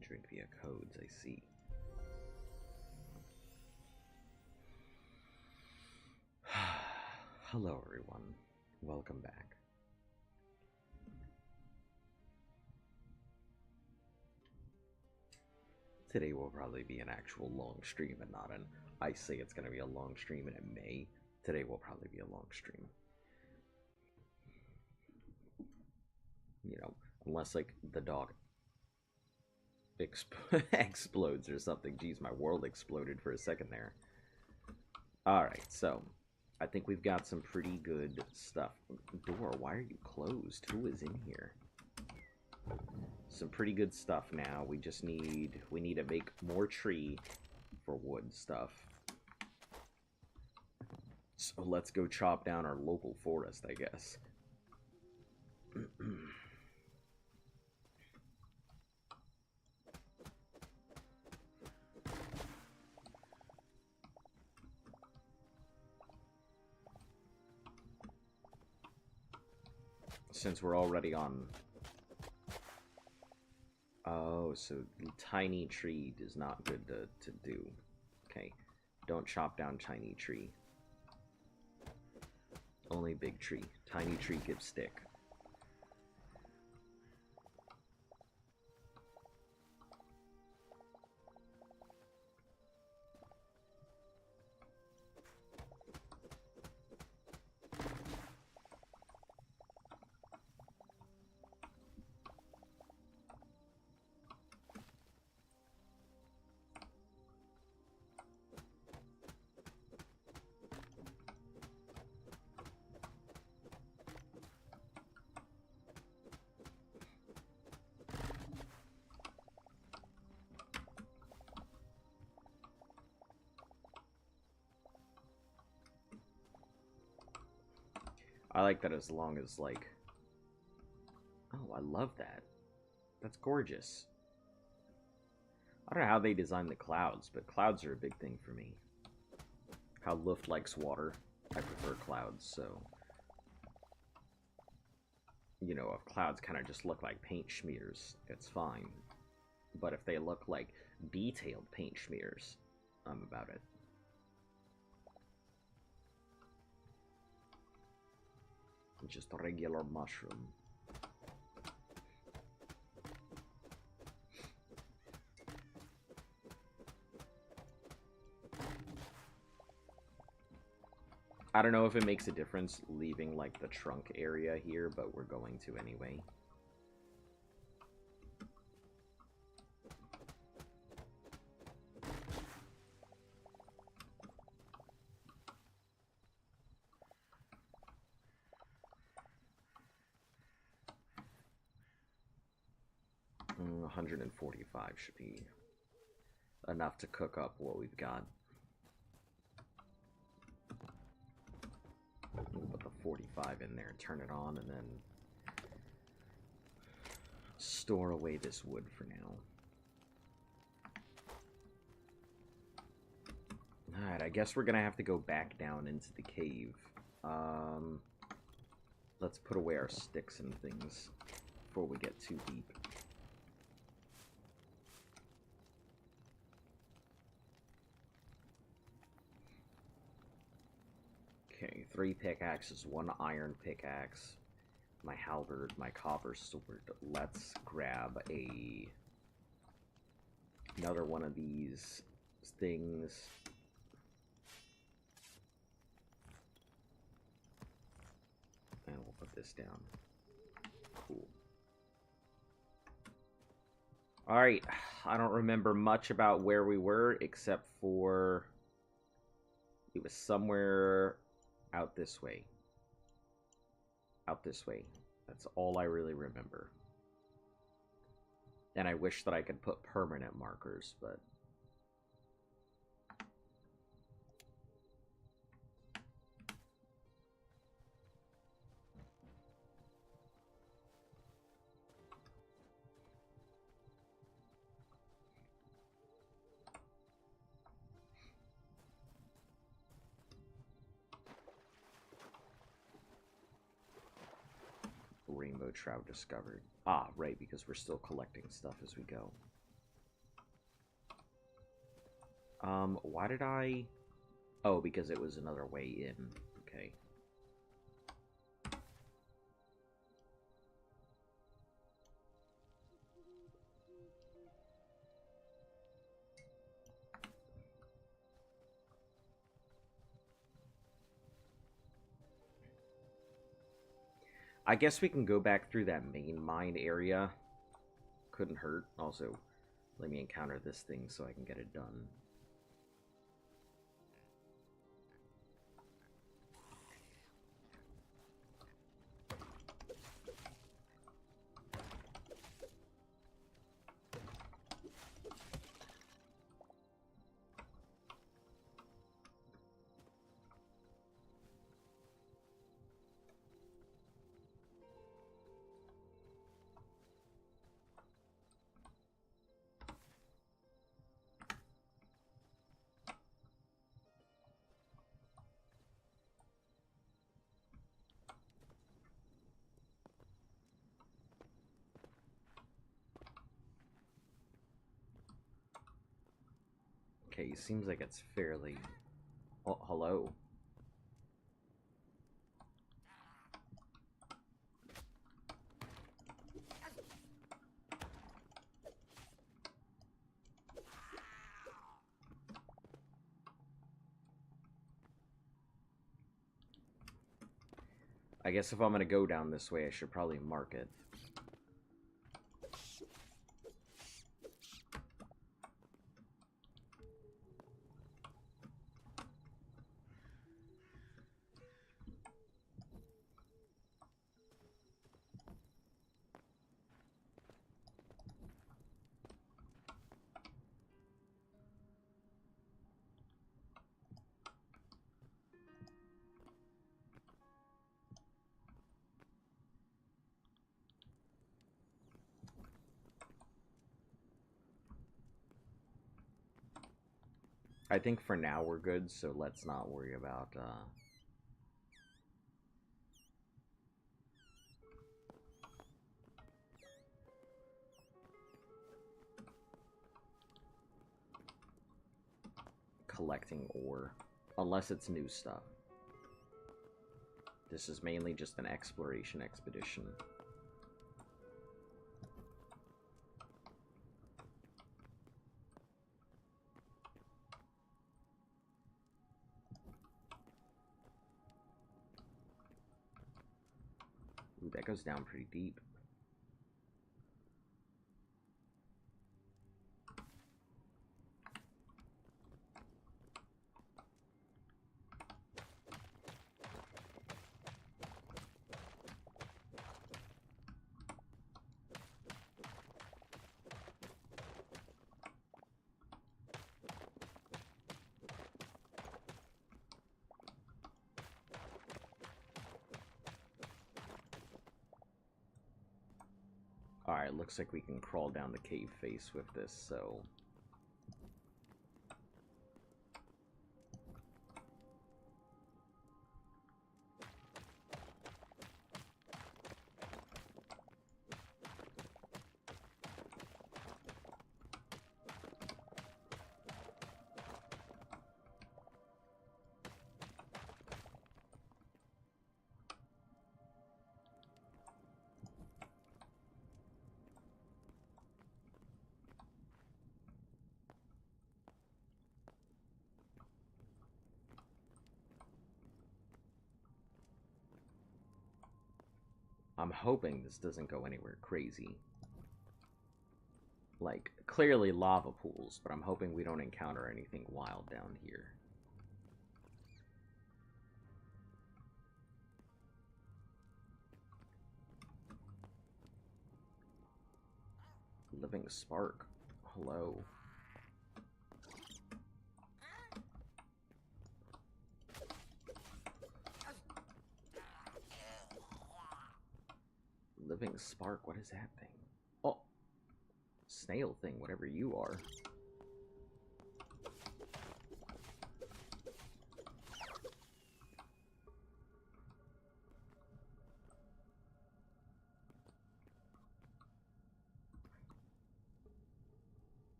Drink via codes, I see. Hello, everyone. Welcome back. Today will probably be an actual long stream and not an I say it's going to be a long stream and it may. Today will probably be a long stream. You know, unless like the dog explodes or something. Jeez, my world exploded for a second there. Alright, so I think we've got some pretty good stuff. Door, why are you closed? Who is in here? Some pretty good stuff now. We need to make more tree for wood stuff. So let's go chop down our local forest, I guess. Since we're already on... Oh, so tiny tree is not good to do. Okay, don't chop down tiny tree. Only big tree. Tiny tree gives stick. I like that as long as, like... Oh, I love that. That's gorgeous. I don't know how they designed the clouds, but clouds are a big thing for me. How Luft likes water. I prefer clouds, so... You know, if clouds kind of just look like paint smears, it's fine. But if they look like detailed paint smears, I'm about it. Just a regular mushroom. I don't know if it makes a difference leaving like the trunk area here, but we're going to anyway. 145 should be enough to cook up what we've got. We'll put the 45 in there, turn it on, and then store away this wood for now. Alright, I guess we're gonna have to go back down into the cave. Let's put away our sticks and things before we get too deep. Okay, 3 pickaxes, 1 iron pickaxe, my halberd, my copper sword. Let's grab another one of these things. And we'll put this down. Cool. Alright, I don't remember much about where we were, except for... It was somewhere out this way. Out this way. That's all I really remember. And I wish that I could put permanent markers, but... Rainbow trout discovered. Ah, right, because we're still collecting stuff as we go. Why did I... Oh, because it was another way in. Okay. I guess we can go back through that main mine area. Couldn't hurt. Also, let me encounter this thing so I can get it done. Okay, seems like it's fairly... Oh, hello. I guess if I'm gonna go down this way, I should probably mark it. I think for now we're good, so let's not worry about, collecting ore. Unless it's new stuff. This is mainly just an exploration expedition. Ooh, that goes down pretty deep. Alright, looks like we can crawl down the cave face with this, so... I'm hoping this doesn't go anywhere crazy. Like, clearly lava pools, but I'm hoping we don't encounter anything wild down here. Living spark. Hello. Living spark, what is that thing? Oh! Snail thing, whatever you are.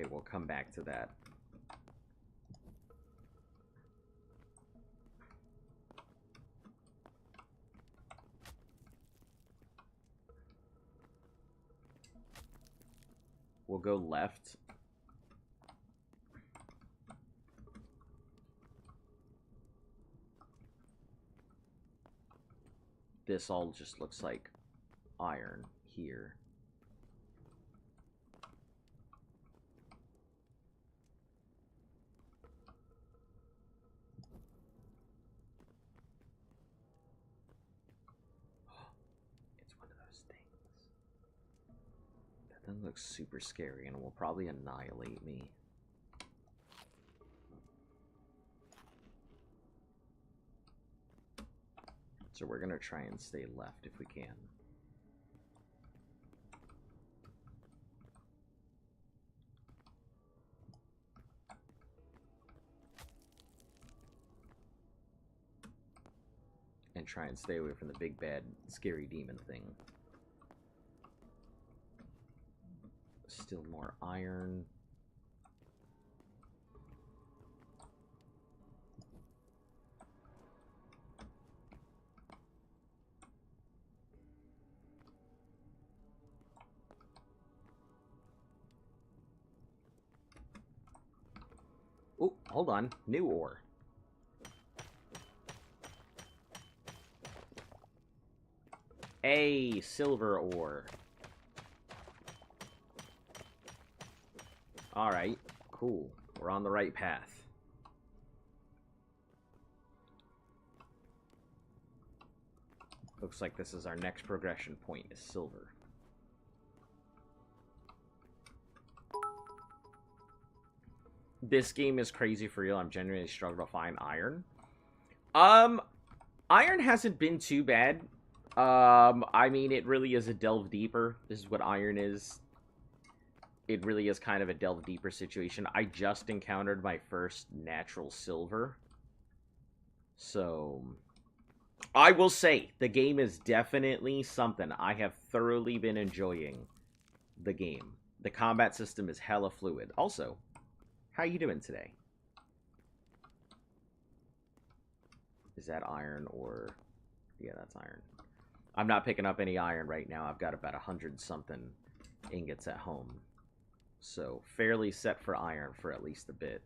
Okay, we'll come back to that. We'll go left. This all just looks like iron here. It's one of those things. That thing looks super scary and will probably annihilate me. So we're going to try and stay left if we can. And try and stay away from the big bad scary demon thing. Still more iron. Oh, hold on. New ore. A silver ore. Alright, cool. We're on the right path. Looks like this is our next progression point, is silver. This game is crazy for real. I'm genuinely struggling to find iron. Iron hasn't been too bad. I mean, it really is a delve deeper. This is what iron is. It really is kind of a delve deeper situation. I just encountered my first natural silver. So, I will say, the game is definitely something. I have thoroughly been enjoying the game. The combat system is hella fluid. Also, how you doing today? Is that iron or... Yeah, that's iron. I'm not picking up any iron right now. I've got about 100-something ingots at home. So, fairly set for iron for at least a bit.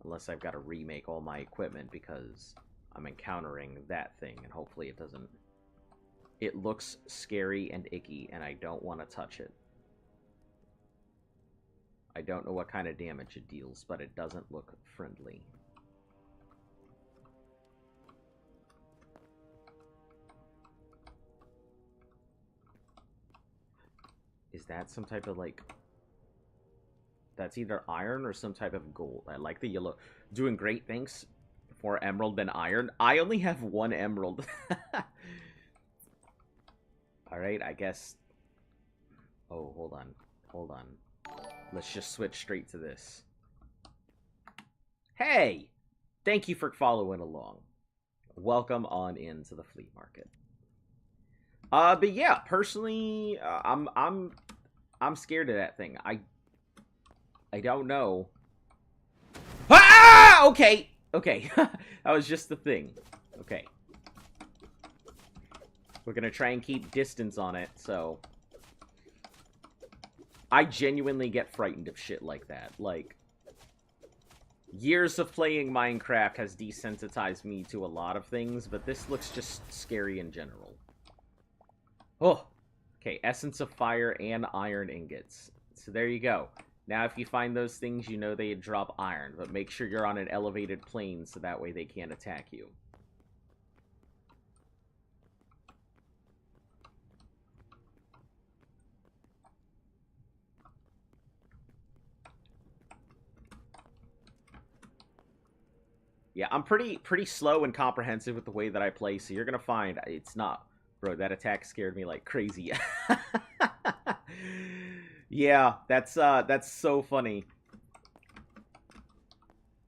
Unless I've got to remake all my equipment because I'm encountering that thing. And hopefully it doesn't... It looks scary and icky, and I don't want to touch it. I don't know what kind of damage it deals, but it doesn't look friendly. Is that some type of, like... That's either iron or some type of gold. I like the yellow. Doing great, thanks. For emerald and iron. I only have one emerald. Alright, I guess... Oh, hold on. Hold on. Let's just switch straight to this. Hey! Thank you for following along. Welcome on into the flea market. But yeah, personally, I'm scared of that thing. I don't know. Ah! Okay. Okay. That was just the thing. Okay. We're gonna try and keep distance on it, so... I genuinely get frightened of shit like that. Like, years of playing Minecraft has desensitized me to a lot of things, but this looks just scary in general. Oh! Okay, Essence of Fire and Iron Ingots. So there you go. Now if you find those things, you know they drop iron, but make sure you're on an elevated plane so that way they can't attack you. Yeah, I'm pretty slow and comprehensive with the way that I play, so you're gonna find it's not... Bro, that attack scared me like crazy. Yeah, that's so funny.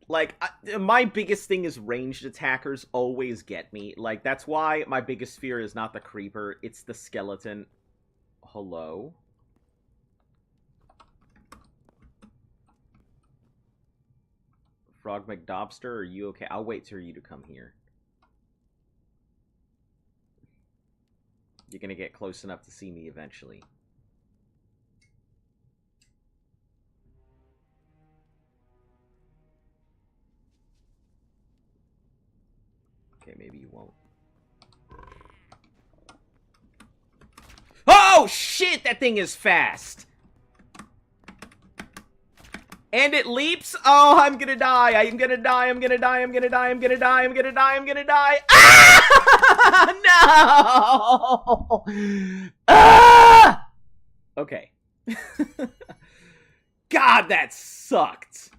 Like, my biggest thing is ranged attackers always get me. Like, that's why my biggest fear is not the creeper, it's the skeleton. Hello? Frog McDobster, are you okay? I'll wait for you to come here. You're gonna get close enough to see me eventually. Okay, maybe you won't. Oh, shit! That thing is fast! And it leaps? Oh, I'm gonna die. I'm gonna die. I'm gonna die. I'm gonna die. I'm gonna die. I'm gonna die. I'm gonna die. Ah! No! Ah! Okay. God, that sucked.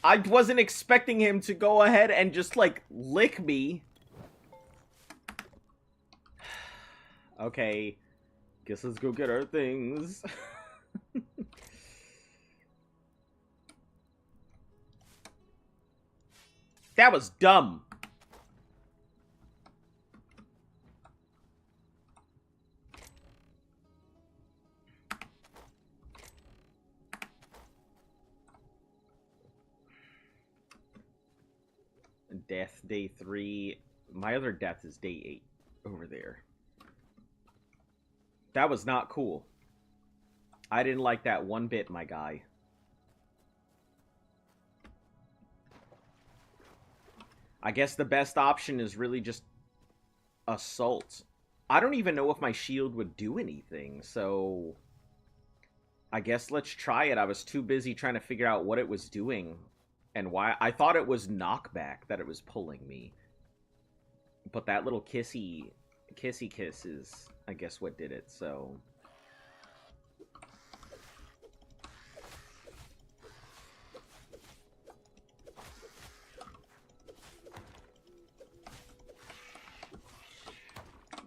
I wasn't expecting him to go ahead and just, like, lick me. Okay. Guess let's go get our things. That was dumb. Death, day 3. My other death is day 8 over there. That was not cool. I didn't like that one bit, my guy. I guess the best option is really just assault. I don't even know if my shield would do anything, so I guess let's try it. I was too busy trying to figure out what it was doing and why. I thought it was knockback that it was pulling me. But that little kissy kiss is, I guess, what did it, so...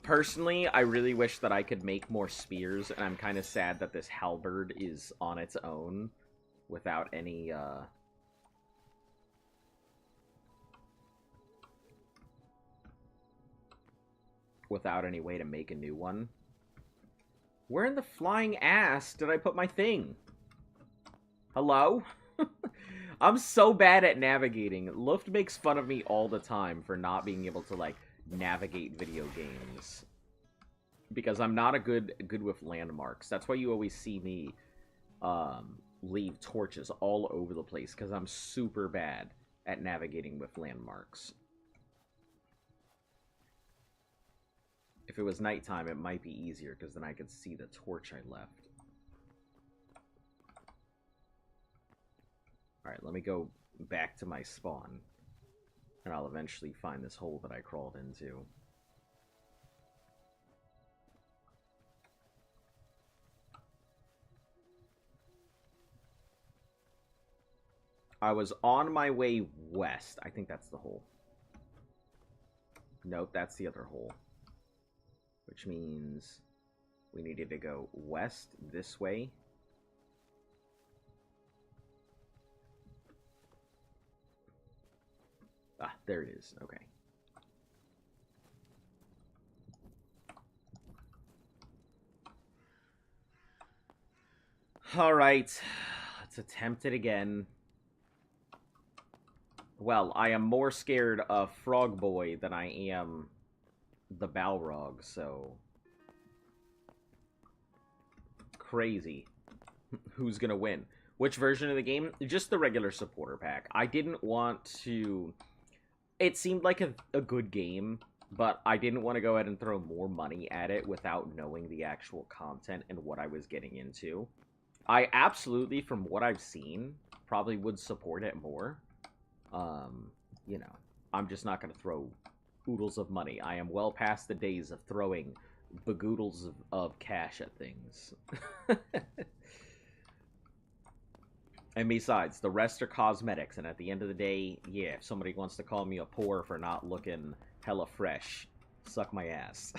Personally, I really wish that I could make more spears, and I'm kind of sad that this halberd is on its own without any, without any way to make a new one. Where in the flying ass did I put my thing? Hello? I'm so bad at navigating. Luft makes fun of me all the time for not being able to, like, navigate video games. Because I'm not good with landmarks. That's why you always see me leave torches all over the place, because I'm super bad at navigating with landmarks. If it was nighttime, it might be easier, because then I could see the torch I left. Alright, let me go back to my spawn. And I'll eventually find this hole that I crawled into. I was on my way west. I think that's the hole. Nope, that's the other hole. Which means we needed to go west this way. Ah, there it is. Okay. Alright. Let's attempt it again. Well, I am more scared of Frog Boy than I am the Balrog, so... Crazy. Who's gonna win? Which version of the game? Just the regular supporter pack. I didn't want to... It seemed like a good game, but I didn't want to go ahead and throw more money at it without knowing the actual content and what I was getting into. I absolutely, from what I've seen, probably would support it more. You know, I'm just not going to throw oodles of money. I am well past the days of throwing bagoodles of cash at things. And besides, the rest are cosmetics, and at the end of the day, yeah, if somebody wants to call me a poor for not looking hella fresh, suck my ass.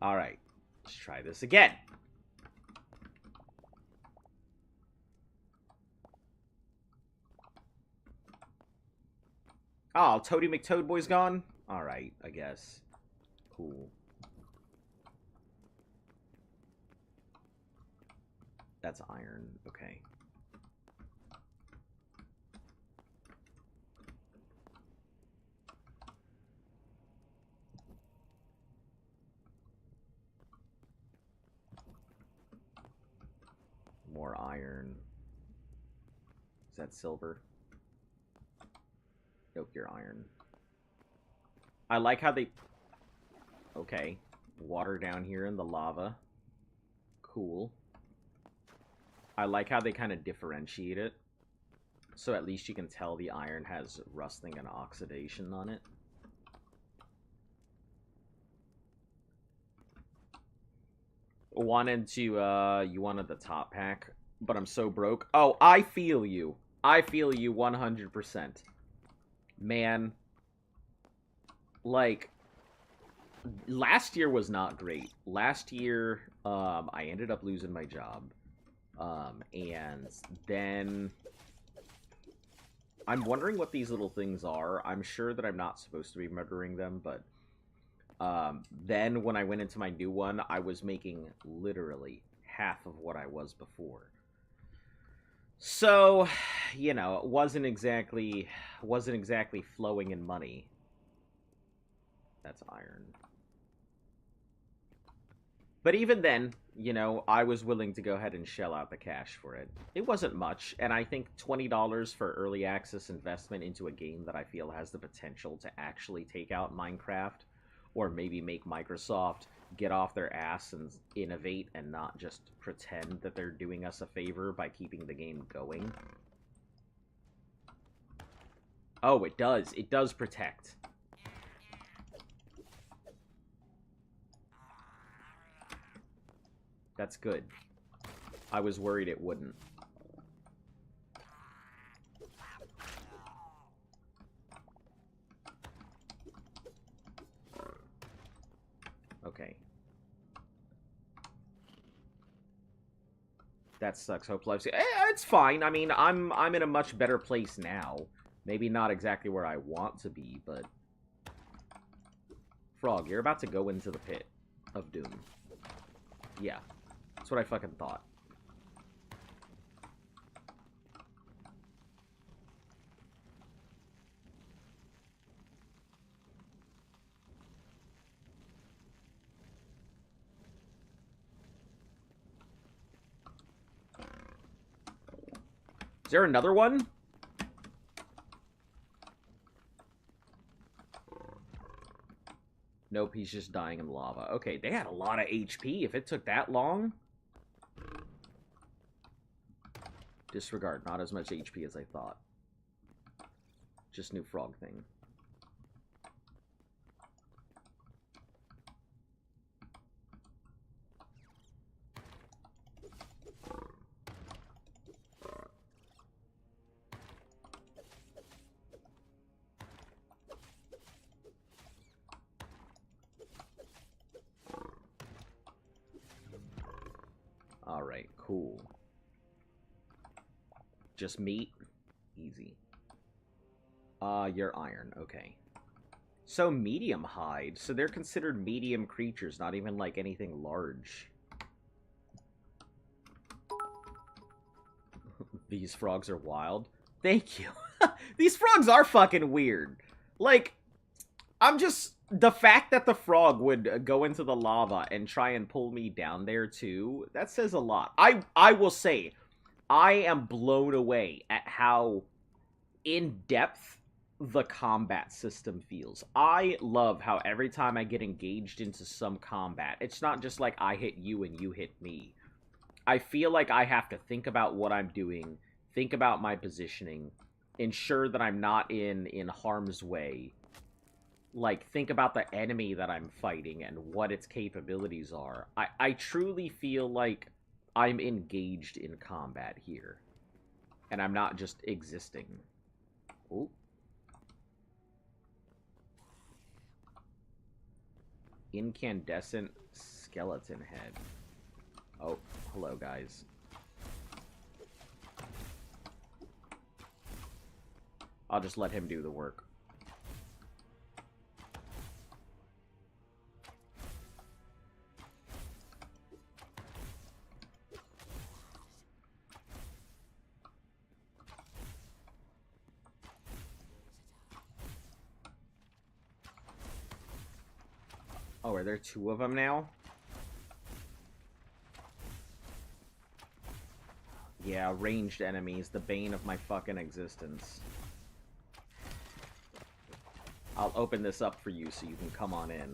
Alright, let's try this again. Oh, Toady McToadboy's gone? Alright, I guess. Cool. That's iron. Okay. More iron. Is that silver? Nope, you're iron. I like how they... Okay. Water down here in the lava. Cool. I like how they kind of differentiate it. So at least you can tell the iron has rusting and oxidation on it. Wanted to, you wanted the top pack, but I'm so broke. Oh, I feel you. I feel you 100%. Man. Like, last year was not great. Last year, I ended up losing my job. And then... I'm wondering what these little things are. I'm sure that I'm not supposed to be murdering them, but... then when I went into my new one, I was making literally half of what I was before. So, you know, it wasn't exactly flowing in money. That's iron. But even then, you know, I was willing to go ahead and shell out the cash for it. It wasn't much, and I think $20 for early access investment into a game that I feel has the potential to actually take out Minecraft, or maybe make Microsoft get off their ass and innovate and not just pretend that they're doing us a favor by keeping the game going. Oh, it does. It does protect. That's good. I was worried it wouldn't. Okay. That sucks. Hope Life... it's fine. I mean, I'm in a much better place now. Maybe not exactly where I want to be, but... Frog, you're about to go into the pit of doom. Yeah. That's what I fucking thought. Is there another one? Nope, he's just dying in lava. Okay, they had a lot of HP. If it took that long... Disregard, not as much HP as I thought. Just new frog thing. Alright, cool. Just meat? Easy. You're iron, okay. So medium hide. So they're considered medium creatures, not even like anything large. These frogs are wild. Thank you. These frogs are fucking weird. Like, I'm just... The fact that the frog would go into the lava and try and pull me down there too, that says a lot. I will say, I am blown away at how in-depth the combat system feels. I love how every time I get engaged into some combat, it's not just like I hit you and you hit me. I feel like I have to think about what I'm doing, think about my positioning, ensure that I'm not in harm's way. Like, think about the enemy that I'm fighting and what its capabilities are. I truly feel like I'm engaged in combat here. And I'm not just existing. Ooh. Incandescent skeleton head. Oh, hello, guys. I'll just let him do the work. Oh, are there two of them now? Yeah, ranged enemies, the bane of my fucking existence. I'll open this up for you so you can come on in.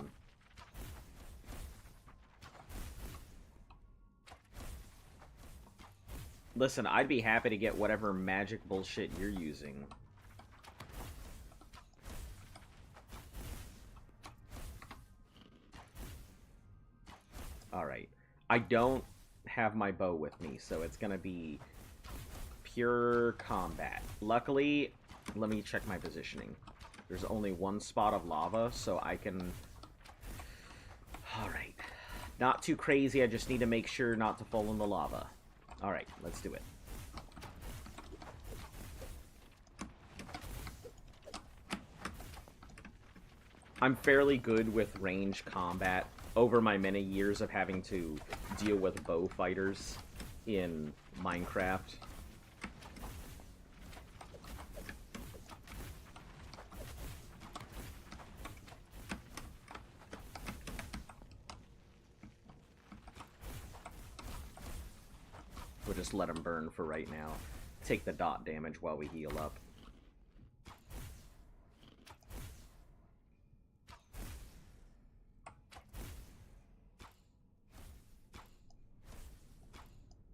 Listen, I'd be happy to get whatever magic bullshit you're using. Alright. I don't have my bow with me, so it's gonna be pure combat. Luckily, let me check my positioning. There's only one spot of lava, so I can... Alright. Not too crazy, I just need to make sure not to fall in the lava. Alright, let's do it. I'm fairly good with range combat over my many years of having to deal with bow fighters in Minecraft. We'll just let him burn for right now. Take the dot damage while we heal up.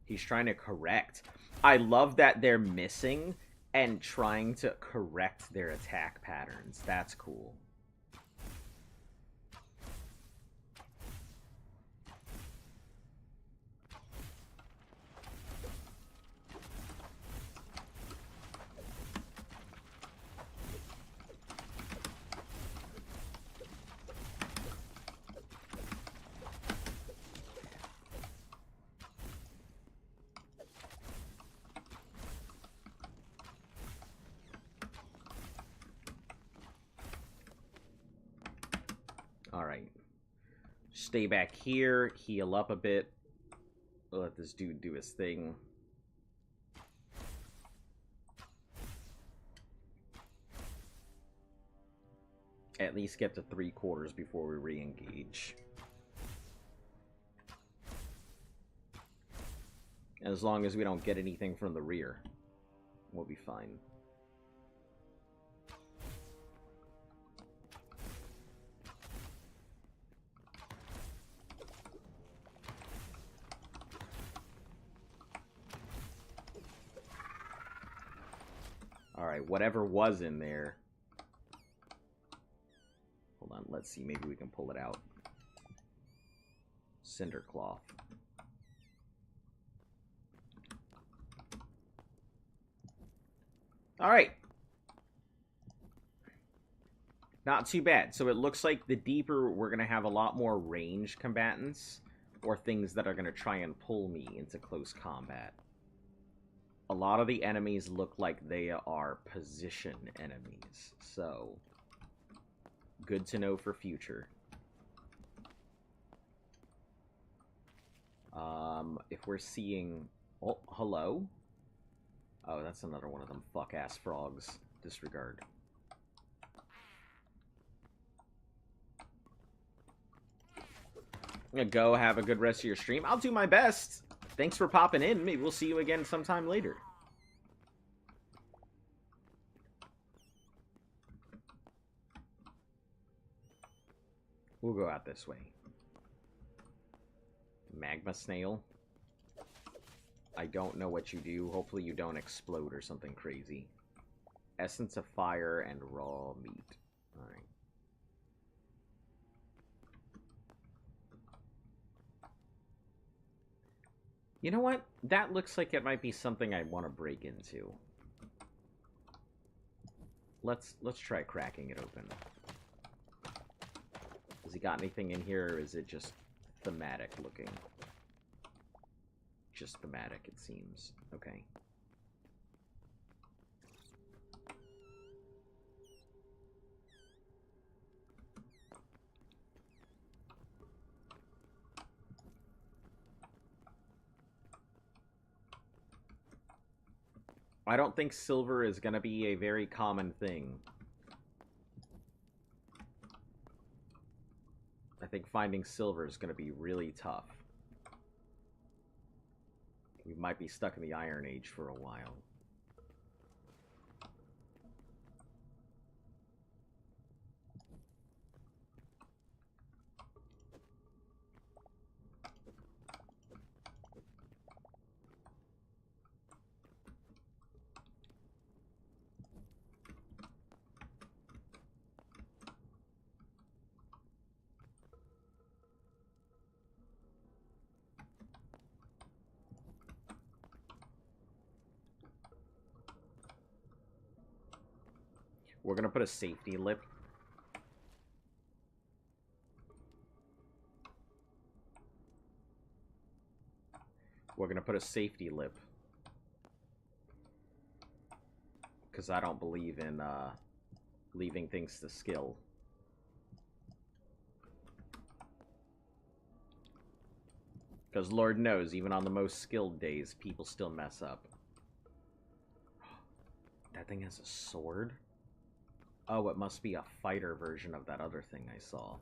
He's trying to correct. I love that they're missing and trying to correct their attack patterns. That's cool. Alright. Stay back here, heal up a bit. We'll let this dude do his thing. At least get to 3/4 before we re-engage. As long as we don't get anything from the rear, we'll be fine. Alright, whatever was in there. Hold on, let's see. Maybe we can pull it out. Cinder cloth. Alright. Not too bad. So it looks like the deeper we're going to have a lot more ranged combatants, or things that are going to try and pull me into close combat. A lot of the enemies look like they are position enemies, so good to know for future. If we're seeing... Oh, hello? Oh, that's another one of them fuck-ass frogs. Disregard. I'm gonna go have a good rest of your stream. I'll do my best. Thanks for popping in. Maybe we'll see you again sometime later. We'll go out this way. Magma snail. I don't know what you do. Hopefully you don't explode or something crazy. Essence of fire and raw meat. Alright. You know what? That looks like it might be something I want to break into. Let's try cracking it open. Has he got anything in here, or is it just thematic looking? Just thematic, it seems. Okay. I don't think silver is going to be a very common thing. I think finding silver is going to be really tough. We might be stuck in the Iron Age for a while. We're going to put a safety lip. We're going to put a safety lip. Because I don't believe in leaving things to skill. Because Lord knows, even on the most skilled days, people still mess up. That thing has a sword? Oh, it must be a fighter version of that other thing I saw.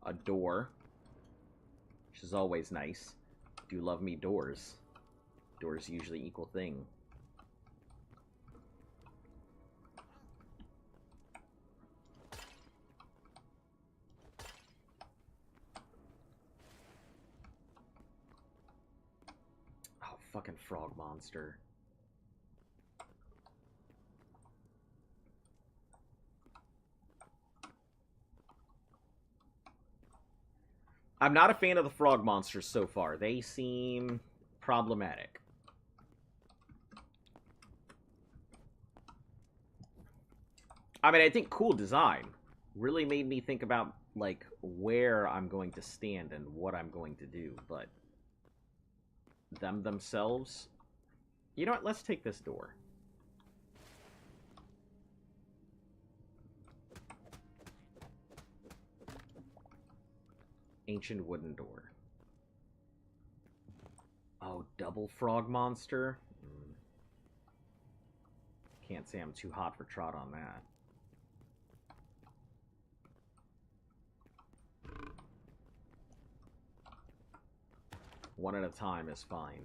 A door, which is always nice. Do love me doors. Doors usually equal thing. Oh, fucking frog monster. I'm not a fan of the frog monsters so far. They seem problematic. I mean, I think cool design really made me think about, like, where I'm going to stand and what I'm going to do, but them themselves... You know what? Let's take this door. Ancient wooden door. Oh, double frog monster? Can't say I'm too hot for trot on that. One at a time is fine.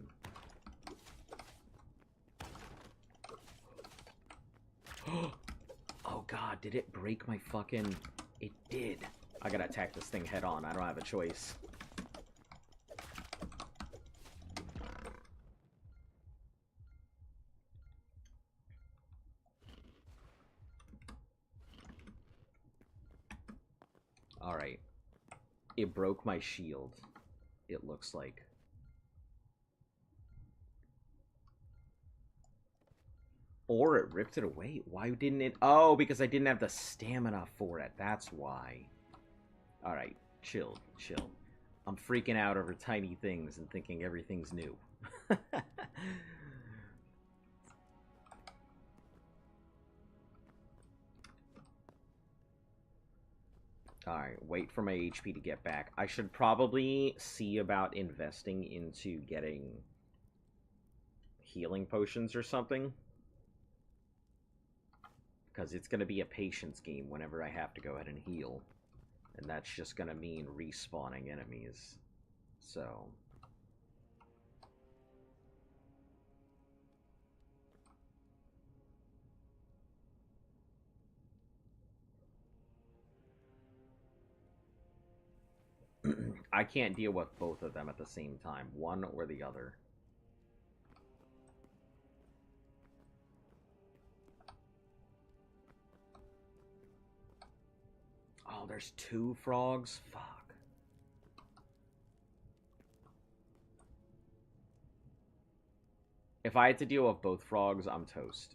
Oh god, did it break my fucking... It did. I gotta attack this thing head on. I don't have a choice. Alright. It broke my shield, it looks like. Or it ripped it away. Why didn't it... Oh, because I didn't have the stamina for it. That's why. Alright, chill, chill. I'm freaking out over tiny things and thinking everything's new. Alright, wait for my HP to get back. I should probably see about investing into getting healing potions or something. Because it's going to be a patience game whenever I have to go ahead and heal. And that's just going to mean respawning enemies. So... I can't deal with both of them at the same time. One or the other. Oh, there's two frogs? Fuck. If I had to deal with both frogs, I'm toast.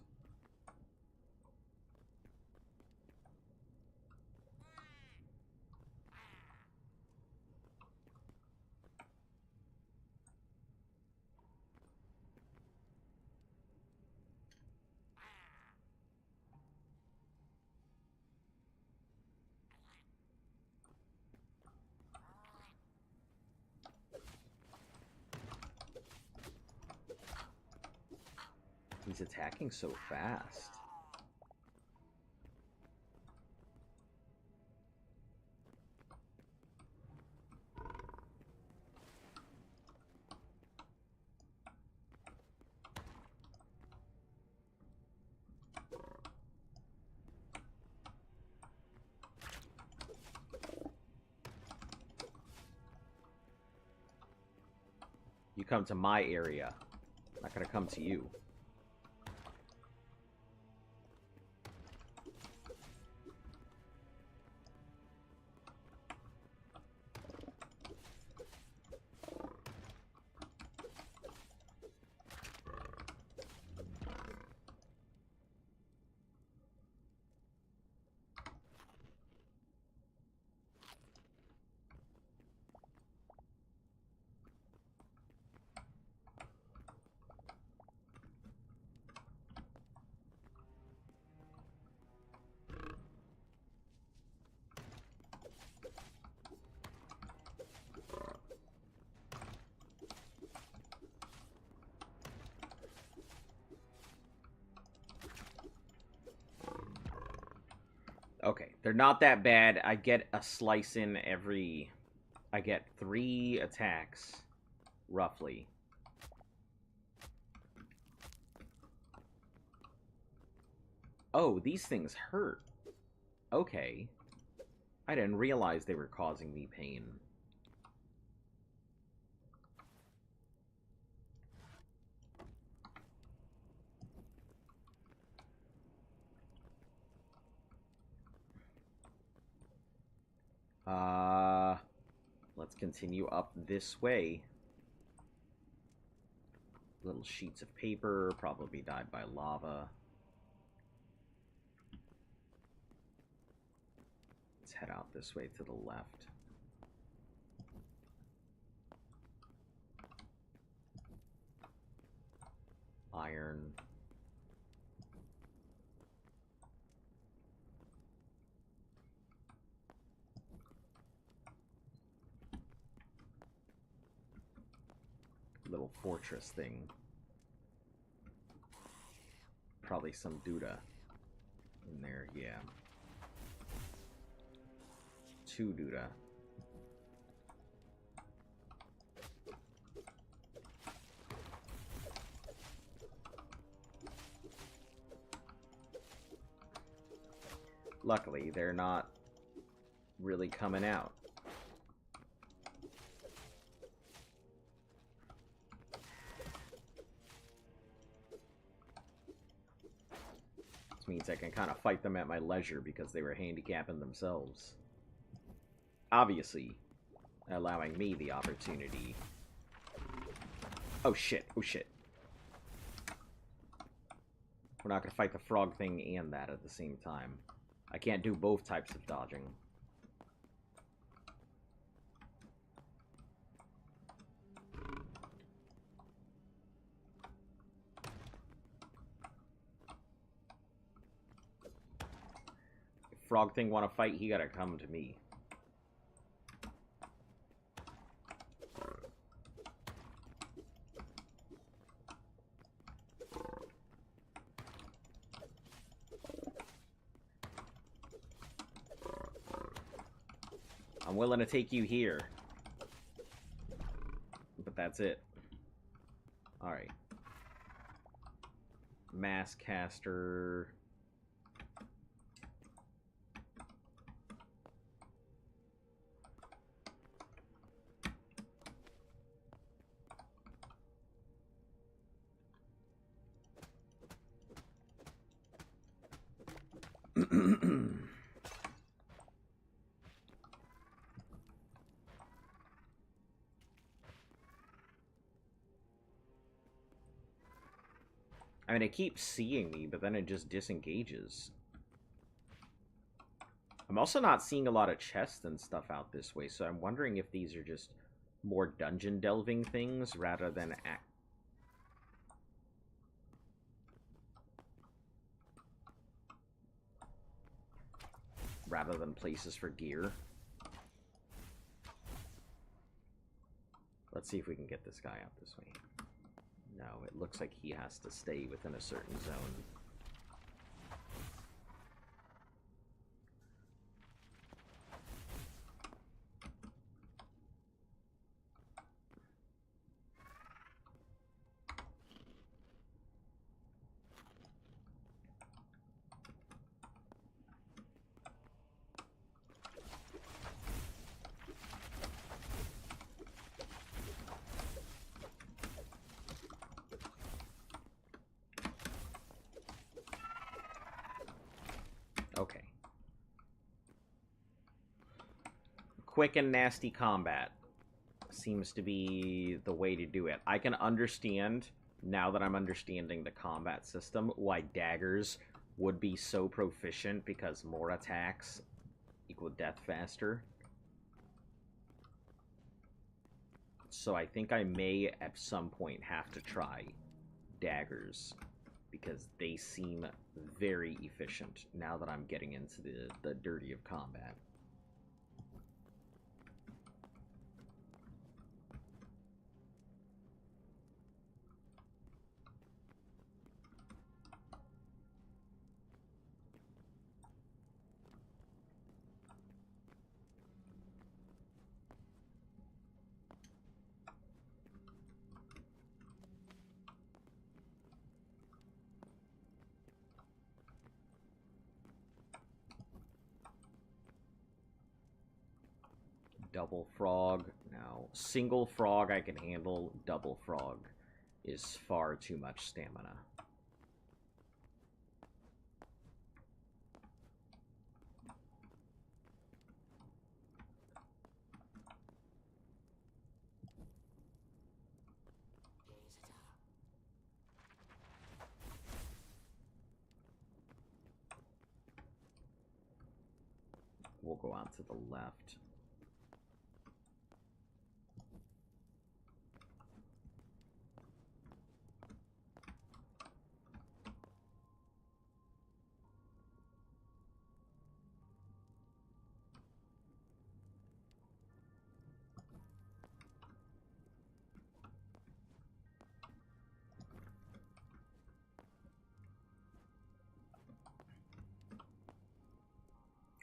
He's attacking so fast. You come to my area. I'm not gonna come to you. Okay, they're not that bad. I get a slice in every... I get 3 attacks, roughly. Oh, these things hurt. Okay. I didn't realize they were causing me pain. Let's continue up this way. Little sheets of paper, probably died by lava. Let's head out this way to the left. Iron. Little fortress thing. Probably some Duda in there, yeah. 2 Duda. Luckily, they're not really coming out. This means I can kind of fight them at my leisure because they were handicapping themselves. Obviously, allowing me the opportunity. Oh shit, oh shit. We're not gonna fight the frog thing and that at the same time. I can't do both types of dodging. If frog thing want to fight, he gotta come to me. I'm willing to take you here. But that's it. Alright. Mass caster. I mean, it keeps seeing me, but then it just disengages. I'm also not seeing a lot of chests and stuff out this way, so I'm wondering if these are just more dungeon delving things rather than places for gear. Let's see if we can get this guy out this way. No, it looks like he has to stay within a certain zone. Okay. Quick and nasty combat seems to be the way to do it. I can understand, now that I'm understanding the combat system, why daggers would be so proficient, because more attacks equal death faster. So I think I may at some point have to try daggers, because they seem very efficient now that I'm getting into the dirty of combat. Double frog. Now, single frog I can handle. Double frog is far too much stamina. We'll go out to the left.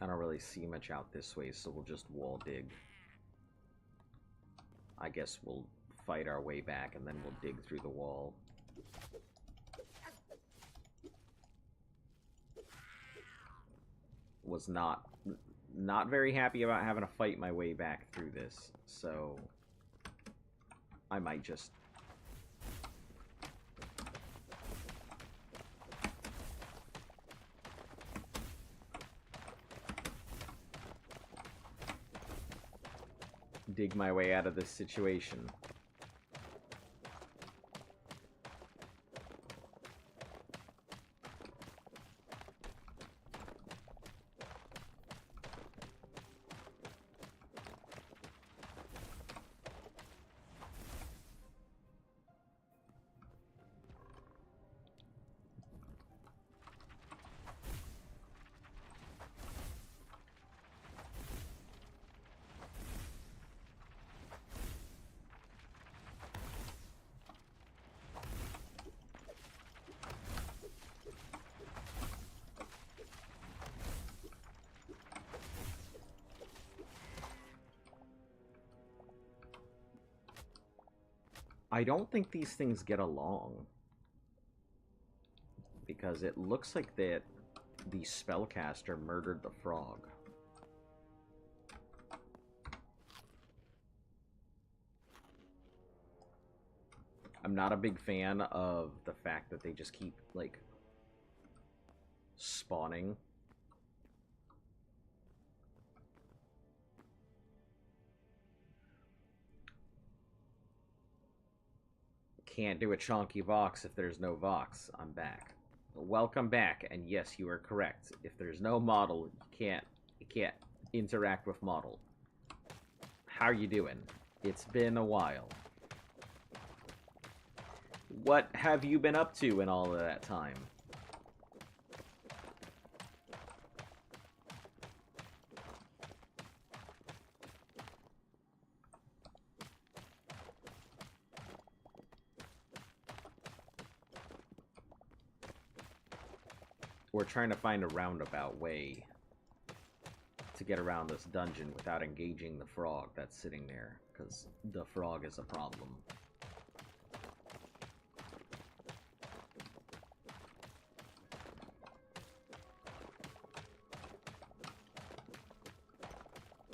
I don't really see much out this way, so we'll just wall dig. I guess we'll fight our way back, and then we'll dig through the wall. Was not very happy about having to fight my way back through this, so I might just... dig my way out of this situation. I don't think these things get along, because it looks like that the spellcaster murdered the frog. I'm not a big fan of the fact that they just keep, like, spawning. Can't do a chonky Vox if there's no Vox. I'm back. Welcome back, and yes, you are correct. If there's no model, you can't interact with model. How you doing? It's been a while. What have you been up to in all of that time? we're trying to find a roundabout way to get around this dungeon without engaging the frog that's sitting there, because the frog is a problem.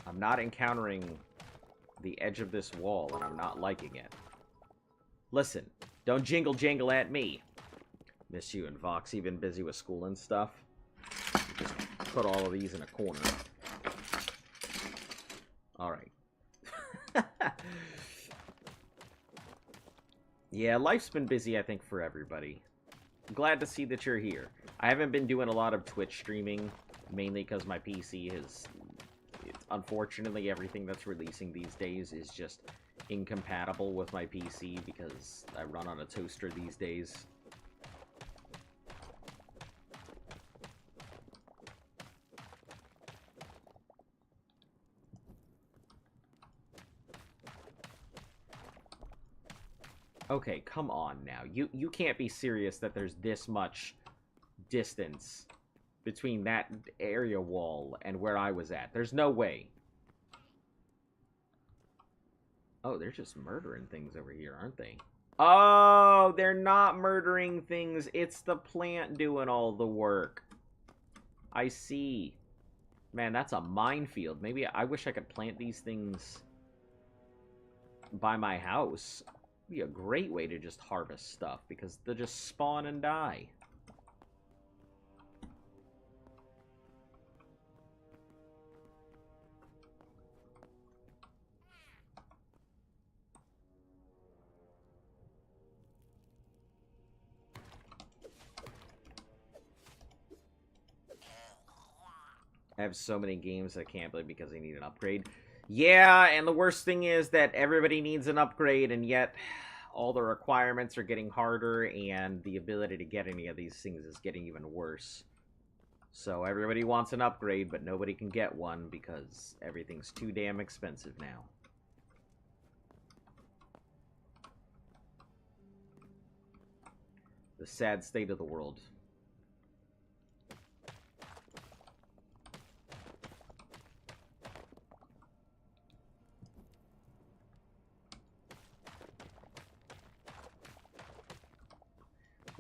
I'm not encountering the edge of this wall, and I'm not liking it. Listen, don't jingle jangle at me. Miss you and Voxy been busy with school and stuff. Just put all of these in a corner. Alright. Yeah, life's been busy, I think, for everybody. Glad to see that you're here. I haven't been doing a lot of Twitch streaming, mainly because my PC has... Unfortunately, everything that's releasing these days is just incompatible with my PC because I run on a toaster these days. Okay, come on now. You can't be serious that there's this much distance between that area wall and where I was at. There's no way. Oh, they're just murdering things over here, aren't they? Oh, they're not murdering things. It's the plant doing all the work. I see. Man, that's a minefield. Maybe I wish I could plant these things by my house. It'd be a great way to just harvest stuff, because they'll just spawn and die. I have so many games I can't play because I need an upgrade. Yeah, and the worst thing is that everybody needs an upgrade, and yet all the requirements are getting harder, and the ability to get any of these things is getting even worse. So everybody wants an upgrade, but nobody can get one because everything's too damn expensive now. The sad state of the world.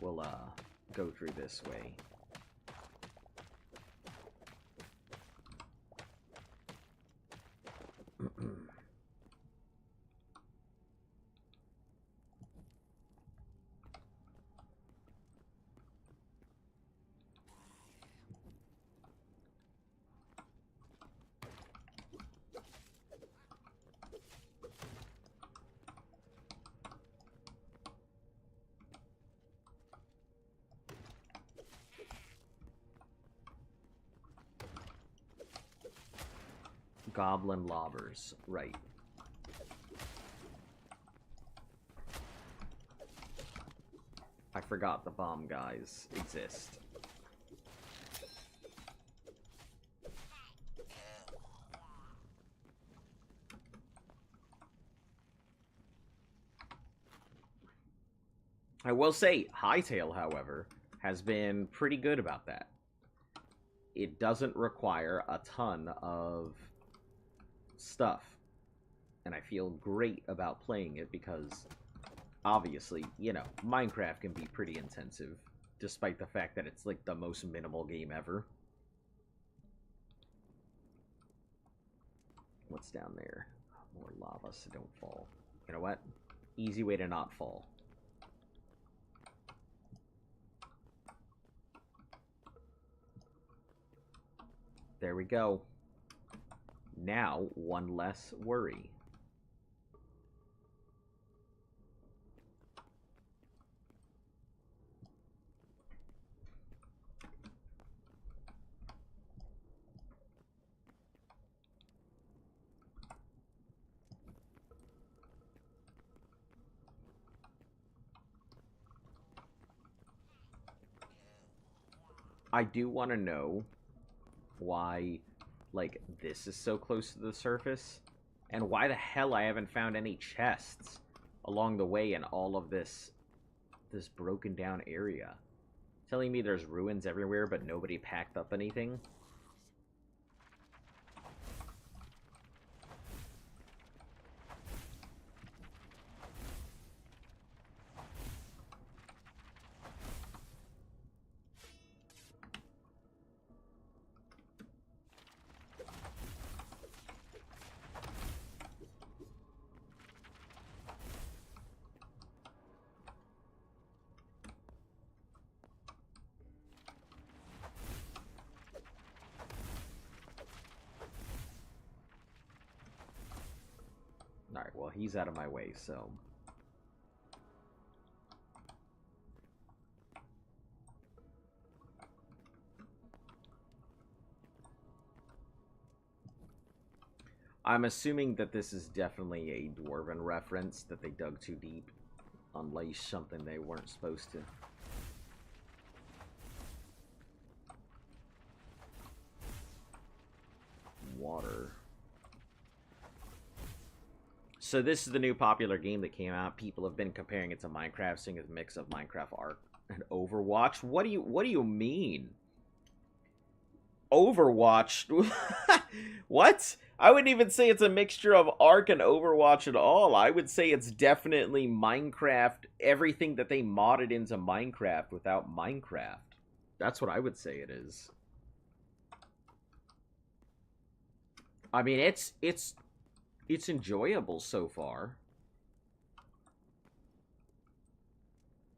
We'll, go through this way. Goblin lobbers, right. I forgot the bomb guys exist. I will say, Hytale, however, has been pretty good about that. It doesn't require a ton of stuff, and I feel great about playing it because obviously, you know, Minecraft can be pretty intensive despite the fact that it's like the most minimal game ever. What's down there? More lava, so don't fall. You know what? Easy way to not fall. There we go. Now, one less worry. I do want to know why, like, this is so close to the surface, and why the hell I haven't found any chests along the way in all of this broken down area. Telling me there's ruins everywhere, but nobody packed up anything? Alright, well, he's out of my way, so... I'm assuming that this is definitely a Dwarven reference, that they dug too deep, unleashed something they weren't supposed to. Water. So this is the new popular game that came out. People have been comparing it to Minecraft, saying it's a mix of Minecraft Ark and Overwatch. What do you mean? Overwatch? What? I wouldn't even say it's a mixture of Ark and Overwatch at all. I would say it's definitely Minecraft, everything that they modded into Minecraft without Minecraft. That's what I would say it is. I mean, it's enjoyable so far.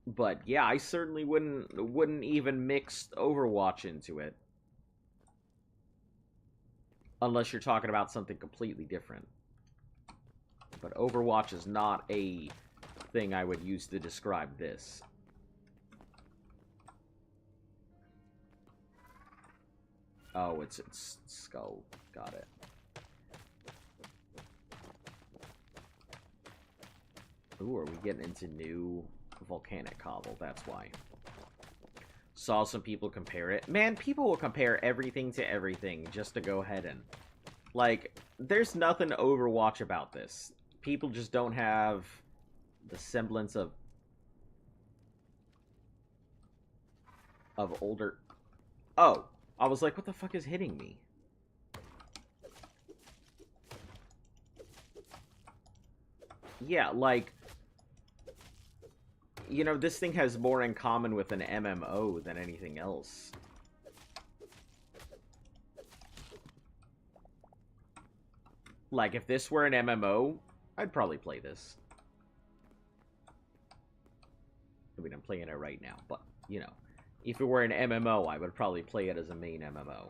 But yeah, I certainly wouldn't even mix Overwatch into it. Unless you're talking about something completely different. But Overwatch is not a thing I would use to describe this. Oh, it's skull. Got it. Ooh, are we getting into new volcanic cobble? That's why. Saw some people compare it. Man, people will compare everything to everything just to go ahead and... Like, there's nothing Overwatch about this. People just don't have the semblance of older... Oh, I was like, what the fuck is hitting me? Yeah, like... You know, this thing has more in common with an MMO than anything else. Like, if this were an MMO, I'd probably play this. I mean, I'm playing it right now, but, you know. If it were an MMO, I would probably play it as a main MMO.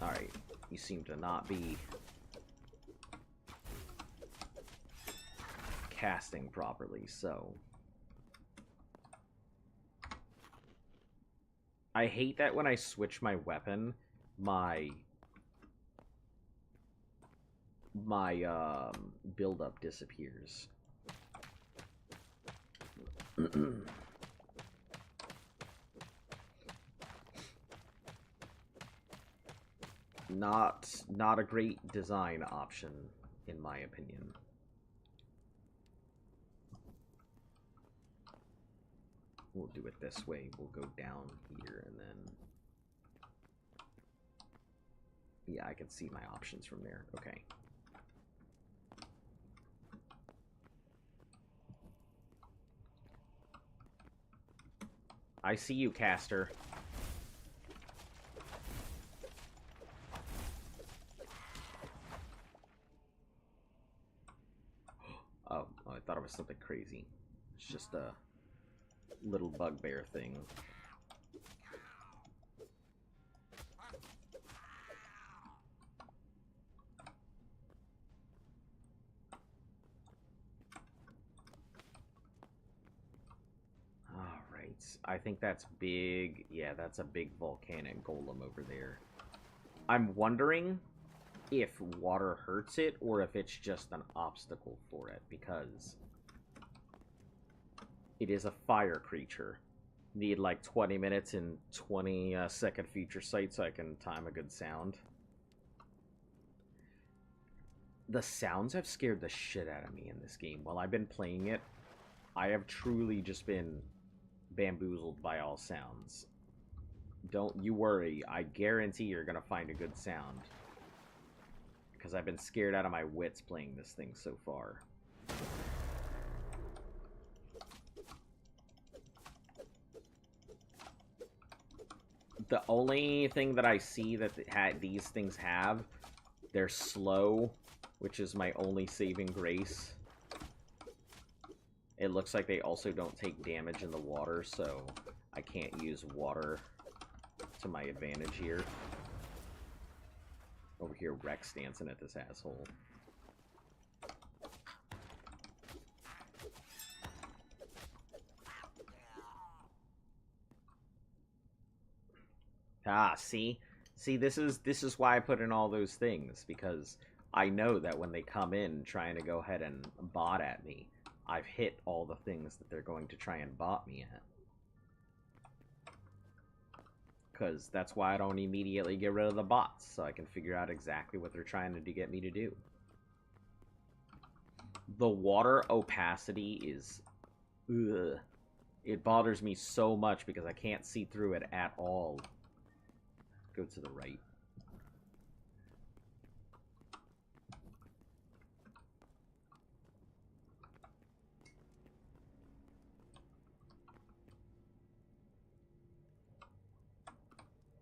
Alright, you seem to not be casting properly, so... I hate that when I switch my weapon, my build-up disappears. Not a great design option, in my opinion. We'll do it this way. We'll go down here and then... Yeah, I can see my options from there. Okay. I see you, caster. Oh, I thought it was something crazy. It's just a little bugbear thing. Alright, I think that's big. Yeah, that's a big volcanic golem over there. I'm wondering if water hurts it or if it's just an obstacle for it, because it is a fire creature. Need like 20 minutes and 20-second feature sight so I can time a good sound. The sounds have scared the shit out of me in this game. While I've been playing it, I have truly just been bamboozled by all sounds. Don't you worry, I guarantee you're gonna find a good sound. Because I've been scared out of my wits playing this thing so far. The only thing that I see that these things have, they're slow, which is my only saving grace. It looks like they also don't take damage in the water, so I can't use water to my advantage here. Over here, Rex dancing at this asshole. Ah, see? See, this is why I put in all those things, because I know that when they come in trying to go ahead and bot at me, I've hit all the things that they're going to try and bot me at. Because that's why I don't immediately get rid of the bots, so I can figure out exactly what they're trying to get me to do. The water opacity is... ugh. It bothers me so much because I can't see through it at all. Go to the right.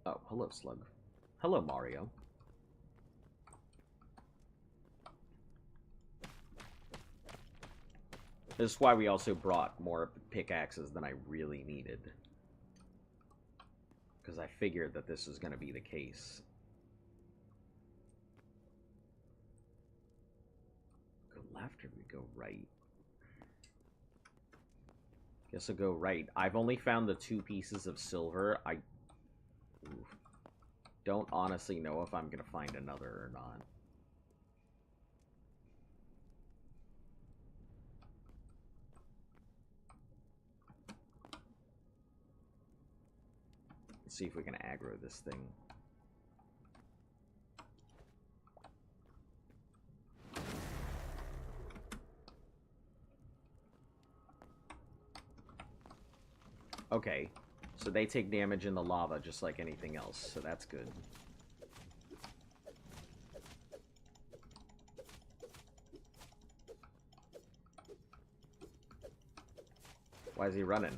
Oh, hello, Slug. Hello, Mario. This is why we also brought more pickaxes than I really needed. Because I figured that this was going to be the case. Go left or we go right? Guess I'll go right. I've only found the 2 pieces of silver. I don't honestly know if I'm going to find another or not. Let's see if we can aggro this thing. Okay, so they take damage in the lava just like anything else, so that's good. Why is he running?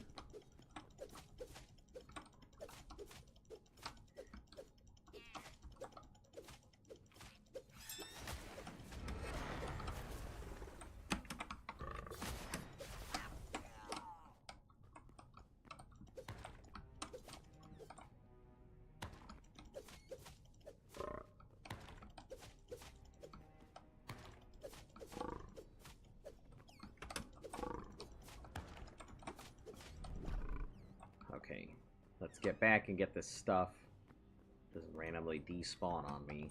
Okay, let's get back and get this stuff. Doesn't randomly despawn on me.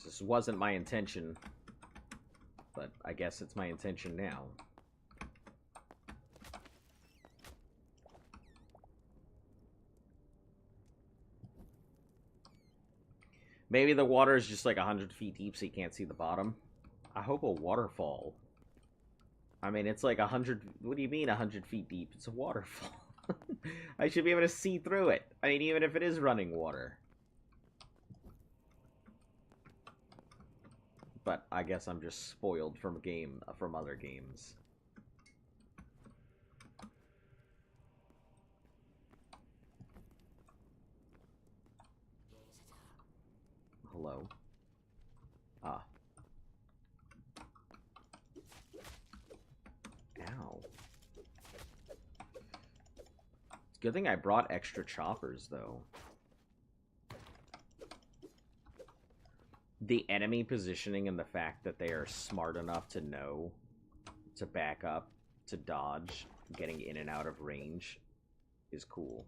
This wasn't my intention, but I guess it's my intention now. Maybe the water is just like 100 feet deep so you can't see the bottom. I hope a waterfall. I mean, it's like 100... What do you mean 100 feet deep? It's a waterfall. I should be able to see through it. I mean, even if it is running water. But I guess I'm just spoiled from other games. Hello. Ah. Ow. It's a good thing I brought extra choppers, though. The enemy positioning and the fact that they are smart enough to know to back up, to dodge, getting in and out of range is cool.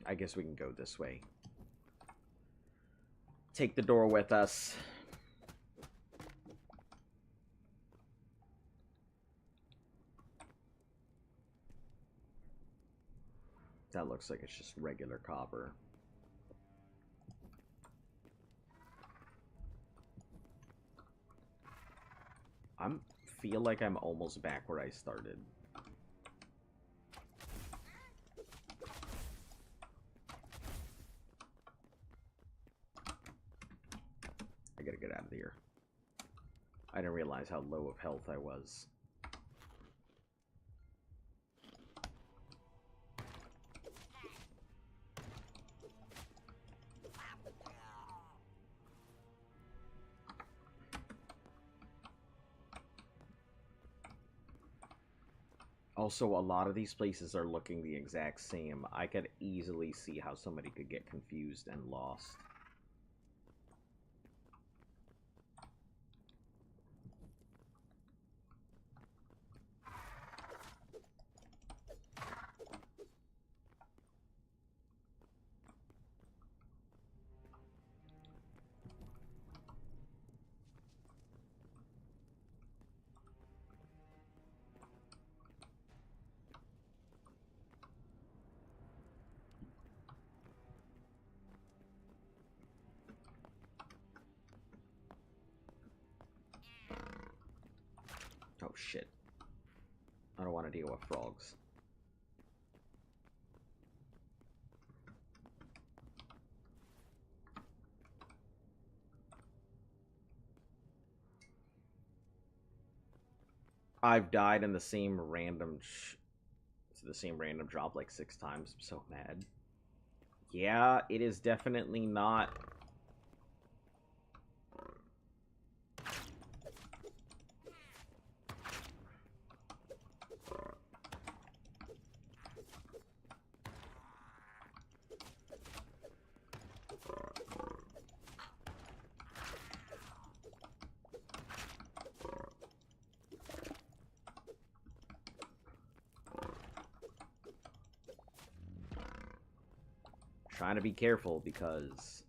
I guess we can go this way. Take the door with us. That looks like it's just regular copper. Feel like I'm almost back where I started. I gotta get out of here. I didn't realize how low of health I was. Also, a lot of these places are looking the exact same. I could easily see how somebody could get confused and lost. Oh shit. I don't want to deal with frogs. I've died in the same random drop like 6 times. I'm so mad. Yeah, it is definitely not. Trying to be careful because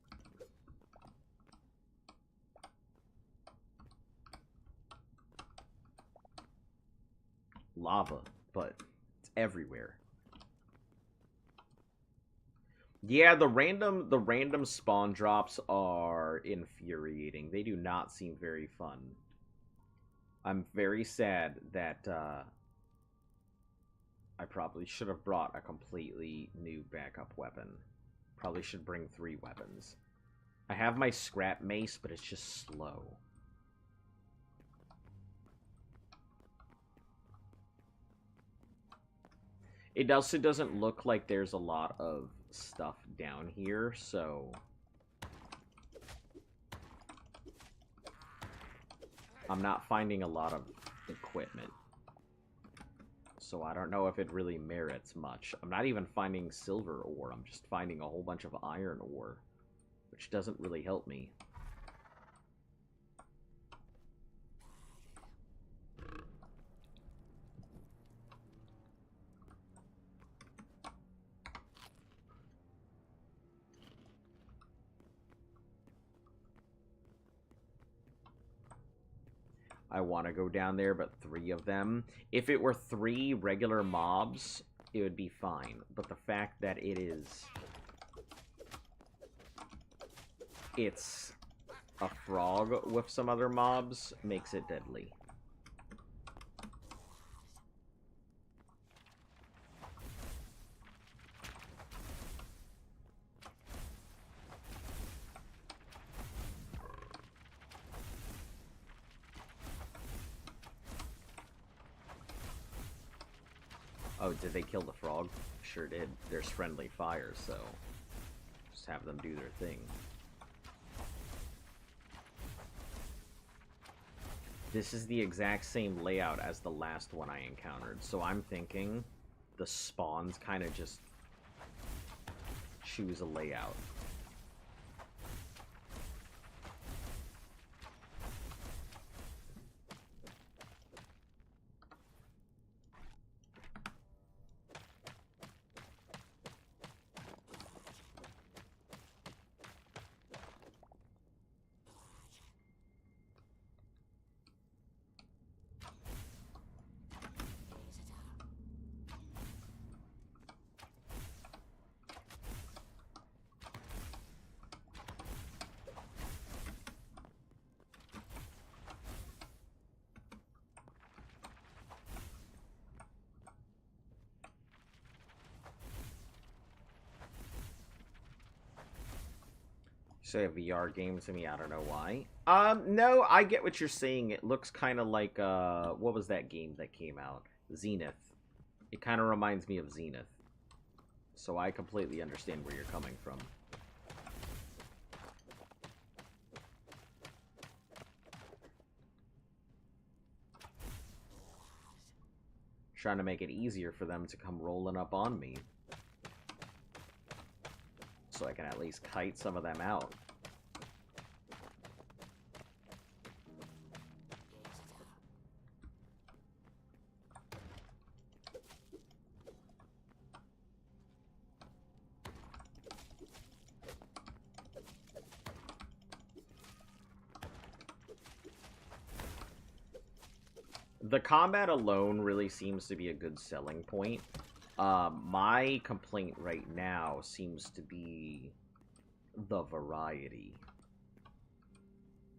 lava, but it's everywhere. Yeah, the random spawn drops are infuriating. They do not seem very fun. I'm very sad that I probably should have brought a completely new backup weapon. Probably should bring 3 weapons. I have my scrap mace, but it's just slow. It also doesn't look like there's a lot of stuff down here, so I'm not finding a lot of equipment. So I don't know if it really merits much. I'm not even finding silver ore, I'm just finding a whole bunch of iron ore, which doesn't really help me. I want to go down there, but 3 of them. If it were 3 regular mobs, it would be fine. But the fact that it's a frog with some other mobs makes it deadly. Oh, did they kill the frog? Sure did. There's friendly fire, so just have them do their thing. This is the exact same layout as the last one I encountered, so I'm thinking the spawns kind of just choose a layout. Say a VR game to me, I don't know why. No, I get what you're saying. It looks kind of like, what was that game that came out? Zenith. It kind of reminds me of Zenith. So I completely understand where you're coming from. Trying to make it easier for them to come rolling up on me. So I can at least kite some of them out. The combat alone really seems to be a good selling point. My complaint right now seems to be the variety.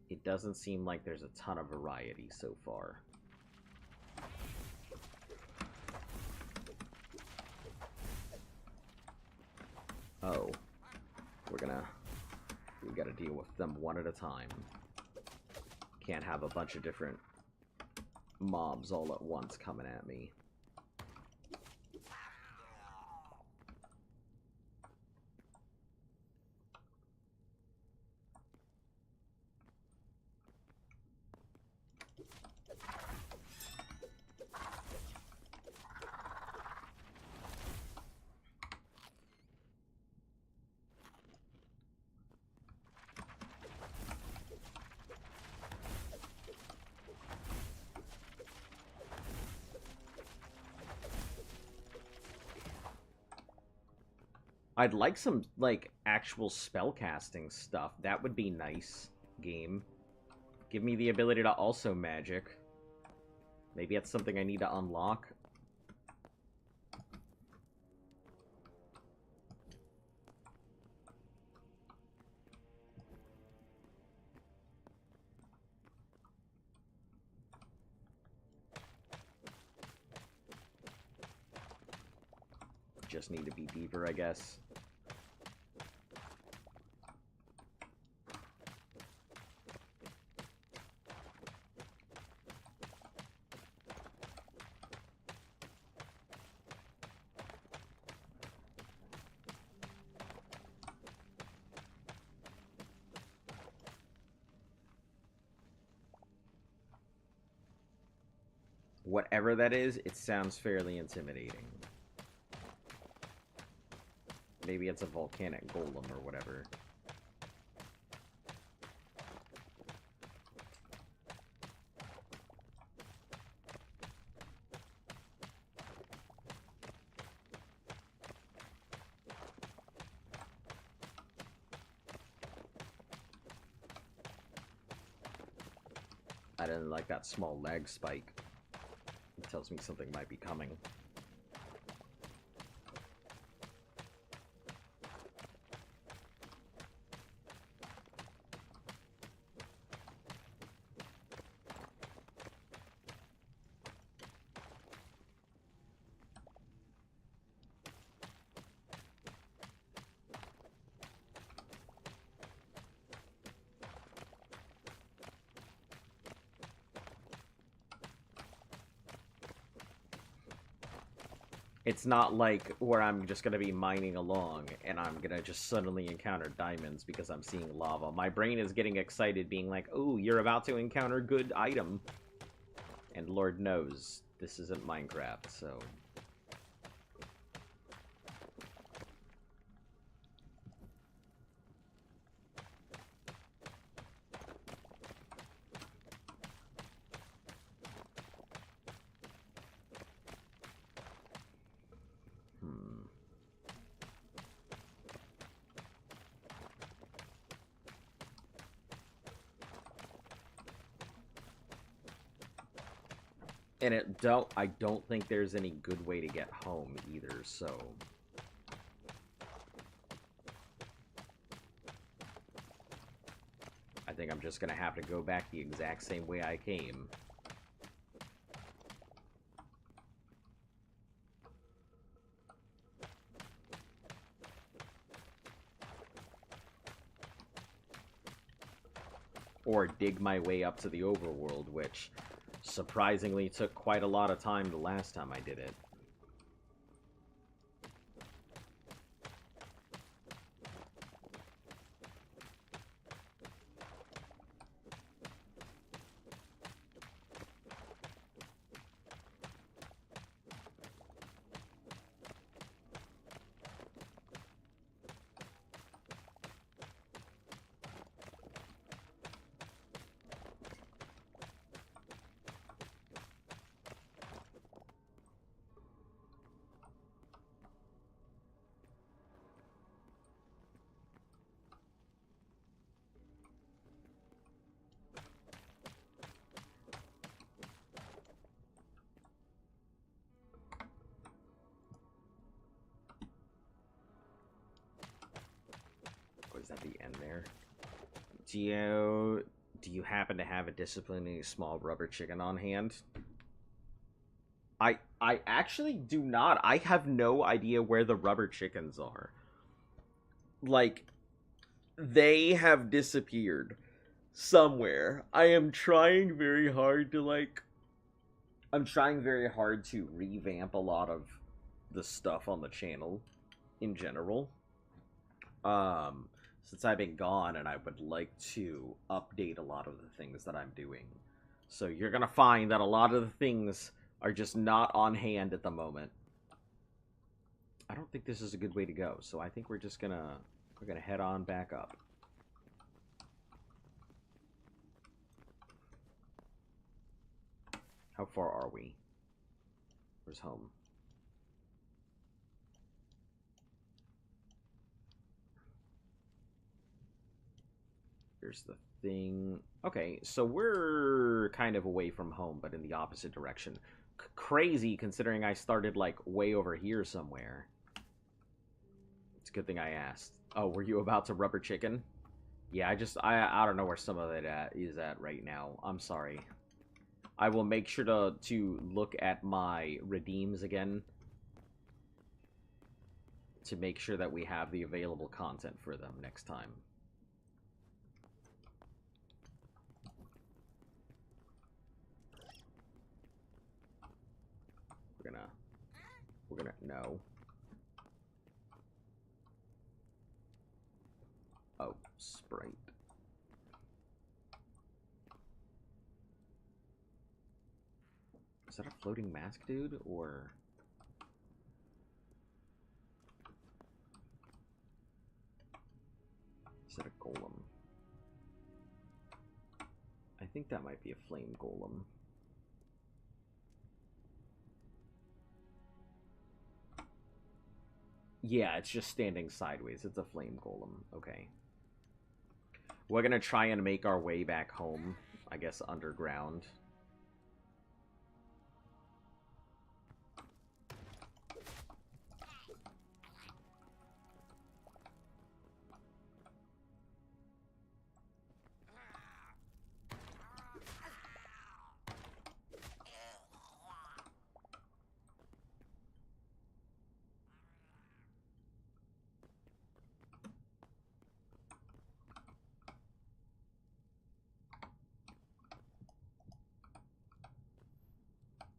It doesn't seem like there's a ton of variety so far. Oh. We gotta deal with them one at a time. Can't have a bunch of different mobs all at once coming at me. I'd like some, like, actual spellcasting stuff. That would be nice, game. Give me the ability to also magic. Maybe that's something I need to unlock. Just need to be deeper, I guess. Whatever that is, it sounds fairly intimidating. Maybe it's a volcanic golem or whatever. I didn't like that small lag spike. It tells me something might be coming. It's not like where I'm just going to be mining along and I'm going to just suddenly encounter diamonds because I'm seeing lava. My brain is getting excited being like, oh, you're about to encounter good item. And Lord knows, this isn't Minecraft, so... And I don't think there's any good way to get home either, so... I think I'm just gonna have to go back the exact same way I came. or dig my way up to the overworld, which surprisingly took quite a lot of time the last time I did it. Is that the end there? Do you happen to have a disciplining small rubber chicken on hand? I actually do not. I have no idea where the rubber chickens are. Like, they have disappeared somewhere. I am trying very hard to, like... I'm trying very hard to revamp a lot of the stuff on the channel in general. Since I've been gone, and I would like to update a lot of the things that I'm doing. So you're gonna find that a lot of the things are just not on hand at the moment. I don't think this is a good way to go, so I think we're gonna head on back up. How far are we? Where's home? Here's the thing. Okay, so we're kind of away from home, but in the opposite direction. Crazy, considering I started, like, way over here somewhere. It's a good thing I asked. Oh, were you about to rubber chicken? Yeah, I don't know where some of it is at right now. I'm sorry. I will make sure to look at my redeems again to make sure that we have the available content for them next time. We're gonna, no. Oh, Sprite. Is that a floating mask dude, or... Is that a golem? I think that might be a flame golem. Yeah, it's just standing sideways. It's a flame golem. Okay. We're gonna try and make our way back home, I guess, underground.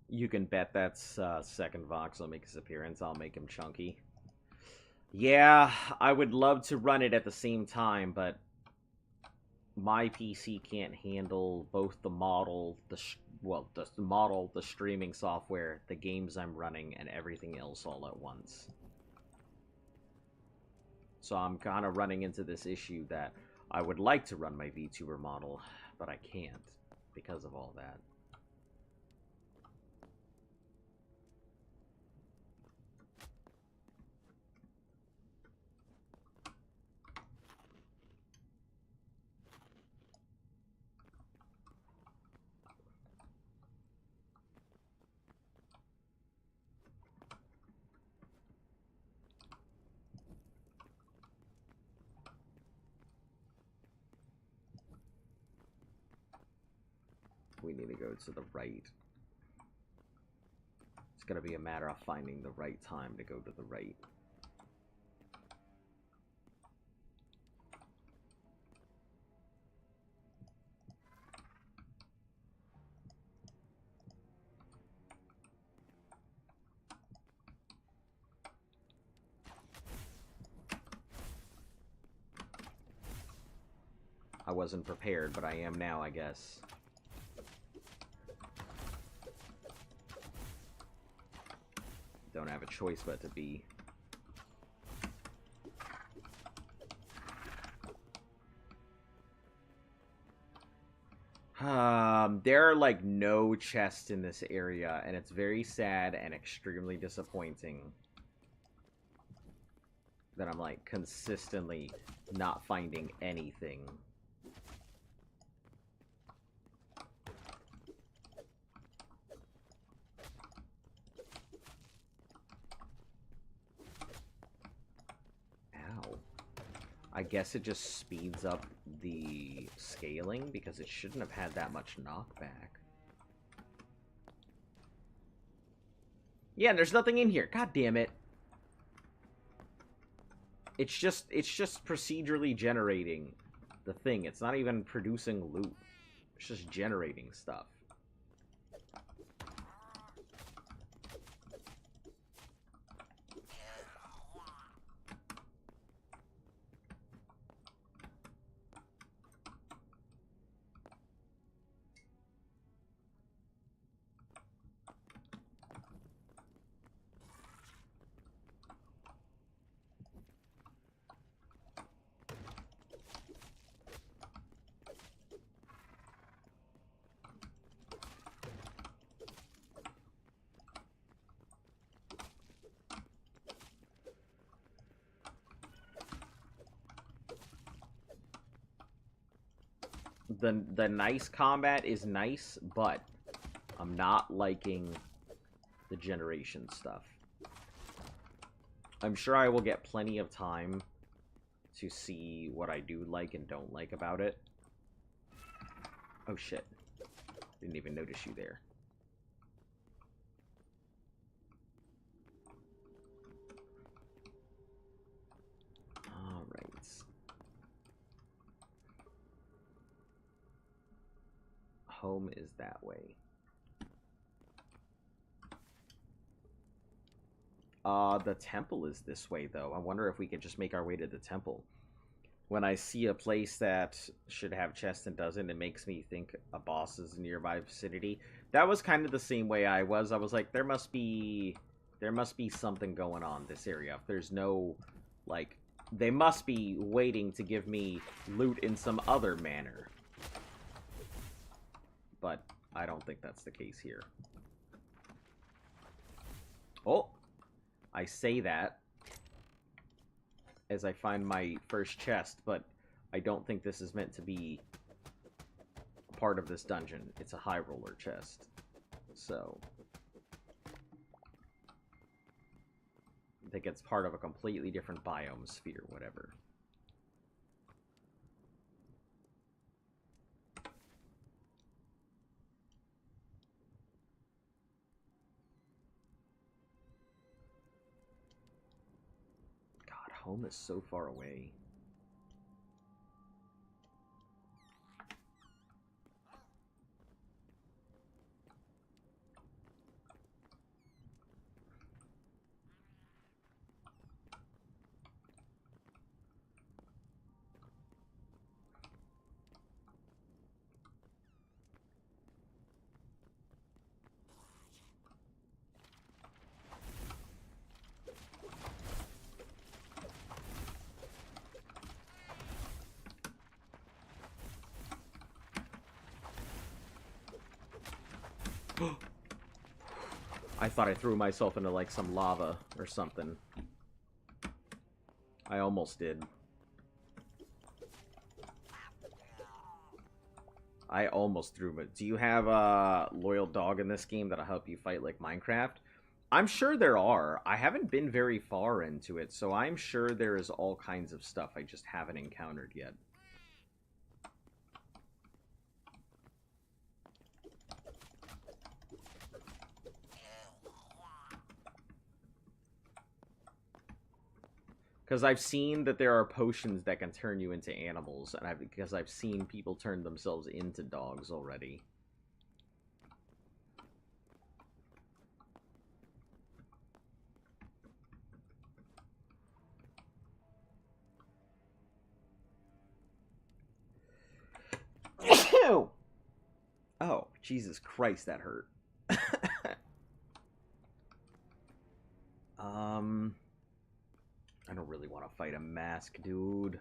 You can bet that's second Vox will make his appearance. I'll make him chunky. Yeah, I would love to run it at the same time, but my PC can't handle both the model, the streaming software, the games I'm running, and everything else all at once. So I'm kind of running into this issue that I would like to run my VTuber model, but I can't because of all that. We need to go to the right. It's going to be a matter of finding the right time to go to the right. I wasn't prepared, but I am now, I guess. Don't have a choice but to be. There are, like, no chests in this area, and it's very sad and extremely disappointing that I'm, like, consistently not finding anything. Ow. I guess it just speeds up the scaling, because it shouldn't have had that much knockback. Yeah, there's nothing in here. God damn it. It's just procedurally generating the thing. It's not even producing loot. It's just generating stuff. The nice combat is nice, but I'm not liking the generation stuff. I'm sure I will get plenty of time to see what I do like and don't like about it. Oh shit. Didn't even notice you there. Alright. Home is that way. The temple is this way, though. I wonder if we could just make our way to the temple. When I see a place that should have chests and doesn't, it makes me think a boss is in nearby vicinity. That was kind of the same way I was. I was like, there must be something going on in this area. If there's no, like, they must be waiting to give me loot in some other manner. But I don't think that's the case here. Oh! I say that as I find my first chest, but I don't think this is meant to be part of this dungeon. It's a high roller chest. So I think it's part of a completely different biome sphere, whatever. Home is so far away. I thought I threw myself into, like, some lava or something. I almost did. I almost threw it. Do you have a loyal dog in this game that'll help you fight like Minecraft? I'm sure there are. I haven't been very far into it, so I'm sure there is all kinds of stuff I just haven't encountered yet. Because I've seen that there are potions that can turn you into animals, and because I've seen people turn themselves into dogs already. Ew! Oh, Jesus Christ, that hurt. I don't really want to fight a mask, dude.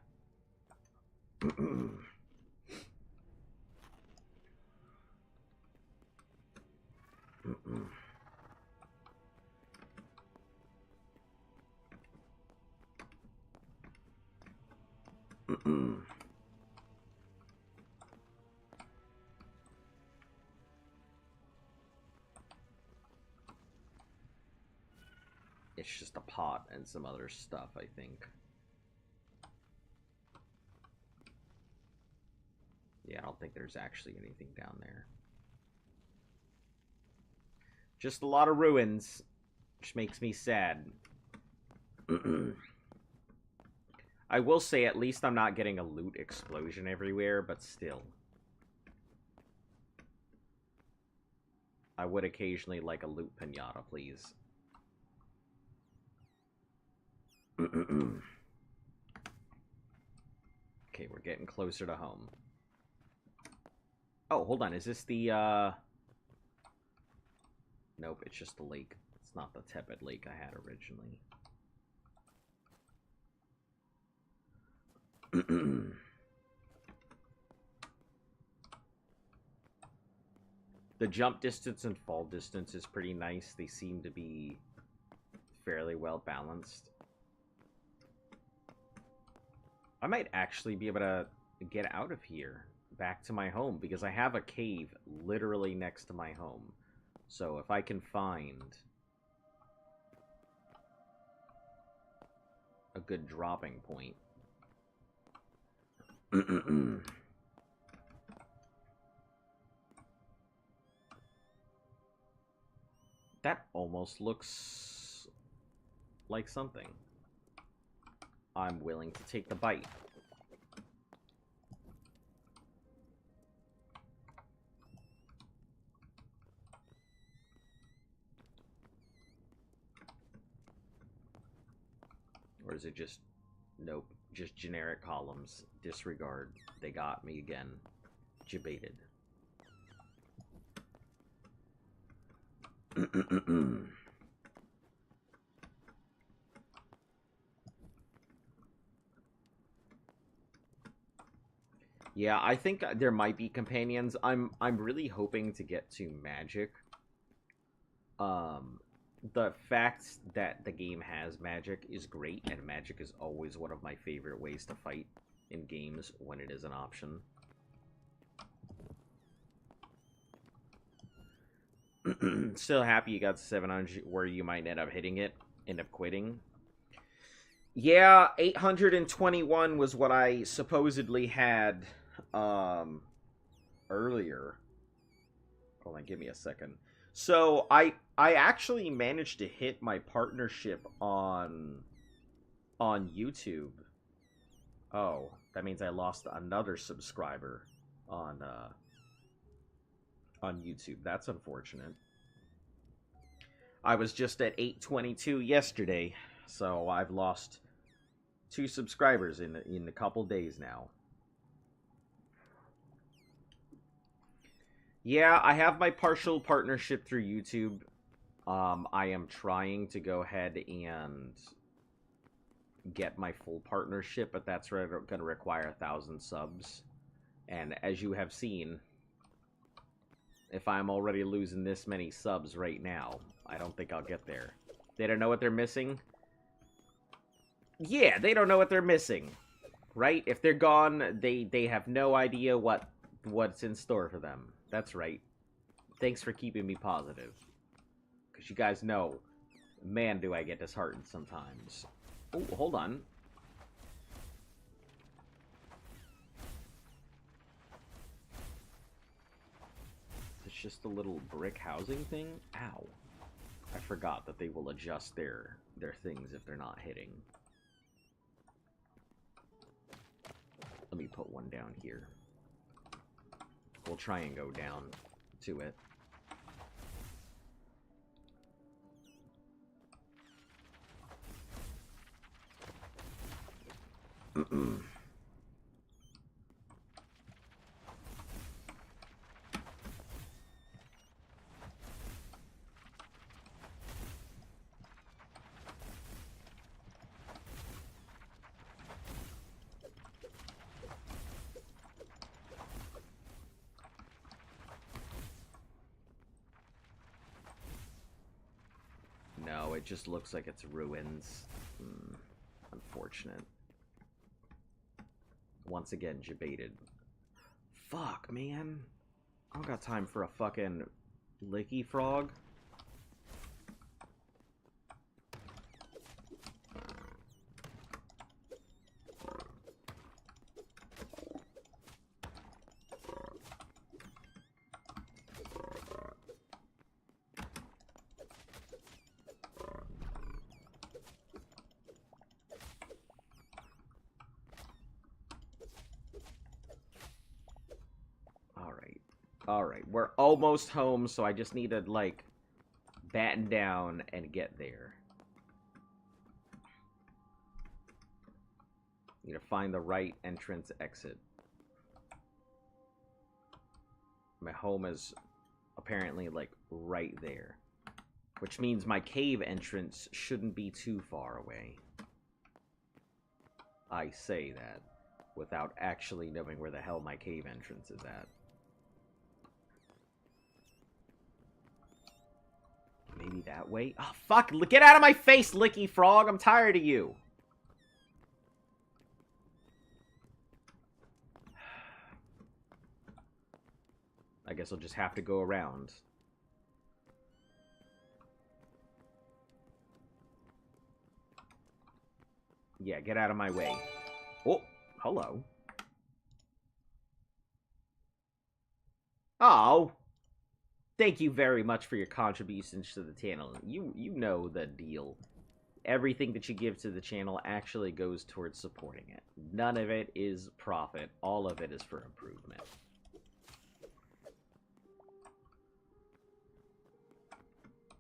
It's just a pot and some other stuff, I think. Yeah, I don't think there's actually anything down there. Just a lot of ruins, which makes me sad. I will say, at least I'm not getting a loot explosion everywhere, but still. I would occasionally like a loot pinata, please. Okay, we're getting closer to home. Oh, hold on. Is this the, Nope, it's just the lake. It's not the tepid lake I had originally. The jump distance and fall distance is pretty nice. They seem to be fairly well balanced. I might actually be able to get out of here back to my home because I have a cave literally next to my home. So if I can find a good dropping point. That almost looks like something. I'm willing to take the bite. Or is it just... Nope. Just generic columns. Disregard. They got me again. Jebaited. Yeah, I think there might be companions. I'm really hoping to get to magic. The fact that the game has magic is great, and magic is always one of my favorite ways to fight in games when it is an option. Still happy you got 700 where you might end up hitting it, end up quitting. Yeah, 821 was what I supposedly had earlier. Hold on, give me a second. So I actually managed to hit my partnership on YouTube. Oh, that means I lost another subscriber on YouTube. That's unfortunate. I was just at 822 yesterday, so I've lost 2 subscribers in a couple days now. Yeah, I have my partial partnership through YouTube. I am trying to go ahead and get my full partnership, but that's going to require 1,000 subs. And as you have seen, if I'm already losing this many subs right now, I don't think I'll get there. They don't know what they're missing? Yeah, they don't know what they're missing. Right? If they're gone, they have no idea what's in store for them. That's right. Thanks for keeping me positive. Because you guys know, man, do I get disheartened sometimes. Oh, hold on. It's just a little brick housing thing? Ow. I forgot that they will adjust their things if they're not hitting. Let me put one down here. We'll try and go down to it. it just looks like it's ruins. Unfortunate. Once again, debated. Fuck, man. I don't got time for a fucking licky frog. Alright, we're almost home, so I just need to, like, batten down and get there. Need to find the right entrance exit. My home is apparently, like, right there. Which means my cave entrance shouldn't be too far away. I say that without actually knowing where the hell my cave entrance is at. Maybe that way? Oh, fuck! Get out of my face, Licky Frog! I'm tired of you! I guess I'll just have to go around. Yeah, get out of my way. Oh, hello. Oh! Thank you very much for your contributions to the channel. You know the deal. Everything that you give to the channel actually goes towards supporting it. None of it is profit. All of it is for improvement.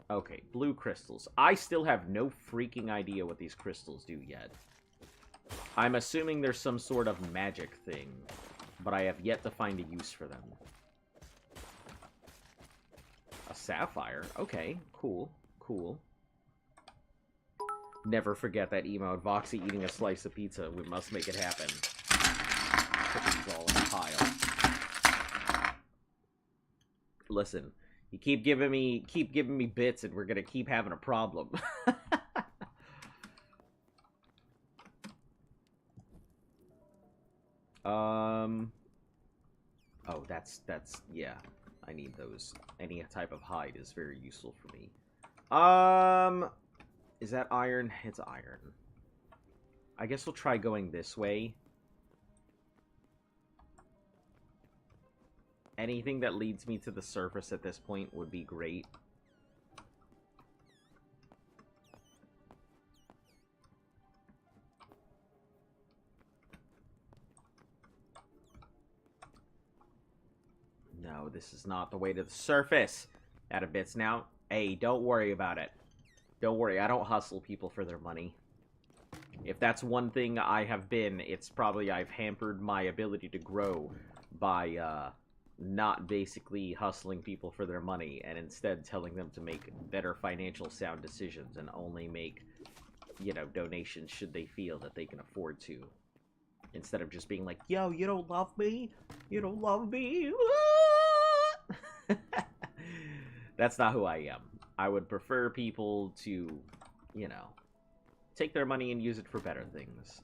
Okay, blue crystals. I still have no freaking idea what these crystals do yet. I'm assuming there's some sort of magic thing, but I have yet to find a use for them. Sapphire. Okay, cool. Cool. Never forget that emote. Voxy eating a slice of pizza. We must make it happen. Put all in a pile. Listen, you keep giving me bits and we're gonna keep having a problem. Oh, that's, yeah. I need those. Any type of hide is very useful for me. Is that iron? It's iron. I guess we'll try going this way. Anything that leads me to the surface at this point would be great. No, this is not the way to the surface. Out of bits now. Hey, don't worry about it. Don't worry, I don't hustle people for their money. If that's one thing I have been, it's probably I've hampered my ability to grow by, not basically hustling people for their money and instead telling them to make better financial sound decisions and only make, you know, donations should they feel that they can afford to. Instead of just being like, yo, you don't love me? You don't love me? That's not who I am. I would prefer people to, you know, take their money and use it for better things.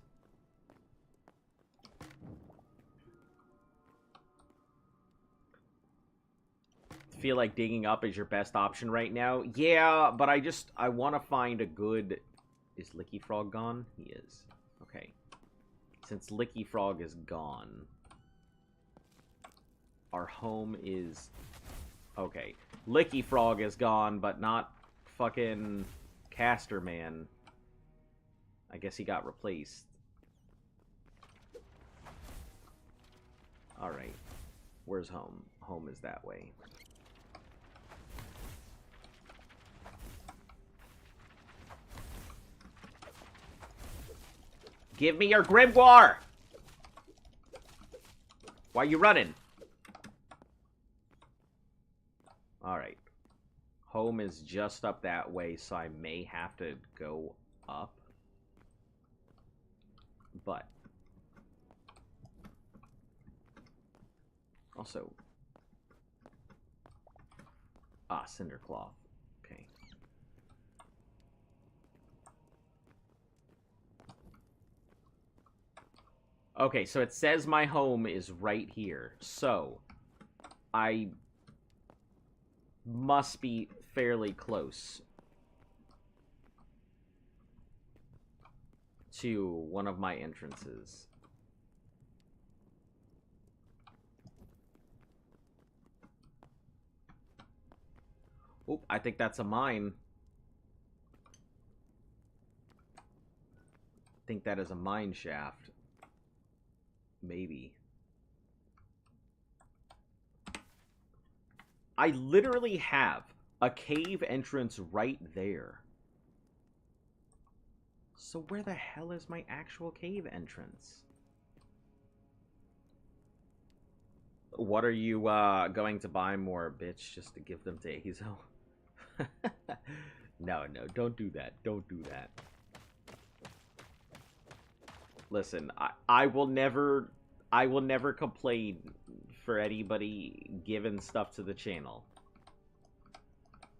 Feel like digging up is your best option right now? Yeah, but I want to find a good... Is Licky Frog gone? He is. Okay. Since Licky Frog is gone, our home is... Okay. Licky Frog is gone, but not fucking Caster Man. I guess he got replaced. Alright. Where's home? Home is that way. Give me your grimoire! Why are you running? Alright. Home is just up that way, so I may have to go up. But... Also... Ah, cinder cloth. Okay. Okay, so it says my home is right here. So, I must be fairly close to one of my entrances. Oop, I think that's a mine. I think that is a mine shaft. Maybe. I literally have a cave entrance right there. So where the hell is my actual cave entrance? What are you going to buy more, bitch, just to give them to Azo? No, don't do that. Don't do that. Listen, I will never complain for anybody giving stuff to the channel.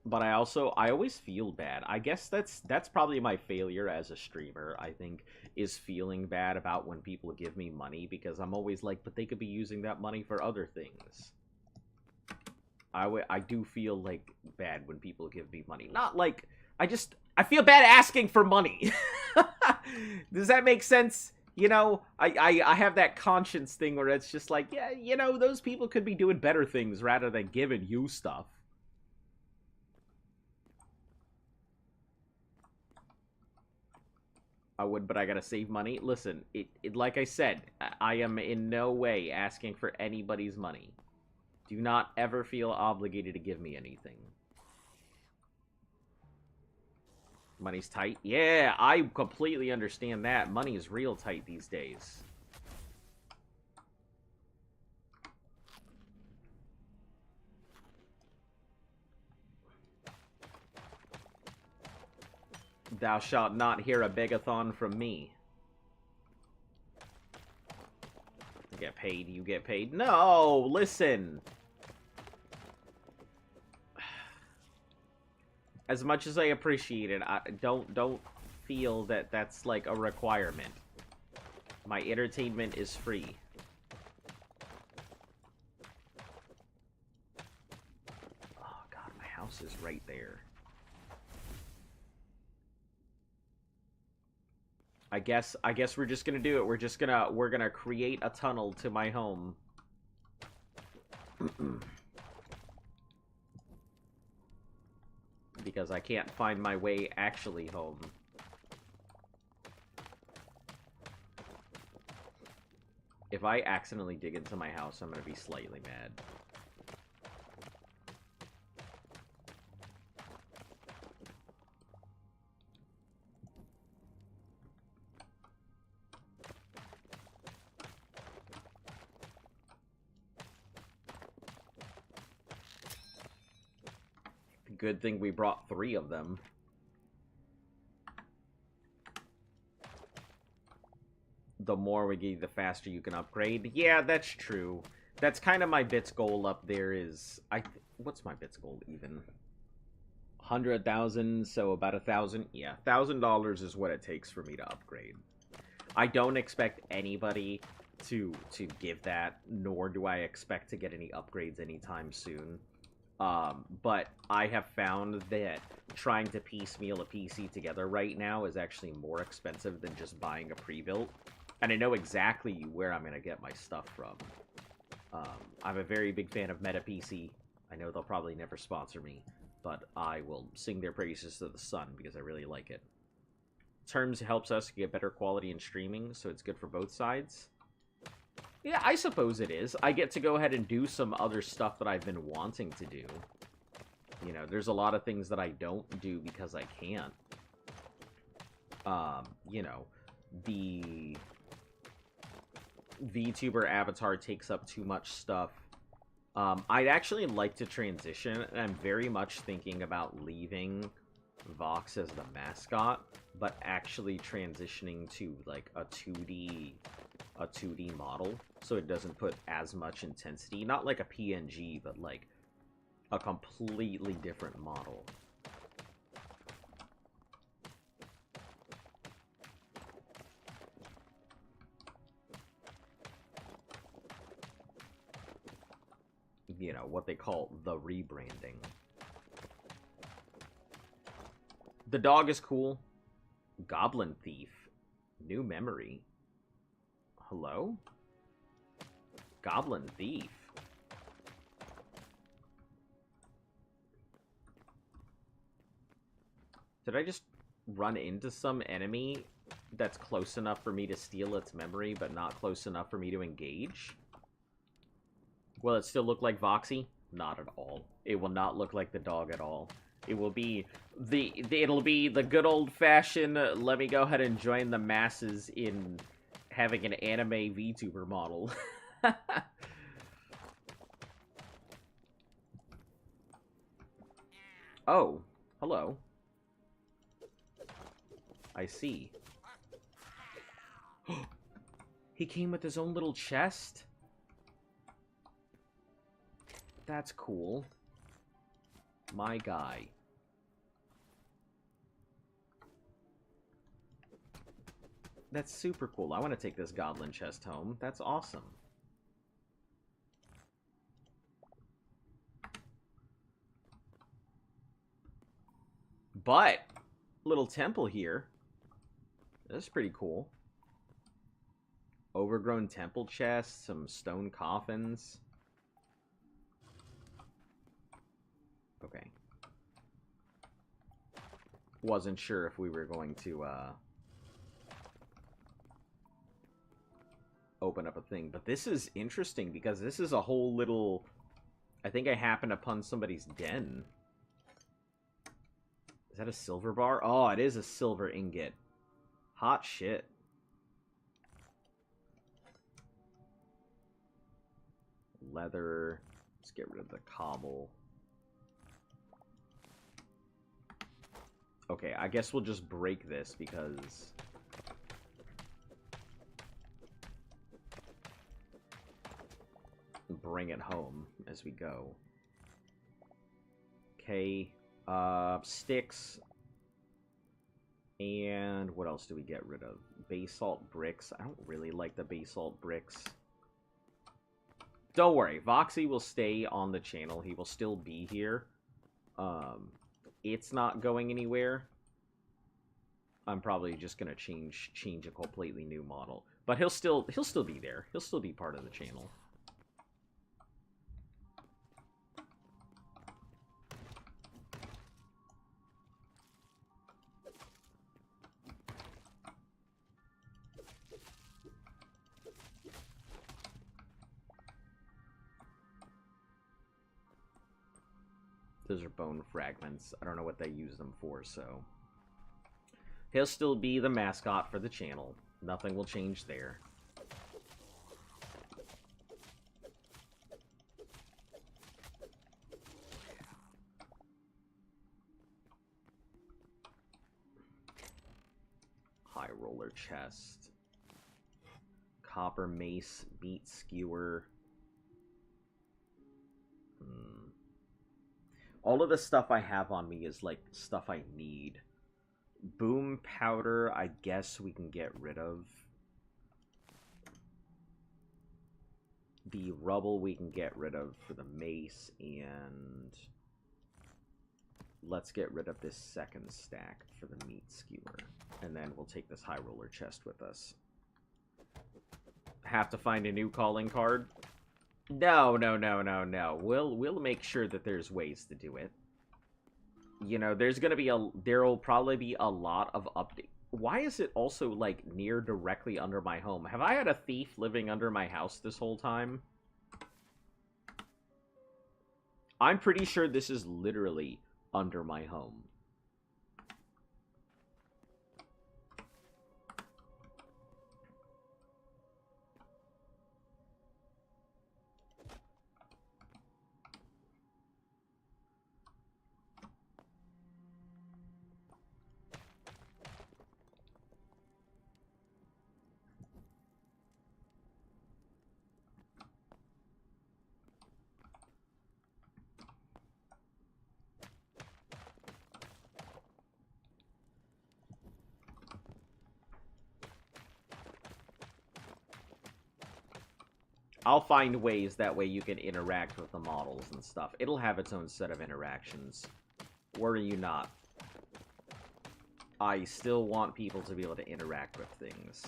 But I always feel bad. I guess that's probably my failure as a streamer, I think, is feeling bad about when people give me money, because I'm always like, but they could be using that money for other things. I do feel like bad when people give me money. Not like I feel bad asking for money. Does that make sense? You know, I have that conscience thing where it's just like, yeah, you know, those people could be doing better things rather than giving you stuff. I would, but I gotta save money. Listen, like I said, I am in no way asking for anybody's money. Do not ever feel obligated to give me anything. Money's tight? Yeah, I completely understand that. Money is real tight these days. Thou shalt not hear a begathon from me. You get paid, you get paid. No, listen. As much as I appreciate it, I don't feel that that's like a requirement. My entertainment is free. Oh god, my house is right there. I guess we're just gonna do it. We're gonna create a tunnel to my home. Because I can't find my way actually home. If I accidentally dig into my house, I'm gonna be slightly mad. Good thing we brought 3 of them. The more we give, the faster you can upgrade. Yeah, that's true. That's kind of my bits goal up there is... what's my bits goal even? 100,000, so about 1,000. Yeah, $1,000 is what it takes for me to upgrade. I don't expect anybody to give that, nor do I expect to get any upgrades anytime soon. But I have found that trying to piecemeal a PC together right now is actually more expensive than just buying a pre-built. And I know exactly where I'm going to get my stuff from. I'm a very big fan of Meta PC. I know they'll probably never sponsor me, but I will sing their praises to the sun because I really like it. Terms helps us get better quality in streaming, so it's good for both sides. Yeah, I suppose it is. I get to go ahead and do some other stuff that I've been wanting to do. You know, there's a lot of things that I don't do because I can't. You know, the VTuber avatar takes up too much stuff. I'd actually like to transition, and I'm very much thinking about leaving Vox as the mascot, but actually transitioning to, like, a 2D model, so it doesn't put as much intensity. Not like a PNG, but like a completely different model. you know, what they call the rebranding. The dog is cool. Goblin Thief. New memory. Hello? Goblin Thief. Did I just run into some enemy that's close enough for me to steal its memory, but not close enough for me to engage? Will it still look like Voxy? Not at all. It will not look like the dog at all. It will be it'll be the good old-fashioned, let me go ahead and join the masses in having an anime VTuber model. Oh, hello. I see. He came with his own little chest? That's cool. My guy. That's super cool. I want to take this goblin chest home. That's awesome. But, little temple here. That's pretty cool. Overgrown temple chest, some stone coffins. Okay. Wasn't sure if we were going to, open up a thing. But this is interesting because this is a whole little... I think I happened upon somebody's den. Is that a silver bar? Oh, it is a silver ingot. Hot shit. Leather. Let's get rid of the cobble. Okay, I guess we'll just break this because... bring it home as we go. Okay, sticks. And what else do we get rid of? Basalt bricks. I don't really like the basalt bricks. Don't worry, Voxy will stay on the channel. He will still be here. It's not going anywhere. I'm probably just gonna change a completely new model. But he'll still be there. He'll still be part of the channel. Those are bone fragments. I don't know what they use them for, so... he'll still be the mascot for the channel. Nothing will change there. High roller chest. Copper mace, meat skewer. All of the stuff I have on me is, like, stuff I need. Boom powder, I guess we can get rid of. The rubble we can get rid of for the mace, and... let's get rid of this second stack for the meat skewer. And then we'll take this high roller chest with us. Have to find a new calling card? No. We'll make sure that there's ways to do it. You know, there'll probably be a lot of update. Why is it also, like, near directly under my home? Have I had a thief living under my house this whole time? I'm pretty sure this is literally under my home. I'll find ways that way you can interact with the models and stuff. It'll have its own set of interactions. Worry you not. I still want people to be able to interact with things.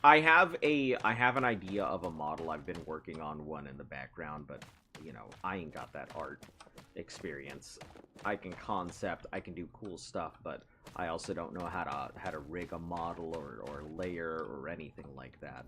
I have an idea of a model. I've been working on one in the background, but, you know, I ain't got that art experience. I can concept, I can do cool stuff, but I also don't know how to rig a model or layer or anything like that.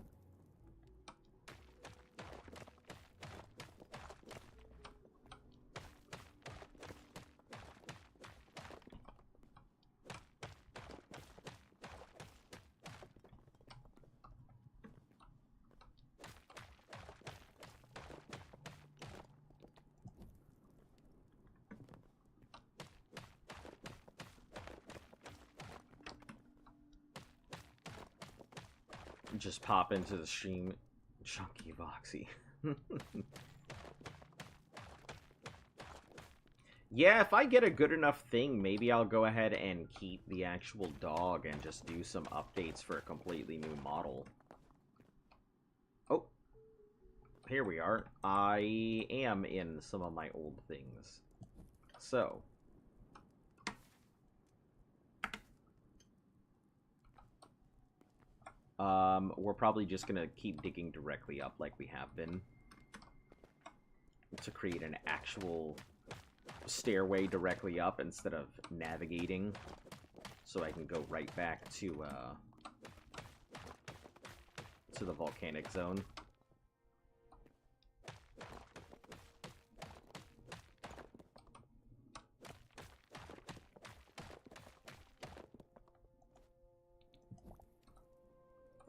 Just pop into the stream, Chunky Voxy. Yeah, if I get a good enough thing, maybe I'll go ahead and keep the actual dog and just do some updates for a completely new model. Oh, here we are. I am in some of my old things. So, we're probably just gonna keep digging directly up like we have been to create an actual stairway directly up instead of navigating, so I can go right back to the volcanic zone.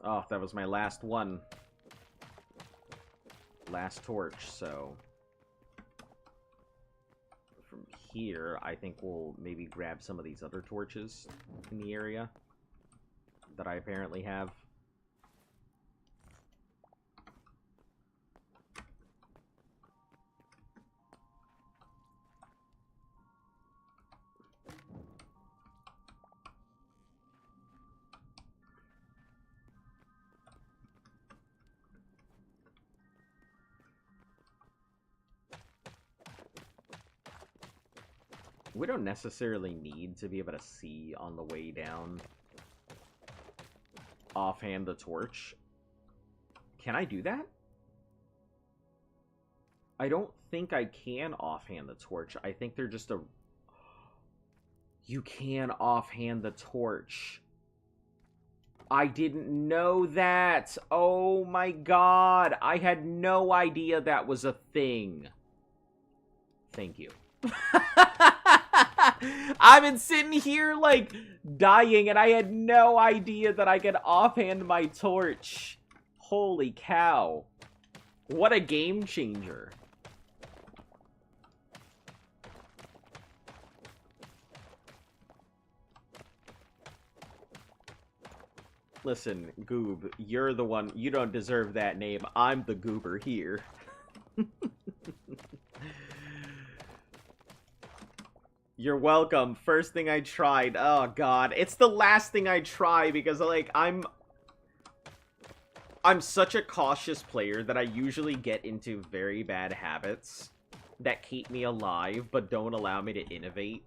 Oh, that was my last one. Last torch, so from here, I think we'll maybe grab some of these other torches in the area that I apparently have. We don't necessarily need to be able to see on the way down offhand the torch. Can I do that? I don't think I can offhand the torch. I think they're just a... You can offhand the torch. I didn't know that. Oh my god. I had no idea that was a thing. Thank you. I've been sitting here, like, dying, and I had no idea that I could offhand my torch. Holy cow. What a game changer. Listen, Goob, you're the one. You don't deserve that name. I'm the goober here. You're welcome. First thing I tried. Oh, God. It's the last thing I try because, like, I'm such a cautious player that I usually get into very bad habits that keep me alive but don't allow me to innovate.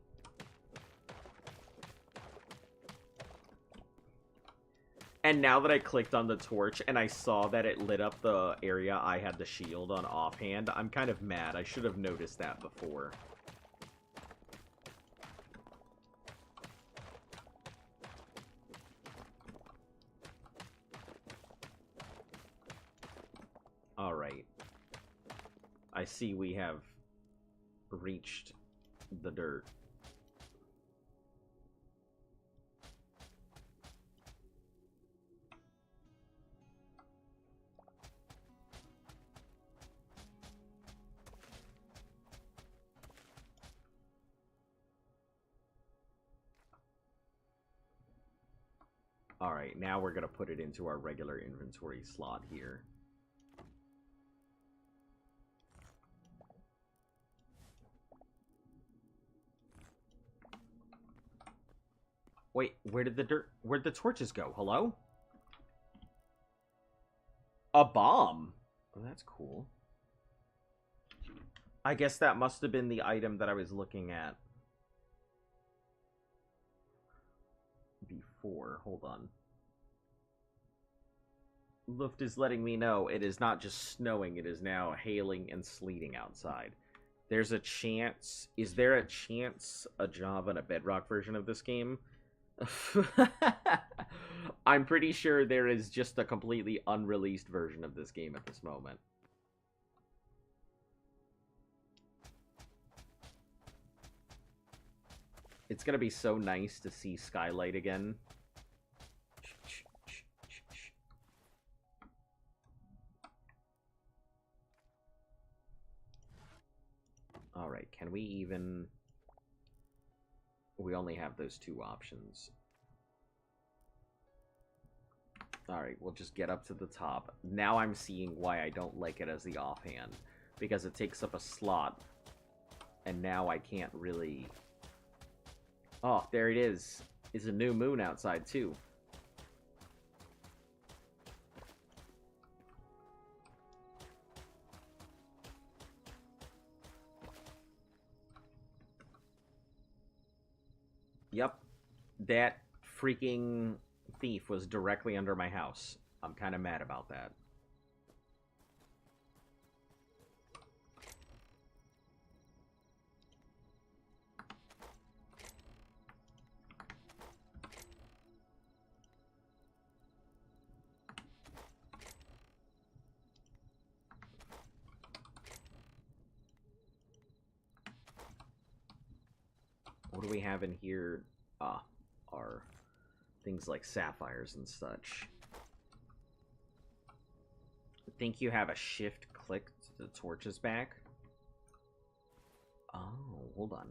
And now that I clicked on the torch and I saw that it lit up the area I had the shield on offhand, I'm kind of mad. I should have noticed that before. Alright. I see we have reached the dirt. Alright, now we're gonna put it into our regular inventory slot here. Wait, where'd the torches go? Hello? A bomb? Oh, that's cool. I guess that must have been the item that I was looking at before. Hold on. Luft is letting me know it is not just snowing, it is now hailing and sleeting outside. There's a chance... Is there a chance a Java and a Bedrock version of this game? I'm pretty sure there is just a completely unreleased version of this game at this moment. It's gonna be so nice to see Skylight again. Alright, can we even... We only have those two options. Alright, we'll just get up to the top. Now I'm seeing why I don't like it as the offhand. Because it takes up a slot. And now I can't really... Oh, there it is. It's a new moon outside, too. Yep. That freaking thief was directly under my house. I'm kind of mad about that. What do we have in here? Are things like sapphires and such. I think you have a shift click to the torches back. Oh, hold on.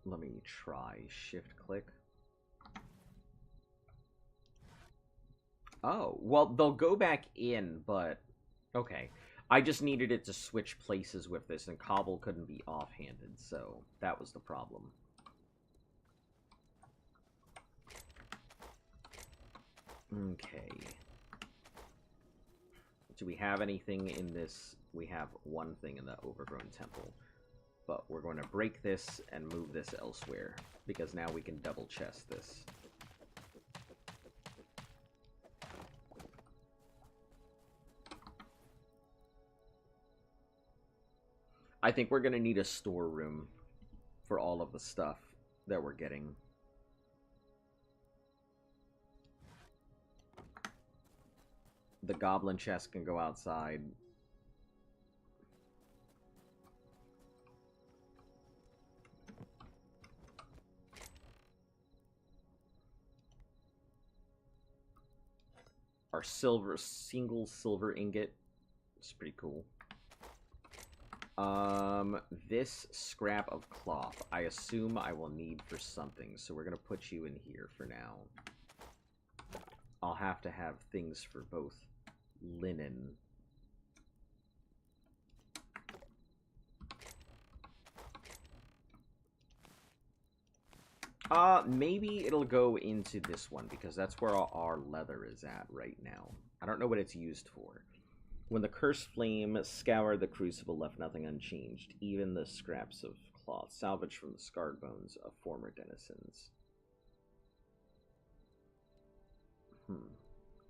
Let me try shift click. Oh, well, they'll go back in, but... Okay. I just needed it to switch places with this, and Cobble couldn't be offhanded, so that was the problem. Okay. Do we have anything in this? We have one thing in the Overgrown Temple. But we're going to break this and move this elsewhere, because now we can double chest this. I think we're going to need a storeroom for all of the stuff that we're getting. The goblin chest can go outside. Our single silver ingot. It's pretty cool. This scrap of cloth, I assume I will need for something, so we're gonna put you in here for now. I'll have to have things for both linen. Maybe it'll go into this one, because that's where our leather is at right now. I don't know what it's used for. When the cursed flame scoured the crucible, left nothing unchanged, even the scraps of cloth salvaged from the scarred bones of former denizens.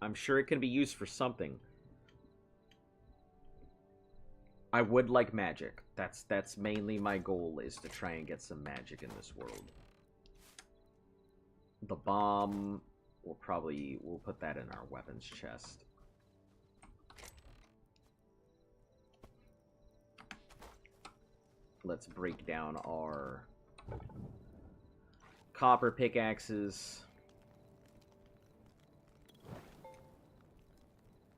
I'm sure it can be used for something. I would like magic. That's mainly my goal, is to try and get some magic in this world. The bomb, we'll put that in our weapons chest. Let's break down our copper pickaxes.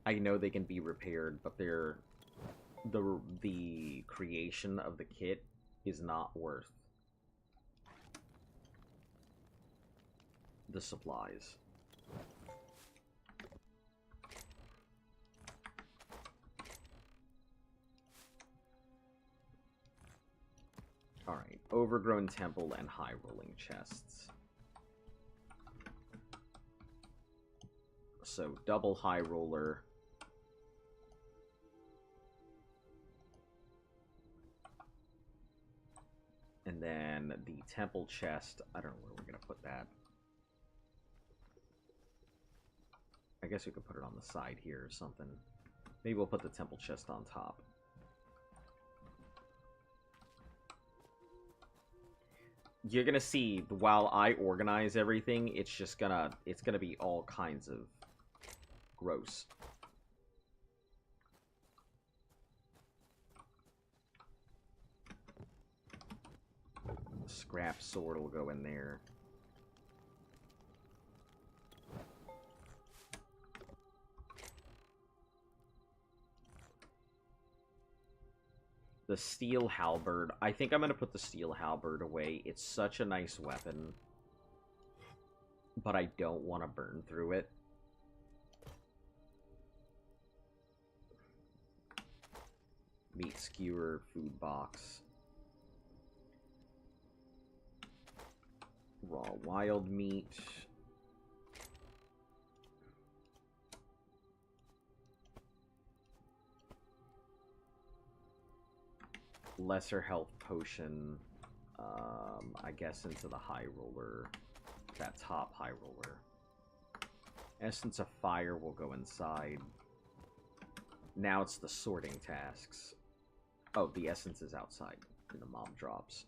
I know they can be repaired, but they're the creation of the kit is not worth the supplies. overgrown temple and high rolling chests. So double high roller. And then the temple chest, I don't know where we're going to put that. I guess we could put it on the side here or something. Maybe we'll put the temple chest on top. You're going to see, while I organize everything, it's just gonna be all kinds of gross. The scrap sword will go in there. The steel halberd. I think I'm going to put the steel halberd away. It's such a nice weapon. But I don't want to burn through it. Meat skewer, food box. Raw wild meat. Lesser health potion, I guess into the high roller, that top high roller. Essence of fire will go inside. Now it's the sorting tasks. Oh, the essence is outside in the mob drops.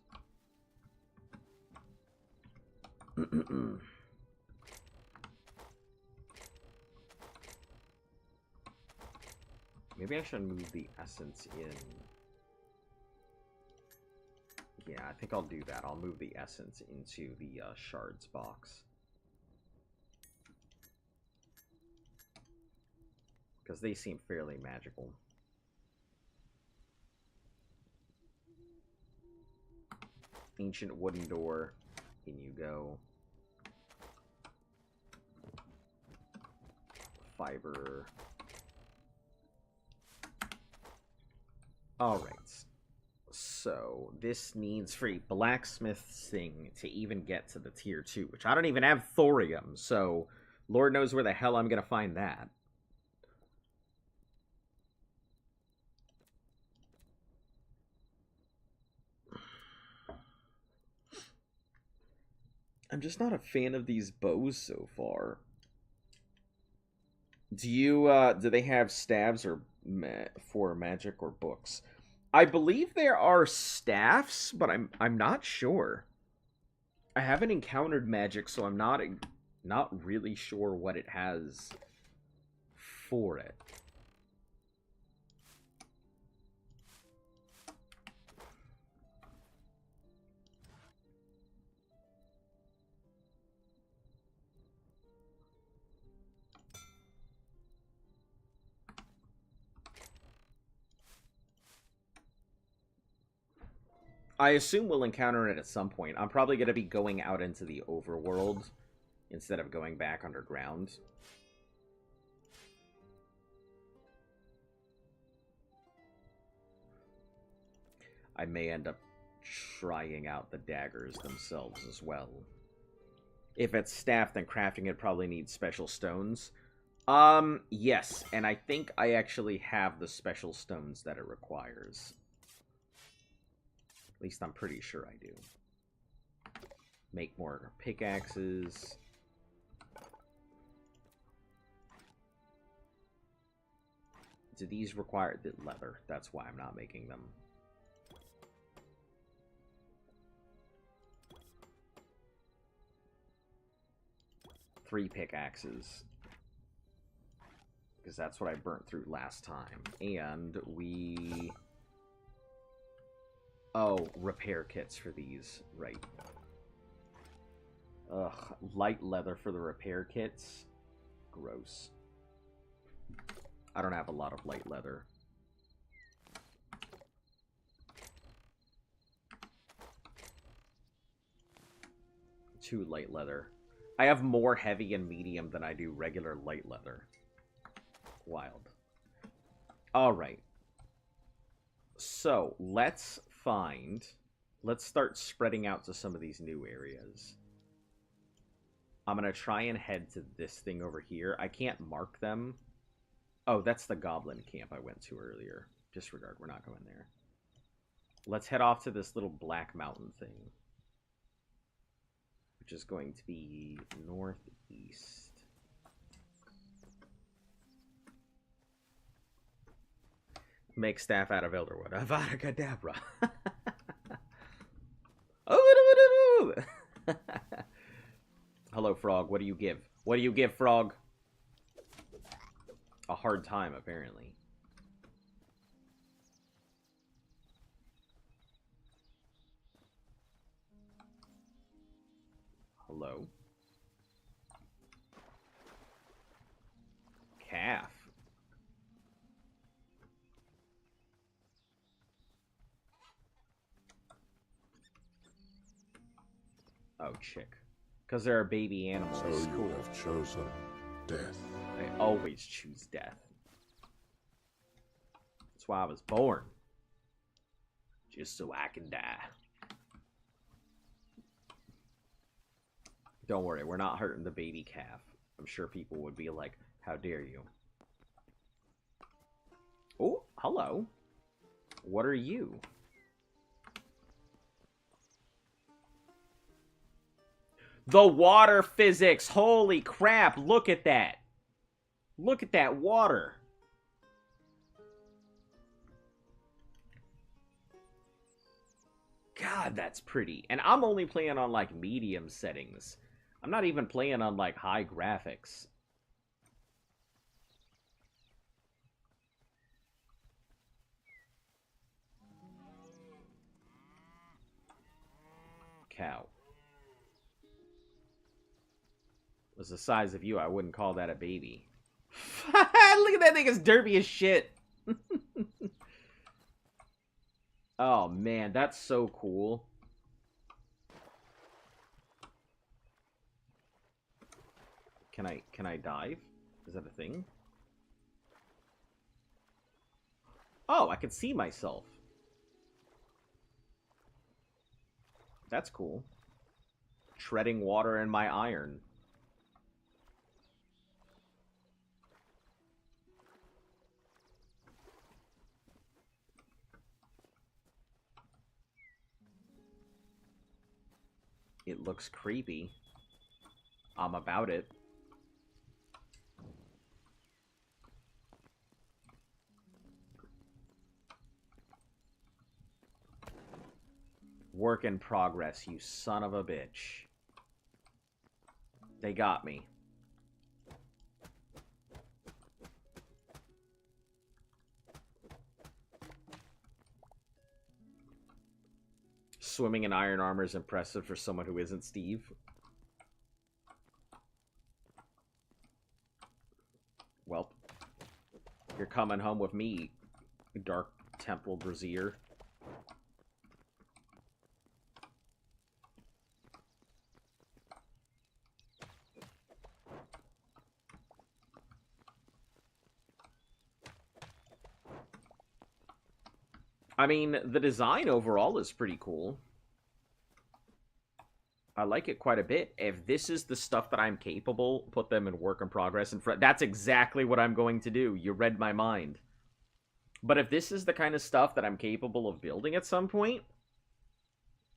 Maybe I should move the essence in. Yeah, I think I'll do that. I'll move the essence into the shards box. Because they seem fairly magical. Ancient wooden door. In you go. Fiber. Alright. So, this needs free blacksmithing to even get to the tier 2, which I don't even have thorium, so Lord knows where the hell I'm going to find that. I'm just not a fan of these bows so far. Do they have staves or for magic or books? I believe there are staffs, but I'm not sure. I haven't encountered magic, so I'm not really sure what it has for it. I assume we'll encounter it at some point. I'm probably going to be going out into the overworld instead of going back underground. I may end up trying out the daggers themselves as well. If it's staff, then crafting it probably needs special stones. Yes, and I think I actually have the special stones that it requires. At least I'm pretty sure I do. Make more pickaxes. Do these require the leather? That's why I'm not making them. Three pickaxes. Because that's what I burnt through last time. And we... Oh, repair kits for these. Right. Ugh, light leather for the repair kits. Gross. I don't have a lot of light leather. Two light leather. I have more heavy and medium than I do regular light leather. Wild. Alright. So, let's find Let's start spreading out to some of these new areas. I'm going to try and head to this thing over here. I can't mark them. Oh, that's the goblin camp I went to earlier. Disregard, we're not going there. Let's head off to this little black mountain thing, which is going to be northeast. Make staff out of Elderwood. Avada Kedavra. Oh, hello, Frog. What do you give? What do you give, Frog? A hard time, apparently. Hello? Calf. Oh, chick. Because they're a baby animal. So you have chosen death. I always choose death. That's why I was born. Just so I can die. Don't worry, we're not hurting the baby calf. I'm sure people would be like, how dare you? Oh, hello. What are you? The water physics! Holy crap, look at that! Look at that water! God, that's pretty. And I'm only playing on, like, medium settings. I'm not even playing on, like, high graphics. Cow. Was the size of you, I wouldn't call that a baby. Look at that thing, it's derpy as shit. Oh man, that's so cool. Can I dive? Is that a thing? Oh, I can see myself. That's cool. Treading water in my iron. It looks creepy. I'm about it. Work in progress, you son of a bitch. They got me. Swimming in iron armor is impressive for someone who isn't Steve. Well, you're coming home with me, Dark Temple Brazier. I mean, the design overall is pretty cool. I like it quite a bit. If this is the stuff that I'm capable, put them in work in progress. That's exactly what I'm going to do. You read my mind. But if this is the kind of stuff that I'm capable of building at some point,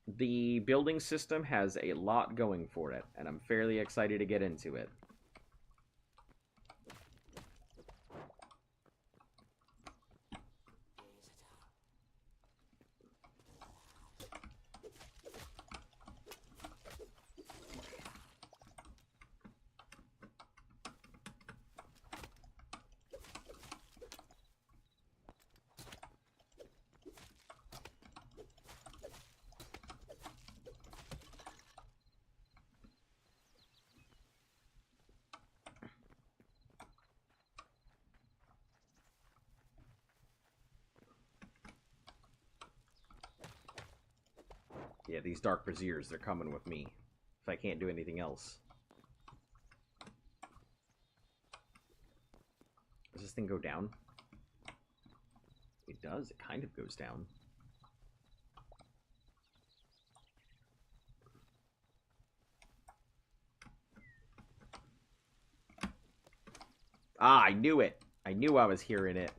the building system has a lot going for it, and I'm fairly excited to get into it. Yeah, these Dark Braziers, they're coming with me. If I can't do anything else. Does this thing go down? It does. It kind of goes down. Ah, I knew it. I knew I was hearing it.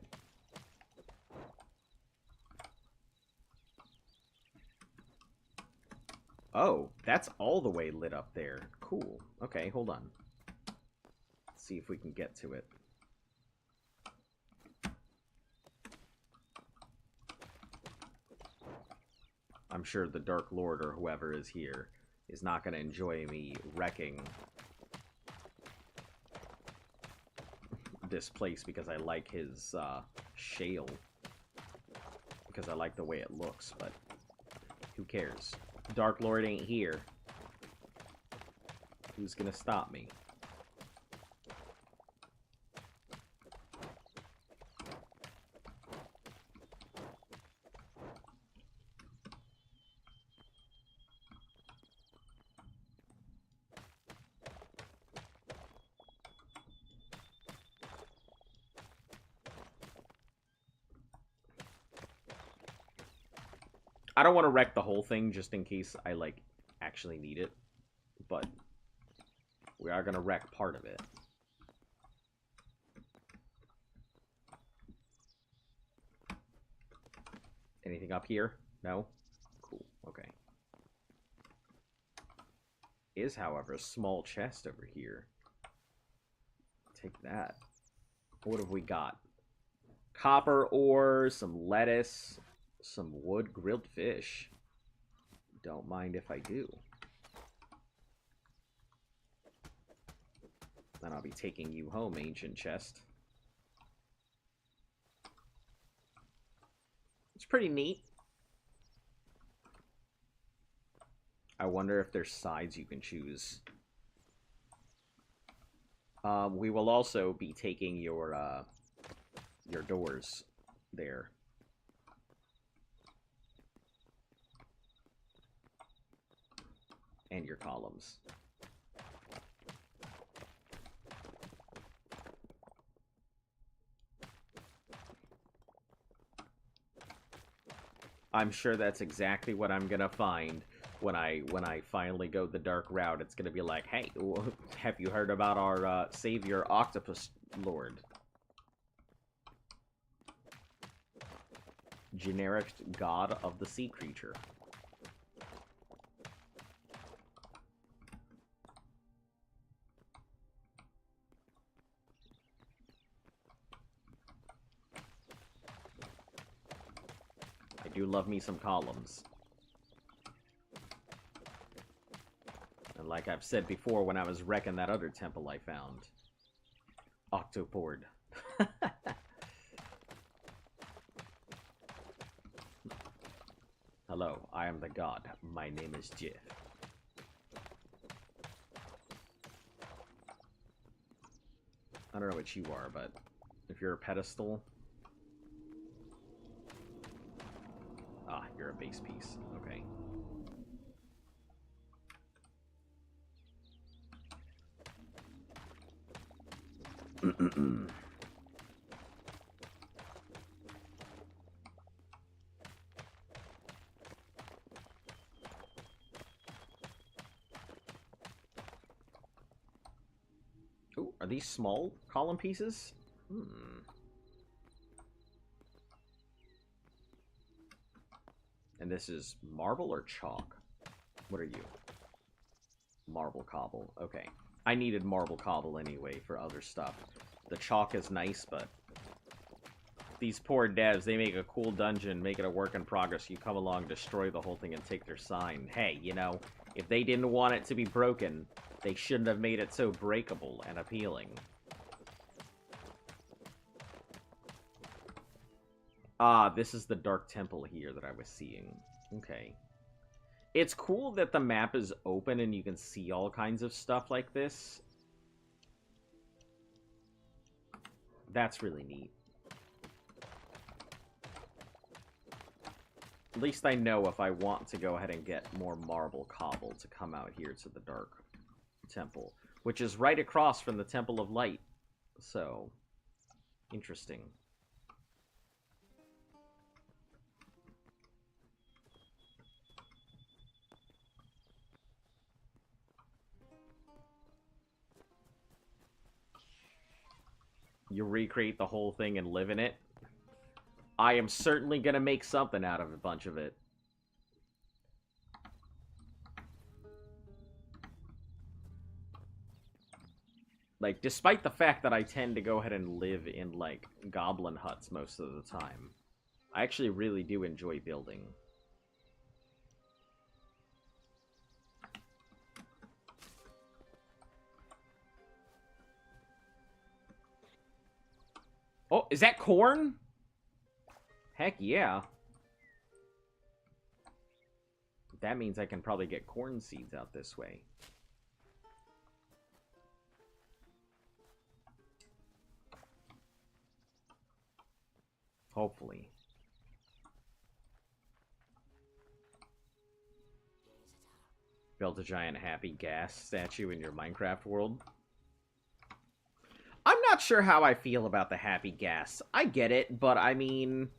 Oh, that's all the way lit up there. Cool. Okay, hold on. Let's see if we can get to it. I'm sure the Dark Lord or whoever is here is not going to enjoy me wrecking this place because I like his shale. Because I like the way it looks, but who cares? Dark Lord ain't here. Who's gonna stop me? I don't want to wreck the whole thing just in case I, like, actually need it. But we are going to wreck part of it. Anything up here? No? Cool. Okay. Is, however, a small chest over here. Take that. What have we got? Copper ore, some lettuce, some wood, grilled fish. Don't mind if I do. Then I'll be taking you home, ancient chest. It's pretty neat. I wonder if there's sides you can choose. We will also be taking your doors there. And your columns. I'm sure that's exactly what I'm gonna find when I finally go the dark route. It's gonna be like, hey, have you heard about our savior Octopus Lord? Generic god of the sea creature. I do love me some columns. And like I've said before when I was wrecking that other temple I found. Octopord. Hello, I am the god. My name is Jeff. I don't know what you are, but if you're a pedestal... Ah, you're a base piece. Okay. Ooh, are these small column pieces? And this is marble or chalk? What are you? Marble cobble. Okay. I needed marble cobble anyway for other stuff. The chalk is nice, but these poor devs, they make a cool dungeon, make it a work in progress. You come along, destroy the whole thing, and take their sign. Hey, you know, if they didn't want it to be broken, they shouldn't have made it so breakable and appealing. Ah, this is the Dark Temple here that I was seeing. Okay. It's cool that the map is open and you can see all kinds of stuff like this. That's really neat. At least I know if I want to go ahead and get more marble cobble to come out here to the Dark Temple, which is right across from the Temple of Light. So, interesting. You recreate the whole thing and live in it. I am certainly gonna make something out of a bunch of it. Like, despite the fact that I tend to go ahead and live in, like, goblin huts most of the time, I actually really do enjoy building. Oh, is that corn? Heck yeah. That means I can probably get corn seeds out this way. Hopefully. Build a giant happy gas statue in your Minecraft world. I'm not sure how I feel about the happy gas. I get it, but I mean,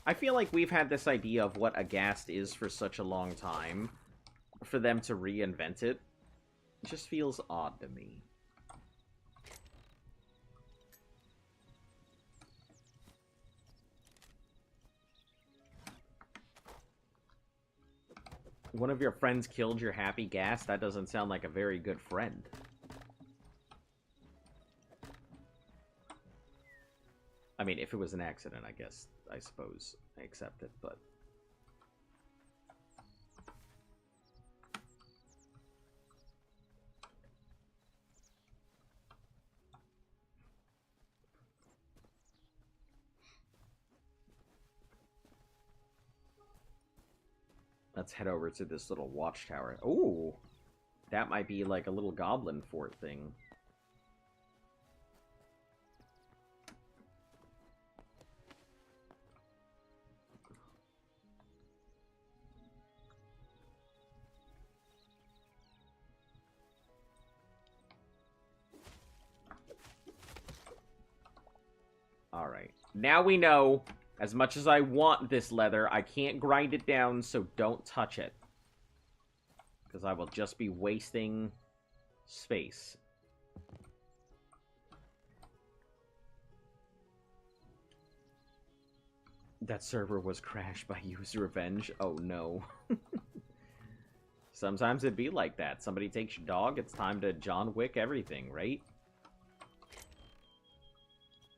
I feel like we've had this idea of what a ghast is for such a long time. For them to reinvent it, it just feels odd to me. One of your friends killed your happy gas? That doesn't sound like a very good friend. I mean, if it was an accident, I suppose I accept it, but... Let's head over to this little watchtower. Ooh! That might be like a little goblin fort thing. Alright. Now we know, as much as I want this leather, I can't grind it down, so don't touch it. Because I will just be wasting space. That server was crashed by user revenge. Oh no. Sometimes it'd be like that. Somebody takes your dog, it's time to John Wick everything, right?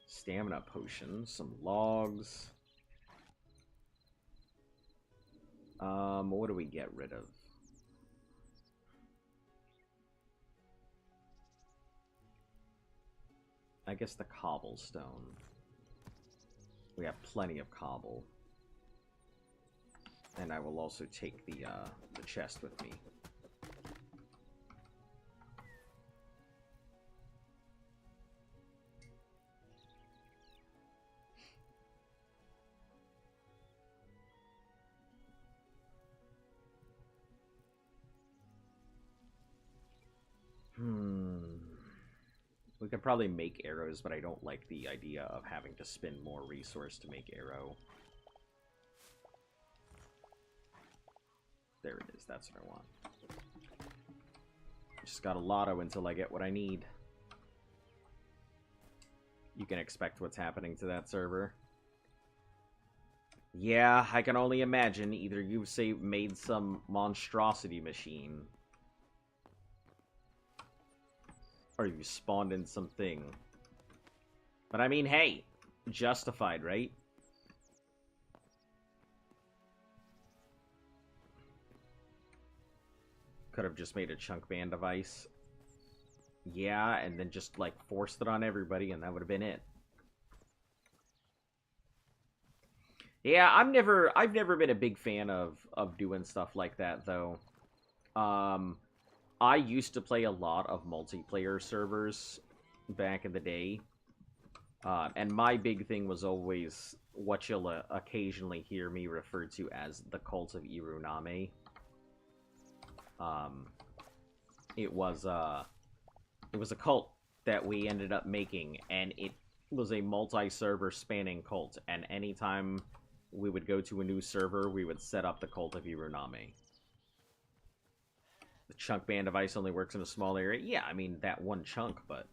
Stamina potion, some logs. What do we get rid of? I guess the cobblestone. We have plenty of cobble. And I will also take the chest with me. We could probably make arrows, but I don't like the idea of having to spend more resource to make arrow. There it is, that's what I want. Just gotta lotto until I get what I need. You can expect what's happening to that server. Yeah, I can only imagine. Either you've made some monstrosity machine, or you spawned in something. But I mean, hey, justified, right? Could have just made a chunk band device. Yeah, and then just, like, forced it on everybody, and that would have been it. Yeah, I've never been a big fan of doing stuff like that, though. I used to play a lot of multiplayer servers back in the day. And my big thing was always what you'll occasionally hear me refer to as the Cult of Iruname. It was a cult that we ended up making, and it was a multi-server spanning cult, and anytime we would go to a new server, we would set up the Cult of Iruname. The chunk band device only works in a small area. Yeah, I mean, that one chunk, but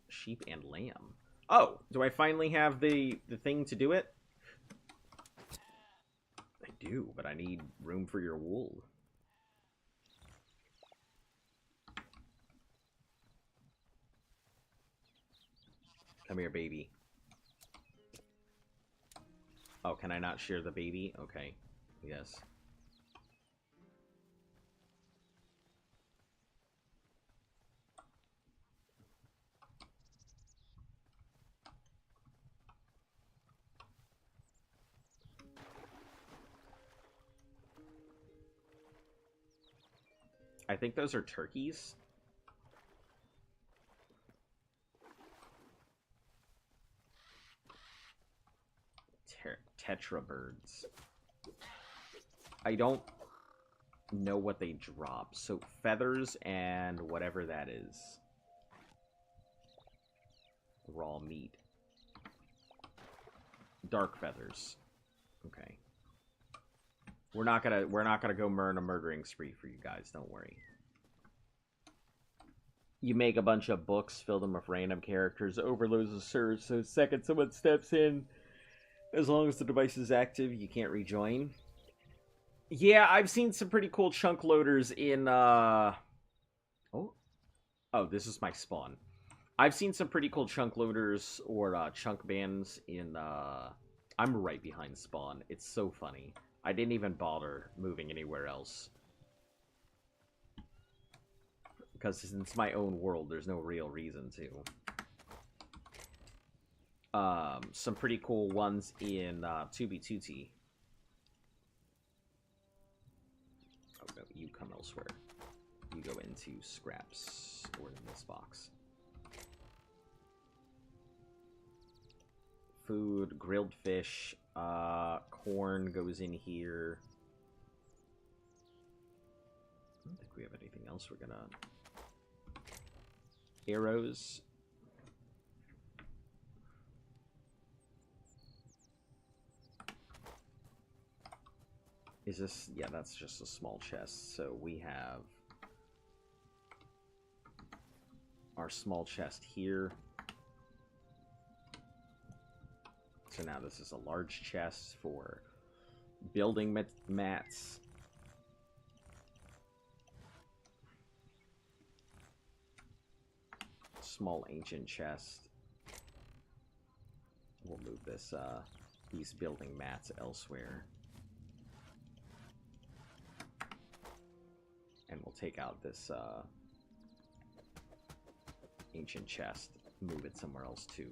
sheep and lamb. Oh, do I finally have the thing to do it? I do, but I need room for your wool. Come here, baby. Oh, can I not share the baby? Okay. Yes. I think those are turkeys. Tetra birds. I don't know what they drop. So feathers and whatever that is. Raw meat. Dark feathers. Okay. We're not gonna go on a murdering spree for you guys, don't worry. You make a bunch of books, fill them with random characters, overloads of servers, so the second someone steps in, as long as the device is active, you can't rejoin. Yeah, I've seen some pretty cool chunk loaders in, Oh, this is my spawn. I've seen some pretty cool chunk loaders or chunk bands in, I'm right behind spawn. It's so funny. I didn't even bother moving anywhere else. Because since it's my own world, there's no real reason to. Some pretty cool ones in 2B2T. Oh no, you come elsewhere. You go into scraps, or in this box. Food, grilled fish, corn goes in here. I don't think we have anything else we're gonna... Arrows. Is this... Yeah, that's just a small chest. So we have our small chest here. So now this is a large chest for building mats. Small ancient chest. We'll move this these building mats elsewhere. And we'll take out this ancient chest, move it somewhere else too.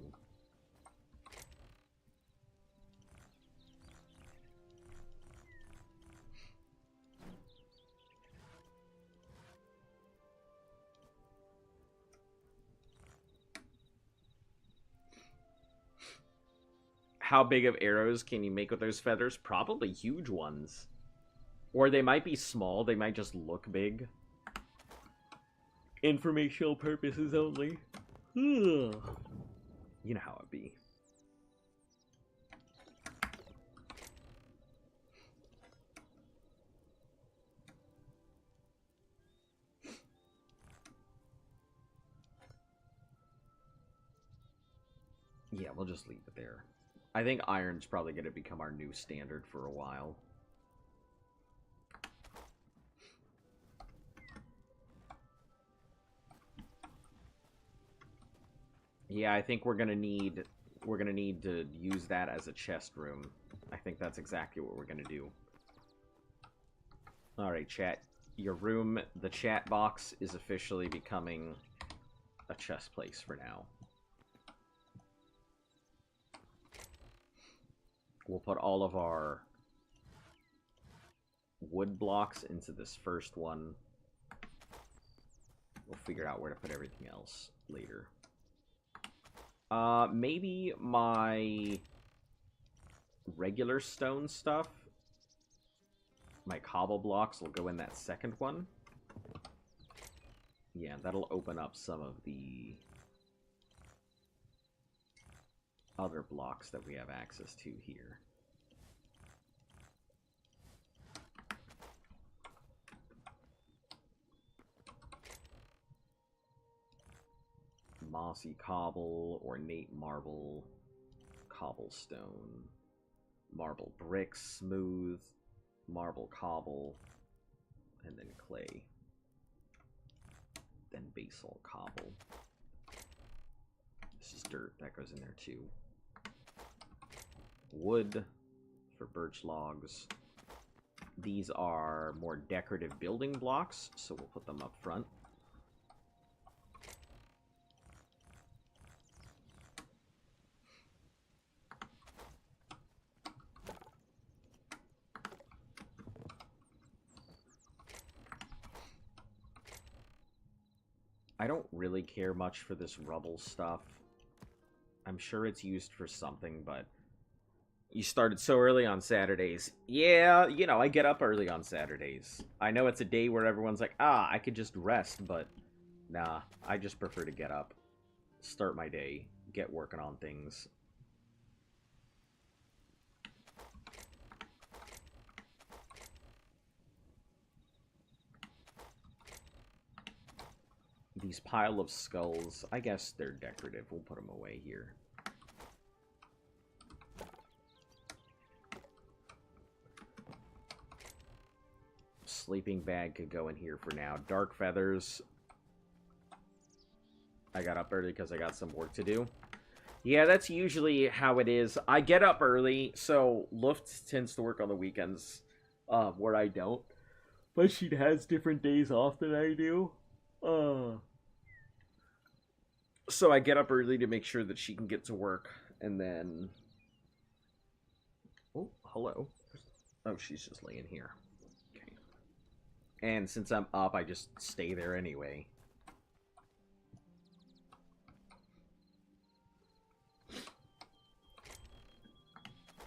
How big of arrows can you make with those feathers? Probably huge ones. Or they might be small, they might just look big. Informational purposes only. You know how it be. Yeah, we'll just leave it there. I think iron's probably going to become our new standard for a while. Yeah, I think we're gonna need to use that as a chest room. I think that's exactly what we're gonna do. Alright, chat. Your room, the chat box, is officially becoming a chest place for now. We'll put all of our wood blocks into this first one. We'll figure out where to put everything else later. Maybe my regular stone stuff, my cobble blocks will go in that second one. Yeah, that'll open up some of the other blocks that we have access to here. Mossy cobble, ornate marble, cobblestone, marble bricks, smooth, marble cobble, and then clay. Then basalt cobble. This is dirt, that goes in there too. Wood for birch logs. These are more decorative building blocks, so we'll put them up front. I don't really care much for this rubble stuff. I'm sure it's used for something, but you started so early on Saturdays. Yeah, you know, I get up early on Saturdays. I know it's a day where everyone's like, I could just rest, but nah, I just prefer to get up, start my day, get working on things. These pile of skulls, I guess they're decorative. We'll put them away here. Sleeping bag could go in here for now. Dark feathers. I got up early because I got some work to do. Yeah, that's usually how it is. I get up early, so Luft tends to work on the weekends, where I don't. But she has different days off than I do. So I get up early to make sure that she can get to work, and then... Oh, hello. Oh, she's just laying here. Okay. And since I'm up, I just stay there anyway.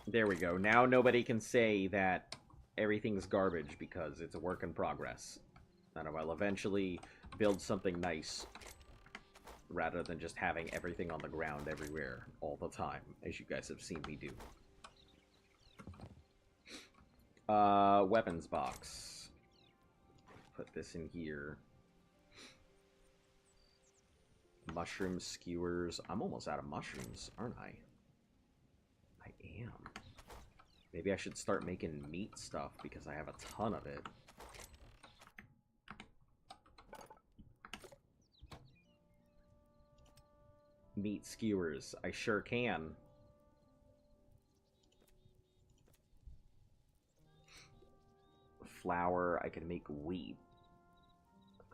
There we go. Now nobody can say that everything's garbage because it's a work in progress. And I'll eventually build something nice rather than just having everything on the ground everywhere all the time, as you guys have seen me do. Weapons box. Put this in here. Mushroom skewers. I'm almost out of mushrooms, aren't I? I am. Maybe I should start making meat stuff because I have a ton of it. Meat skewers. I sure can. Flour. I can make wheat.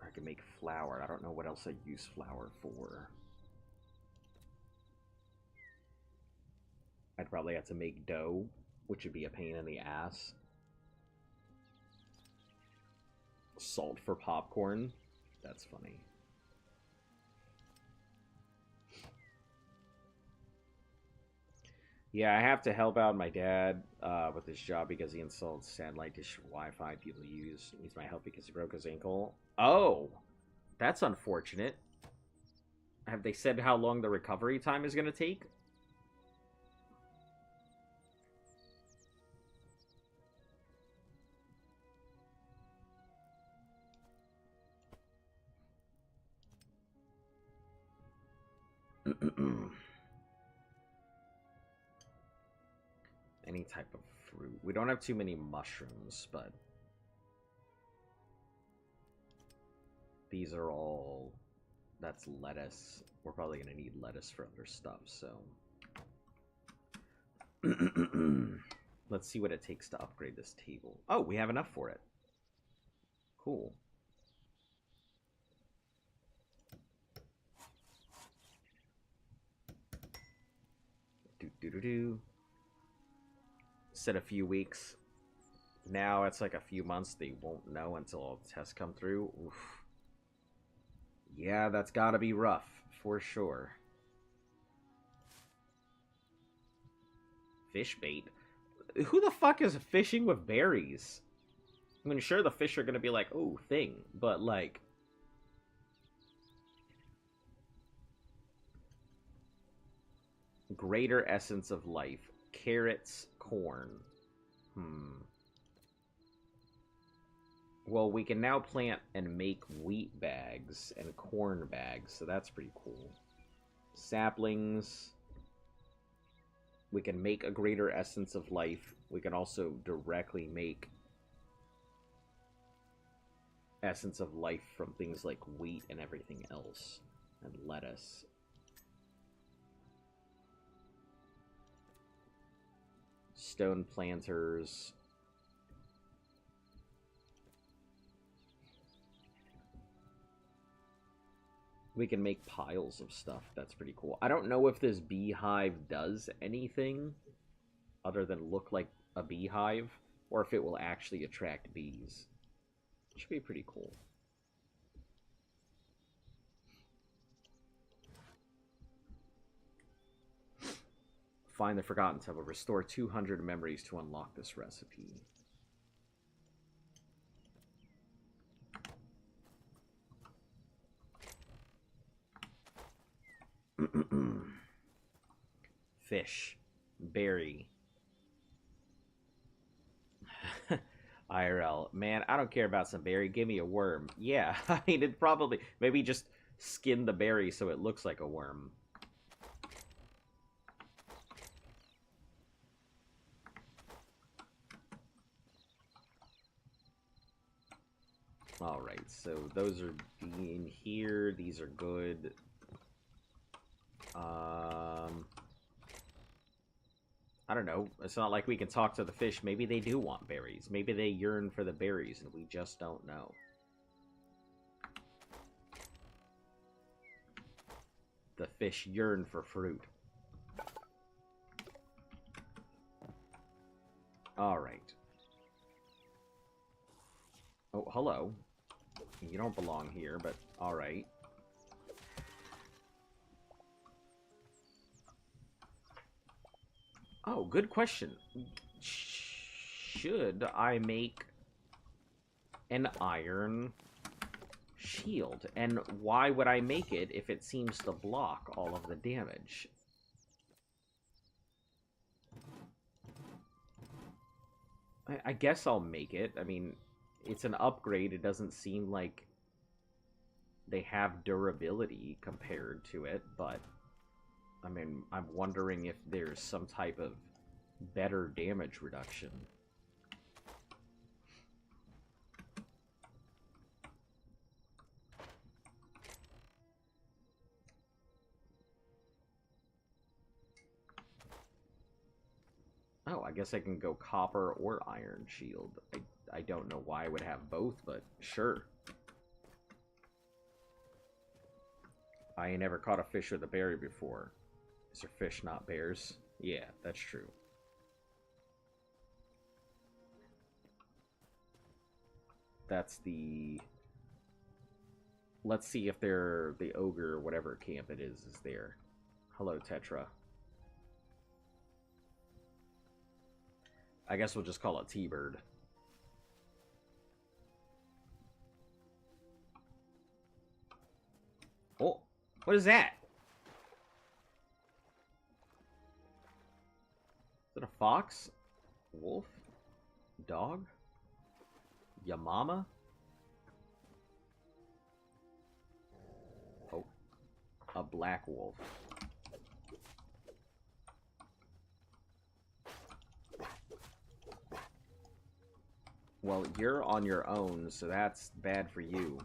I can make flour. I don't know what else I use flour for. I'd probably have to make dough, which would be a pain in the ass. Salt for popcorn. That's funny. Yeah, I have to help out my dad with his job because he installed satellite dish for Wi-Fi people use. He needs my help because he broke his ankle. Oh, that's unfortunate. Have they said how long the recovery time is going to take? Any type of fruit. We don't have too many mushrooms, but these are all... That's lettuce. We're probably going to need lettuce for other stuff, so... Let's see what it takes to upgrade this table. Oh, we have enough for it. Cool. Do-do-do-do. Said a few weeks. Now it's like a few months. They won't know until all the tests come through. Oof. Yeah, that's gotta be rough, for sure. Fish bait? Who the fuck is fishing with berries? I mean, sure, the fish are gonna be like, oh, thing, but like... Greater essence of life. Carrots, corn. Well, we can now plant and make wheat bags and corn bags, so that's pretty cool. Saplings. We can make a greater essence of life. We can also directly make essence of life from things like wheat and everything else. And lettuce. Stone planters. We can make piles of stuff. That's pretty cool. I don't know if this beehive does anything other than look like a beehive, or if it will actually attract bees. It should be pretty cool. Find the Forgotten Temple. Restore 200 memories to unlock this recipe. Fish. Berry. IRL. Man, I don't care about some berry. Give me a worm. Yeah, I mean, it probably... Maybe just skin the berry so it looks like a worm. Alright, so those are in here. These are good. I don't know. It's not like we can talk to the fish. Maybe they do want berries. Maybe they yearn for the berries and we just don't know. The fish yearn for fruit. Alright. Oh, hello. You don't belong here, but alright. Oh, good question. Should I make an iron shield? And why would I make it if it seems to block all of the damage? I guess I'll make it. I mean, it's an upgrade. It doesn't seem like they have durability compared to it, but I mean, I'm wondering if there's some type of better damage reduction. Oh, I guess I can go copper or iron shield. I don't know why I would have both, but sure. I ain't never caught a fish with a berry before. Is there fish, not bears? Yeah, that's true. That's the... Let's see if they're the ogre or whatever camp it is there. Hello, Tetra. I guess we'll just call it T-Bird. Oh, what is that? Is it a fox? Wolf? Dog? Yamama? Oh, a black wolf. Well, you're on your own, so that's bad for you.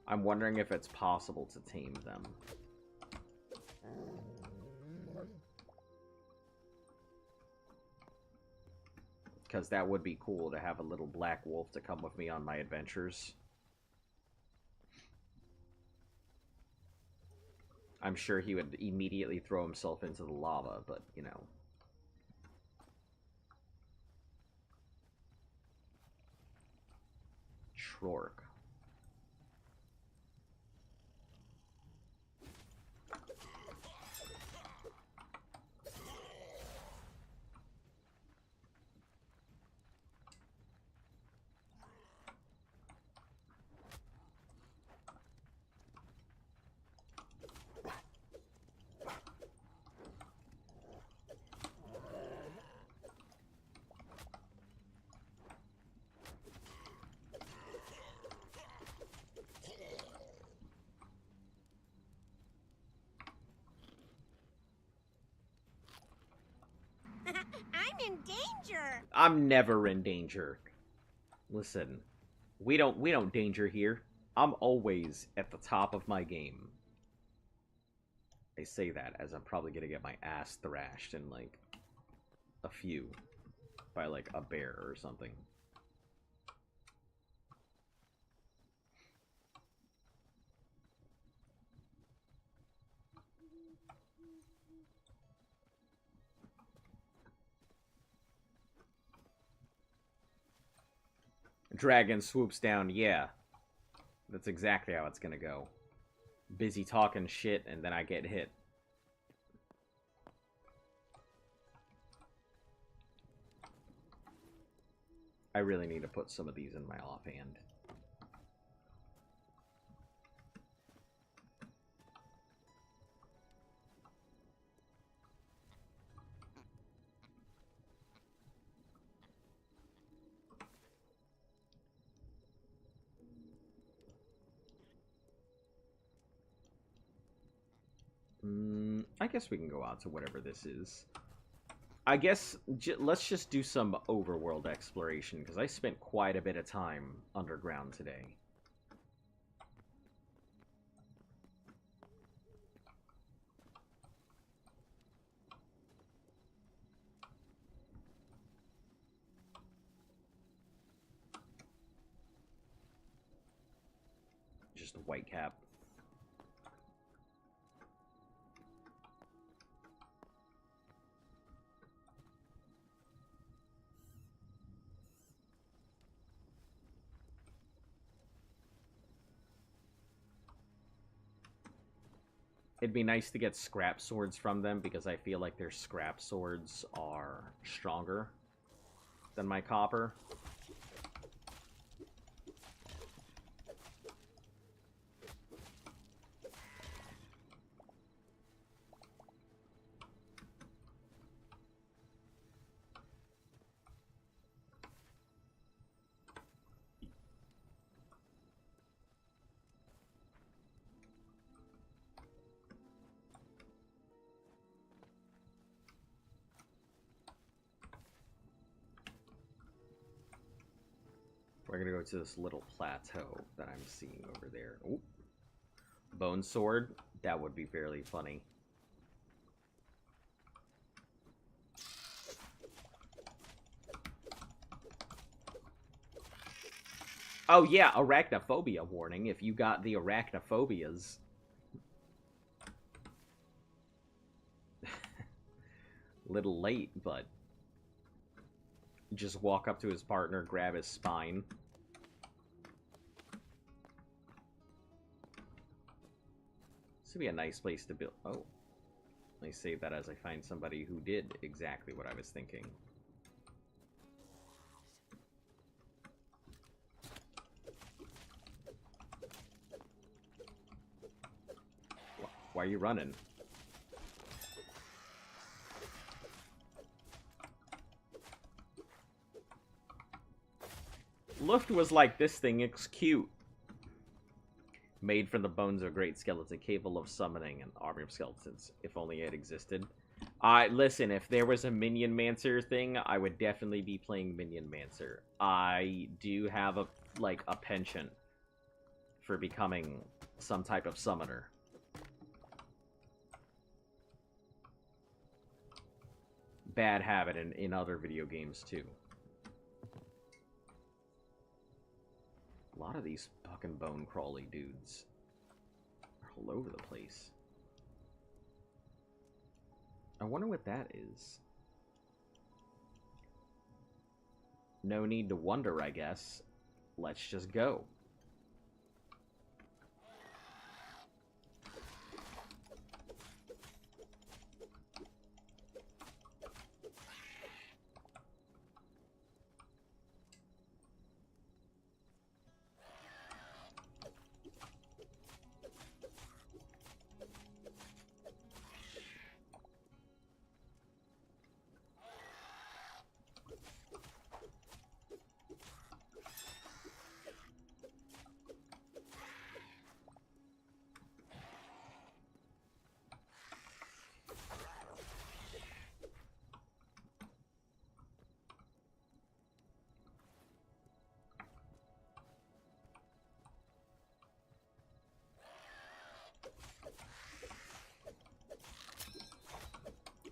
I'm wondering if it's possible to tame them. Because that would be cool to have a little black wolf to come with me on my adventures. I'm sure he would immediately throw himself into the lava, but, you know. Trork. I'm in danger. I'm never in danger. Listen, we don't danger here. I'm always at the top of my game. I say that as I'm probably gonna get my ass thrashed in like a few by like a bear or something. Dragon swoops down, yeah. That's exactly how it's gonna go. Busy talking shit, and then I get hit. I really need to put some of these in my offhand. I guess we can go out to whatever this is. I guess let's just do some overworld exploration, because I spent quite a bit of time underground today. Just a white cap. It'd be nice to get scrap swords from them, because I feel like their scrap swords are stronger than my copper. We're gonna go to this little plateau that I'm seeing over there. Ooh. Bone sword? That would be fairly funny. Oh yeah, arachnophobia warning if you got the arachnophobias. Little late, but just walk up to his partner, grab his spine. This would be a nice place to build. Oh, let me save that as I find somebody who did exactly what I was thinking. Why are you running? Luft was like, this thing is cute. Made from the bones of a great skeleton, capable of summoning an army of skeletons. If only it existed. Listen, if there was a Minion Mancer thing, I would definitely be playing Minion Mancer. I do have a penchant for becoming some type of summoner. Bad habit in other video games, too. A lot of these fucking bone crawly dudes are all over the place. I wonder what that is. No need to wonder, I guess. Let's just go.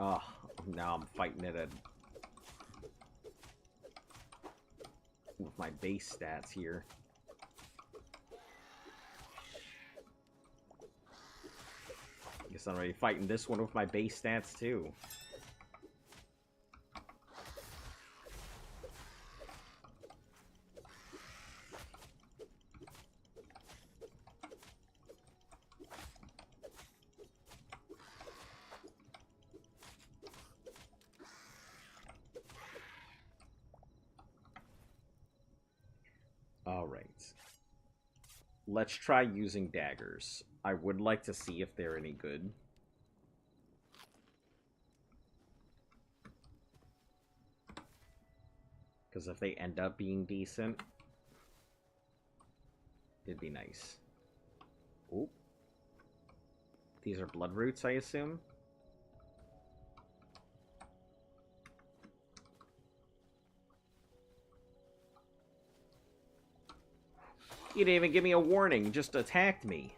Oh, now I'm fighting it with my base stats here. Guess I'm already fighting this one with my base stats too. Alright. Let's try using daggers. I would like to see if they're any good. Because if they end up being decent, it'd be nice. Oop. These are blood roots, I assume? You didn't even give me a warning, you just attacked me.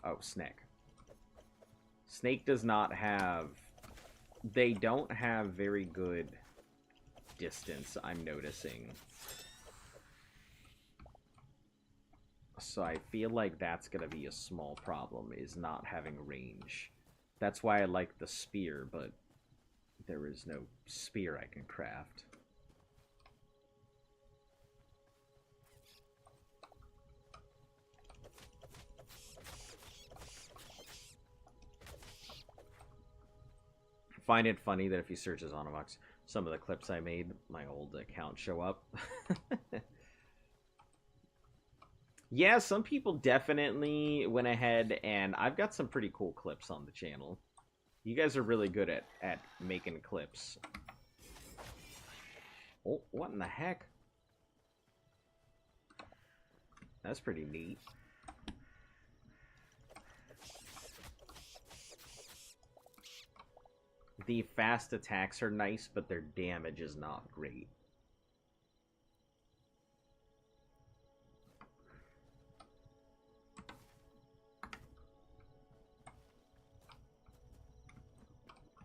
Oh, Snake. Snake does not have... They don't have very good distance, I'm noticing. So I feel like that's gonna be a small problem, is not having range. That's why I like the spear, but there is no spear I can craft. Find it funny that if you search as Onovox, some of the clips I made, my old account show up. Yeah, some people definitely went ahead, and I've got some pretty cool clips on the channel. You guys are really good at making clips. Oh, what in the heck? That's pretty neat. The fast attacks are nice, but their damage is not great.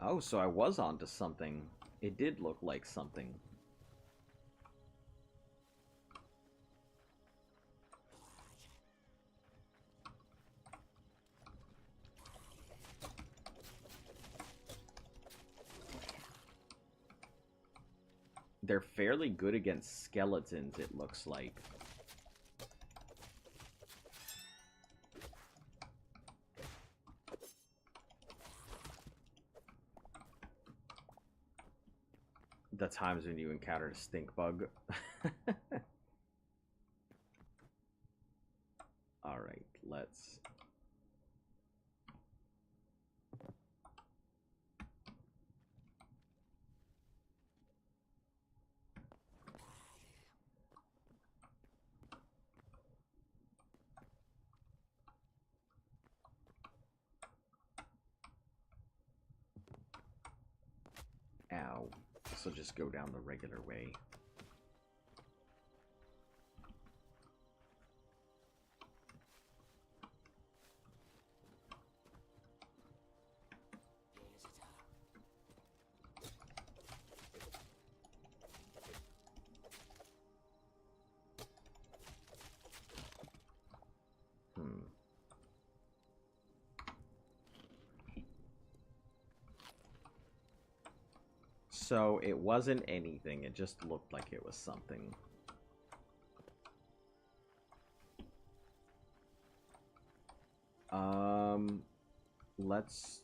Oh, so I was onto something. It did look like something. They're fairly good against skeletons, it looks like. The times when you encountered a stink bug. Alright, let's... Ow. So just go down the regular way. So it wasn't anything, it just looked like it was something. Let's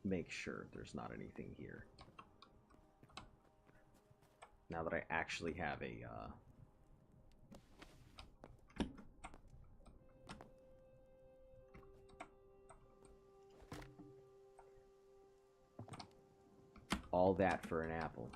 make sure there's not anything here. Now that I actually have a, all that for an apple.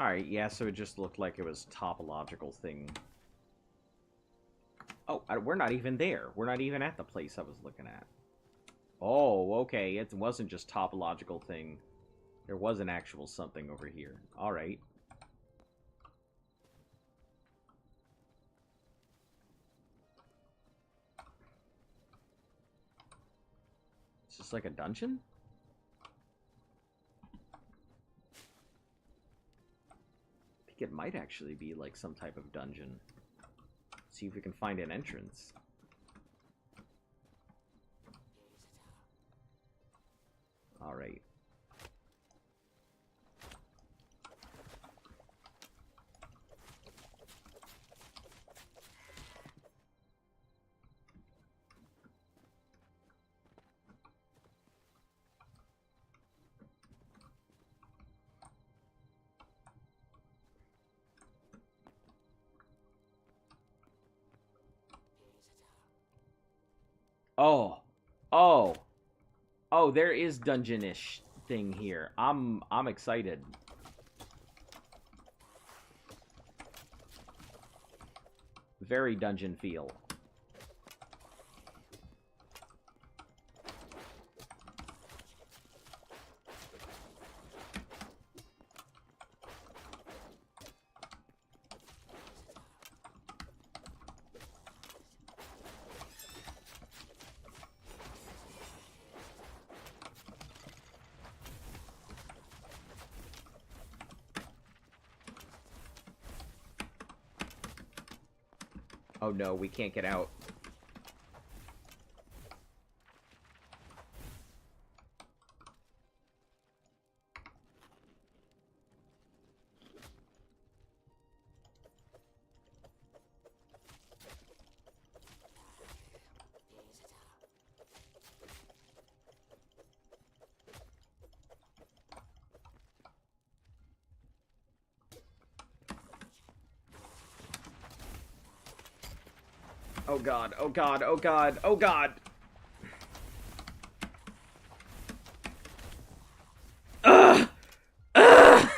Alright, yeah, so it just looked like it was topological thing. Oh, we're not even there. We're not even at the place I was looking at. Oh, okay, it wasn't just topological thing. There was an actual something over here. Alright. Is this like a dungeon? I think it might actually be like some type of dungeon. See if we can find an entrance. Alright. Oh. Oh. Oh, there is dungeonish thing here. I'm excited. Very dungeon feel. Oh no, we can't get out. Oh god, oh god, oh god, oh god! Ugh! Ugh!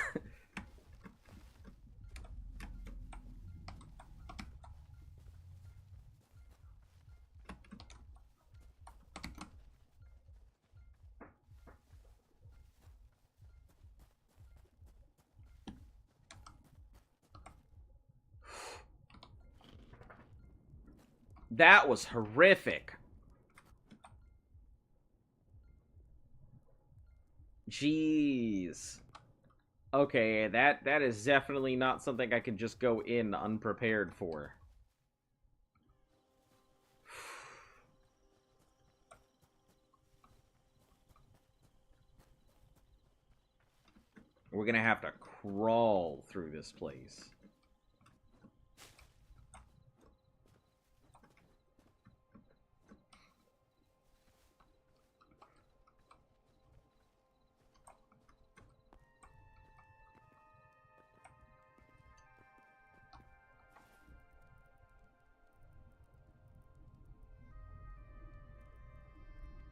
That was horrific. Jeez. Okay, that is definitely not something I can just go in unprepared for. We're gonna have to crawl through this place.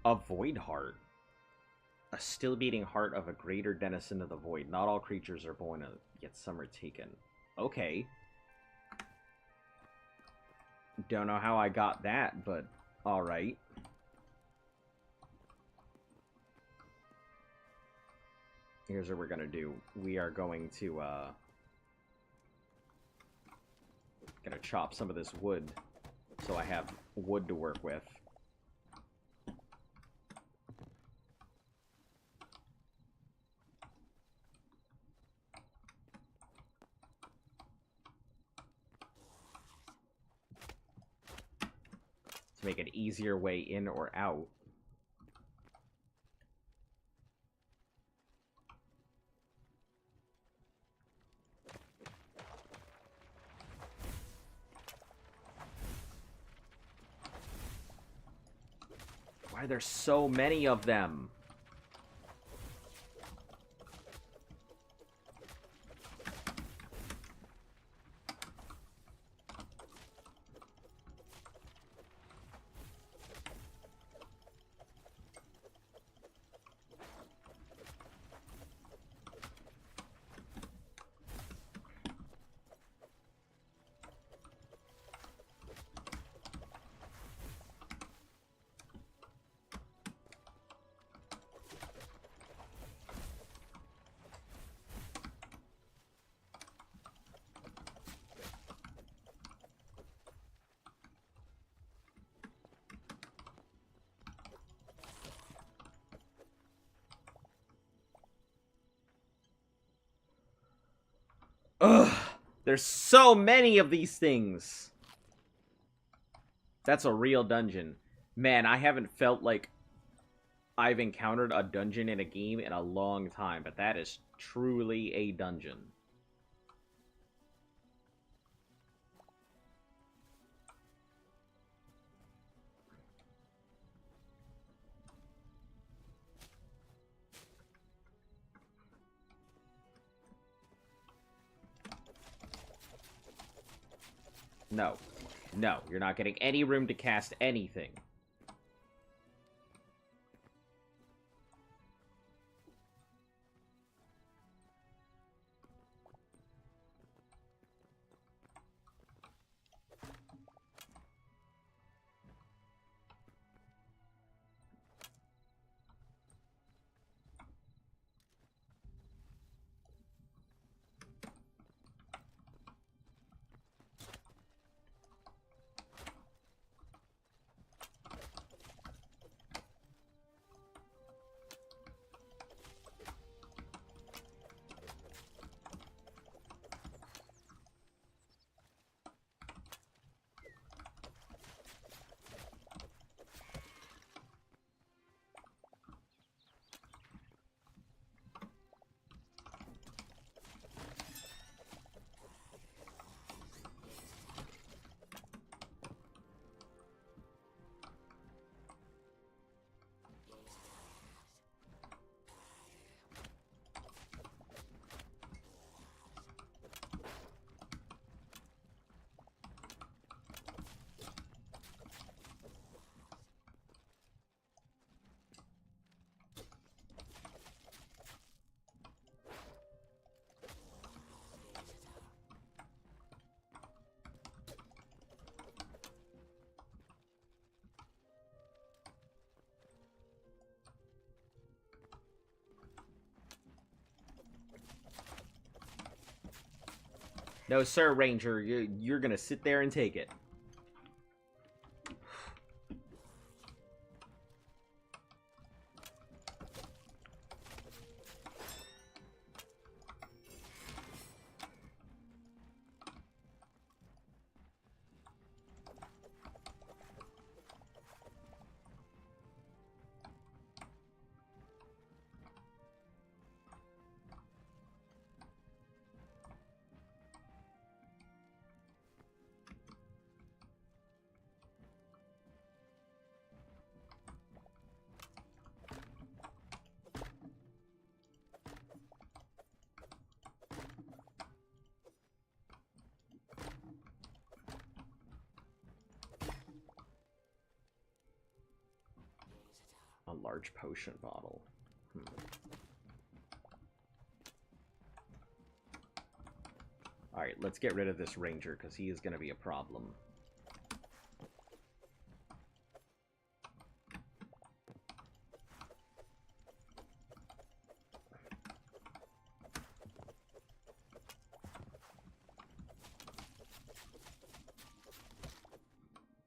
A void heart. A still beating heart of a greater denizen of the void. Not all creatures are born, yet some are taken. Okay. Don't know how I got that, but alright. Here's what we're gonna do. We are going to, gonna chop some of this wood so I have wood to work with. To make an easier way in or out. Why are there so many of them? There's so many of these things. That's a real dungeon. Man, I haven't felt like I've encountered a dungeon in a game in a long time, but that is truly a dungeon. No. No, you're not getting any room to cast anything. No, sir, Ranger. You're gonna sit there and take it. A large potion bottle. Alright, let's get rid of this ranger, because he is going to be a problem.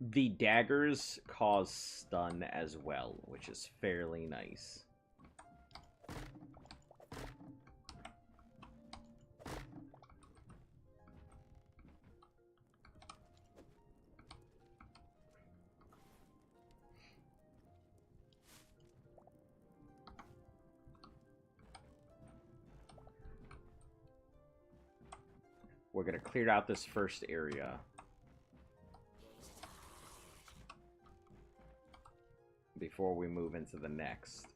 The daggers cause stun as well, which is fairly nice. We're going to clear out this first area before we move into the next.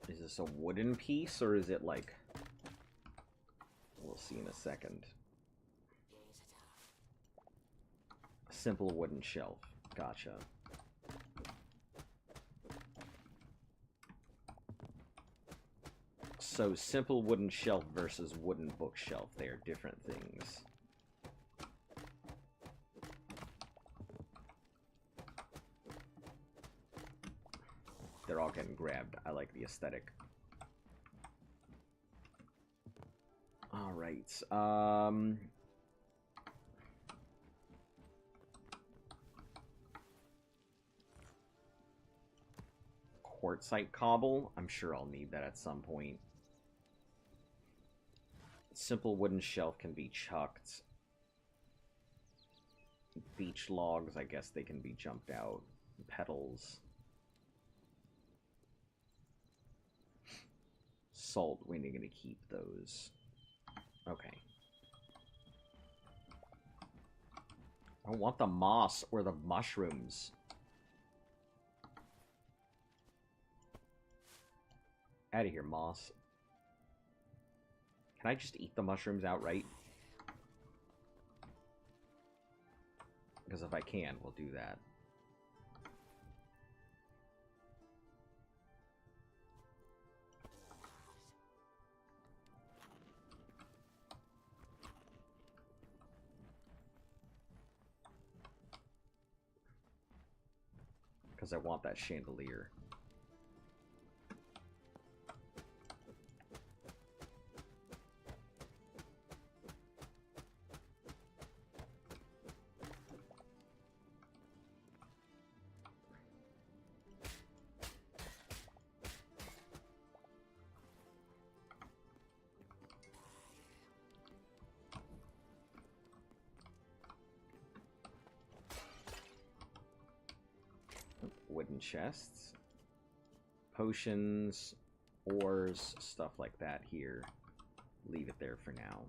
Is this a wooden piece, or is it like... We'll see in a second. Simple wooden shelf. Gotcha. So, simple wooden shelf versus wooden bookshelf. They are different things. They're all getting grabbed. I like the aesthetic. Alright. Quartzite cobble. I'm sure I'll need that at some point. Simple wooden shelf can be chucked. Beach logs, I guess they can be jumped out. Petals. Salt, we're going to keep those. Okay. I want the moss or the mushrooms. Out of here, moss. Can I just eat the mushrooms outright? Because if I can, we'll do that. Because I want that chandelier. Wooden chests, potions, ores, stuff like that here. Leave it there for now.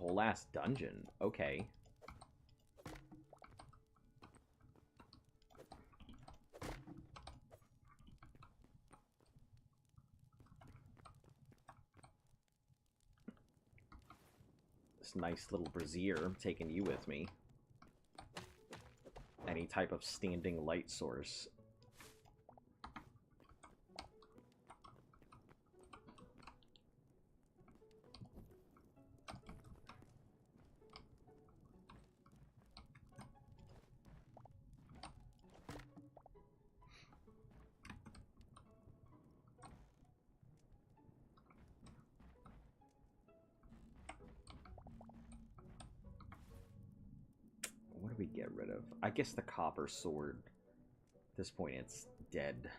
Whole ass dungeon. Okay. This nice little brazier. I'm taking you with me. Any type of standing light source. What do we get rid of? I guess the copper sword. At this point, it's dead.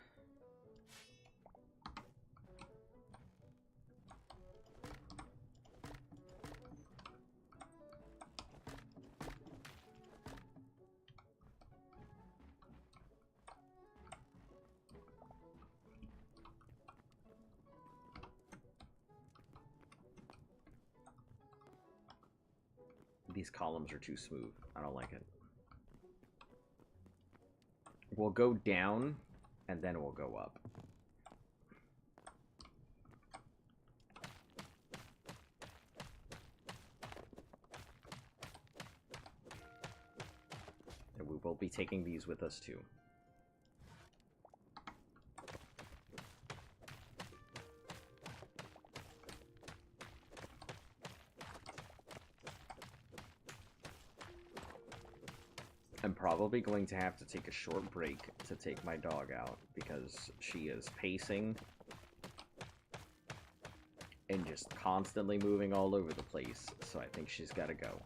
These columns are too smooth. I don't like it. We'll go down, and then we'll go up. And we will be taking these with us, too. I'm probably going to have to take a short break to take my dog out because she is pacing and just constantly moving all over the place, so I think she's got to go.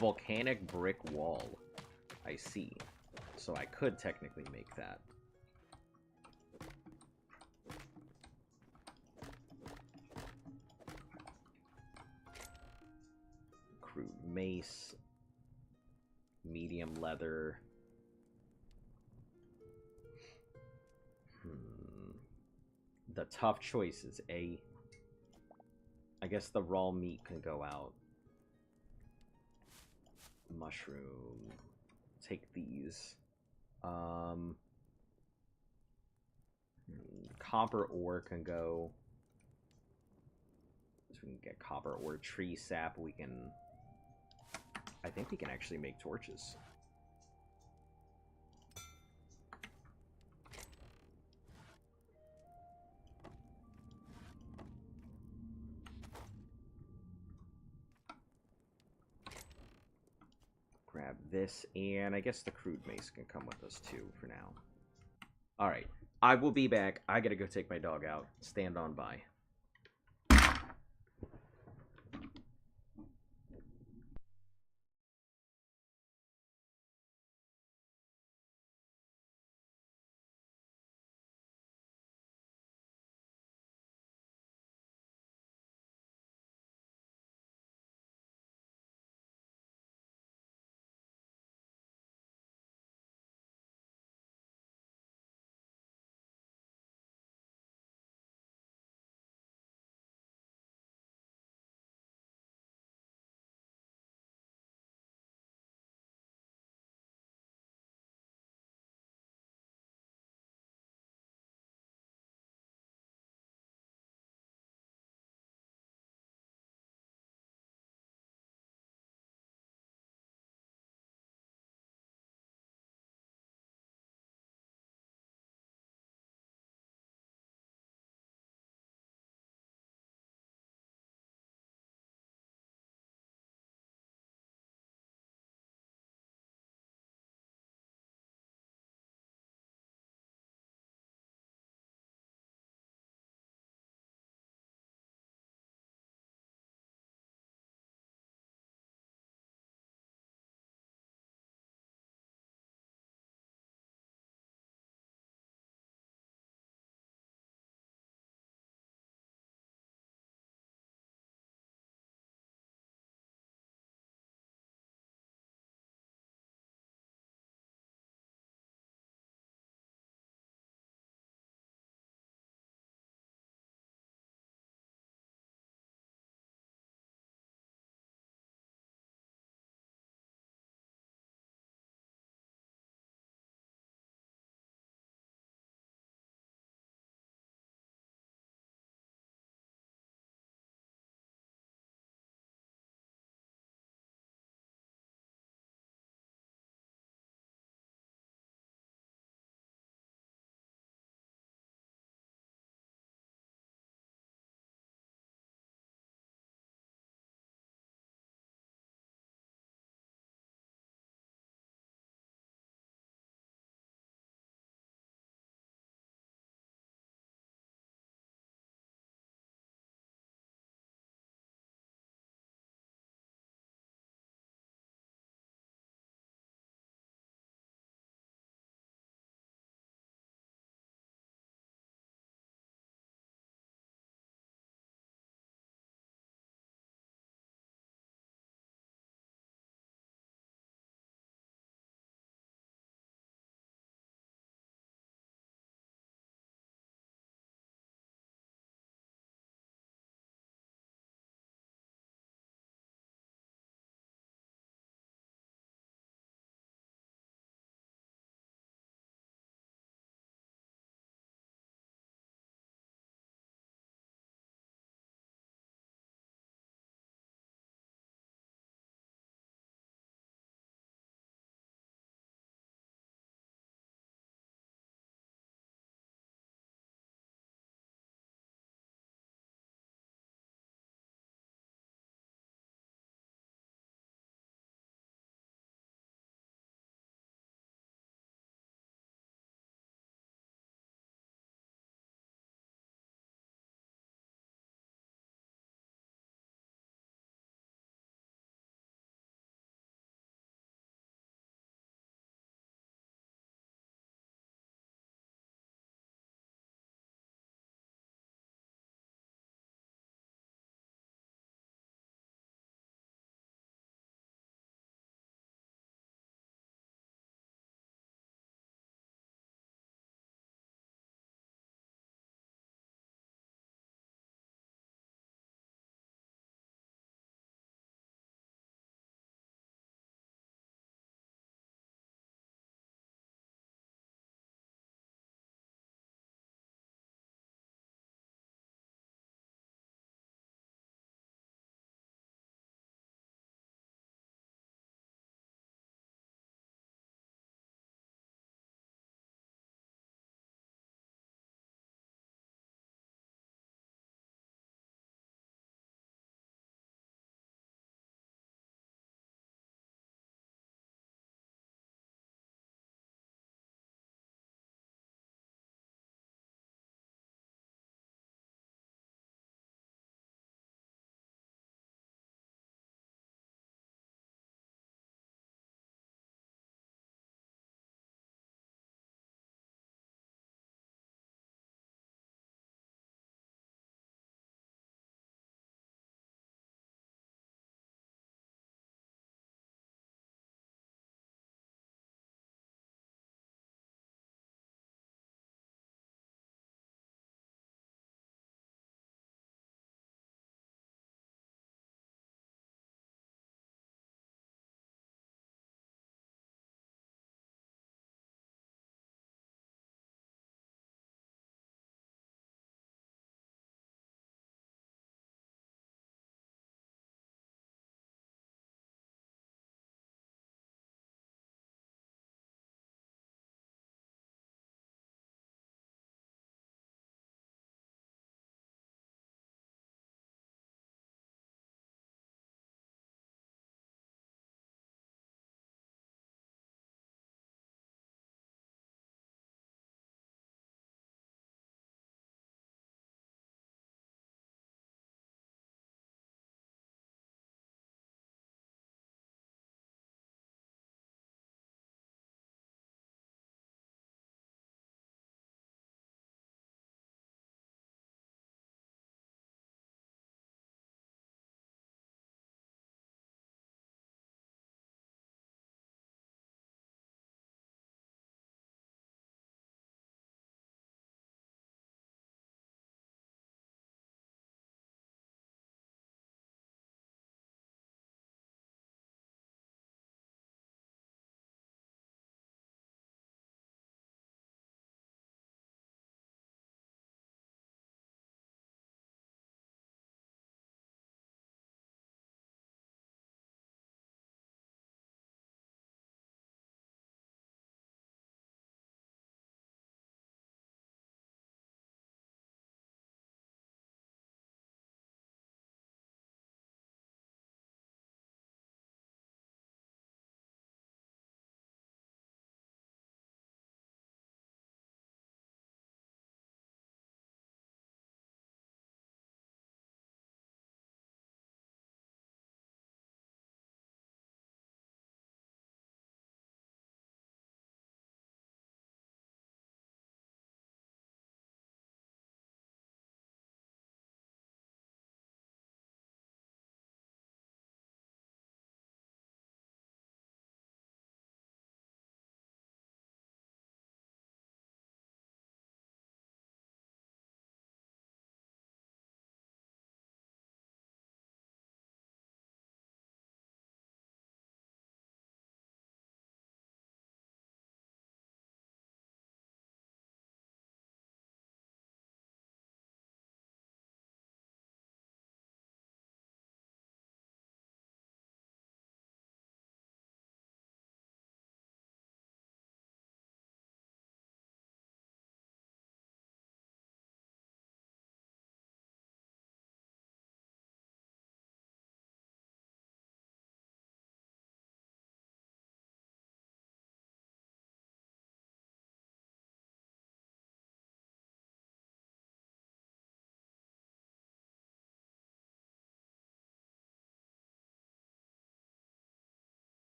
volcanic brick wall. I see. So I could technically make that. Crude mace. Medium leather. The tough choices, eh? I guess the raw meat can go out. Mushroom. Take these. Copper ore can go. So we can get copper ore. Tree sap, we can... I think we can actually make torches. Grab this, and I guess the crude mace can come with us too for now. Alright, I will be back. I gotta go take my dog out. Stand on by.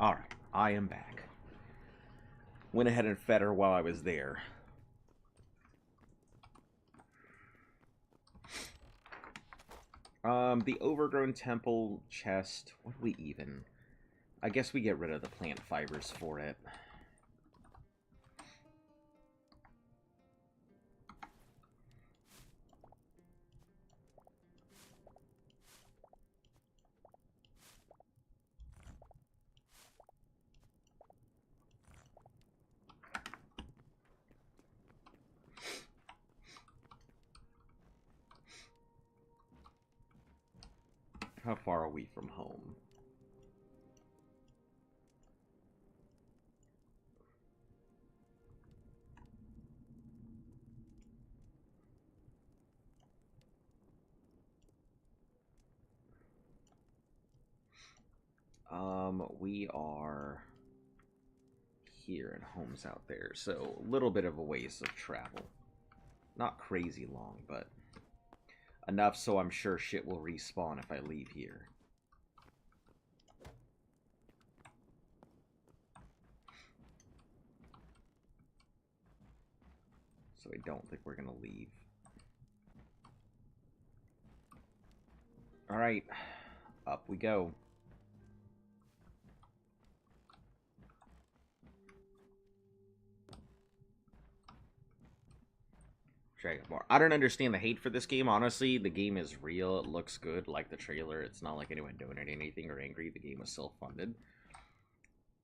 Alright, I am back. Went ahead and fed her while I was there. The overgrown temple chest. What do we even? I guess we get rid of the plant fibers for it. How far are we from home? We are here and home's out there, so a little bit of a ways of travel. Not crazy long, but enough so I'm sure shit will respawn if I leave here. So I don't think we're gonna leave. Alright, up we go. Dragon Bar. I don't understand the hate for this game, honestly. The game is real, it looks good, like the trailer. It's not like anyone donated anything or angry. The game was self-funded.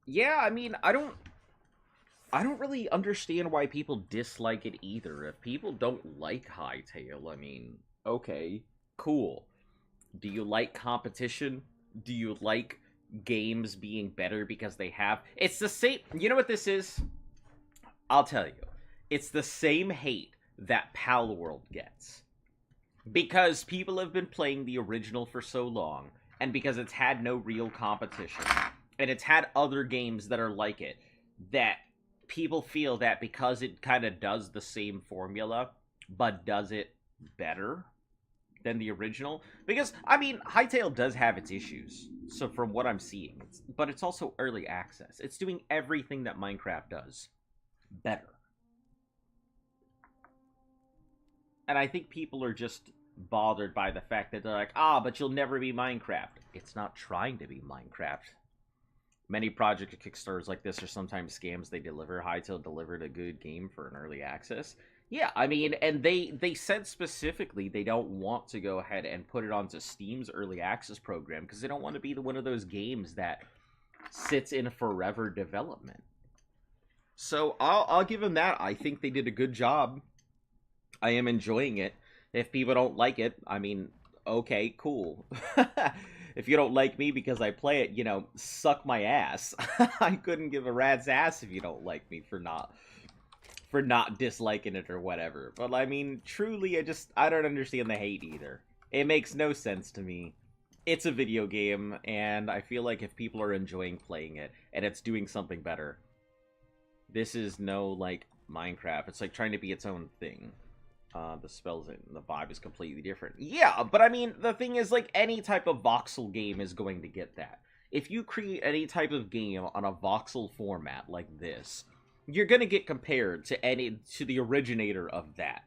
Yeah, I mean, I don't really understand why people dislike it either. If people don't like Hytale, I mean, okay, cool. Do you like competition? Do you like games being better because they have... It's the same... You know what this is? I'll tell you. It's the same hate that Pal World gets. Because people have been playing the original for so long, and because it's had no real competition, and it's had other games that are like it, that people feel that because it kind of does the same formula, but does it better than the original. Because, I mean, Hytale does have its issues, so from what I'm seeing, but it's also early access. It's doing everything that Minecraft does better. And I think people are just bothered by the fact that they're like, but you'll never be Minecraft. It's not trying to be Minecraft. Many project Kickstarters like this are sometimes scams they deliver. Hytale delivered a good game for an early access. Yeah, I mean, and they said specifically they don't want to go ahead and put it onto Steam's early access program because they don't want to be one of those games that sits in forever development. So I'll give them that. I think they did a good job. I am enjoying it. If people don't like it, I mean, okay, cool. If you don't like me because I play it, you know, suck my ass. I couldn't give a rat's ass if you don't like me for not disliking it or whatever. But I mean, truly, I don't understand the hate either. It makes no sense to me. It's a video game, and I feel like if people are enjoying playing it, and it's doing something better, this is no, like, Minecraft. It's like trying to be its own thing. The spells and the vibe is completely different. Yeah, but I mean, the thing is, like, any type of voxel game is going to get that. If you create any type of game on a voxel format like this, you're gonna get compared to the originator of that.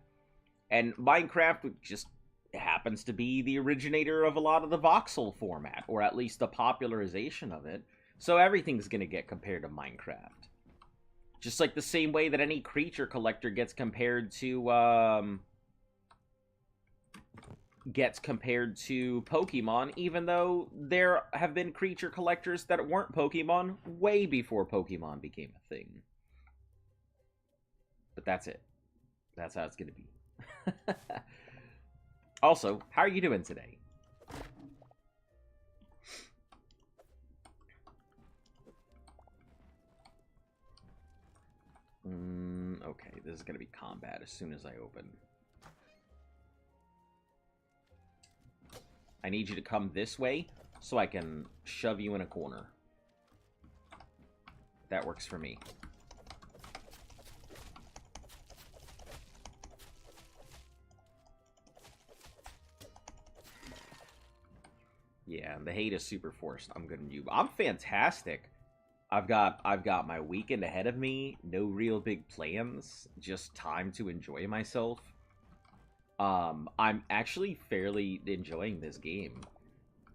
And Minecraft just happens to be the originator of a lot of the voxel format, or at least the popularization of it. So everything's gonna get compared to Minecraft. Just like the same way that any creature collector gets compared to Pokemon, even though there have been creature collectors that weren't Pokemon way before Pokemon became a thing. But that's it. That's how it's gonna be. Also, how are you doing today? Okay, this is gonna be combat as soon as I open. I need you to come this way so I can shove you in a corner. That works for me. Yeah, the hate is super forced. I'm good at you. I'm fantastic. I've got my weekend ahead of me. No real big plans. Just time to enjoy myself. I'm actually fairly enjoying this game.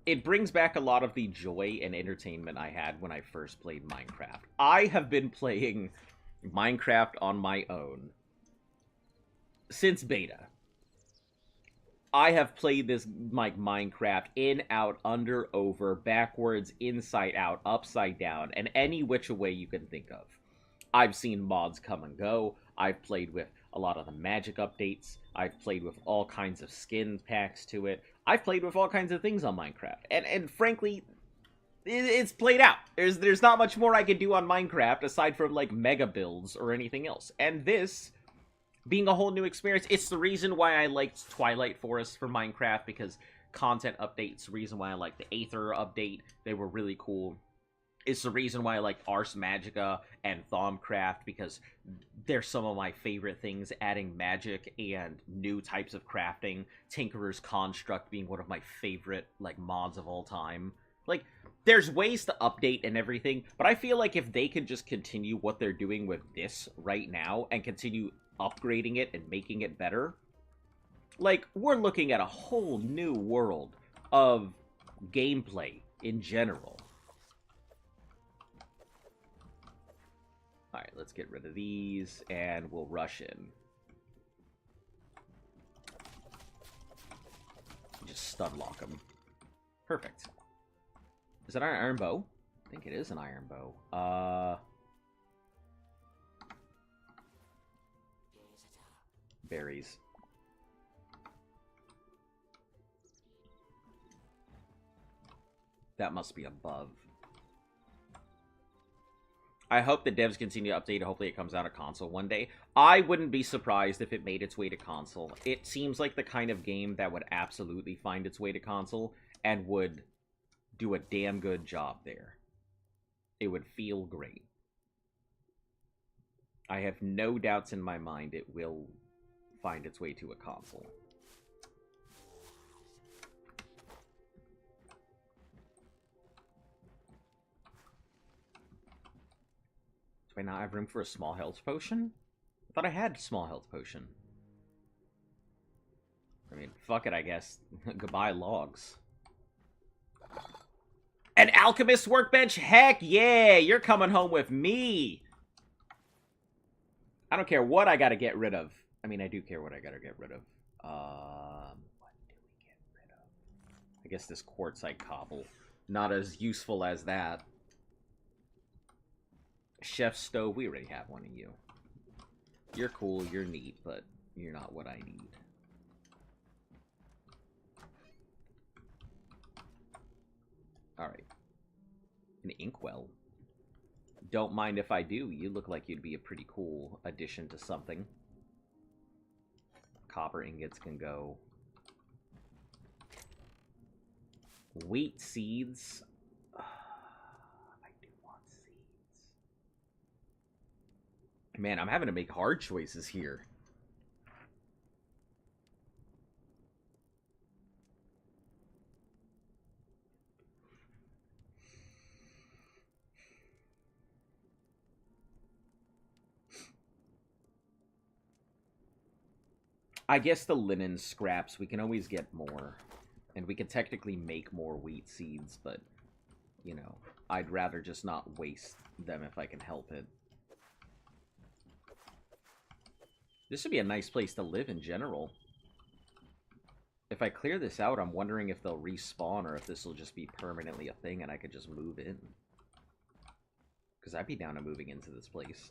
It brings back a lot of the joy and entertainment I had when I first played Minecraft. I have been playing Minecraft on my own since beta. I have played this like Minecraft in, out, under, over, backwards, inside out, upside down, and any which way you can think of. I've seen mods come and go. I've played with a lot of the magic updates. I've played with all kinds of skin packs to it. I've played with all kinds of things on Minecraft. And frankly, it's played out. There's not much more I could do on Minecraft aside from like mega builds or anything else. And this being a whole new experience, it's the reason why I liked Twilight Forest for Minecraft, because content updates, the reason why I liked the Aether update, they were really cool. It's the reason why I like Ars Magica and Thaumcraft, because they're some of my favorite things, adding magic and new types of crafting. Tinkerer's Construct being one of my favorite like mods of all time. Like, there's ways to update and everything, but I feel like if they could just continue what they're doing with this right now and continue upgrading it and making it better, like, we're looking at a whole new world of gameplay in general. Alright, let's get rid of these, and we'll rush in. Just stun lock them. Perfect. Is that an iron bow? I think it is an iron bow. Berries. That must be above. I hope the devs continue to update. Hopefully it comes out of console one day. I wouldn't be surprised if it made its way to console. It seems like the kind of game that would absolutely find its way to console and would do a damn good job there. It would feel great. I have no doubts in my mind it will find its way to a console. Do I not have room for a small health potion? I thought I had a small health potion. I mean, fuck it, I guess. Goodbye, logs. An alchemist workbench? Heck yeah! You're coming home with me! I don't care what I gotta get rid of. I mean, I do care what I gotta get rid of. What do we get rid of? I guess this quartzite cobble. Not as useful as that. Chef's stove, we already have one of you. You're cool, you're neat, but you're not what I need. Alright. An inkwell. Don't mind if I do. You look like you'd be a pretty cool addition to something. Copper ingots can go. Wheat seeds. I do want seeds. Man, I'm having to make hard choices here. I guess the linen scraps, we can always get more. And we can technically make more wheat seeds, but, you know, I'd rather just not waste them if I can help it. This would be a nice place to live in general. If I clear this out, I'm wondering if they'll respawn or if this will just be permanently a thing and I could just move in. Because I'd be down to moving into this place.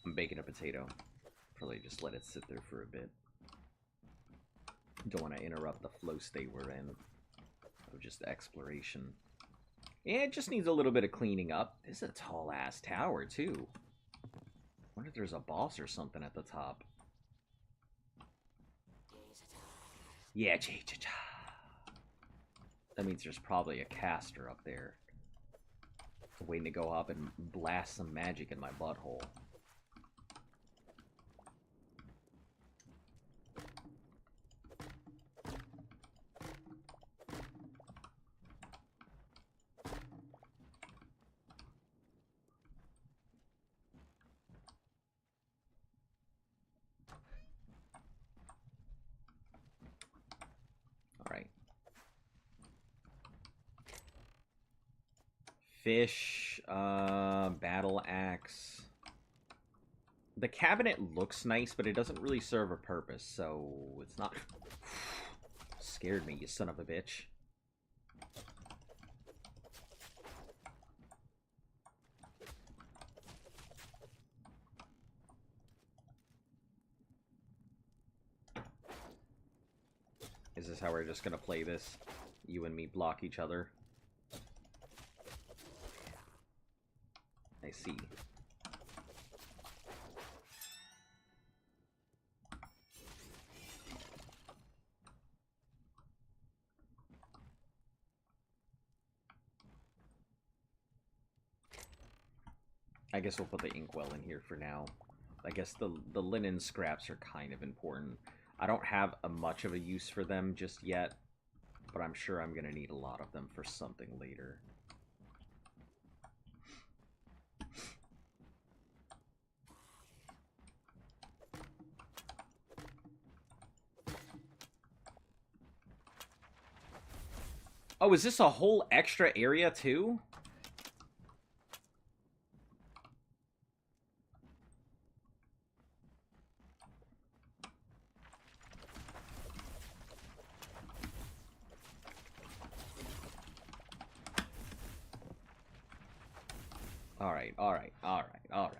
I'm baking a potato. Probably just let it sit there for a bit. Don't want to interrupt the flow state we're in of just exploration. Yeah, it just needs a little bit of cleaning up. This is a tall-ass tower, too. I wonder if there's a boss or something at the top. Yeah, cha-cha-cha. That means there's probably a caster up there, waiting to go up and blast some magic in my butthole. Alright. Fish, battle axe. The cabinet looks nice, but it doesn't really serve a purpose, so it's not... Scared me, you son of a bitch. Is this how we're just gonna play this? You and me block each other? I see. I guess we'll put the inkwell in here for now. I guess the linen scraps are kind of important. I don't have much of a use for them just yet, but I'm sure I'm going to need a lot of them for something later. Oh, is this a whole extra area too? Alright, alright, alright, alright.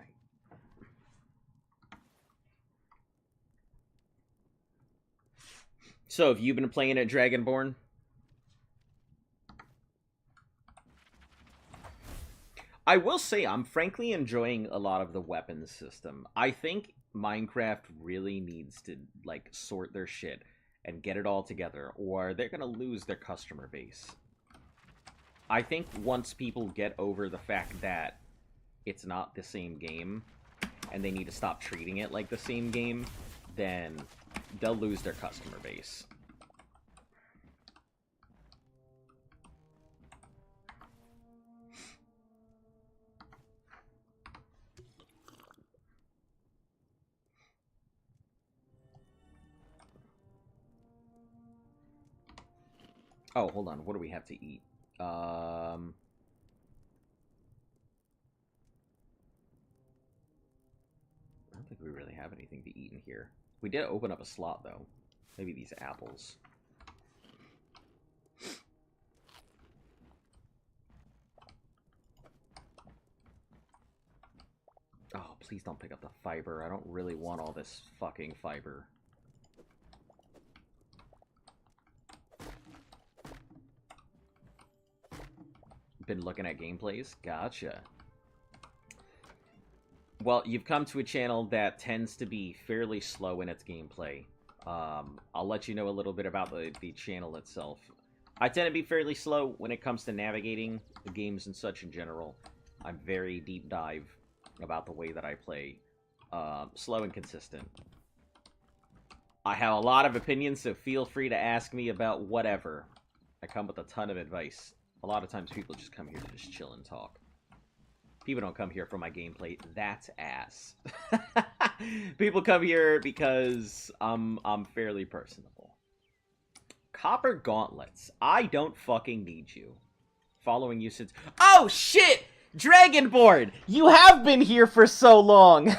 So, have you been playing at Dragonborn? I will say I'm frankly enjoying a lot of the weapons system. I think Minecraft really needs to, like, sort their shit and get it all together, or they're gonna lose their customer base. I think once people get over the fact that it's not the same game, and they need to stop treating it like the same game, then they'll lose their customer base. Oh, hold on. What do we have to eat? I don't think we really have anything to eat in here. We did open up a slot, though. Maybe these apples. Oh, please don't pick up the fiber. I don't really want all this fucking fiber. Been looking at gameplays? Gotcha. Well, you've come to a channel that tends to be fairly slow in its gameplay. I'll let you know a little bit about the channel itself. I tend to be fairly slow when it comes to navigating the games and such in general. I'm very deep dive about the way that I play. Slow and consistent. I have a lot of opinions, so feel free to ask me about whatever. I come with a ton of advice. A lot of times people just come here to just chill and talk. People don't come here for my gameplay. That's ass. People come here because I'm fairly personable. Copper gauntlets. I don't fucking need you. Following you since... Oh, shit! Dragonborn! You have been here for so long!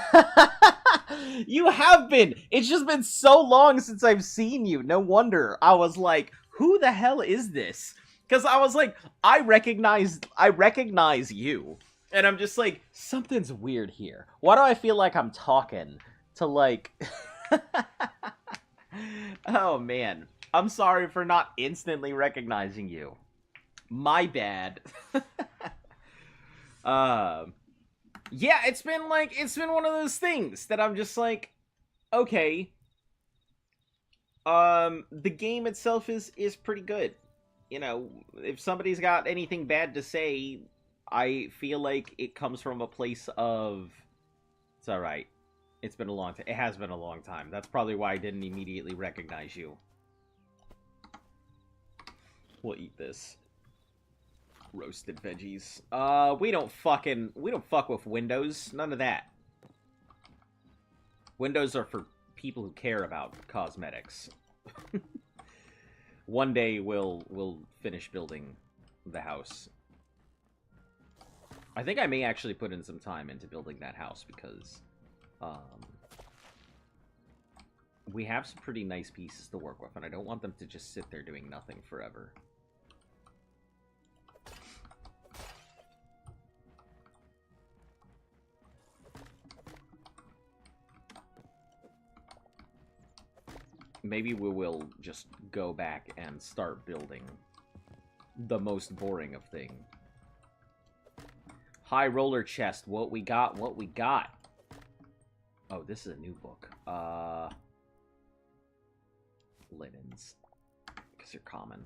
You have been! It's just been so long since I've seen you. No wonder. I was like, who the hell is this? Because I was like, I recognize you. And I'm just like, something's weird here. Why do I feel like I'm talking to, like... Oh, man. I'm sorry for not instantly recognizing you. My bad. Yeah, it's been one of those things that I'm just like, okay. The game itself is pretty good. You know, if somebody's got anything bad to say, I feel like it comes from a place of, it's all right. It's been a long time. It has been a long time. That's probably why I didn't immediately recognize you. We'll eat this. Roasted veggies. We don't fuck with Windows. None of that. Windows are for people who care about cosmetics. One day we'll finish building the house. I think I may actually put in some time into building that house because we have some pretty nice pieces to work with, and I don't want them to just sit there doing nothing forever. Maybe we will just go back and start building the most boring of thing. High roller chest. What we got? What we got? Oh, this is a new book. Linens. Because they're common.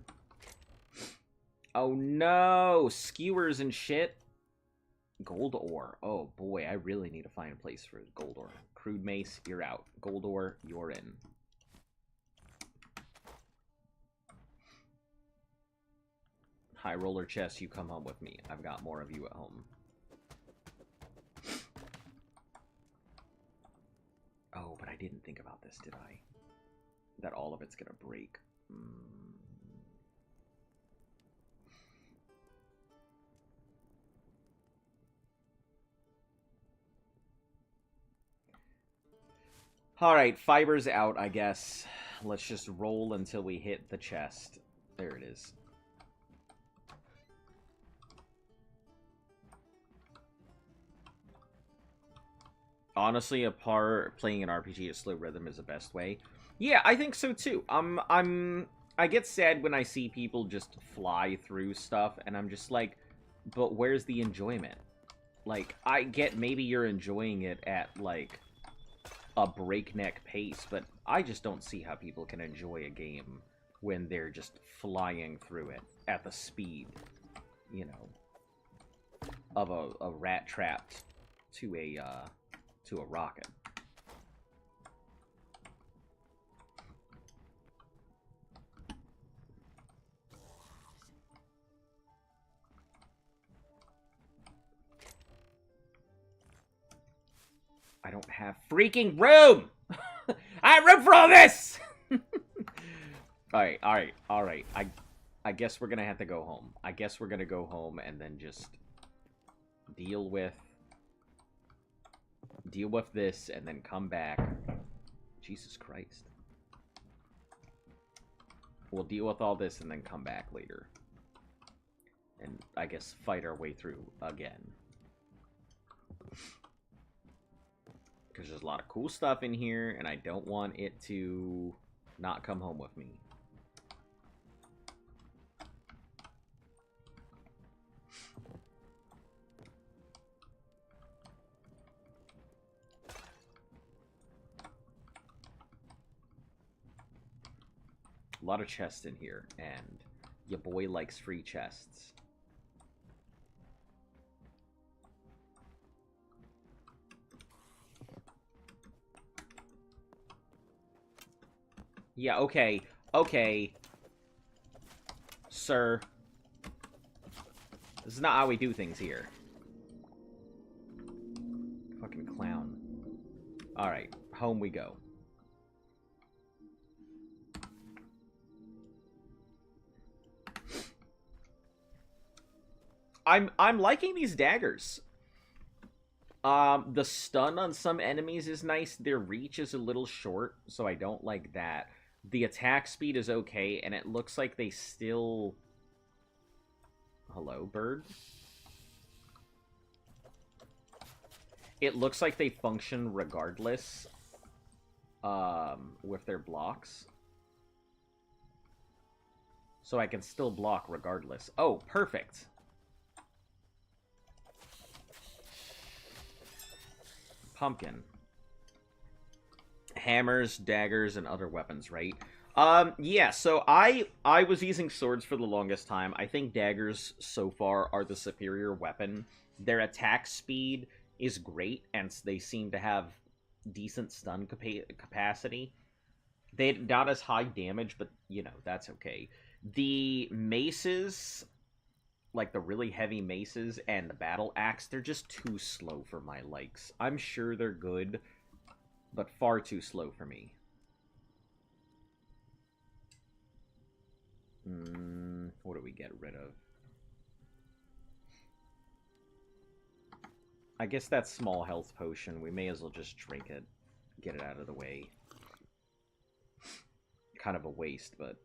Oh no! Skewers and shit. Gold ore. Oh boy, I really need to find a place for gold ore. Crude mace, you're out. Gold ore, you're in. High roller chest, you come home with me. I've got more of you at home. Oh, but I didn't think about this, did I? That all of it's gonna break. Alright, fiber's out, I guess. Let's just roll until we hit the chest. There it is. Honestly, playing an RPG at slow rhythm is the best way. Yeah, I think so too. I get sad when I see people just fly through stuff, and I'm just like, but where's the enjoyment? Like, I get maybe you're enjoying it at, like, a breakneck pace, but I just don't see how people can enjoy a game when they're just flying through it at the speed, you know, of a rat trapped to a rocket. I don't have freaking room! I have room for all this! Alright. I guess we're gonna have to go home. I guess we're gonna go home and then just deal with this and then come back. Jesus Christ. We'll deal with all this and then come back later. And I guess fight our way through again. Because there's a lot of cool stuff in here, and I don't want it to not come home with me. A lot of chests in here, and your boy likes free chests. Yeah, okay. Okay. Sir. This is not how we do things here. Fucking clown. Alright, home we go. I'm liking these daggers. The stun on some enemies is nice. Their reach is a little short, so I don't like that. The attack speed is okay, and it looks like they still... Hello, bird? It looks like they function regardless with their blocks. So I can still block regardless. Oh, perfect. Pumpkin. Hammers, daggers, and other weapons, right? Yeah, so I was using swords for the longest time. I think daggers so far are the superior weapon. Their attack speed is great, and they seem to have decent stun capacity. They not as high damage, but you know, that's okay. The maces, like the really heavy maces and the battle axe, they're just too slow for my likes. I'm sure they're good, but far too slow for me. What do we get rid of? I guess that small health potion, we may as well just drink it. Get it out of the way. Kind of a waste, but...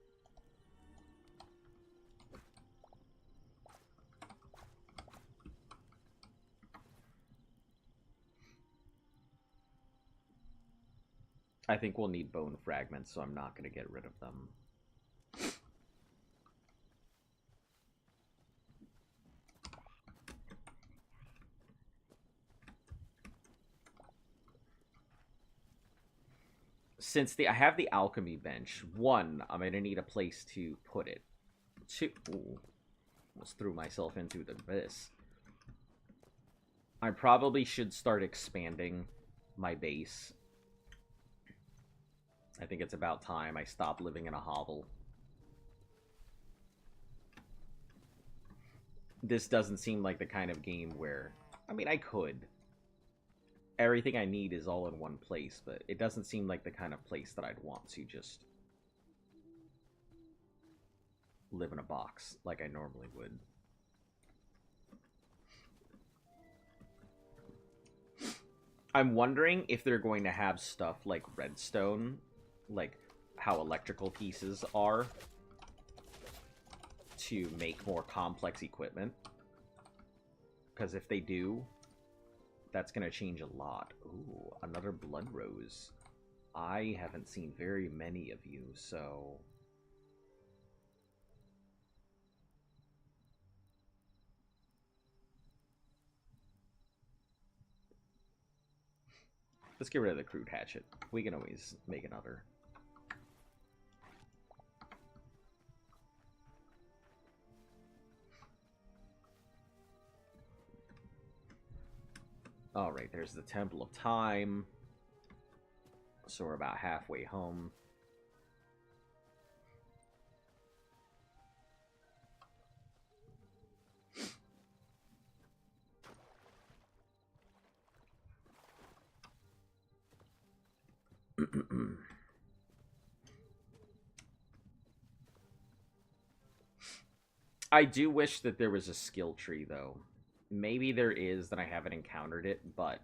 I think we'll need bone fragments, so I'm not going to get rid of them. Since I have the alchemy bench, one, I'm going to need a place to put it. Two, ooh, almost threw myself into the abyss. I probably should start expanding my base. I think it's about time I stop living in a hovel. This doesn't seem like the kind of game where... I mean, I could. Everything I need is all in one place, but it doesn't seem like the kind of place that I'd want to just live in a box like I normally would. I'm wondering if they're going to have stuff like redstone, like how electrical pieces are, to make more complex equipment. Because if they do, that's going to change a lot. Ooh, another blood rose. I haven't seen very many of you, so... Let's get rid of the crude hatchet. We can always make another. Alright, there's the Temple of Time. So we're about halfway home. I do wish that there was a skill tree, though. Maybe there is, that I haven't encountered it, but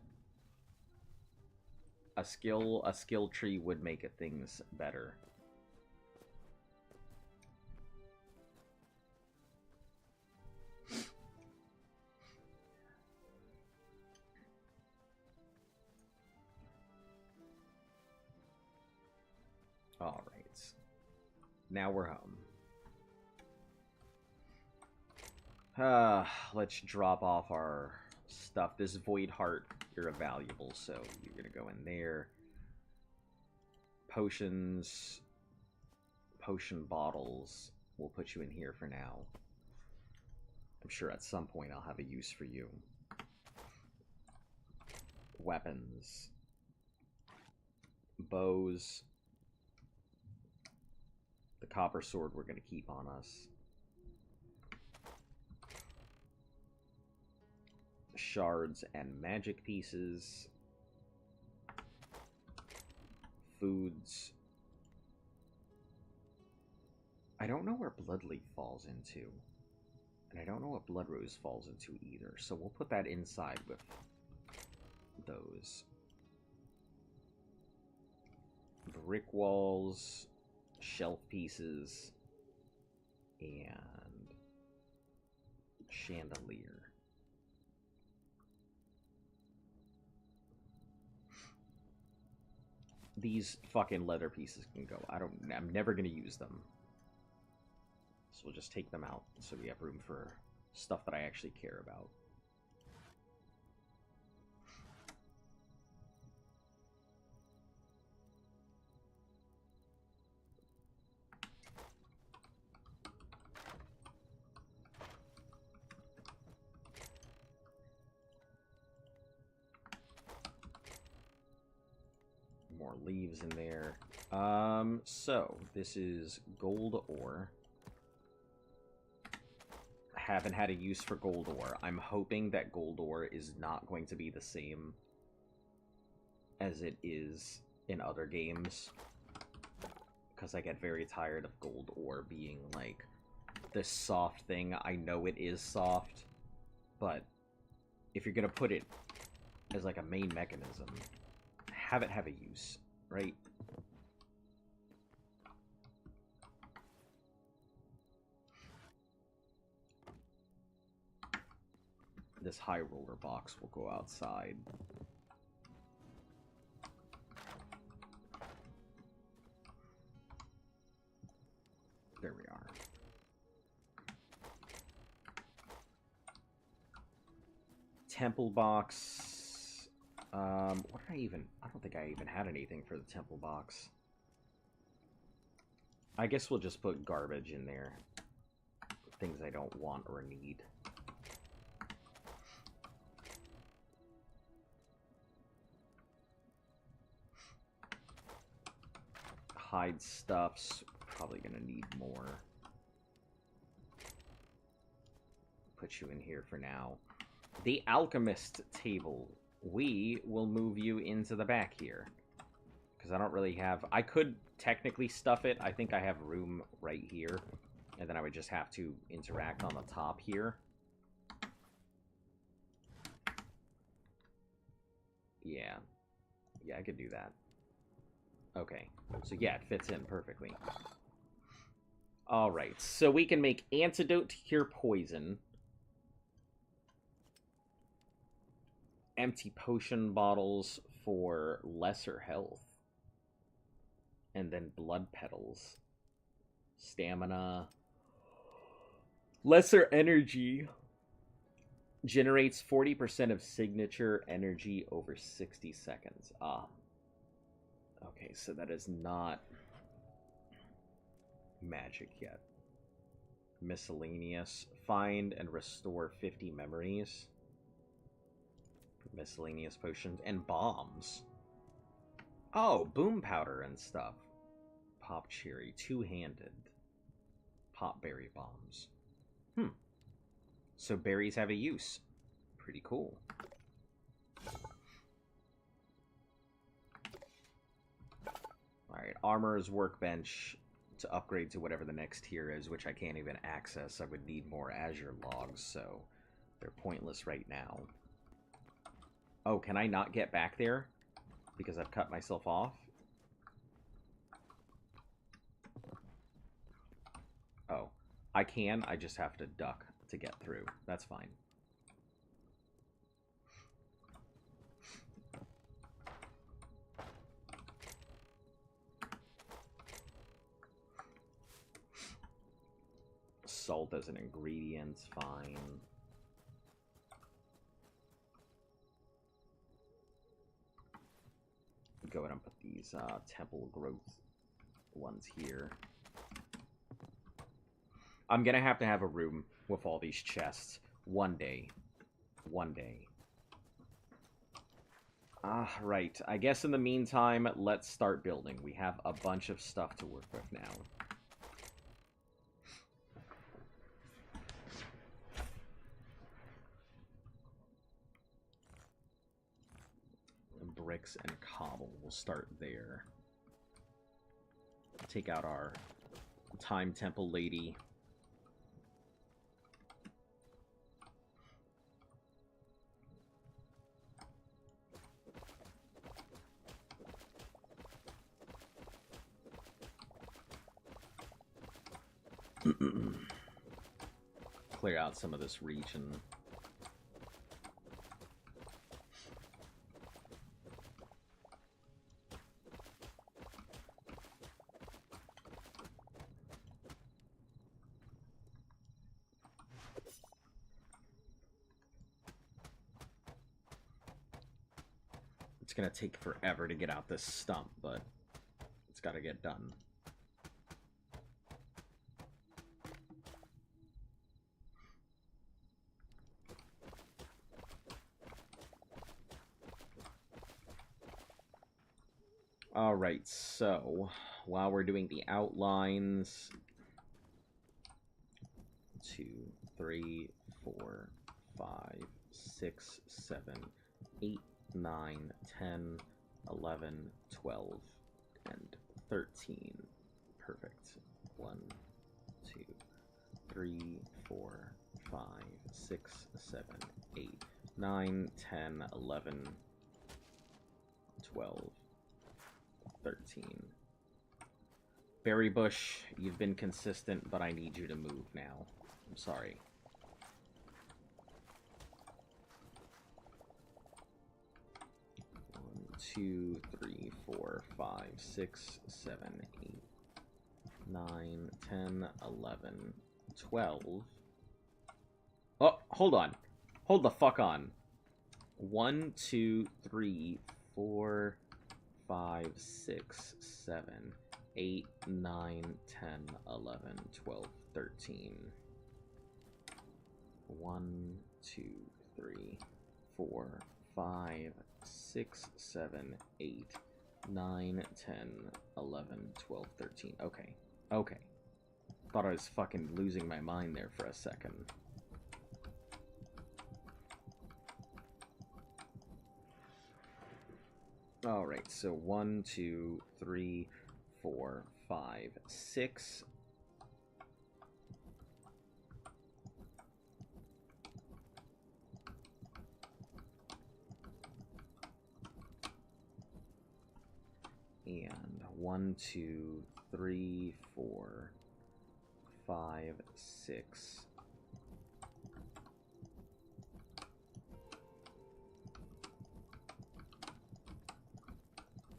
a skill tree would make things better. All right. Now we're home. Let's drop off our stuff. This Void Heart, you're valuable, so you're gonna go in there. Potions, potion bottles, we'll put you in here for now. I'm sure at some point I'll have a use for you. Weapons. Bows. The copper sword we're gonna keep on us. Shards and magic pieces. Foods. I don't know where Bloodleaf falls into. And I don't know what Blood Rose falls into either. So we'll put that inside with those. Brick walls, shelf pieces, and chandelier. These fucking leather pieces can go. I'm never gonna use them. we'll just take them out so we have room for stuff that I actually care about. More leaves in there. So this is gold ore. Haven't had a use for gold ore. I'm hoping that gold ore is not going to be the same as it is in other games, because I get very tired of gold ore being like this soft thing. I know it is soft, but if you're gonna put it as like a main mechanism, have it have a use, right? This high roller box will go outside. There we are. Temple box. What did I even... I don't think I even had anything for the temple box. I guess we'll just put garbage in there. Things I don't want or need. Hide stuffs. Probably gonna need more. Put you in here for now. The alchemist table. We will move you into the back here. Because I don't really have... I could technically stuff it. I think I have room right here. And then I would just have to interact on the top here. Yeah. Yeah, I could do that. Okay. So yeah, it fits in perfectly. Alright, so we can make antidote to cure poison. Empty potion bottles for lesser health. And then blood petals. Stamina. Lesser energy. Generates 40% of signature energy over 60 seconds. Ah. Okay, so that is not magic yet. Miscellaneous. Find and restore 50 memories. Miscellaneous potions. And bombs. Oh, boom powder and stuff. Pop cherry. Two-handed. Pop berry bombs. So berries have a use. Pretty cool. Alright, armor's workbench to upgrade to whatever the next tier is, which I can't even access. I would need more Azure logs, so they're pointless right now. Oh, can I not get back there? Because I've cut myself off? Oh, I can. I just have to duck to get through. That's fine. Salt as an ingredient, fine. Go ahead and put these temple growth ones here. I'm gonna have to have a room with all these chests one day. One day. Ah, right. I guess in the meantime, let's start building. We have a bunch of stuff to work with now. Bricks and cobble. We'll start there. Take out our time temple lady. Clear out some of this region. gonna take forever to get out this stump, but it's gotta get done. Alright, so while we're doing the outlines, 2, 3, 4, 5, 6, 7, 8, 9, 10, 11, 12, and 13. Perfect. 1, 2, 3, 4, 5, 6, 7, 8, 9, 10, 11, 12, 13. Berry Bush, you've been consistent, but I need you to move now. I'm sorry. One, 2, 3, 4, 5, 6, 7, 8, 9, 10, 11, 12. Oh, hold on. Hold the fuck on. 1, 2, 3, 4, 5, 6, 7, 8, 9, 10, 11, 12, 13. 1, 2, 3, 4, 5, 6, 7, 8, 9, 10, 11, 12, 13. Okay. Okay. Thought I was fucking losing my mind there for a second. Alright, so 1, 2, 3, 4, 5, 6. And 1, 2, 3, 4, 5, 6.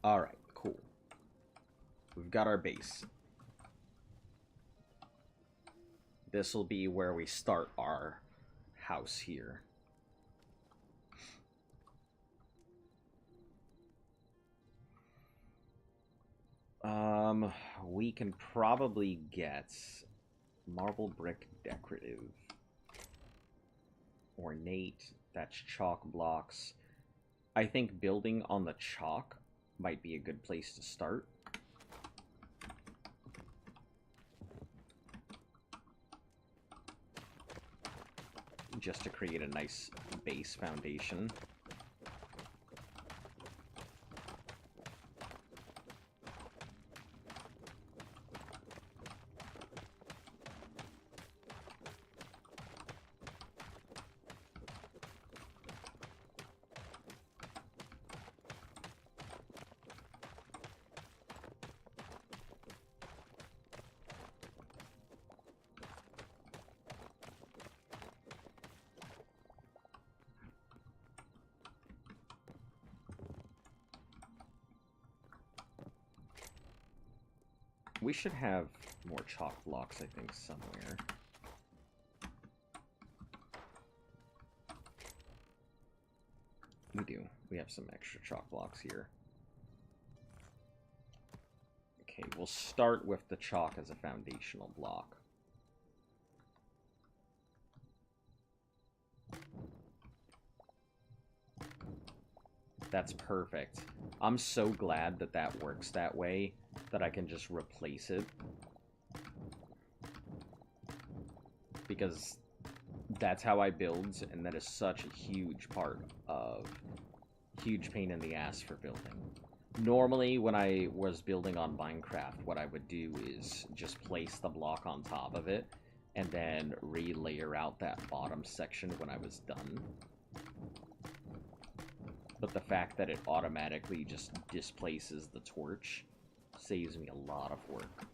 Alright, cool. We've got our base. This will be where we start our house here. We can probably get marble brick decorative. Ornate, that's chalk blocks. I think building on the chalk might be a good place to start. Just to create a nice base foundation. We should have more chalk blocks, I think, somewhere. We do. We have some extra chalk blocks here. Okay, we'll start with the chalk as a foundational block. That's perfect. I'm so glad that that works that way, that I can just replace it. Because that's how I build, and that is such a huge part of... huge pain in the ass for building. Normally, when I was building on Minecraft, what I would do is just place the block on top of it, and then re-layer out that bottom section when I was done. But the fact that it automatically just displaces the torch saves me a lot of work.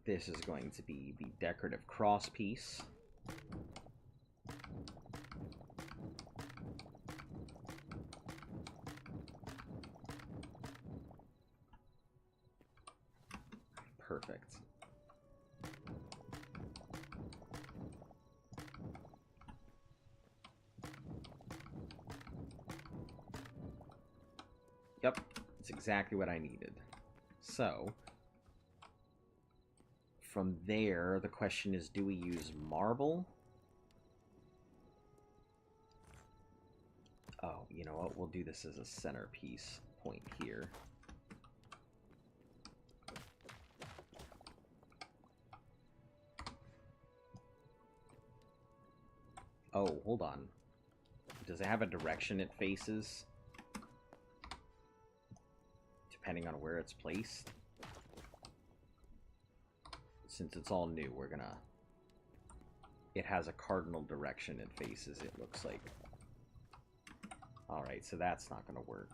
This is going to be the decorative cross piece. Perfect. Yep, it's exactly what I needed. So, from there, the question is, do we use marble? Oh, you know what? We'll do this as a centerpiece point here. Oh, hold on. Does it have a direction it faces? Depending on where it's placed? Since it's all new, we're gonna... It has a cardinal direction it faces, it looks like. Alright, so that's not gonna work.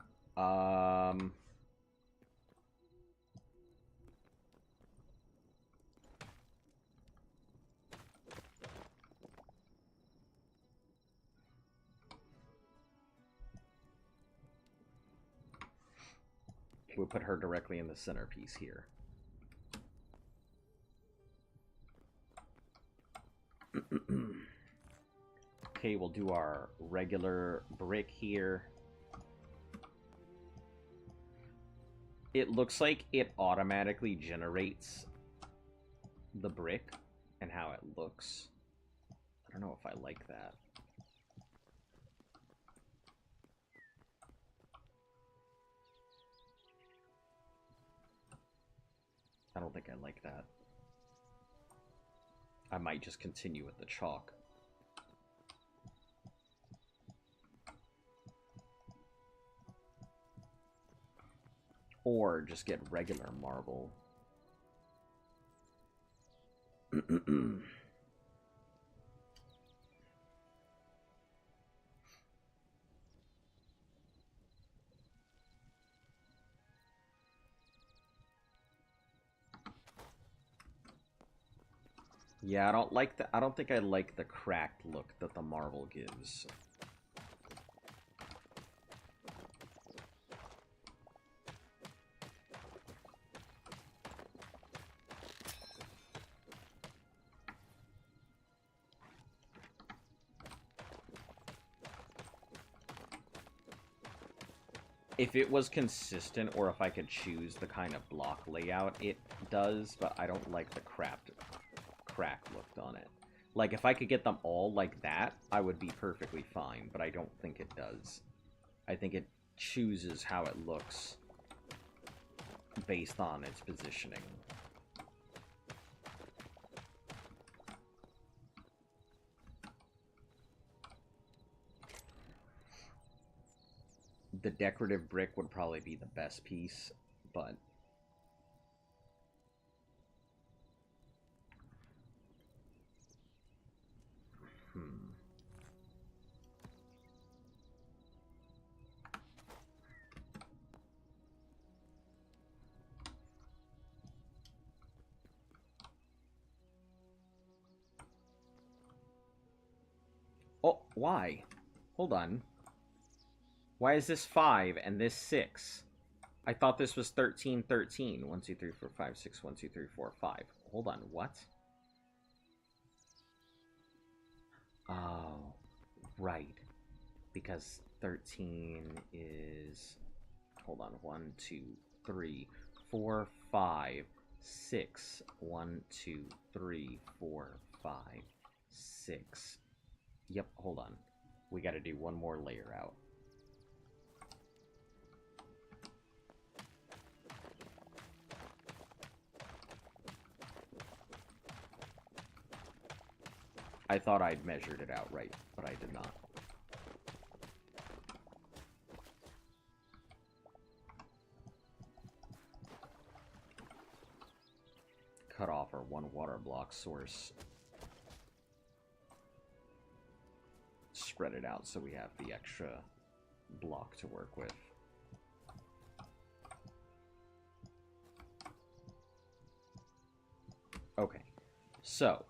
We'll put her directly in the centerpiece here. Okay, we'll do our regular brick here. It looks like it automatically generates the brick and how it looks. I don't know if I like that. I don't think I like that. I might just continue with the chalk. Or just get regular marble. Yeah, I don't like I don't think I like the cracked look that the marble gives. If it was consistent, or if I could choose the kind of block layout it does, but I don't like the crack looked on it. Like, if I could get them all like that, I would be perfectly fine, but I don't think it does. I think it chooses how it looks based on its positioning. The decorative brick would probably be the best piece, but... Oh, why? Hold on. Why is this 5 and this 6? I thought this was 13, 13. 1, 2, 3, 4, 5, 6, 1, 2, 3, 4, 5. Hold on, what? Oh, right. Because 13 is... Hold on. 1, 2, 3, 4, 5, 6. 1, 2, 3, 4, 5, 6. Yep, hold on. We gotta do one more layer out. I thought I'd measured it out right, but I did not. Cut off our one water block source. Spread it out so we have the extra block to work with. Okay, so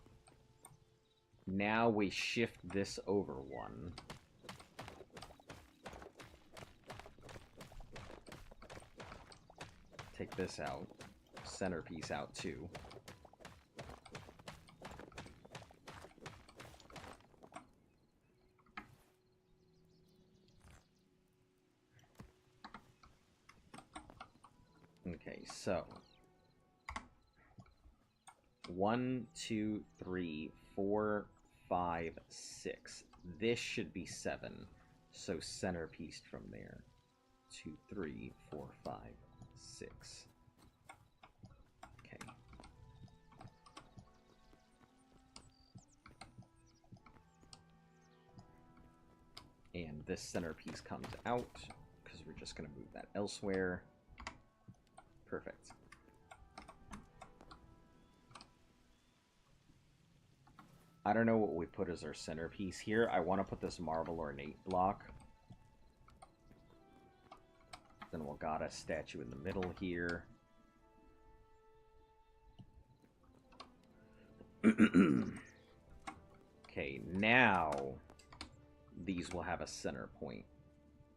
now we shift this over one. Take this out. Centerpiece out too. Okay, so 1, 2, 3, 4, 5, 6. This should be 7. So centerpiece from there. 2, 3, 4, 5, 6. Okay. And this centerpiece comes out because we're just going to move that elsewhere. Perfect. I don't know what we put as our centerpiece here. I want to put this marble ornate block. Then we'll got a statue in the middle here. Okay, now these will have a center point.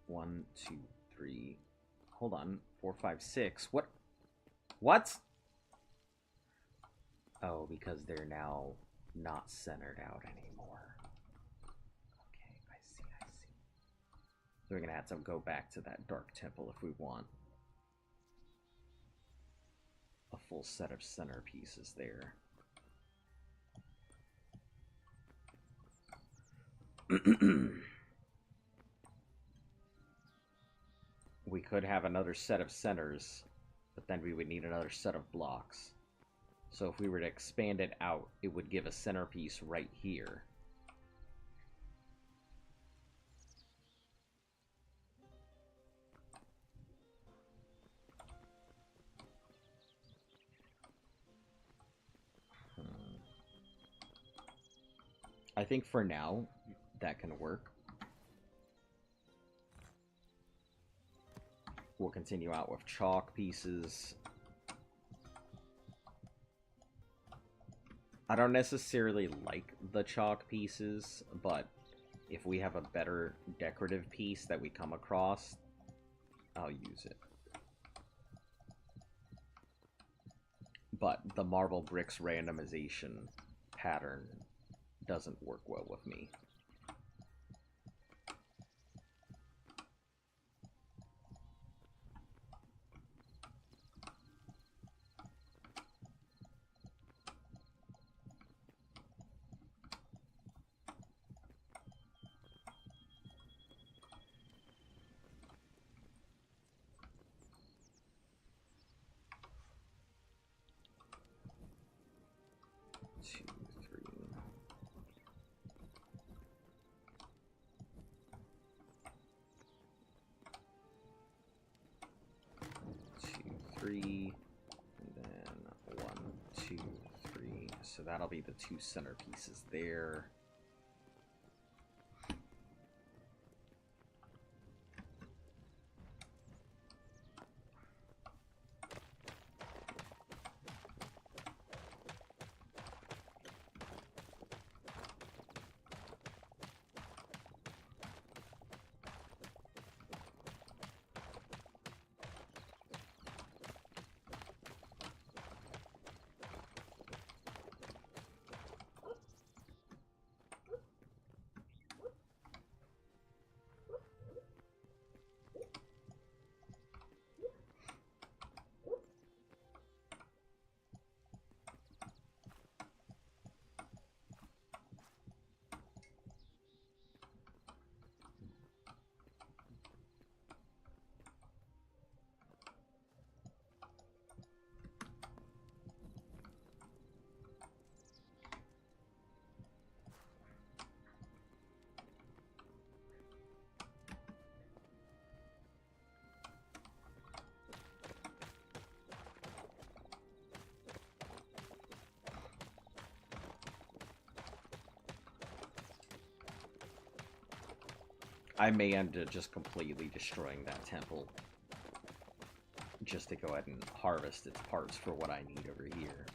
1, 2, 3. Hold on. 4, 5, 6. What? What? Oh, because they're now not centered out anymore. Okay, I see. So we're gonna have to go back to that dark temple if we want a full set of centerpieces there. We could have another set of centers, but then we would need another set of blocks. So if we were to expand it out, it would give a centerpiece right here. I think for now, that can work. We'll continue out with chalk pieces. I don't necessarily like the chalk pieces, but if we have a better decorative piece that we come across, I'll use it. But the marble bricks randomization pattern doesn't work well with me. And then 1, 2, 3. So that'll be the 2 centerpieces there. I may end up just completely destroying that temple, just to go ahead and harvest its parts for what I need over here.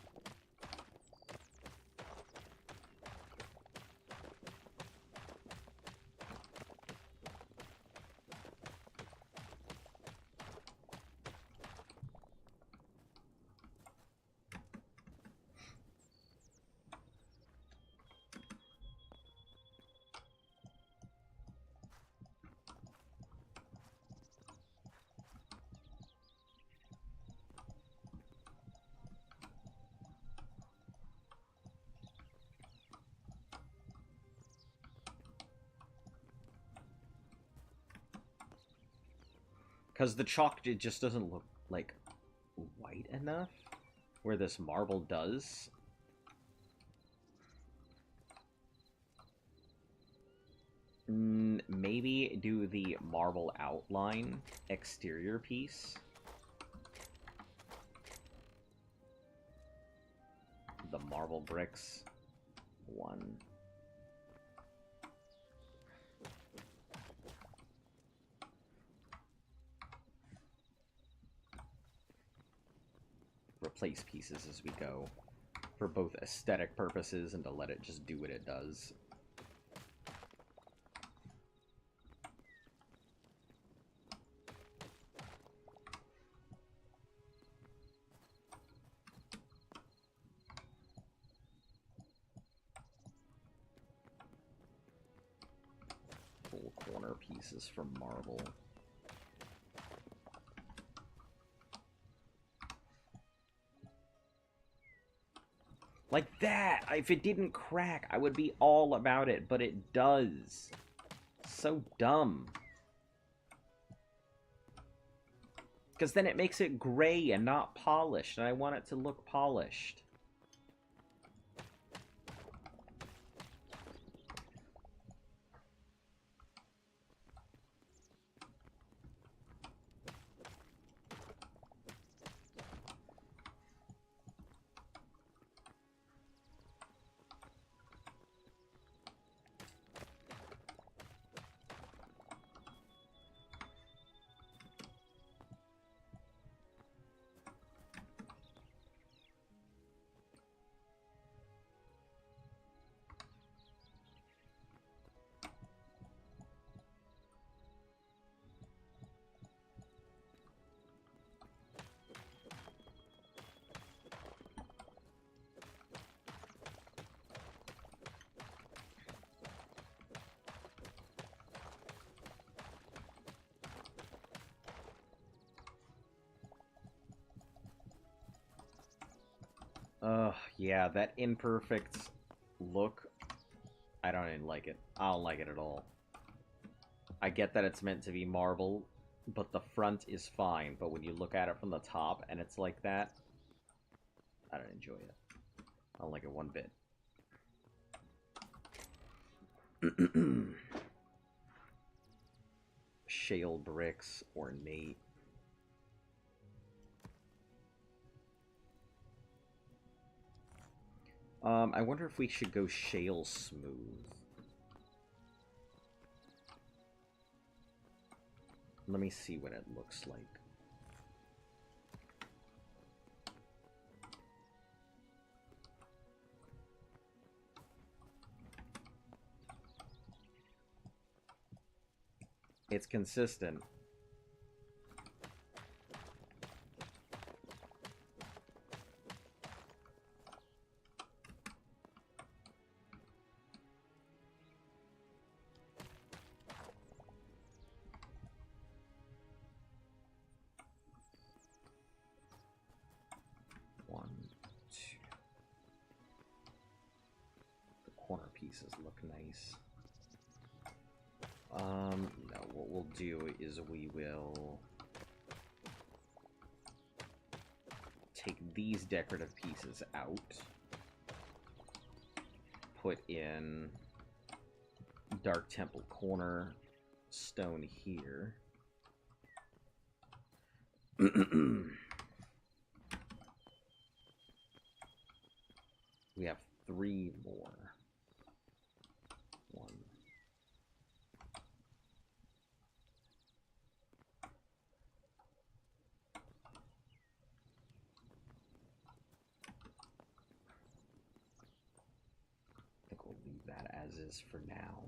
Because the chalk, it just doesn't look, like, white enough, where this marble does. Maybe do the marble outline exterior piece. The marble bricks. 1. Replace pieces as we go, for both aesthetic purposes and to let it just do what it does. Full corner pieces from marble. Like that! If it didn't crack, I would be all about it, but it does. So dumb. Because then it makes it gray and not polished, and I want it to look polished. Yeah, that imperfect look, I don't even like it. I don't like it at all. I get that it's meant to be marble, but the front is fine, but when you look at it from the top and it's like that, I don't enjoy it. I don't like it one bit. Shale bricks, ornate. I wonder if we should go shale smooth. Let me see what it looks like. It's consistent. Corner pieces look nice. No, what we'll do is we will take these decorative pieces out, put in Dark Temple corner stone here. We have 3 more. 1. I think we'll leave that as is for now.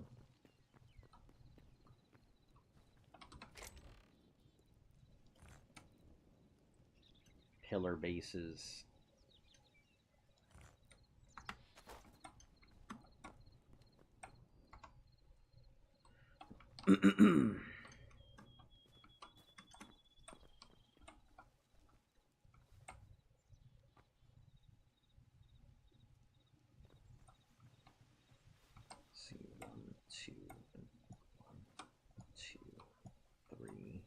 Pillar bases. See, 1, 2, 1, 2, 3.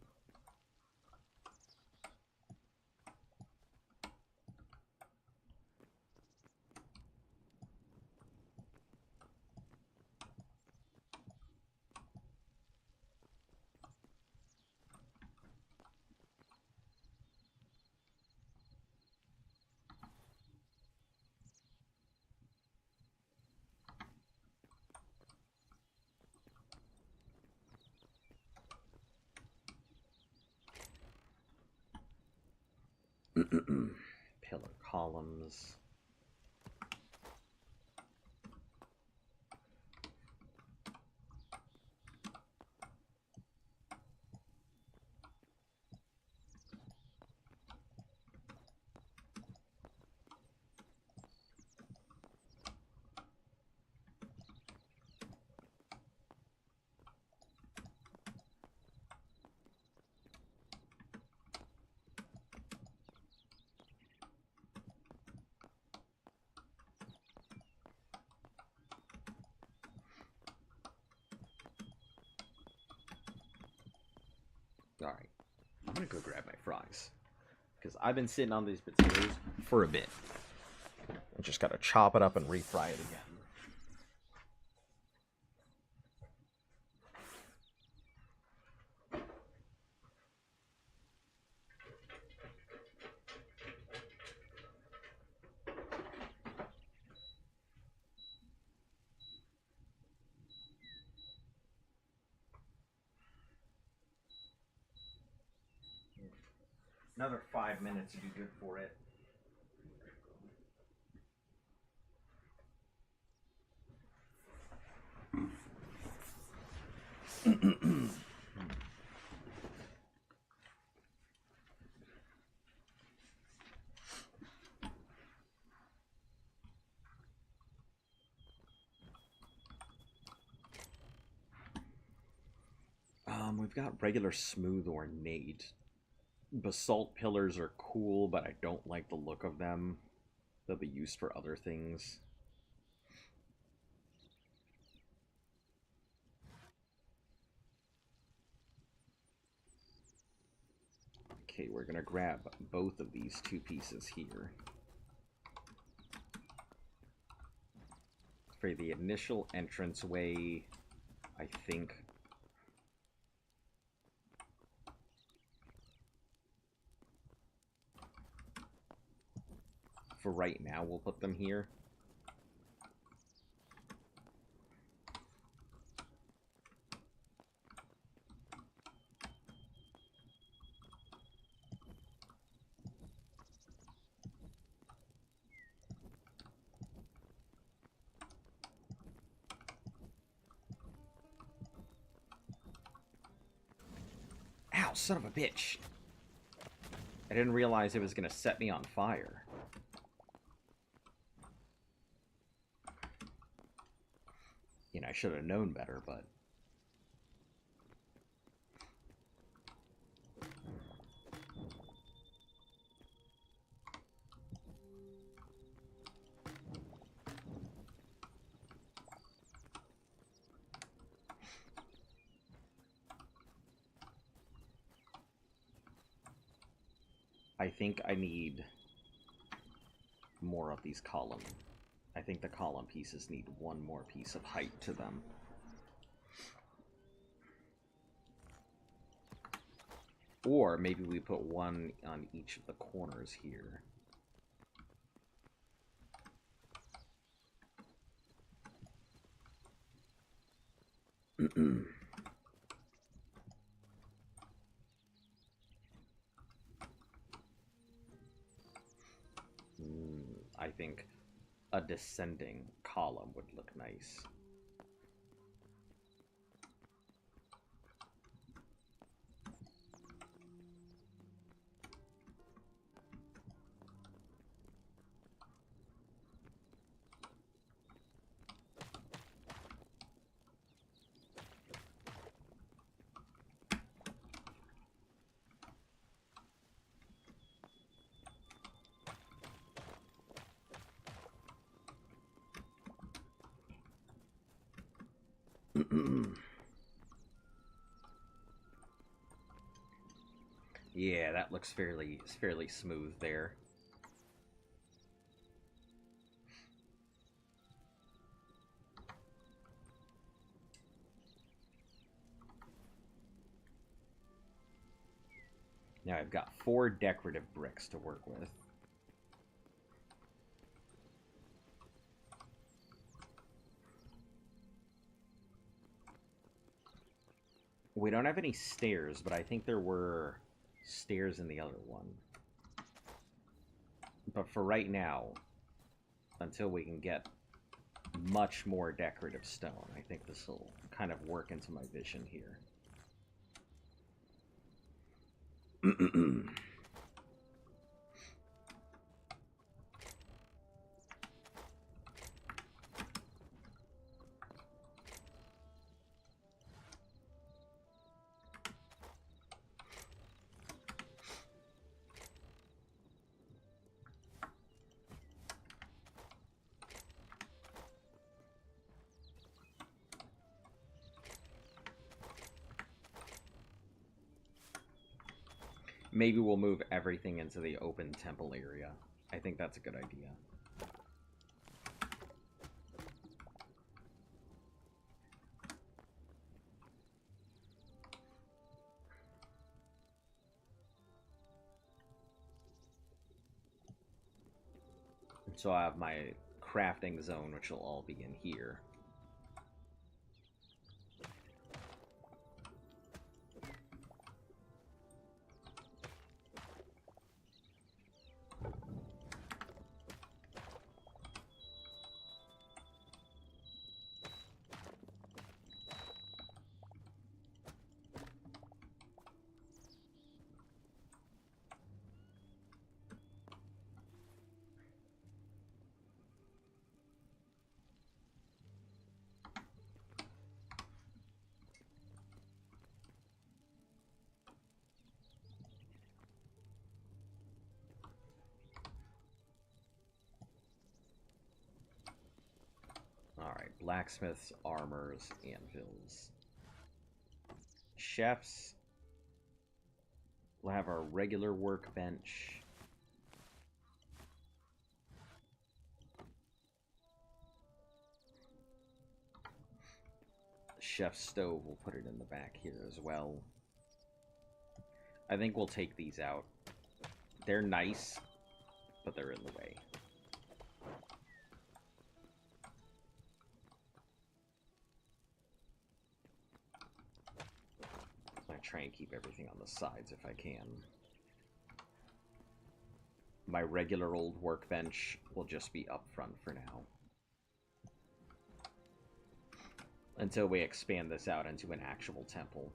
Pillar columns. Alright, I'm gonna go grab my fries. Because I've been sitting on these potatoes for a bit. I just gotta chop it up and refry it again. Another 5 minutes would be good for it. We've got regular smooth ornate. Basalt pillars are cool, but I don't like the look of them. They'll be used for other things. Okay, we're gonna grab both of these two pieces here. For the initial entranceway, I think for right now we'll put them here. Ow, son of a bitch! I didn't realize it was gonna set me on fire. You know, I should have known better, but... I think I need more of these column. I think the column pieces need one more piece of height to them. Or maybe we put one on each of the corners here. I think a descending column would look nice. Yeah, that looks fairly smooth there. Now I've got 4 decorative bricks to work with. We don't have any stairs, but I think there were stairs in the other one. But for right now, until we can get much more decorative stone, I think this will kind of work into my vision here. Maybe we'll move everything into the open temple area. I think that's a good idea. So I have my crafting zone, which will all be in here. Alright, blacksmiths, armors, anvils. Chefs. We'll have our regular workbench. Chef's stove, we'll put it in the back here as well. I think we'll take these out. They're nice, but they're in the way. I try and keep everything on the sides if I can. My regular old workbench will just be up front for now. Until we expand this out into an actual temple.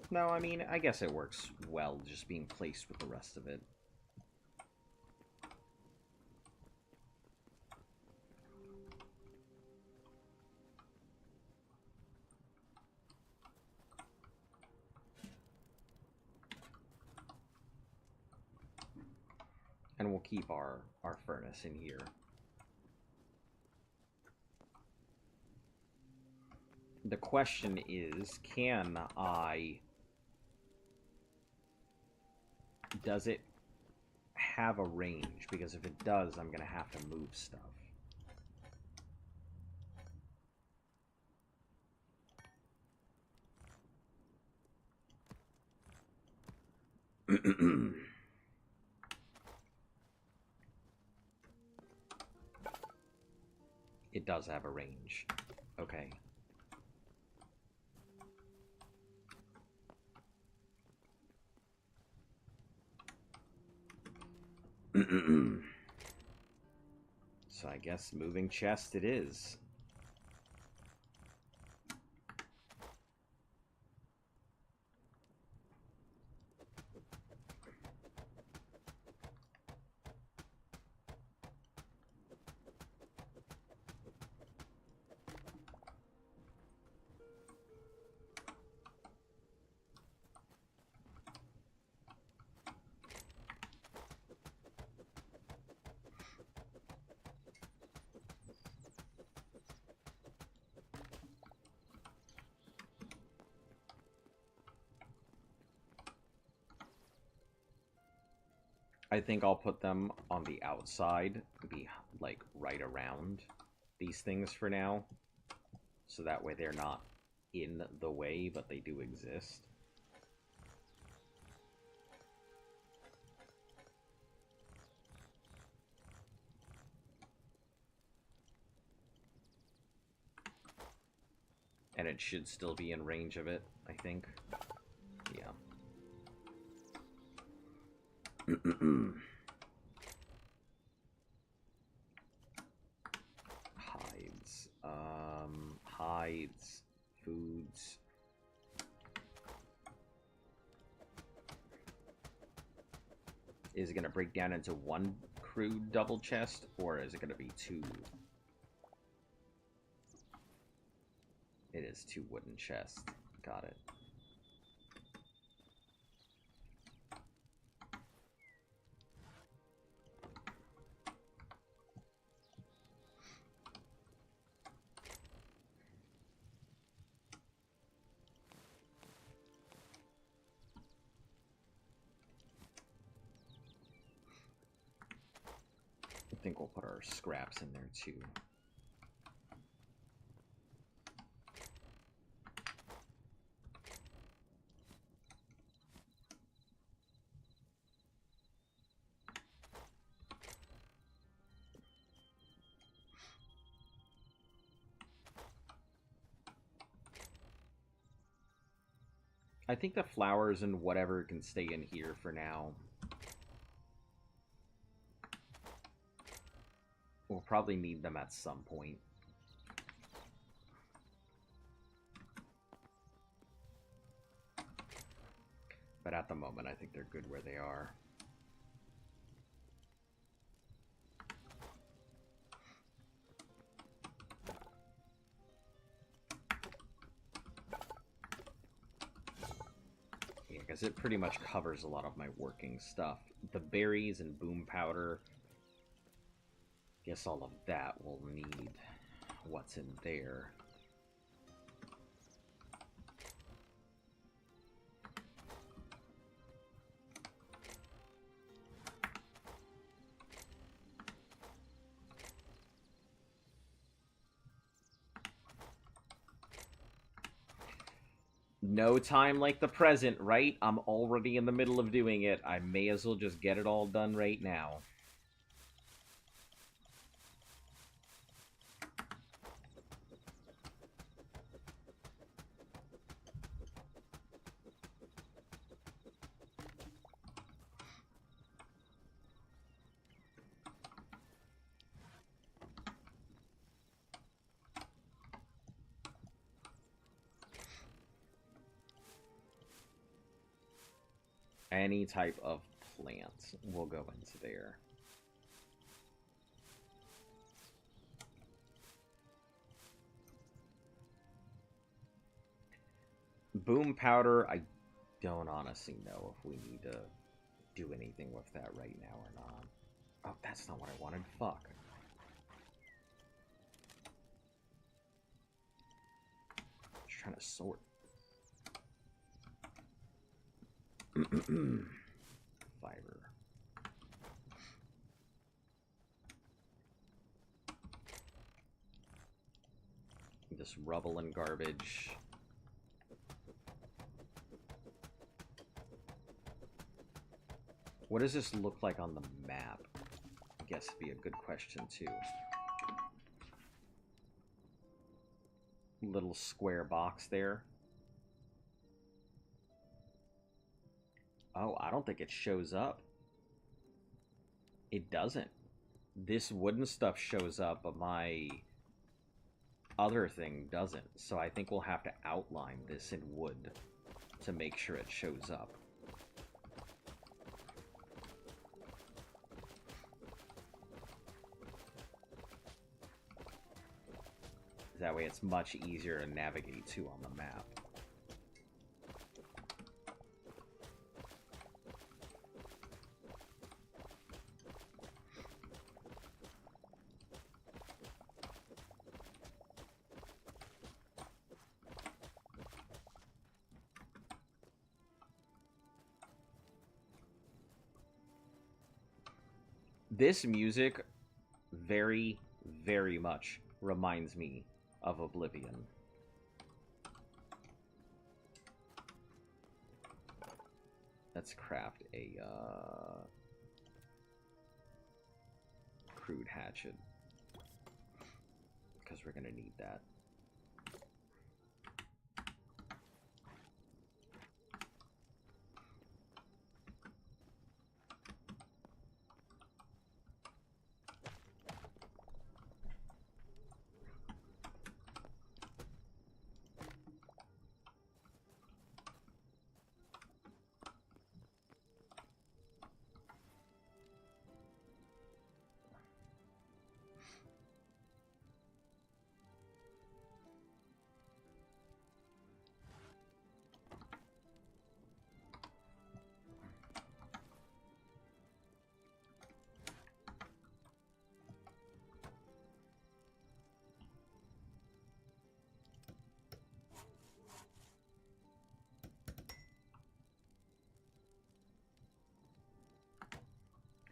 No, I mean, I guess it works well just being placed with the rest of it. And we'll keep our furnace in here. The question is, can I... Does it have a range? Because if it does, I'm going to have to move stuff. It does have a range. Okay. So I guess moving chest it is. I think I'll put them on the outside, be like right around these things for now, so that way they're not in the way, but they do exist. And it should still be in range of it, I think. Yeah. Hides. Hides. Foods. Is it going to break down into one crude double chest, or is it going to be two? It is two wooden chests. Got it. I think we'll put our scraps in there too. I think the flowers and whatever can stay in here for now. We'll probably need them at some point. But at the moment, I think they're good where they are. Yeah, because it pretty much covers a lot of my working stuff. The berries and boom powder. Guess all of that will need what's in there. No time like the present, right? I'm already in the middle of doing it. I may as well just get it all done right now. Any type of plant will go into there. Boom powder, I don't honestly know if we need to do anything with that right now or not. Oh, that's not what I wanted. Fuck. Just trying to sort. Fiber. This rubble and garbage. What does this look like on the map? I guess would be a good question too. Little square box there. Oh, I don't think it shows up. It doesn't. This wooden stuff shows up, but my other thing doesn't. So I think we'll have to outline this in wood to make sure it shows up. That way it's much easier to navigate to on the map. This music very, very much reminds me of Oblivion. Let's craft a crude hatchet, because we're gonna need that.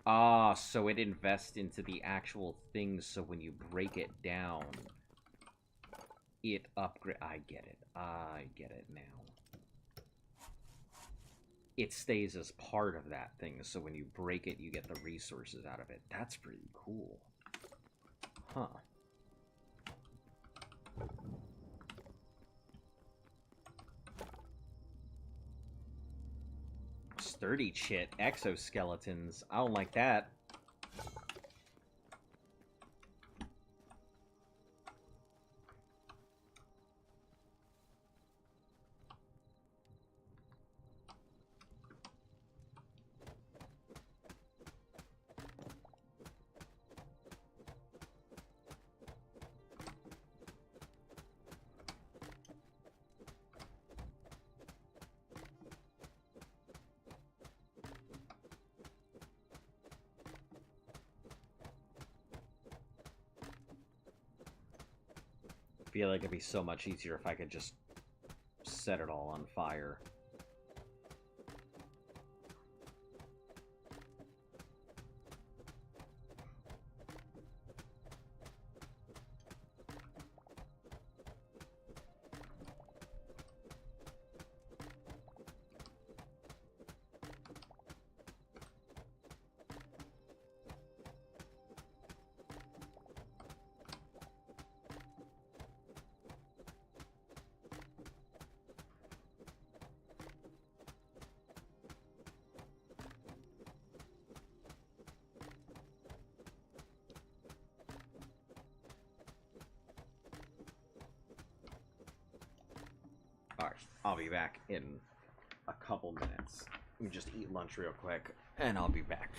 Ah, so it invests into the actual things, so when you break it down, it upgrade. I get it. I get it now. It stays as part of that thing, so when you break it, you get the resources out of it. That's pretty cool. Huh. Sturdy chit, exoskeletons. I don't like that. I feel like it'd be so much easier if I could just set it all on fire. Alright, I'll be back in a couple minutes. Let me just eat lunch real quick, and I'll be back.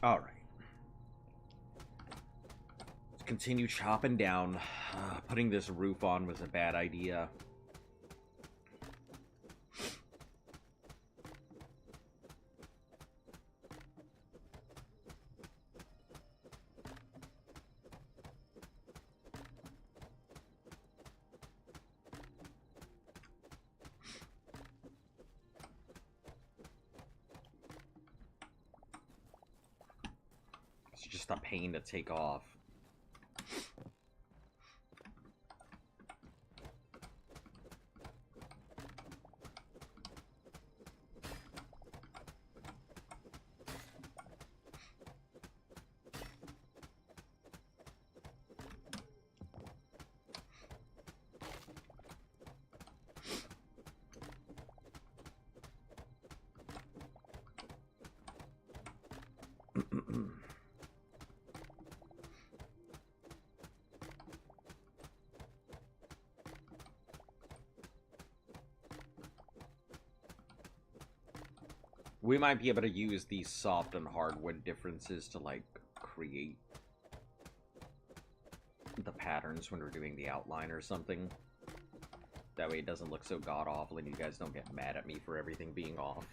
Alright. Let's continue chopping down. Putting this roof on was a bad idea. It's just a pain to take off. We might be able to use these soft and hardwood differences to, like, create the patterns when we're doing the outline or something. That way it doesn't look so god-awful and you guys don't get mad at me for everything being off.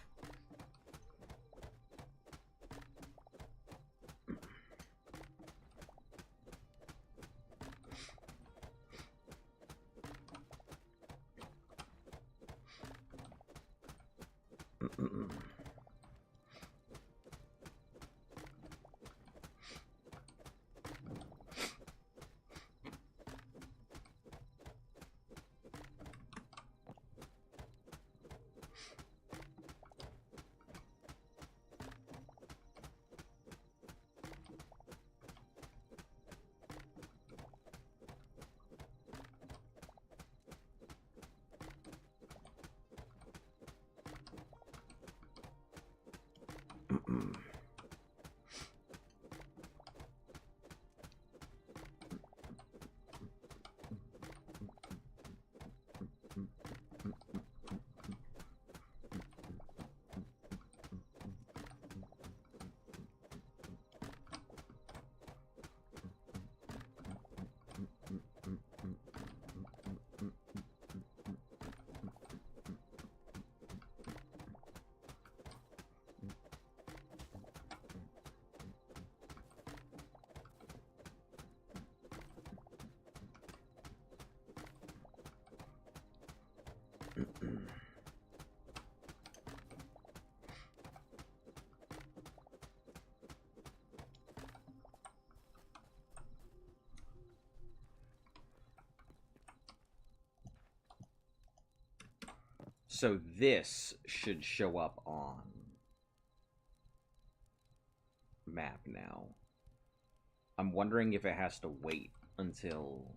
So this should show up on map now. I'm wondering if it has to wait until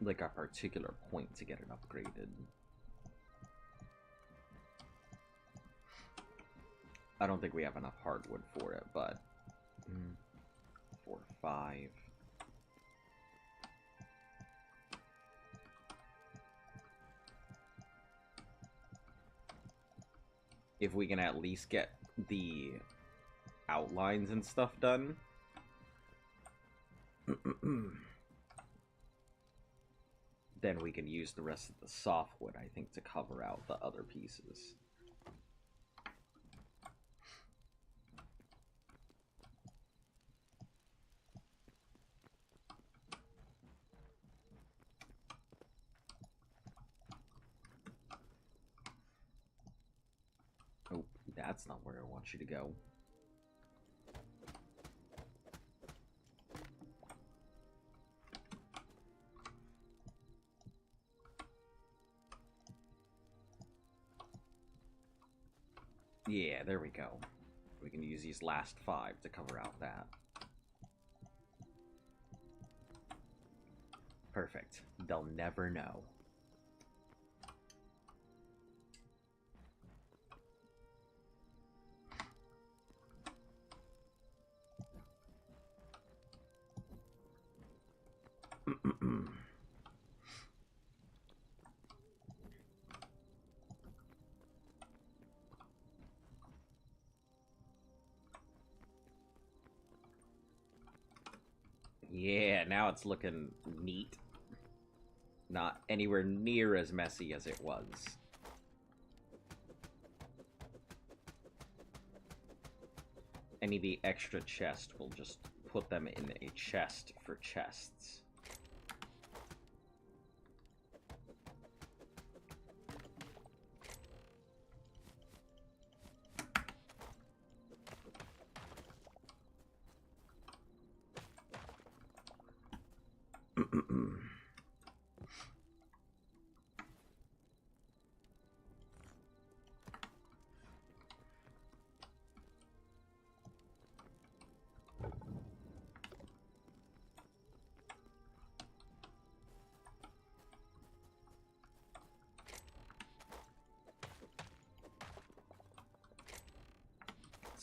like a particular point to get it upgraded. I don't think we have enough hardwood for it, but 4, 5. If we can at least get the outlines and stuff done. Then we can use the rest of the softwood, I think, to cover out the other pieces. Oh, that's not where I want you to go. Yeah, there we go. We can use these last 5 to cover out that. Perfect. They'll never know. Yeah, now it's looking neat. Not anywhere near as messy as it was. Any of the extra chests, we'll just put them in a chest for chests.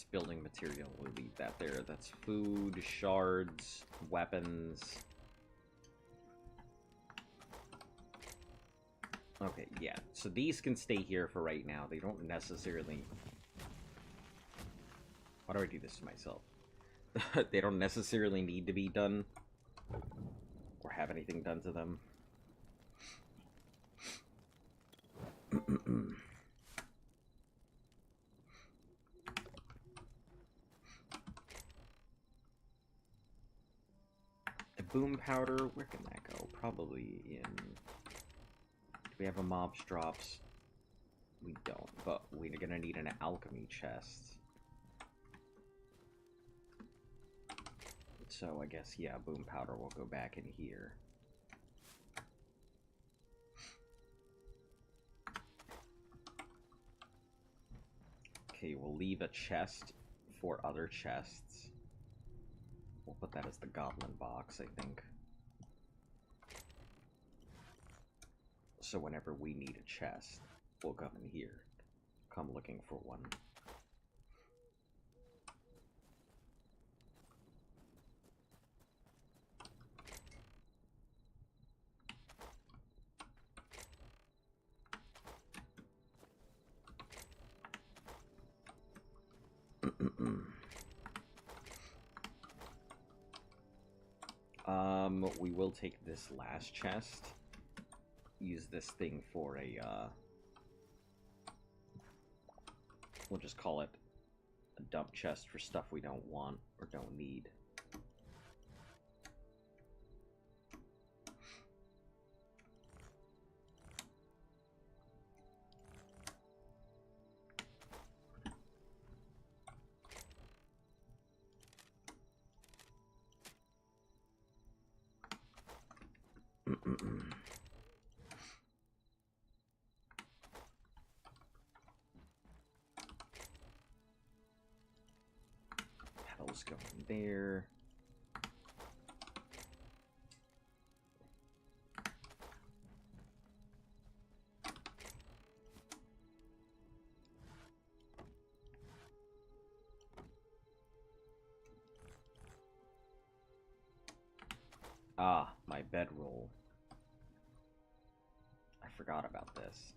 Building material, we'll leave that there. That's food, shards, weapons. Okay, yeah. So these can stay here for right now. They don't necessarily... Why do I do this to myself? They don't necessarily need to be done. Or have anything done to them. Boom powder, where can that go? Probably in... Do we have a mobs drops? We don't, but we're gonna need an alchemy chest. So I guess, yeah, boom powder will go back in here. Okay, we'll leave a chest for other chests. We'll put that as the goblin box, I think. So whenever we need a chest, we'll come in here. Come looking for one. We will take this last chest. Use this thing for a, we'll just call it a dump chest for stuff we don't want or don't need. Petals go in there. Ah, my bedroll. I forgot about this.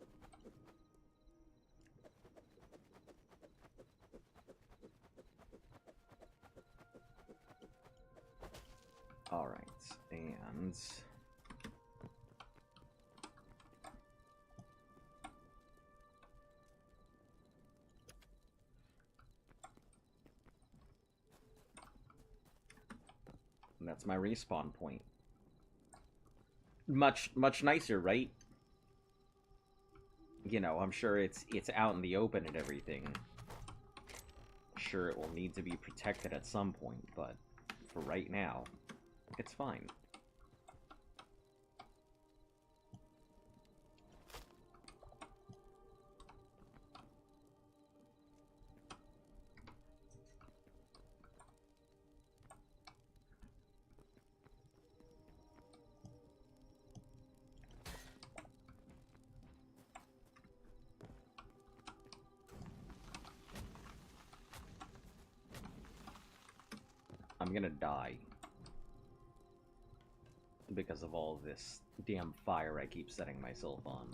Alright, and... and that's my respawn point. Much nicer, right? You know, I'm sure it's out in the open and everything. Sure, it will need to be protected at some point, but for right now, it's fine. I'm gonna die. Because of all this damn fire I keep setting myself on.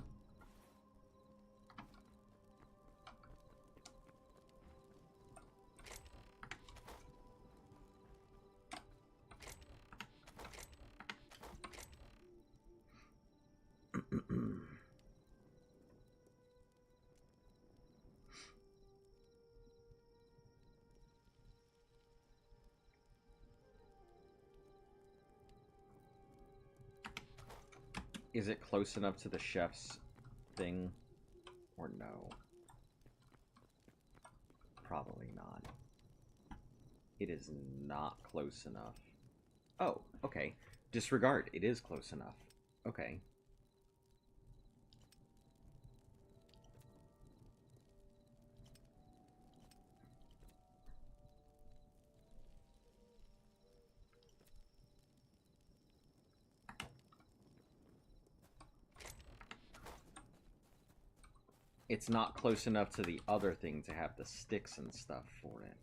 Is it close enough to the chef's thing? Or no? Probably not. It is not close enough. Oh, okay. Disregard. It is close enough. Okay. It's not close enough to the other thing to have the sticks and stuff for it.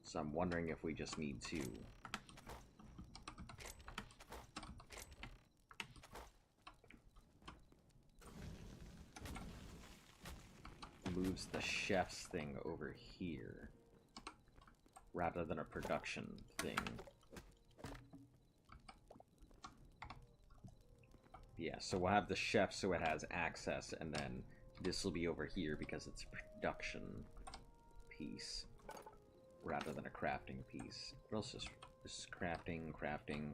So I'm wondering if we just need to... moves the chef's thing over here rather than a production thing. Yeah, so we'll have the chef so it has access, and then this will be over here because it's a production piece rather than a crafting piece. What else is this? Is crafting, crafting,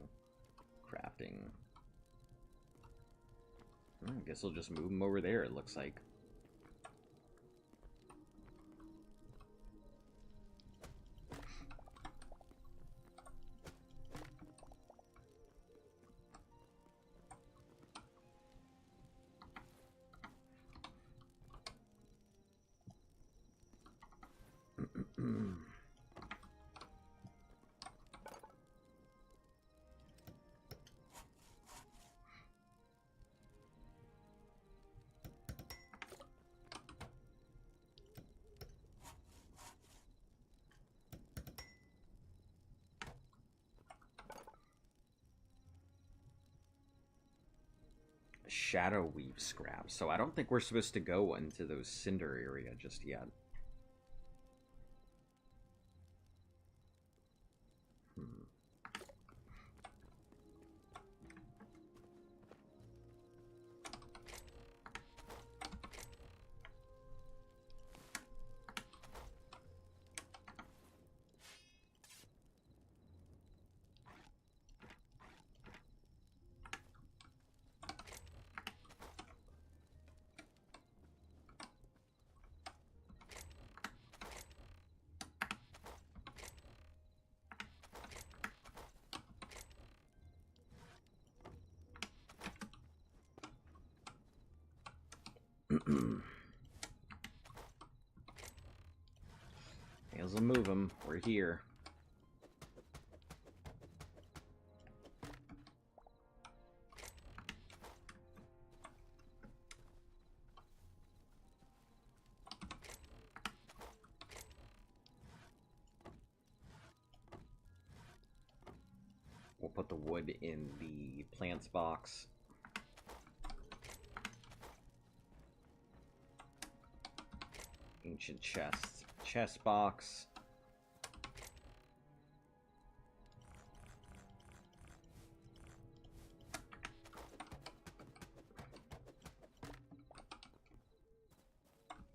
crafting. I guess we'll just move them over there, it looks like. Shadow weave scrap. So I don't think we're supposed to go into those cinder area just yet. Nails will move them. We're here. We'll put the wood in the plants box. Ancient chests. Chest box.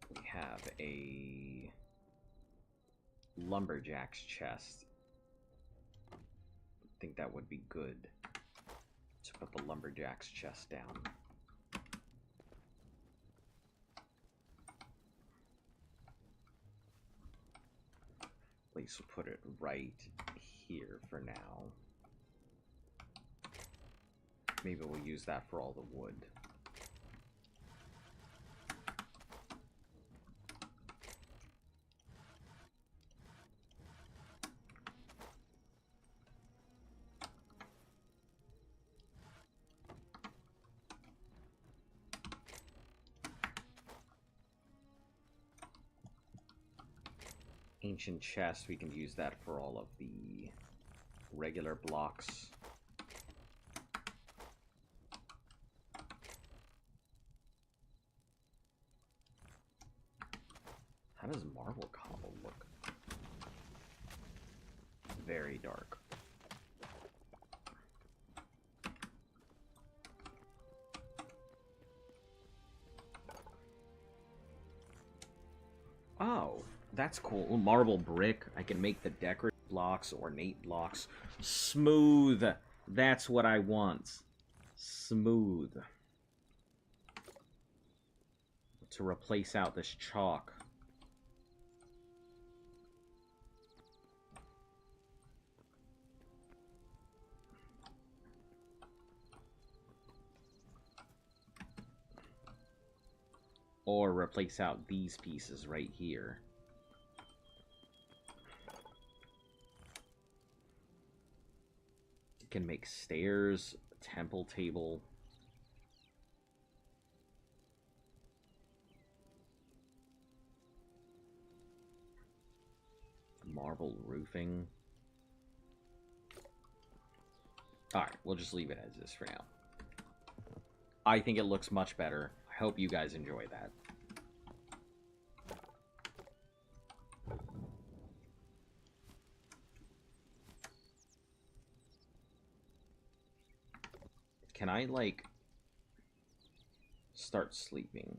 We have a lumberjack's chest. I think that would be good to put the lumberjack's chest down. At least we'll put it right here for now. Maybe we'll use that for all the wood. Ancient chest, we can use that for all of the regular blocks. How does marble cobble look? Very dark. Oh, that's cool. Marble brick. I can make the decorative blocks, ornate blocks, smooth. That's what I want. Smooth. To replace out this chalk. Or replace out these pieces right here. You can make stairs, temple table. Marble roofing. Alright, we'll just leave it as this for now. I think it looks much better. I hope you guys enjoy that. Can I, like, start sleeping?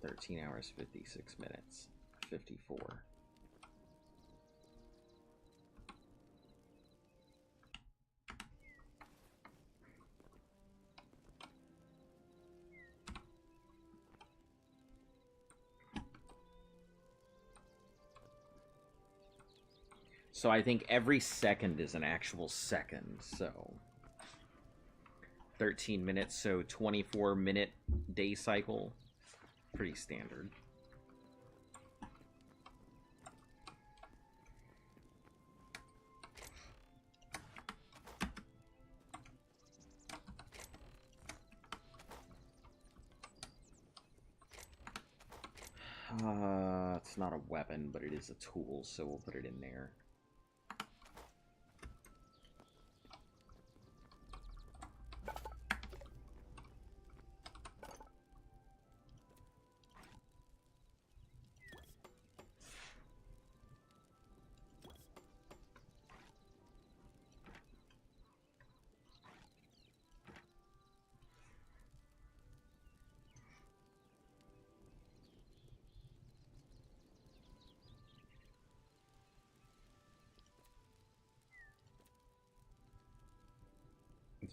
13 hours, 56 minutes, 54. So I think every second is an actual second, so 13 minutes, so 24-minute day cycle. Pretty standard. It's not a weapon, but it is a tool, so we'll put it in there.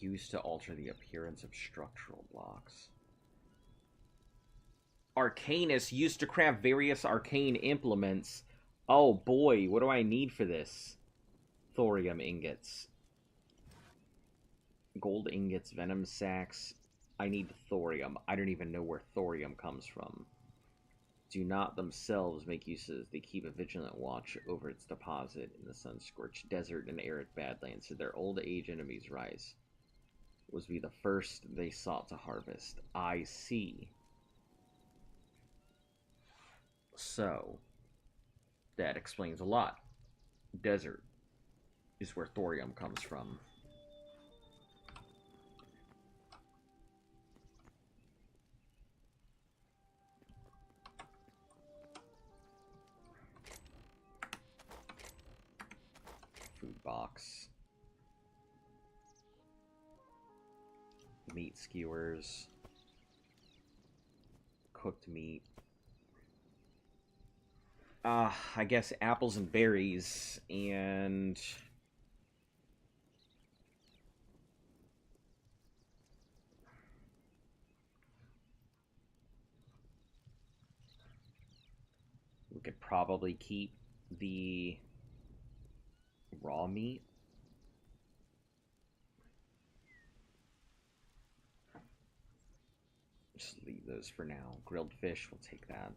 Used to alter the appearance of structural blocks. Arcanist used to craft various arcane implements. Oh boy, what do I need for this? Thorium ingots. Gold ingots, venom sacks. I need thorium. I don't even know where thorium comes from. Do not themselves make uses. They keep a vigilant watch over its deposit in the sun-scorched desert and arid badlands, so their old age enemies rise. Was be the first they sought to harvest. I see. So, that explains a lot. Desert is where thorium comes from. Food box. Meat skewers. Cooked meat. I guess apples and berries, and we could probably keep the raw meat. Just leave those for now. Grilled fish, we'll take that.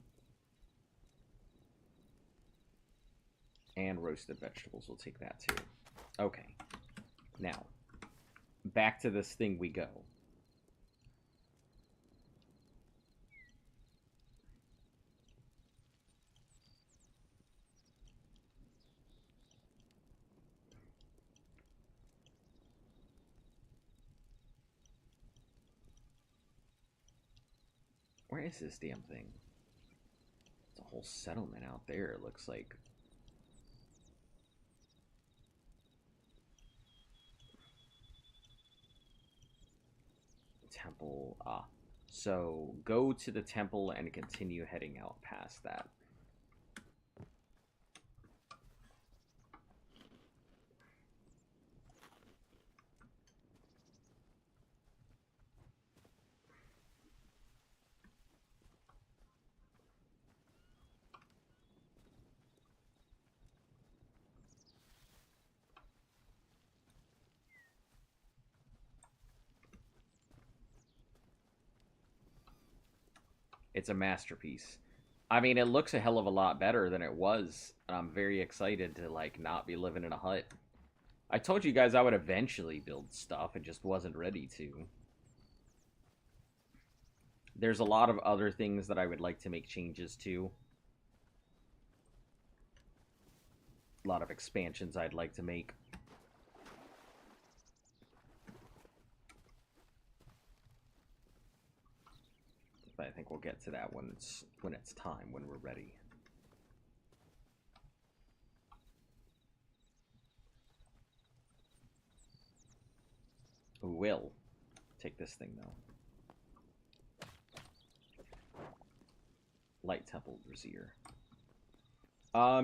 And roasted vegetables, we'll take that too. Okay. Now, back to this thing we go. Where is this damn thing? It's a whole settlement out there, it looks like. Temple. So go to the temple and continue heading out past that. It's a masterpiece. I mean, it looks a hell of a lot better than it was, and I'm very excited to, like, not be living in a hut. I told you guys I would eventually build stuff, it just wasn't ready to. There's a lot of other things that I would like to make changes to. A lot of expansions I'd like to make. But I think we'll get to that when it's time, when we're ready. We will take this thing though. Light Temple Brazier.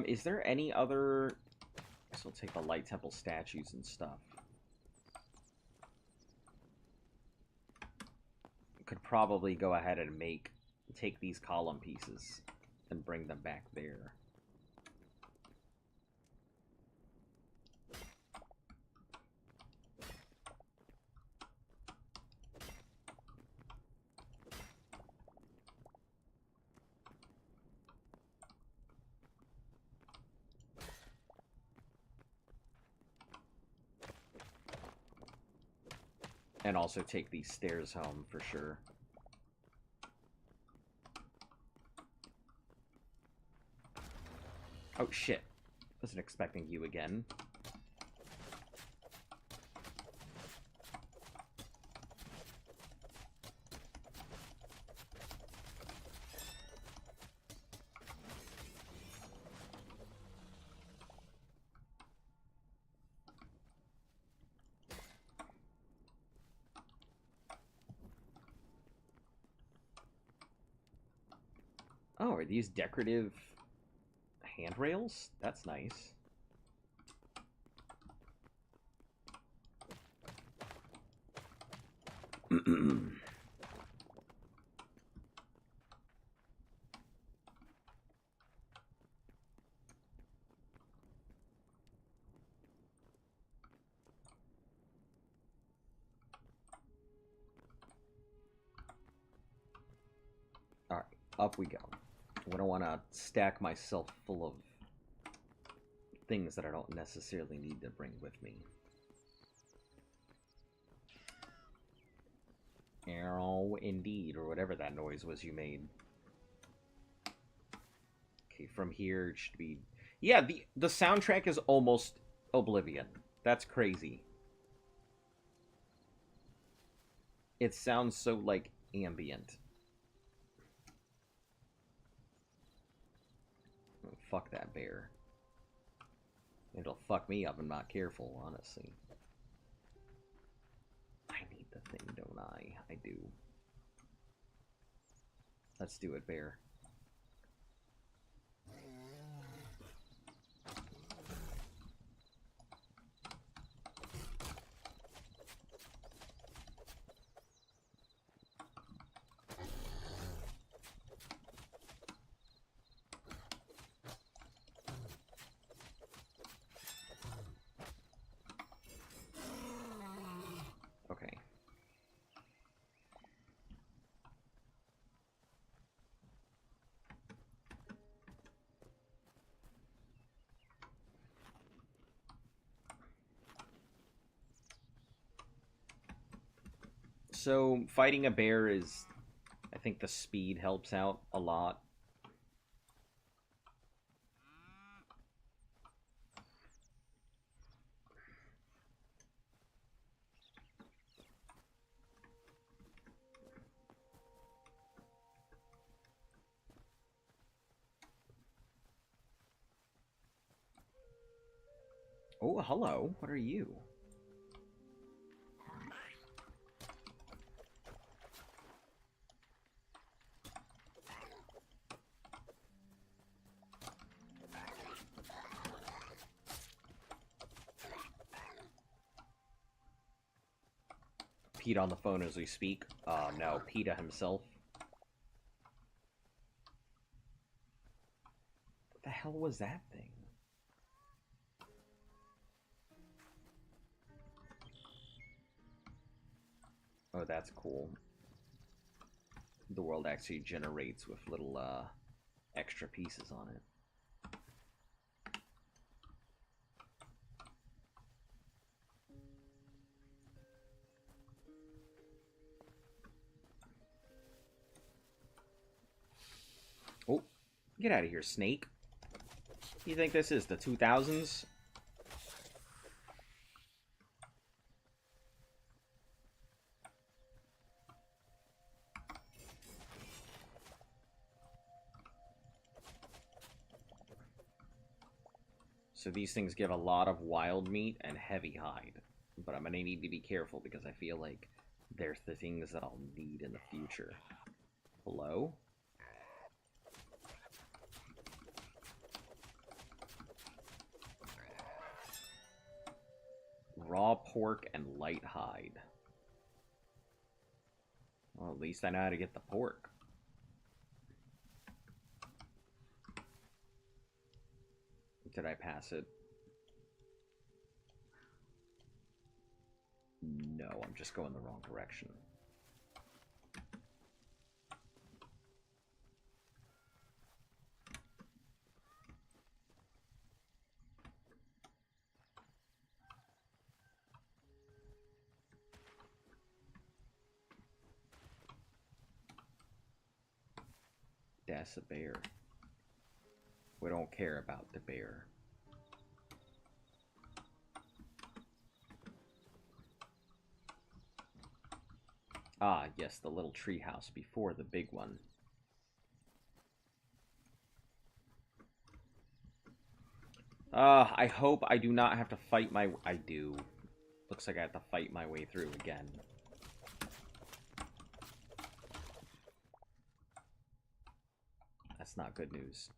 Is there any other... I guess we'll take the Light Temple statues and stuff. Could probably go ahead and take these column pieces and bring them back there. And also take these stairs home for sure. Oh shit. Wasn't expecting you again. Oh, are these decorative handrails? That's nice. Alright, up we go. I don't want to stack myself full of things that I don't necessarily need to bring with me. Arrow, indeed, or whatever that noise was you made. Okay, from here it should be... Yeah, the soundtrack is almost Oblivion. That's crazy. It sounds so, like, ambient. Oh, fuck that bear. It'll fuck me up if I'm not careful, honestly. I need the thing, don't I? I do. Let's do it, bear. Okay. So, fighting a bear is... I think the speed helps out a lot. Oh, hello. What are you? Pete on the phone as we speak. No, PETA himself. What the hell was that thing? Oh, that's cool. the world actually generates with little extra pieces on it. Oh, get out of here, snake. You think this is the 2000s? So these things give a lot of wild meat and heavy hide. But I'm going to need to be careful because I feel like they're the things that I'll need in the future. Hello? Raw pork and light hide. Well, at least I know how to get the pork. Did I pass it? No, I'm just going the wrong direction. That's a bear. We don't care about the bear. Ah, yes, the little treehouse before the big one. I hope I do not have to fight my... I do. Looks like I have to fight my way through again. That's not good news.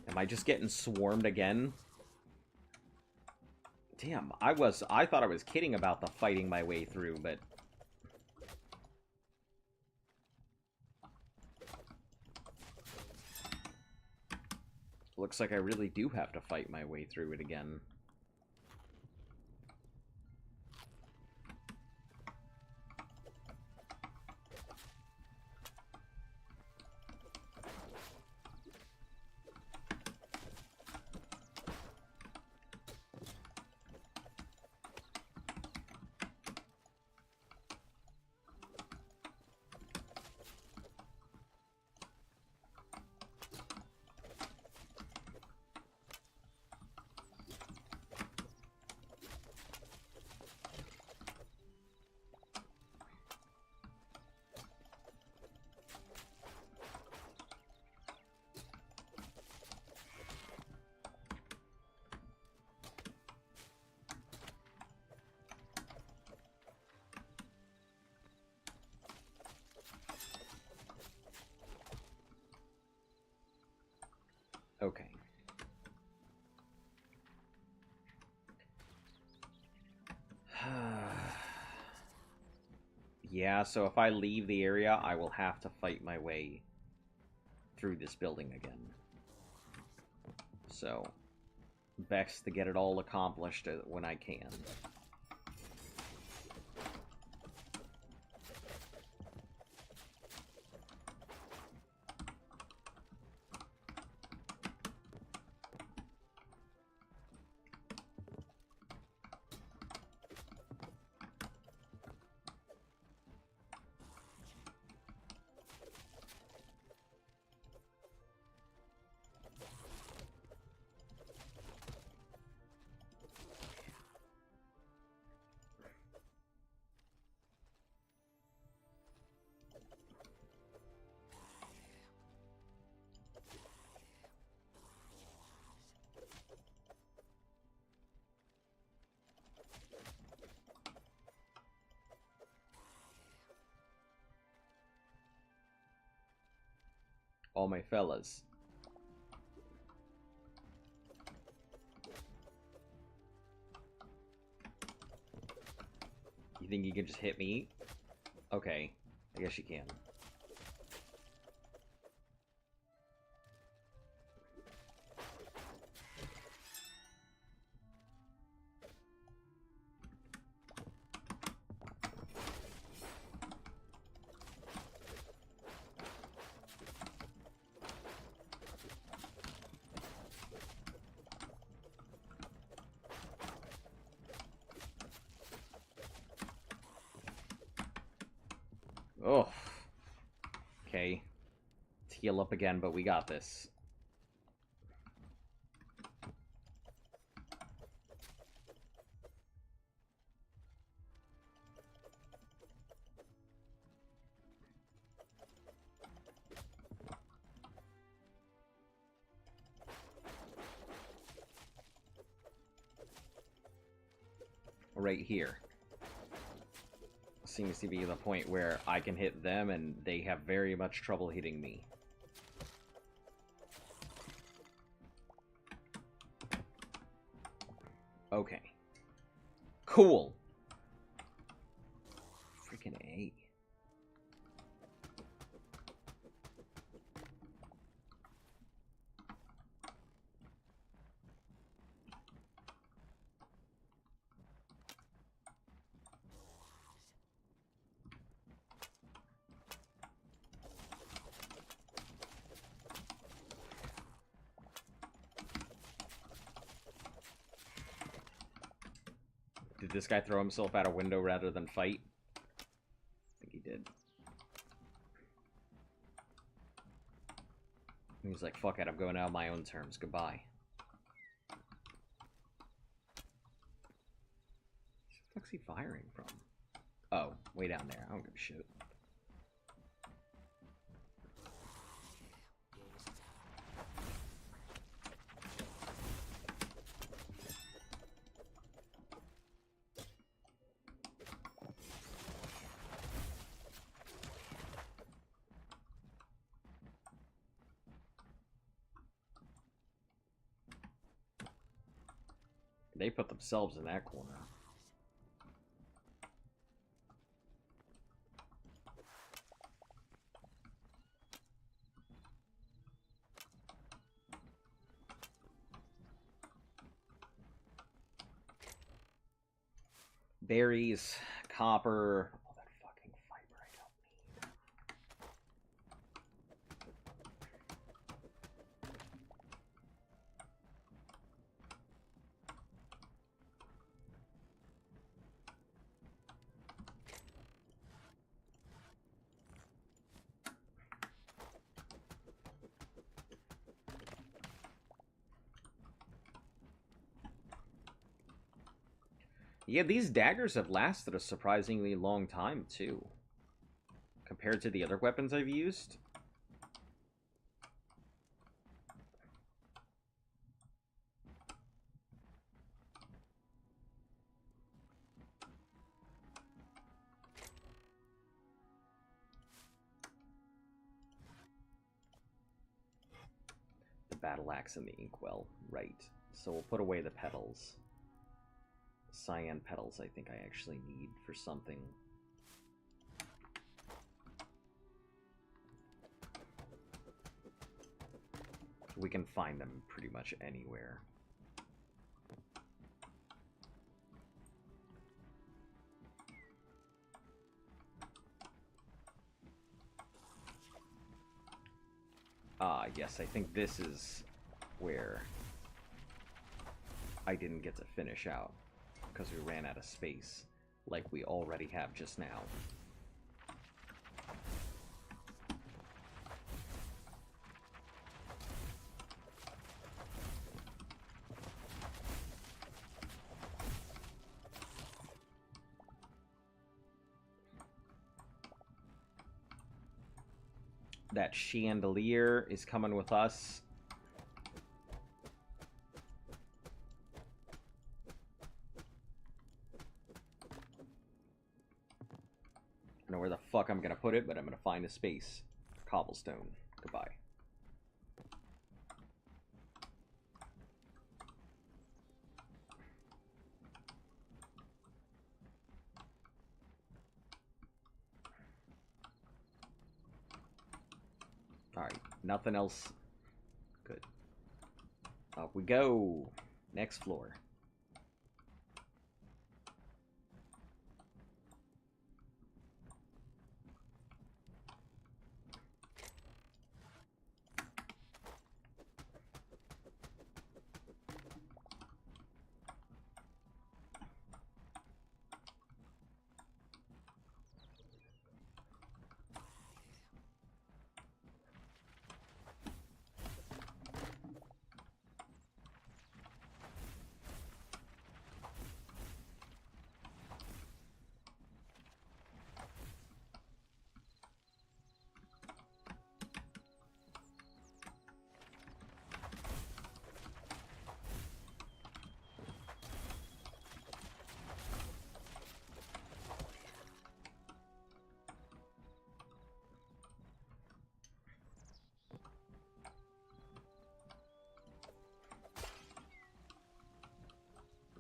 Am I just getting swarmed again? Damn, I thought I was kidding about the fighting my way through, but... Looks like I really do have to fight my way through it again. Okay. Yeah, so if I leave the area, I will have to fight my way through this building again. So, best to get it all accomplished when I can. all my fellas. You think you can just hit me? Okay, I guess you can. Oh. Okay. Let's heal up again, but we got this. Right here seems to be the point where I can hit them and they have very much trouble hitting me. Okay. Cool. Freaking A. Did this guy throw himself out a window rather than fight? I think he did. He's like, fuck it, I'm going out on my own terms. Goodbye. Where the fuck's he firing from? Oh, way down there. I don't give a shit. They put themselves in that corner. Berries, copper. All that fucking fiber I don't need. Yeah, these daggers have lasted a surprisingly long time, too. Compared to the other weapons I've used. The battle axe and the inkwell, right. So we'll put away the petals. Cyan petals I think I actually need for something. We can find them pretty much anywhere. Ah, yes, I think this is where I didn't get to finish out. Because we ran out of space, like we already have just now. That chandelier is coming with us. I don't know where the fuck I'm gonna put it, but I'm gonna find a space. Cobblestone. Goodbye. Nothing else. Good. Up we go. Next floor.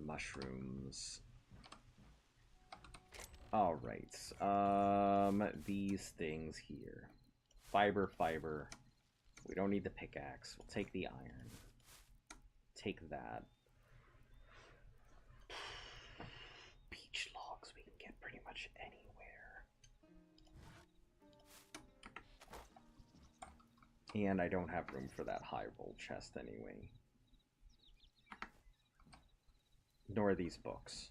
Mushrooms. All right. These things here. Fiber. We don't need the pickaxe. We'll take the iron. Take that. Beach logs we can get pretty much anywhere. And I don't have room for that high roll chest anyway. Nor these books.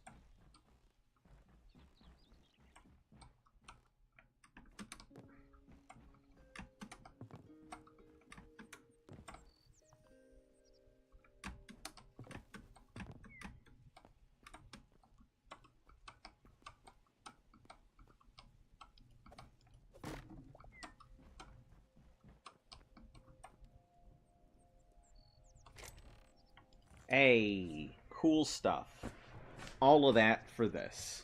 Hey, cool stuff. All of that for this.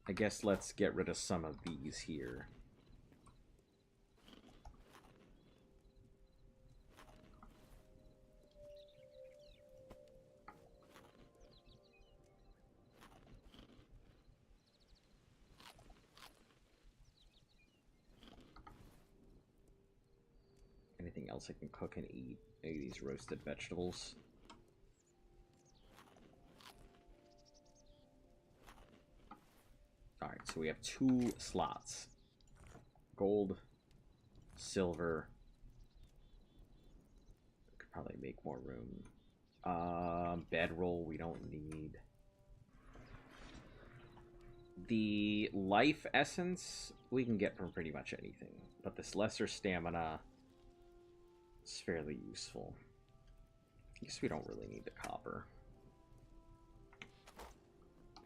I guess let's get rid of some of these here. Anything else I can cook and eat? Maybe these roasted vegetables. Alright, so we have 2 slots. Gold, silver. Could probably make more room. Bedroll we don't need. The life essence we can get from pretty much anything. But this lesser stamina is fairly useful. I guess we don't really need the copper.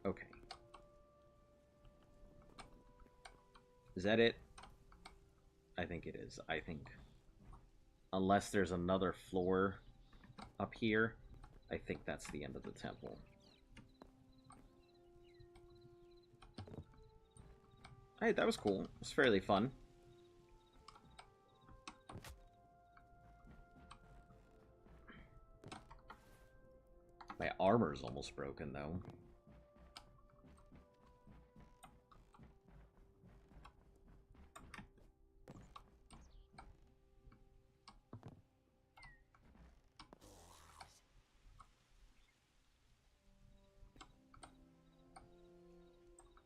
Okay. Is that it? I think it is. I think. Unless there's another floor up here, I think that's the end of the temple. Alright, that was cool. It was fairly fun. My armor's almost broken, though.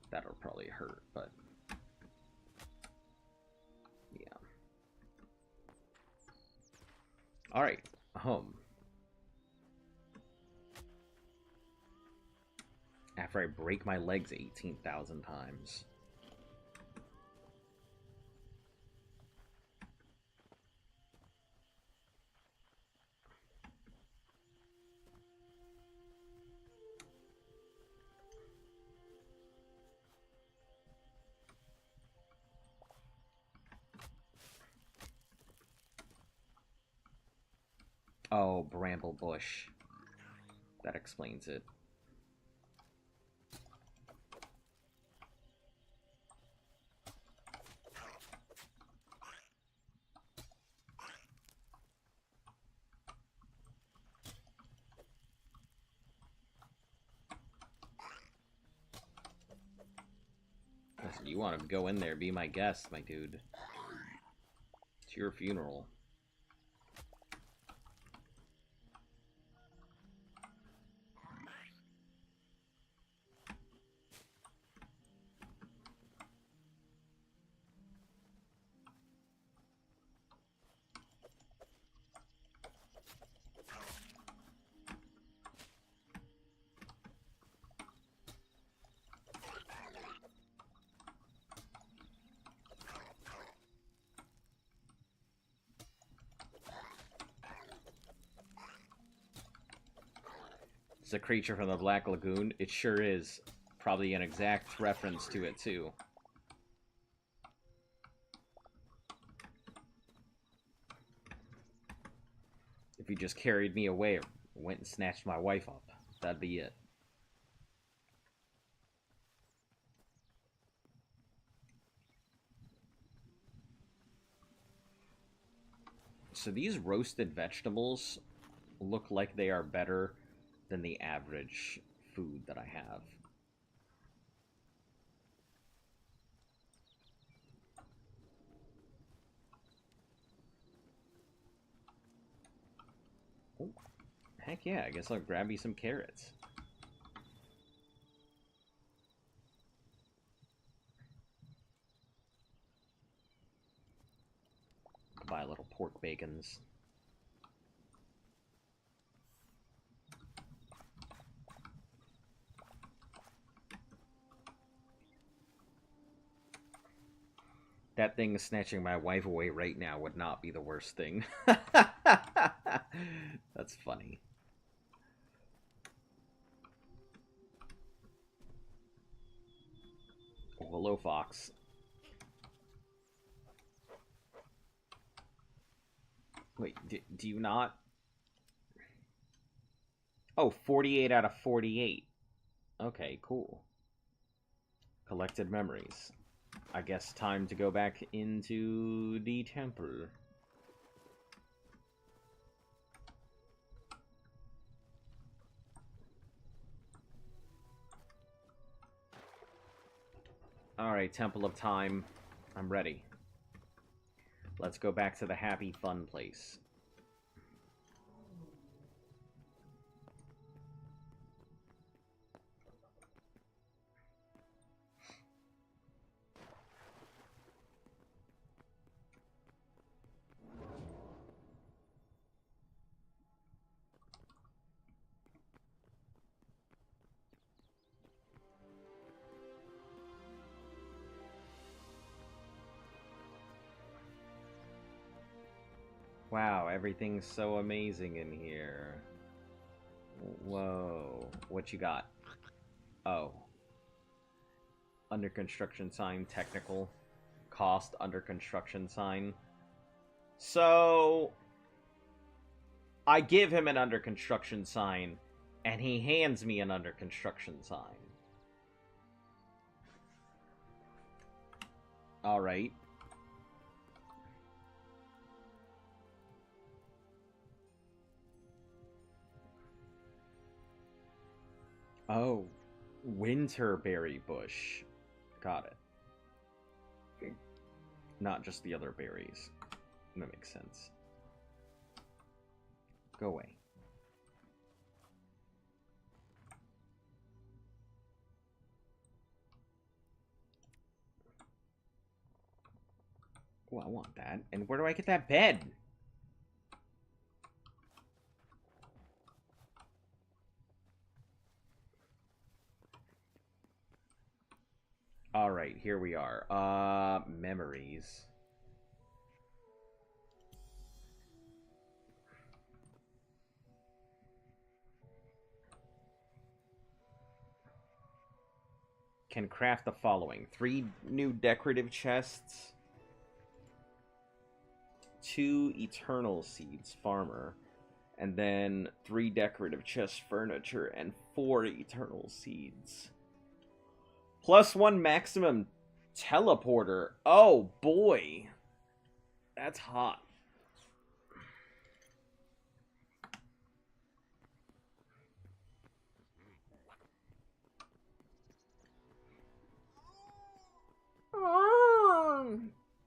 That'll probably hurt, but... yeah. Alright, after I break my legs 18,000 times. Oh, bramble bush. That explains it. Listen, you want to go in there, be my guest, my dude. It's your funeral. It's a creature from the Black Lagoon. It sure is. Probably an exact reference to it, too. If he just carried me away or went and snatched my wife up, that'd be it. So these roasted vegetables look like they are better than the average food that I have. Oh, heck yeah, I guess I'll grab me some carrots. Buy little pork bacons. That thing snatching my wife away right now would not be the worst thing. That's funny. Oh, hello, Fox. Wait, do you not? Oh, 48 out of 48. Okay, cool. Collected memories. I guess time to go back into the temple. Alright, Temple of Time. I'm ready. Let's go back to the happy, fun place. Wow, everything's so amazing in here. Whoa. What you got? Oh. Under construction sign, technical. Cost, under construction sign. So, I give him an under construction sign, and he hands me an under construction sign. Alright. Oh, winterberry bush. Got it. Not just the other berries. That makes sense. Go away. Oh, I want that. And where do I get that bed? Alright, here we are. Memories. Can craft the following. 3 new decorative chests. 2 eternal seeds, farmer. And then 3 decorative chest furniture and 4 eternal seeds. +1 maximum teleporter. Oh boy. That's hot.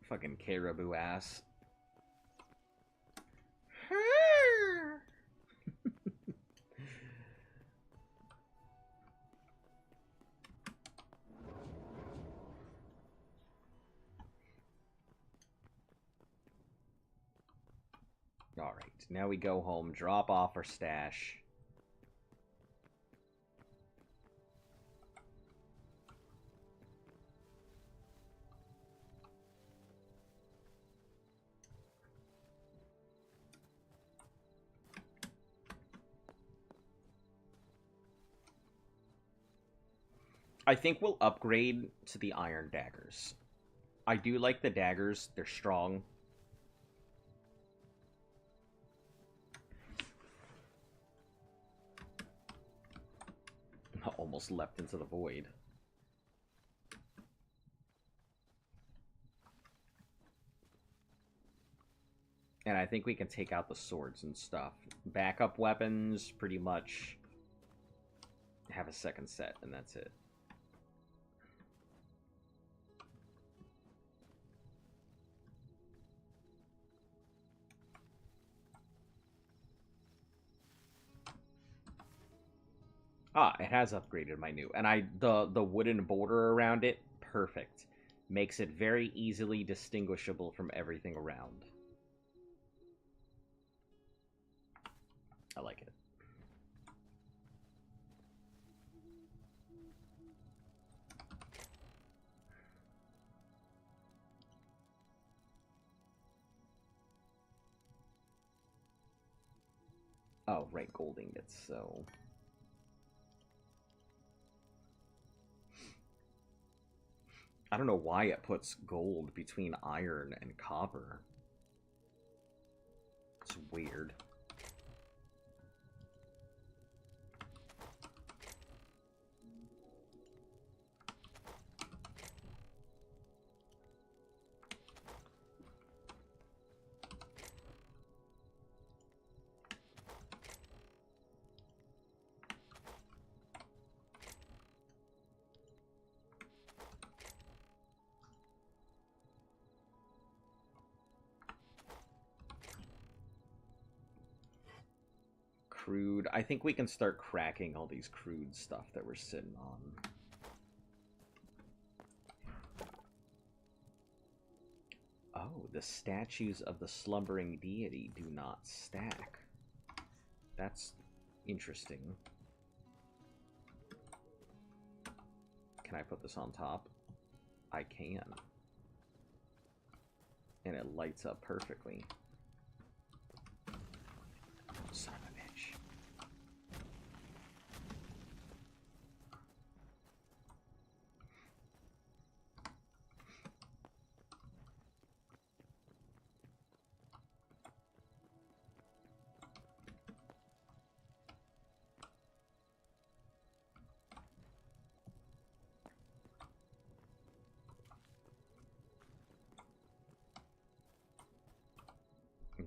Fucking caribou ass. Alright, now we go home, drop off our stash. I think we'll upgrade to the iron daggers. I do like the daggers, they're strong. Almost leapt into the void. And I think we can take out the swords and stuff. Backup weapons, pretty much have a second set, and that's it. Ah, it has upgraded my new. And the wooden border around it, perfect. Makes it very easily distinguishable from everything around. I like it. Oh, right, gold ingots, so... I don't know why it puts gold between iron and copper. It's weird. Crude. I think we can start cracking all these crude stuff that we're sitting on. Oh, the statues of the slumbering deity do not stack. That's interesting. Can I put this on top? I can. And it lights up perfectly. Son of a bitch.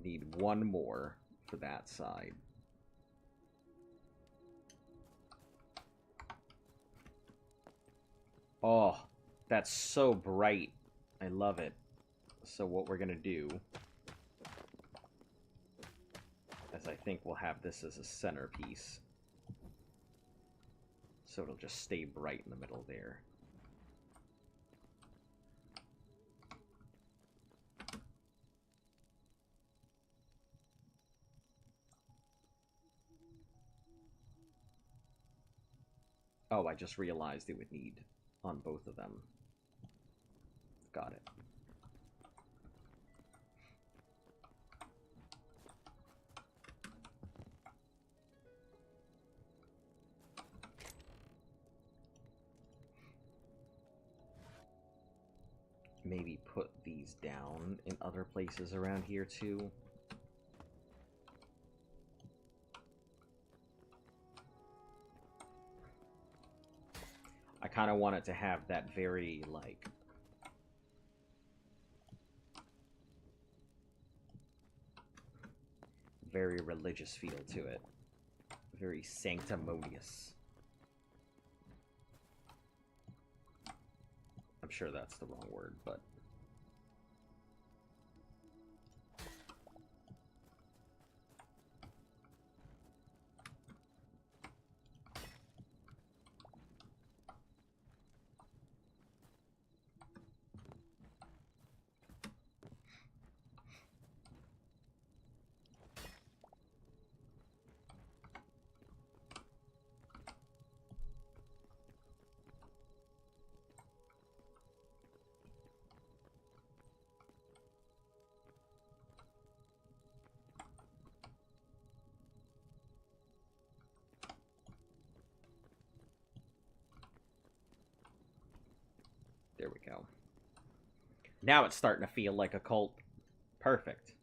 Need one more for that side. Oh, that's so bright. I love it. So what we're gonna do is I think we'll have this as a centerpiece. So it'll just stay bright in the middle there. Oh, I just realized it would need on both of them. Got it. Maybe put these down in other places around here too. I kind of want it to have that very, like... very religious feel to it. Very sanctimonious. I'm sure that's the wrong word, but... There we go. Now it's starting to feel like a cult. Perfect.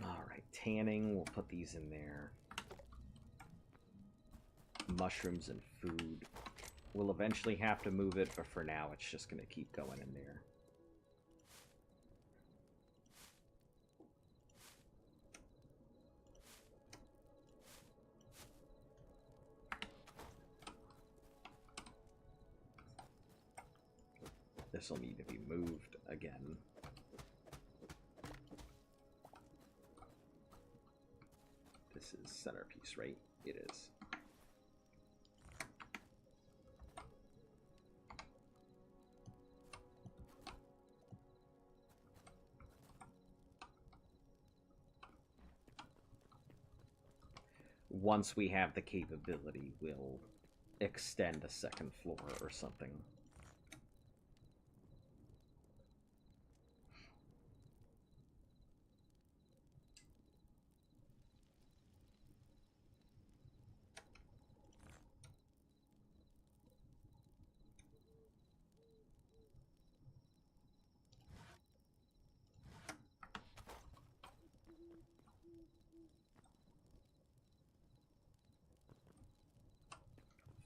Alright, tanning. We'll put these in there. Mushrooms and food. We'll eventually have to move it, but for now it's just going to keep going in there. This will need to be moved again. This is centerpiece, right? It is. Once we have the capability, we'll extend a second floor or something.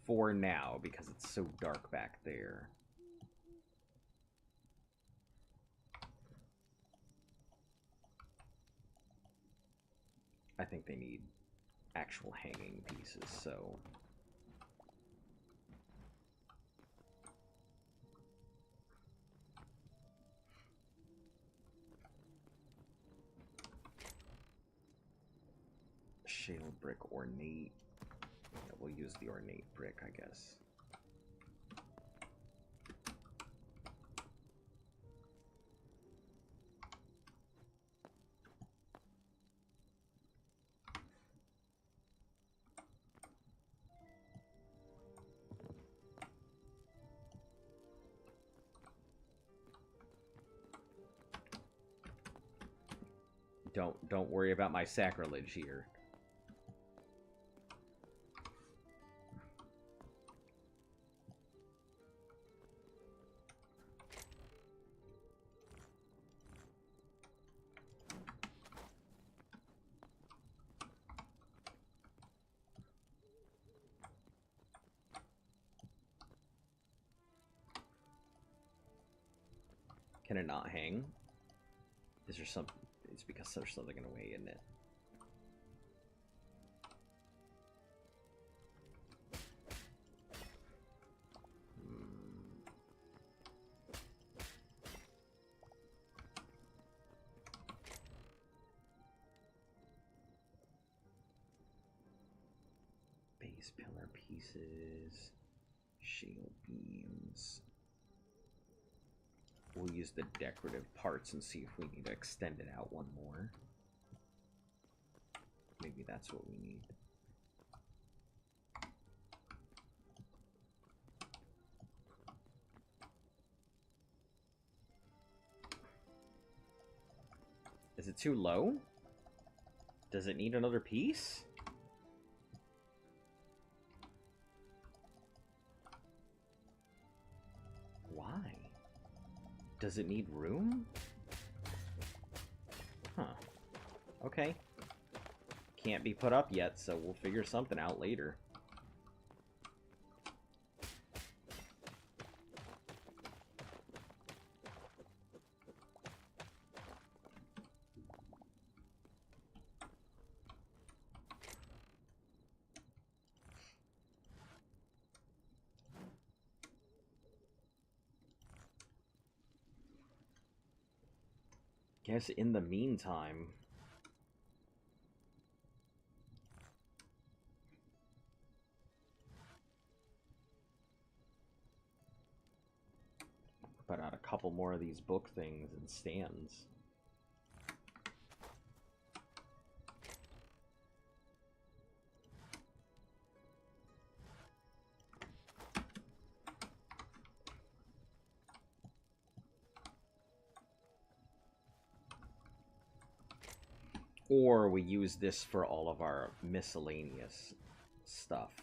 For now, because it's so dark back there. I think they need actual hanging pieces, so... Shale brick ornate. Yeah, we'll use the ornate brick, I guess. Don't worry about my sacrilege here. Can it not hang? Is there some... It's because there's something in the way, isn't it? Base pillar pieces. Shield beams. We'll use the decorative parts and see if we need to extend it out one more. Maybe that's what we need. Is it too low? Does it need another piece? Why? Does it need room? Huh. Okay. Can't be put up yet, so we'll figure something out later. Guess in the meantime... put out a couple more of these book things and stands. Or we use this for all of our miscellaneous stuff.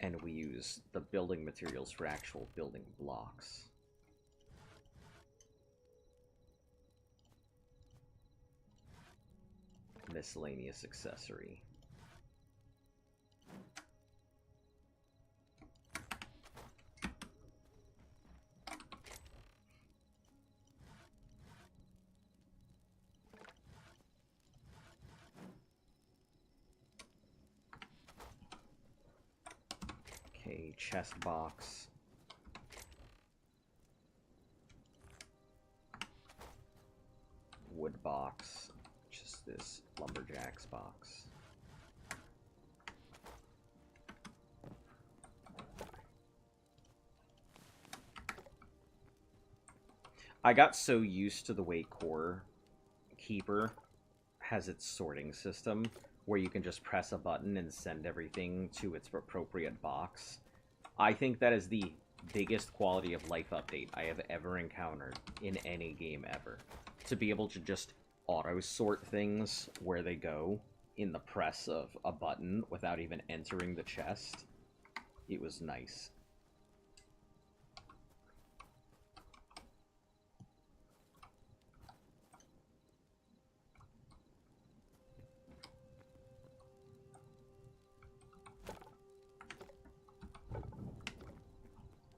And we use the building materials for actual building blocks. Miscellaneous accessory. Okay, chest box. Wood box. Just this lumberjack's box. I got so used to the way Core Keeper has its sorting system, where you can just press a button and send everything to its appropriate box. I think that is the biggest quality of life update I have ever encountered in any game ever. To be able to just auto-sort things where they go in the press of a button without even entering the chest. It was nice.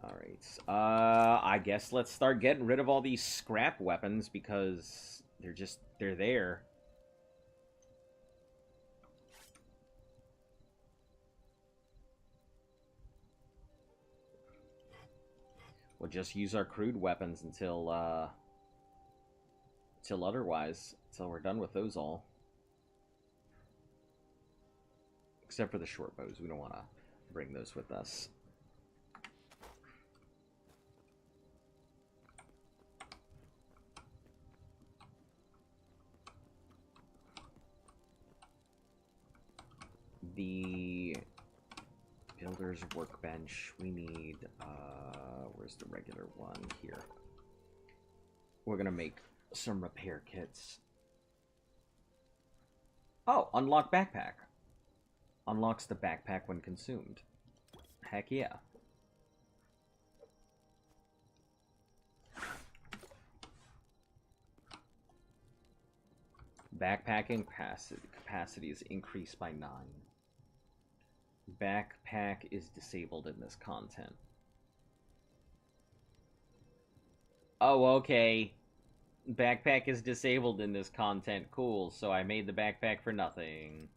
Alright, I guess let's start getting rid of all these scrap weapons because they're there. We'll just use our crude weapons until otherwise, until we're done with those all. Except for the short bows, we don't want to bring those with us. The builder's workbench, we need, where's the regular one? Here. We're gonna make some repair kits. Oh, unlock backpack. Unlocks the backpack when consumed. Heck yeah. Backpacking capacity is increased by 9. Backpack is disabled in this content. Oh, okay. Backpack is disabled in this content. Cool. So I made the backpack for nothing.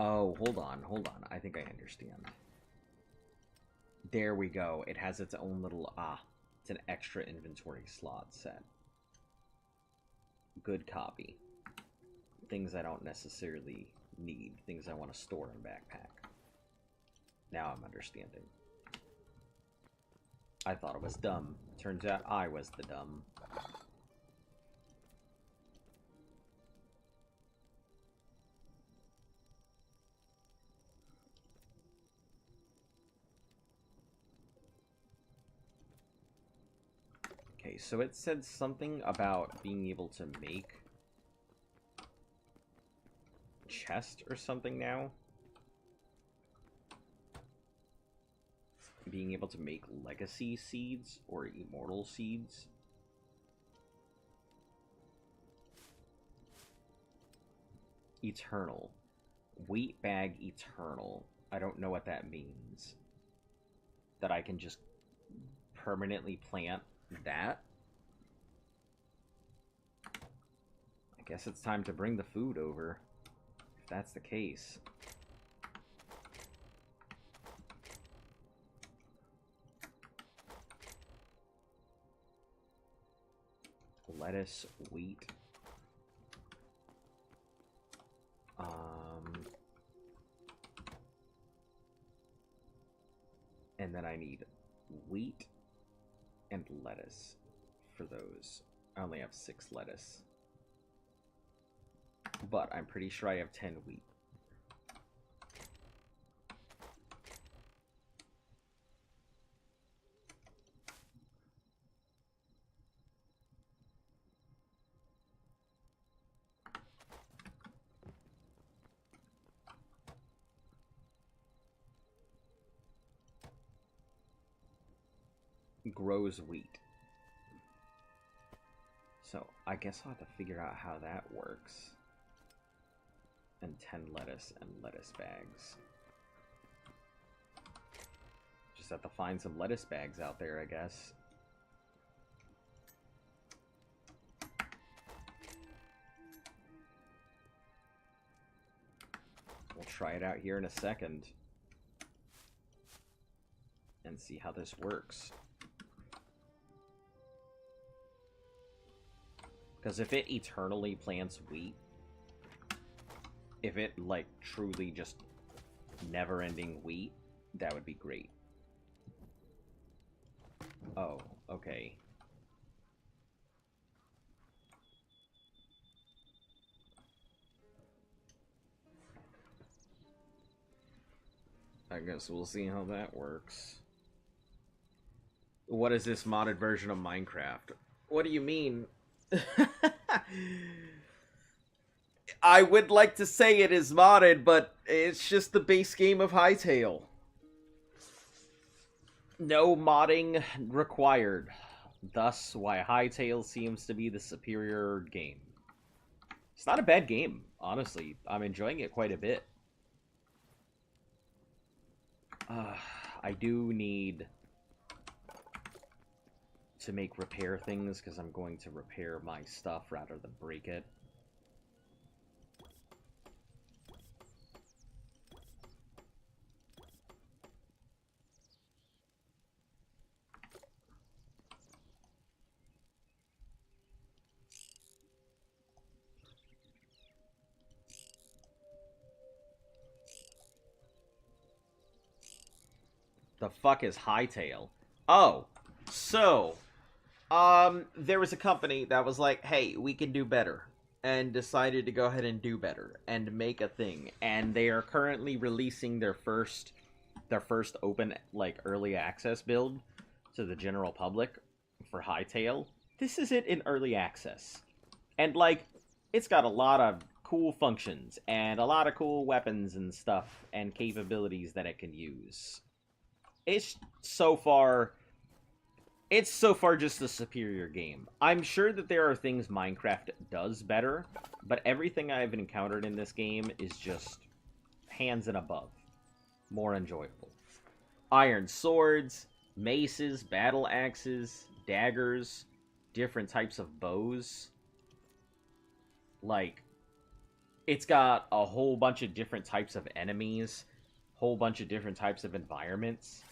Oh, hold on. I think I understand. There we go. It has its own little, it's an extra inventory slot set. Good copy. Things I don't necessarily need. Things I want to store in backpack. Now I'm understanding. I thought it was dumb. Turns out I was the dumb. Okay, so it said something about being able to make chest or something now. Being able to make legacy seeds or immortal seeds. Eternal. Wheat bag eternal. I don't know what that means. That I can just permanently plant that? I guess it's time to bring the food over, if that's the case. Lettuce, wheat. And then I need wheat and lettuce for those. I only have 6 lettuce. But I'm pretty sure I have 10 wheat. Grows wheat. So I guess I'll have to figure out how that works. And 10 lettuce and lettuce bags. Just have to find some lettuce bags out there, I guess. We'll try it out here in a second. And see how this works. Because if it eternally plants wheat, if it, like, truly just never-ending wheat, that would be great. Oh, okay. I guess we'll see how that works. What is this modded version of Minecraft? What do you mean? I would like to say it is modded, but it's just the base game of Hytale. No modding required. Thus, why Hytale seems to be the superior game. It's not a bad game, honestly. I'm enjoying it quite a bit. I do need to make repair things, because I'm going to repair my stuff rather than break it. The fuck is Hytale? Oh, so, there was a company that was like, hey, we can do better, and decided to go ahead and do better, and make a thing, and they are currently releasing their first open, like, early access build to the general public for Hytale. This is it in early access. And, like, it's got a lot of cool functions, and a lot of cool weapons and stuff, and capabilities that it can use. It's so far just a superior game. I'm sure that there are things Minecraft does better, but everything I've encountered in this game is just hands and above. More enjoyable. Iron swords, maces, battle axes, daggers, different types of bows. Like, it's got a whole bunch of different types of enemies, whole bunch of different types of environments.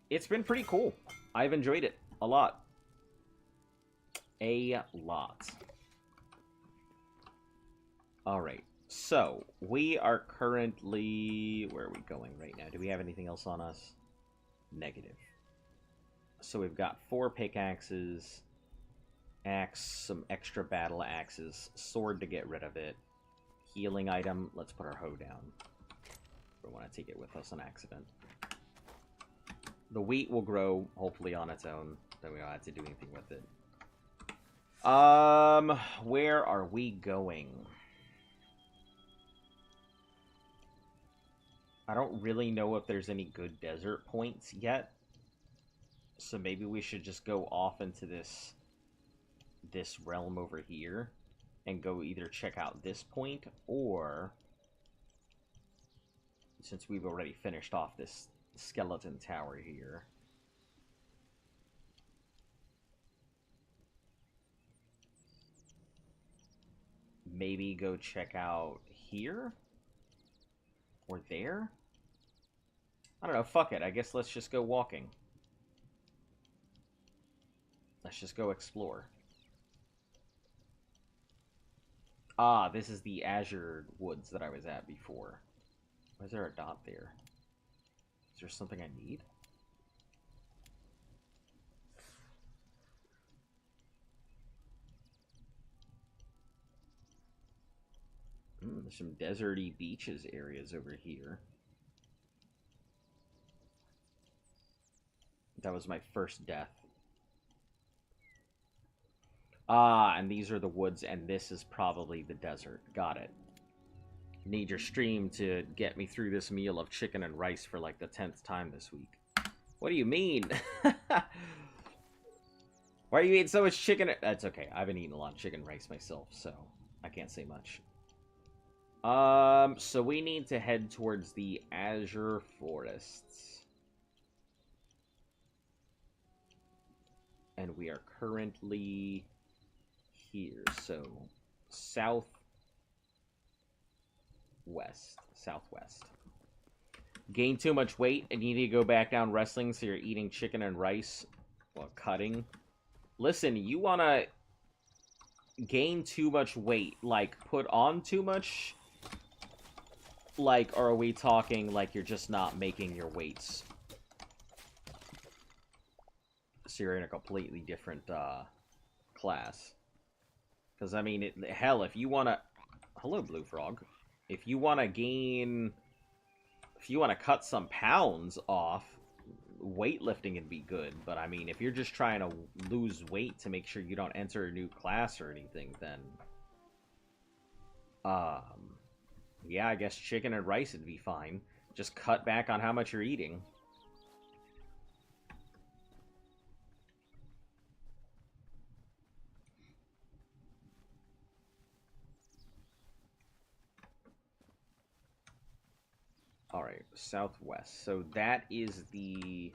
It's been pretty cool. I've enjoyed it a lot. A lot. Alright, so we are currently... Where are we going right now? Do we have anything else on us? Negative. So we've got 4 pickaxes, axe, some extra battle axes, sword to get rid of it, healing item. Let's put our hoe down. We want to take it with us on accident. The wheat will grow, hopefully, on its own. Then we don't have to do anything with it. Where are we going? I don't really know if there's any good desert points yet. So maybe we should just go off into this realm over here and go either check out this point, or, since we've already finished off this skeleton tower here, maybe go check out here or there. I don't know, fuck it. I guess let's just go walking. Let's just go explore. Ah, this is the Azure Woods that I was at before. Why is there a dot there? Is there something I need? There's some deserty beaches areas over here. That was my first death. Ah, and these are the woods, and this is probably the desert. Got it. Need your stream to get me through this meal of chicken and rice for like the 10th time this week. What do you mean? Why are you eating so much chicken? That's okay. I haven't eaten a lot of chicken and rice myself, so I can't say much. So we need to head towards the Azure Forests. And we are currently here, so southwest. Gain too much weight and you need to go back down wrestling, so you're eating chicken and rice while cutting. Listen, you want to gain too much weight, like put on too much? Like, or are we talking like you're just not making your weights? So you're in a completely different class. Because, I mean, hell, if you want to... Hello, Blue Frog. If you want to gain... If you want to cut some pounds off, weightlifting would be good. But, I mean, if you're just trying to lose weight to make sure you don't enter a new class or anything, then... yeah, I guess chicken and rice would be fine. Just cut back on how much you're eating. Alright, southwest. So that is the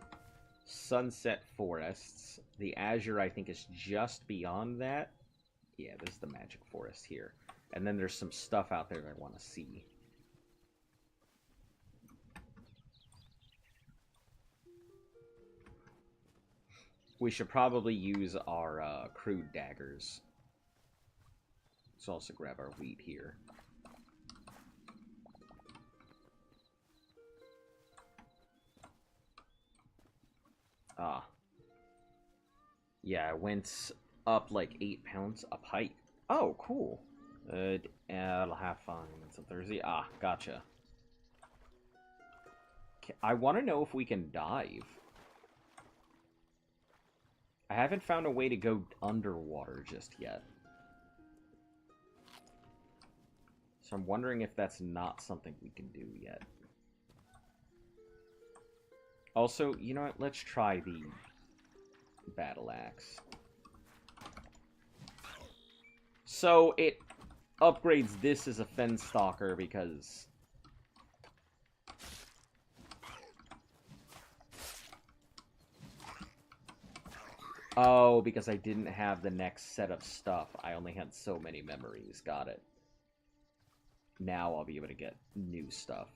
Sunset Forests. The Azure, I think, is just beyond that. Yeah, this is the Magic Forest here. And then there's some stuff out there that I want to see. We should probably use our crude daggers. Let's also grab our wheat here. Ah. Yeah, I went up like 8 pounds up height. Oh, cool. I'll have fun. It's a Thursday. Ah, gotcha. I want to know if we can dive. I haven't found a way to go underwater just yet. So I'm wondering if that's not something we can do yet. Also, you know what? Let's try the battle axe. So it upgrades this as a fence stalker because... Oh, because I didn't have the next set of stuff. I only had so many memories. Got it. Now I'll be able to get new stuff.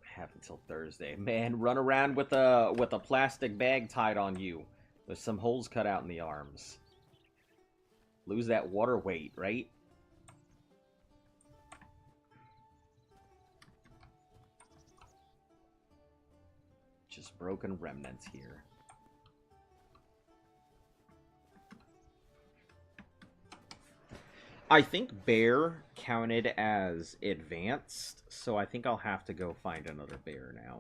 Have until Thursday. Man, run around with a plastic bag tied on you. With some holes cut out in the arms. Lose that water weight, right? Just broken remnants here. I think bear counted as advanced, so I think I'll have to go find another bear now.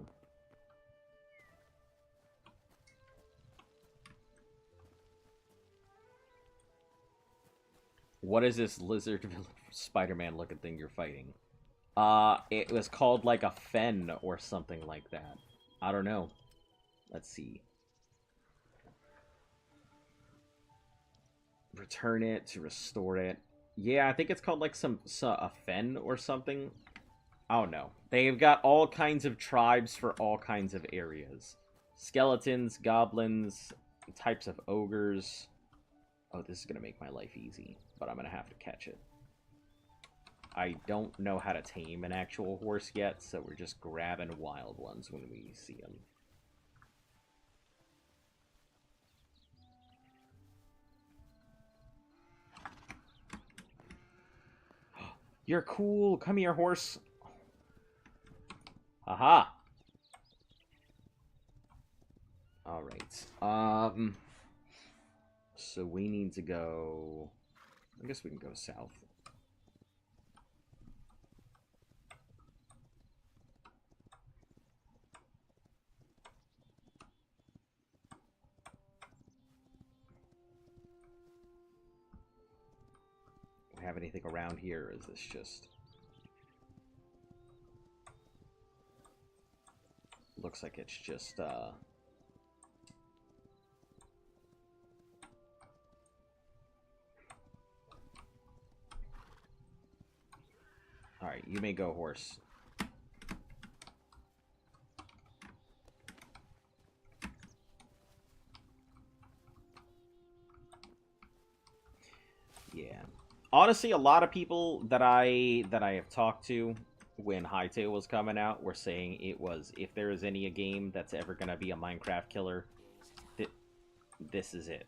What is this lizard Spider-Man looking thing you're fighting? It was called like a fen or something like that. I don't know. Let's see. Return it to restore it. Yeah, I think it's called like a fen or something. I don't know. They've got all kinds of tribes for all kinds of areas. Skeletons, goblins, types of ogres. Oh, this is going to make my life easy, but I'm going to have to catch it. I don't know how to tame an actual horse yet, so we're just grabbing wild ones when we see them. You're cool. Come here, horse. Aha! Alright. So we need to go... I guess we can go south. Do we have anything around here, or is this just... Looks like it's just, Alright, you may go, horse. Yeah. Honestly, a lot of people that I have talked to when Hytale was coming out were saying it was, if there is any game that's ever going to be a Minecraft killer, this is it.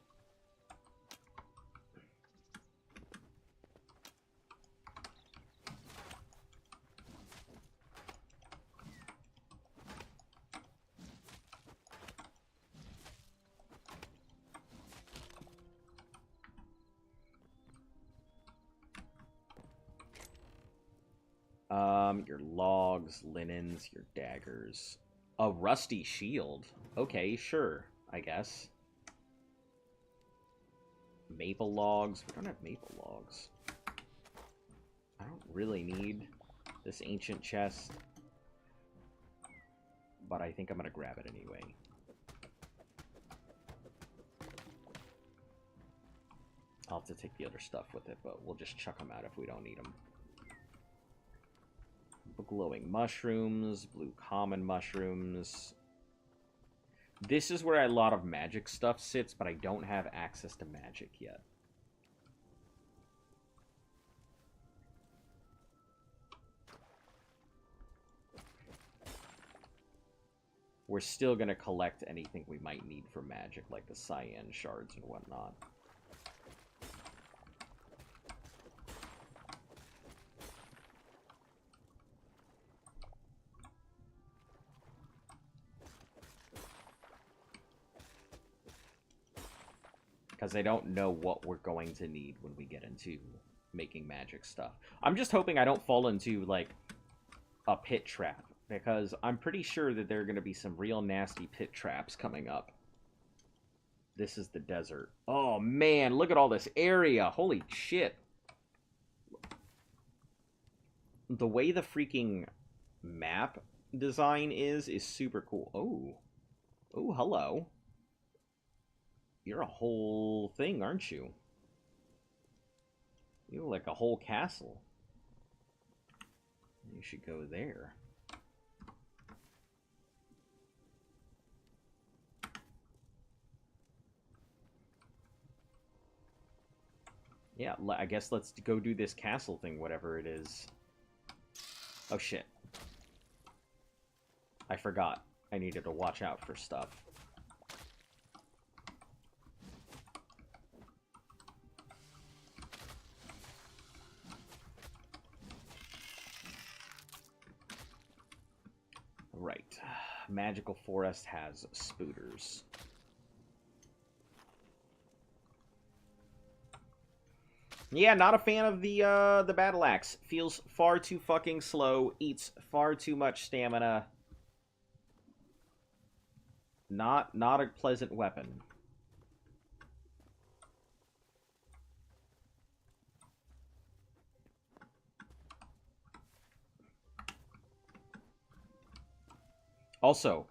Your logs, linens, your daggers. A rusty shield. Okay, sure, I guess. Maple logs. We don't have maple logs. I don't really need this ancient chest, but I think I'm gonna grab it anyway. I'll have to take the other stuff with it, but we'll just chuck them out if we don't need them. Glowing mushrooms, blue common mushrooms. This is where a lot of magic stuff sits, but I don't have access to magic yet. We're still going to collect anything we might need for magic, like the cyan shards and whatnot. Because I don't know what we're going to need when we get into making magic stuff. I'm just hoping I don't fall into, like, a pit trap. Because I'm pretty sure that there are going to be some real nasty pit traps coming up. This is the desert. Oh, man, look at all this area. Holy shit. The way the freaking map design is super cool. Oh. Oh, hello. You're a whole thing, aren't you? You're like a whole castle. You should go there. Yeah, I guess let's go do this castle thing, whatever it is. Oh, shit. I forgot. I needed to watch out for stuff. Right. Magical Forest has spooters. Yeah, not a fan of the battle axe. Feels far too fucking slow. Eats far too much stamina. Not a pleasant weapon. Also,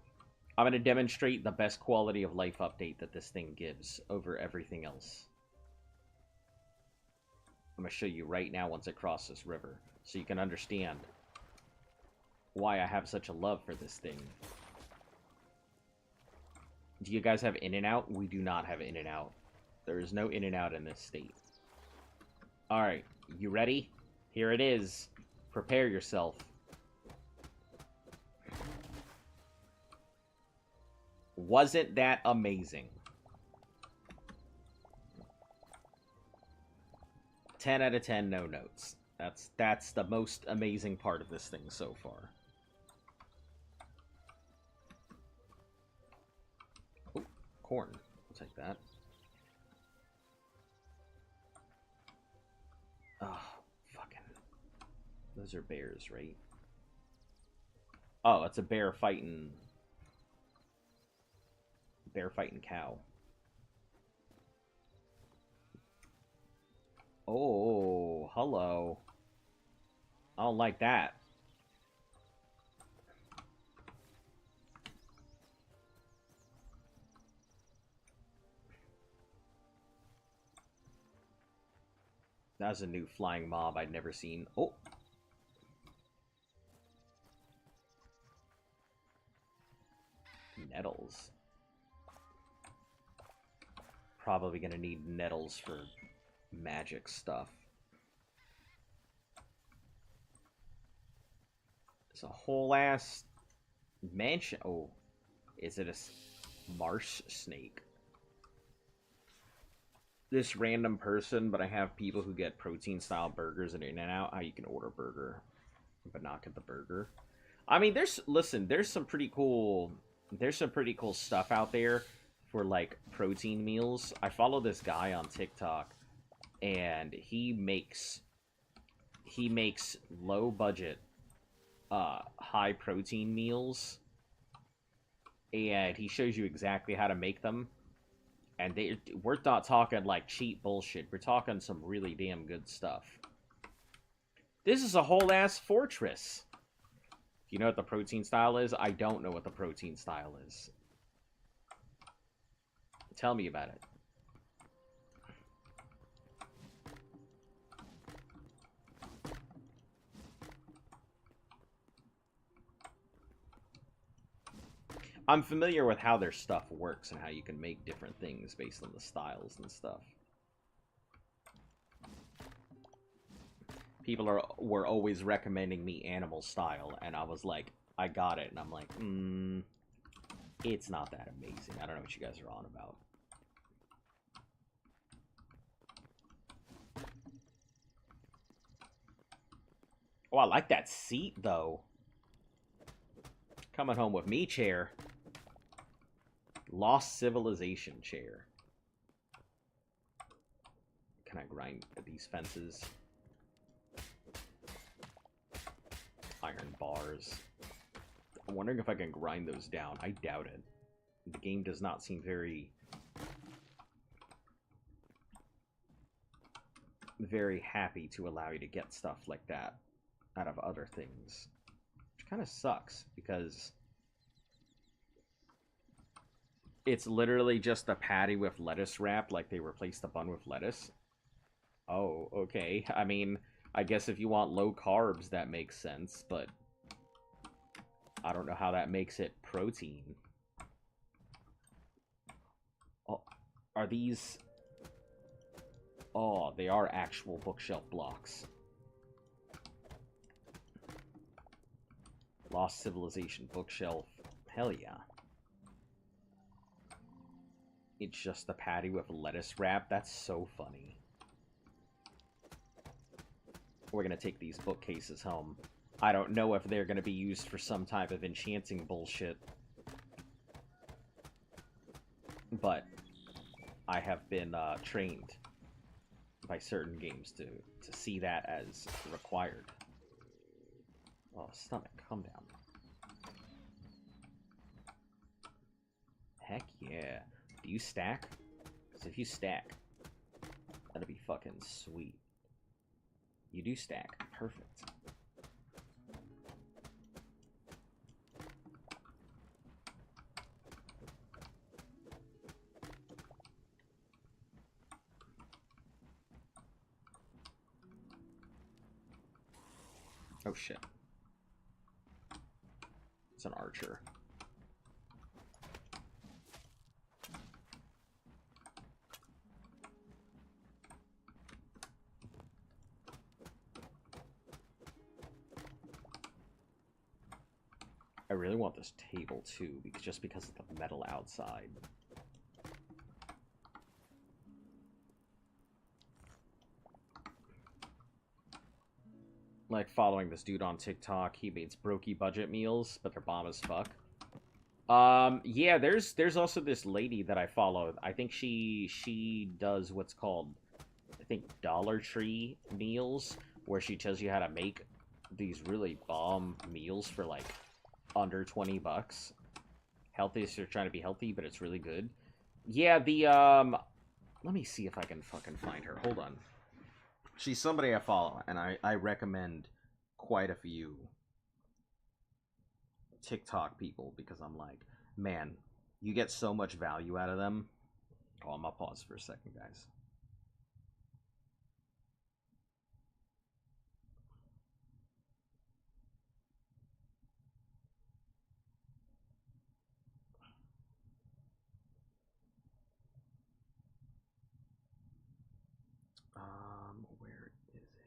I'm going to demonstrate the best quality of life update that this thing gives over everything else. I'm going to show you right now once I cross this river, so you can understand why I have such a love for this thing. Do you guys have In-N-Out? We do not have In-N-Out. There is no In-N-Out in this state. Alright, you ready? Here it is. Prepare yourself. Wasn't that amazing? 10 out of 10, no notes. That's the most amazing part of this thing so far. corn. I'll take that. Oh, fucking. Those are bears, right? Oh, it's a bear fighting. Bear fighting cow. Oh, hello. I don't like that. That's a new flying mob I'd never seen. Oh. Nettles. Probably gonna need nettles for magic stuff. It's a whole ass mansion. Oh, is it a marsh snake? This random person, but I have people who get protein style burgers in In-N-Out. How you can order a burger, but not get the burger. I mean, there's some pretty cool stuff out there for like protein meals. I follow this guy on TikTok, and he makes low budget, high protein meals, and he shows you exactly how to make them. And we're not talking like cheap bullshit. We're talking some really damn good stuff. This is a whole ass fortress. You know what the protein style is? I don't know what the protein style is. Tell me about it. I'm familiar with how their stuff works and how you can make different things based on the styles and stuff. People were always recommending me animal style, and I was like, I got it, and I'm like, it's not that amazing. I don't know what you guys are on about. Oh, I like that seat, though. Coming home with me chair. Lost Civilization chair. Can I grind these fences? Iron bars. I'm wondering if I can grind those down. I doubt it. The game does not seem very happy to allow you to get stuff like that out of other things. Which kind of sucks, because it's literally just a patty with lettuce wrap, like they replaced the bun with lettuce. Oh, okay. I mean, I guess if you want low carbs, that makes sense, but I don't know how that makes it protein. Oh, are these... Oh, they are actual bookshelf blocks. Lost Civilization bookshelf. Hell yeah. It's just a patty with lettuce wrap. That's so funny. We're gonna take these bookcases home. I don't know if they're gonna be used for some type of enchanting bullshit. But I have been trained by certain games to see that as required. Oh, stomach, calm down. Heck yeah. Do you stack? Because if you stack, that'd be fucking sweet. You do stack. Perfect. Oh shit. It's an archer. I really want this table too, just because of the metal outside. Like following this dude on TikTok, he makes brokey budget meals, but they're bomb as fuck. Yeah, there's also this lady that I follow. I think she does what's called, I think, Dollar Tree meals, where she tells you how to make these really bomb meals for like under 20 bucks. Healthy, so you're trying to be healthy, but it's really good. Yeah, let me see if I can fucking find her. Hold on. She's somebody I follow, and I recommend quite a few TikTok people because I'm like, man, you get so much value out of them. Oh, I'm gonna pause for a second, guys. Where is it?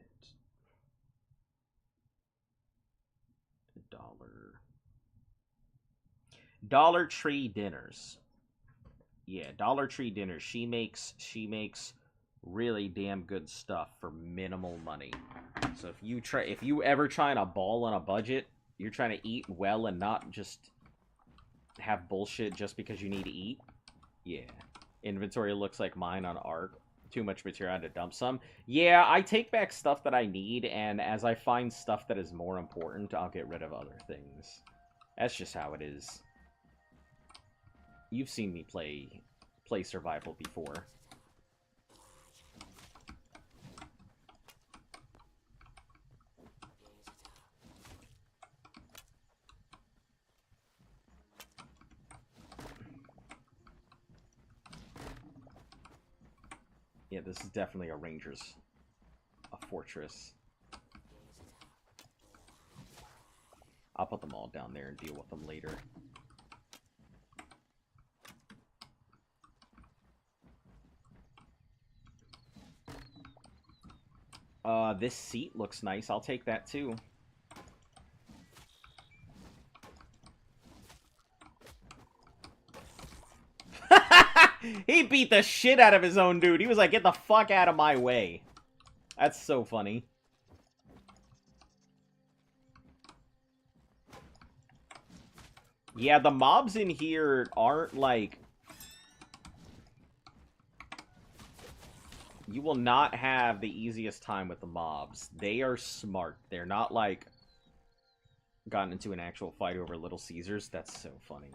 Dollar Tree dinners. Yeah, Dollar Tree dinners. She makes really damn good stuff for minimal money. So if you ever trying to ball on a budget, you're trying to eat well and not just have bullshit just because you need to eat. Yeah. Inventory looks like mine on Arc. Too much material, I had to dump some. Yeah, I take back stuff that I need, and as I find stuff that is more important, I'll get rid of other things. That's just how it is. You've seen me play survival before. Yeah, this is definitely a fortress. I'll put them all down there and deal with them later. This seat looks nice. I'll take that too. He beat the shit out of his own dude. He was like, get the fuck out of my way. That's so funny. Yeah, the mobs in here aren't like... You will not have the easiest time with the mobs. They are smart. They're not like... gotten into an actual fight over Little Caesars. That's so funny.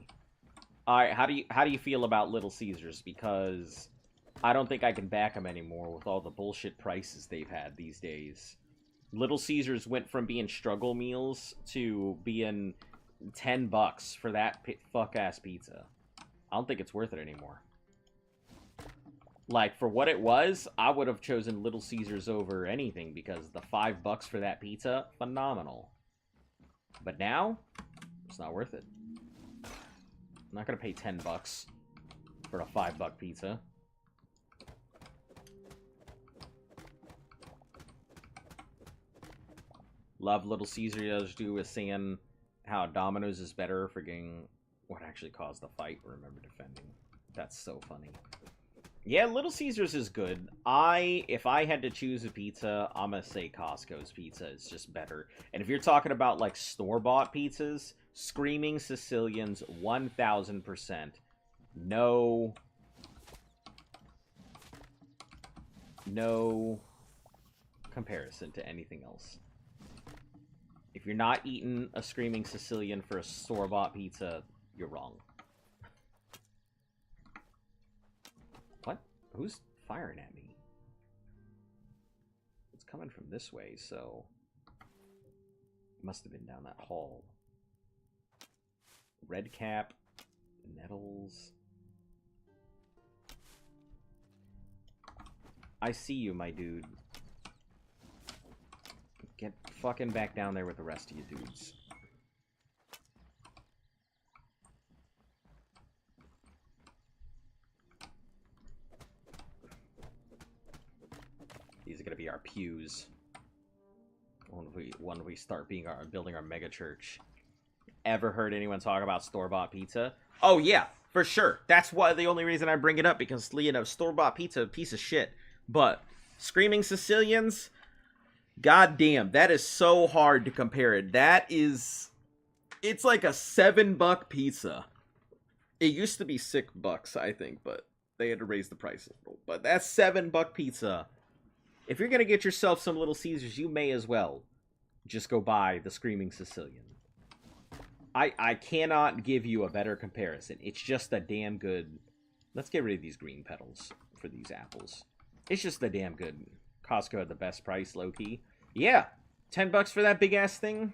Alright, how do you feel about Little Caesars? Because I don't think I can back them anymore with all the bullshit prices they've had these days. Little Caesars went from being struggle meals to being $10 for that fuck-ass pizza. I don't think it's worth it anymore. Like, for what it was, I would have chosen Little Caesars over anything because the $5 for that pizza, phenomenal. But now, it's not worth it. I'm not gonna pay $10 for a $5 pizza. Love Little Caesars do is saying how Domino's is better for getting what actually caused the fight. Remember defending. That's so funny. Yeah, Little Caesars is good. If I had to choose a pizza, I'm gonna say Costco's pizza is just better. And if you're talking about like store-bought pizzas, Screaming Sicilians, 1000%. No comparison to anything else. If you're not eating a Screaming Sicilian for a store-bought pizza, you're wrong. What? Who's firing at me? It's coming from this way, so... It must have been down that hall. Redcap, Nettles. I see you, my dude. Get fucking back down there with the rest of you dudes. These are gonna be our pews when we start building our mega church. Ever heard anyone talk about store-bought pizza? Oh yeah, for sure. That's why the only reason I bring it up, because store-bought pizza, piece of shit. But Screaming Sicilians, goddamn, that is so hard to compare it. It's like a $7 pizza It used to be $6, I think, but they had to raise the price a little. But that's $7 pizza. If you're gonna get yourself some Little Caesars, you may as well just go buy the Screaming Sicilian. I cannot give you a better comparison. It's just a damn good. Let's get rid of these green petals for these apples. It's just a damn good. Costco had the best price, low key. Yeah, $10 for that big ass thing.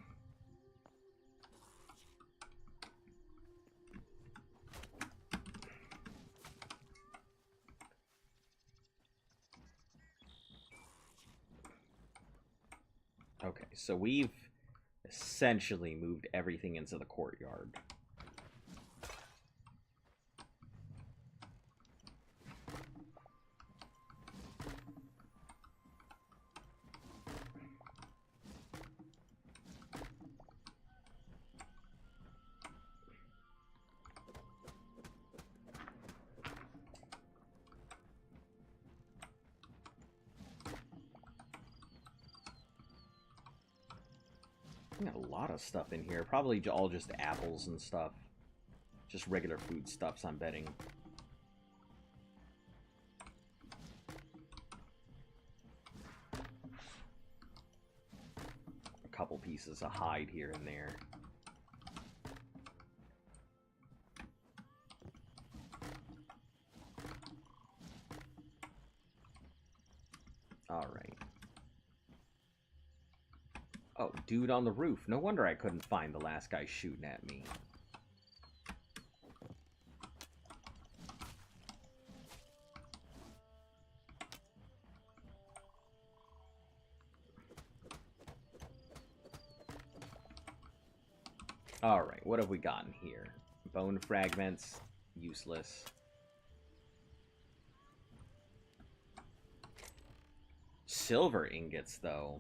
Okay, so we've essentially moved everything into the courtyard. We got a lot of stuff in here. Probably all just apples and stuff. Just regular foodstuffs, I'm betting. A couple pieces of hide here and there. Alright. Oh, dude on the roof. No wonder I couldn't find the last guy shooting at me. Alright, what have we gotten here? Bone fragments. Useless. Silver ingots, though.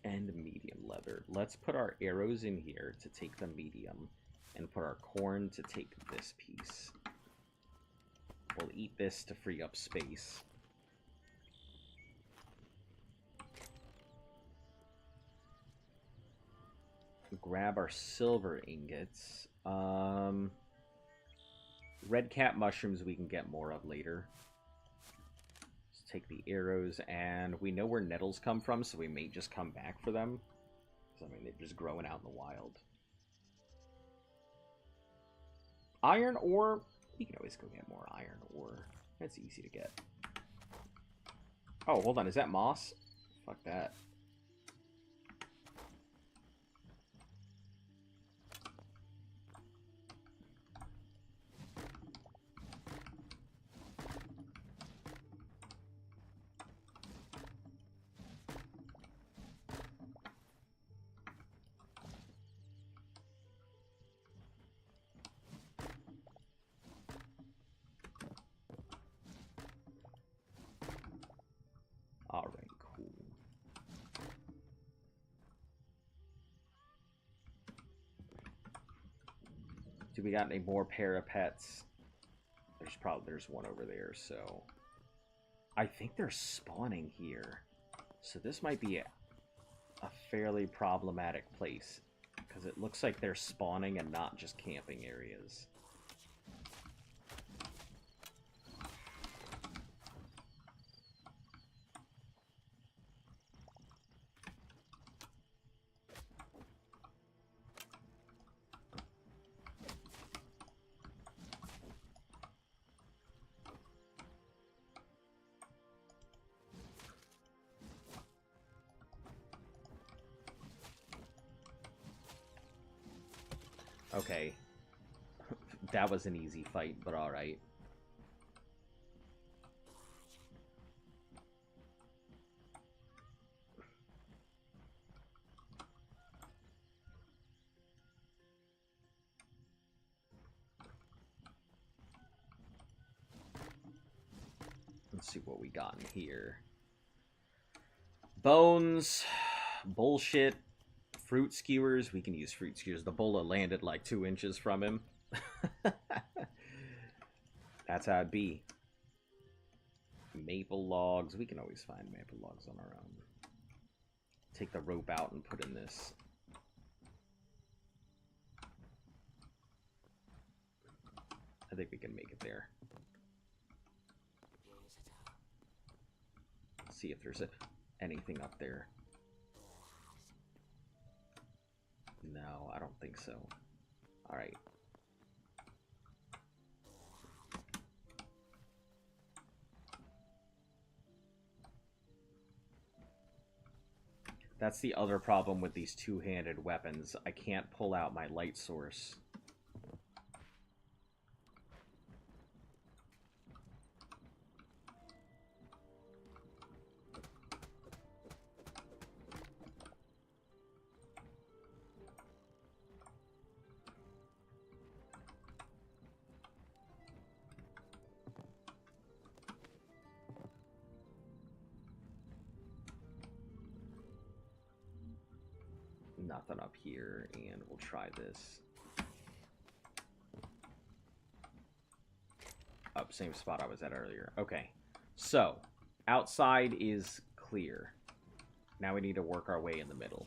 And medium leather. Let's put our arrows in here to take the medium, and put our corn to take this piece. We'll eat this to free up space. Grab our silver ingots. Red cap mushrooms we can get more of later. Let's take the arrows, and we know where nettles come from, so we may just come back for them. Because, I mean, they're just growing out in the wild. Iron ore? We can always go get more iron ore. That's easy to get. Oh, hold on. Is that moss? Fuck that. Alright, cool. Do we got any more parapets? There's one over there, so I think they're spawning here. So this might be a fairly problematic place, because it looks like they're spawning and not just camping areas. Okay. That was an easy fight, but alright. Let's see what we got in here. Bones. Bullshit. Fruit skewers. We can use fruit skewers. The bola landed like 2 inches from him. That's how it'd be. Maple logs. We can always find maple logs on our own. take the rope out and put in this. I think we can make it there. Let's see if there's anything up there. No, I don't think so. Alright. That's the other problem with these two-handed weapons. I can't pull out my light source. Nothing up here, and we'll try this. Up, same spot I was at earlier. Okay, so outside is clear. Now we need to work our way in the middle.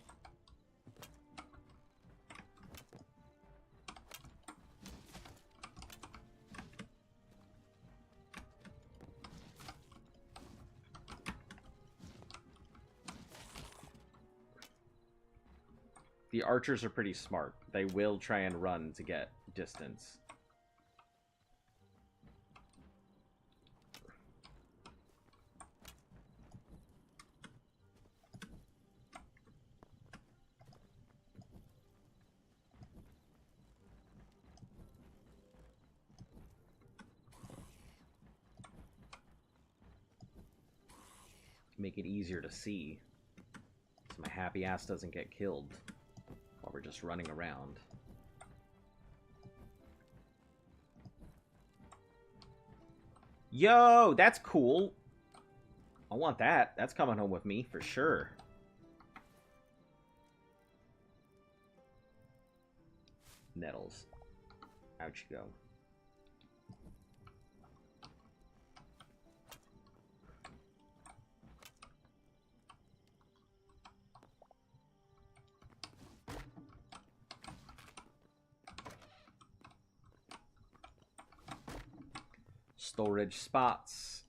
The archers are pretty smart. They will try and run to get distance. Make it easier to see, so my happy ass doesn't get killed while we're just running around. Yo, that's cool. I want that. That's coming home with me for sure. Nettles. Out you go. Storage spots.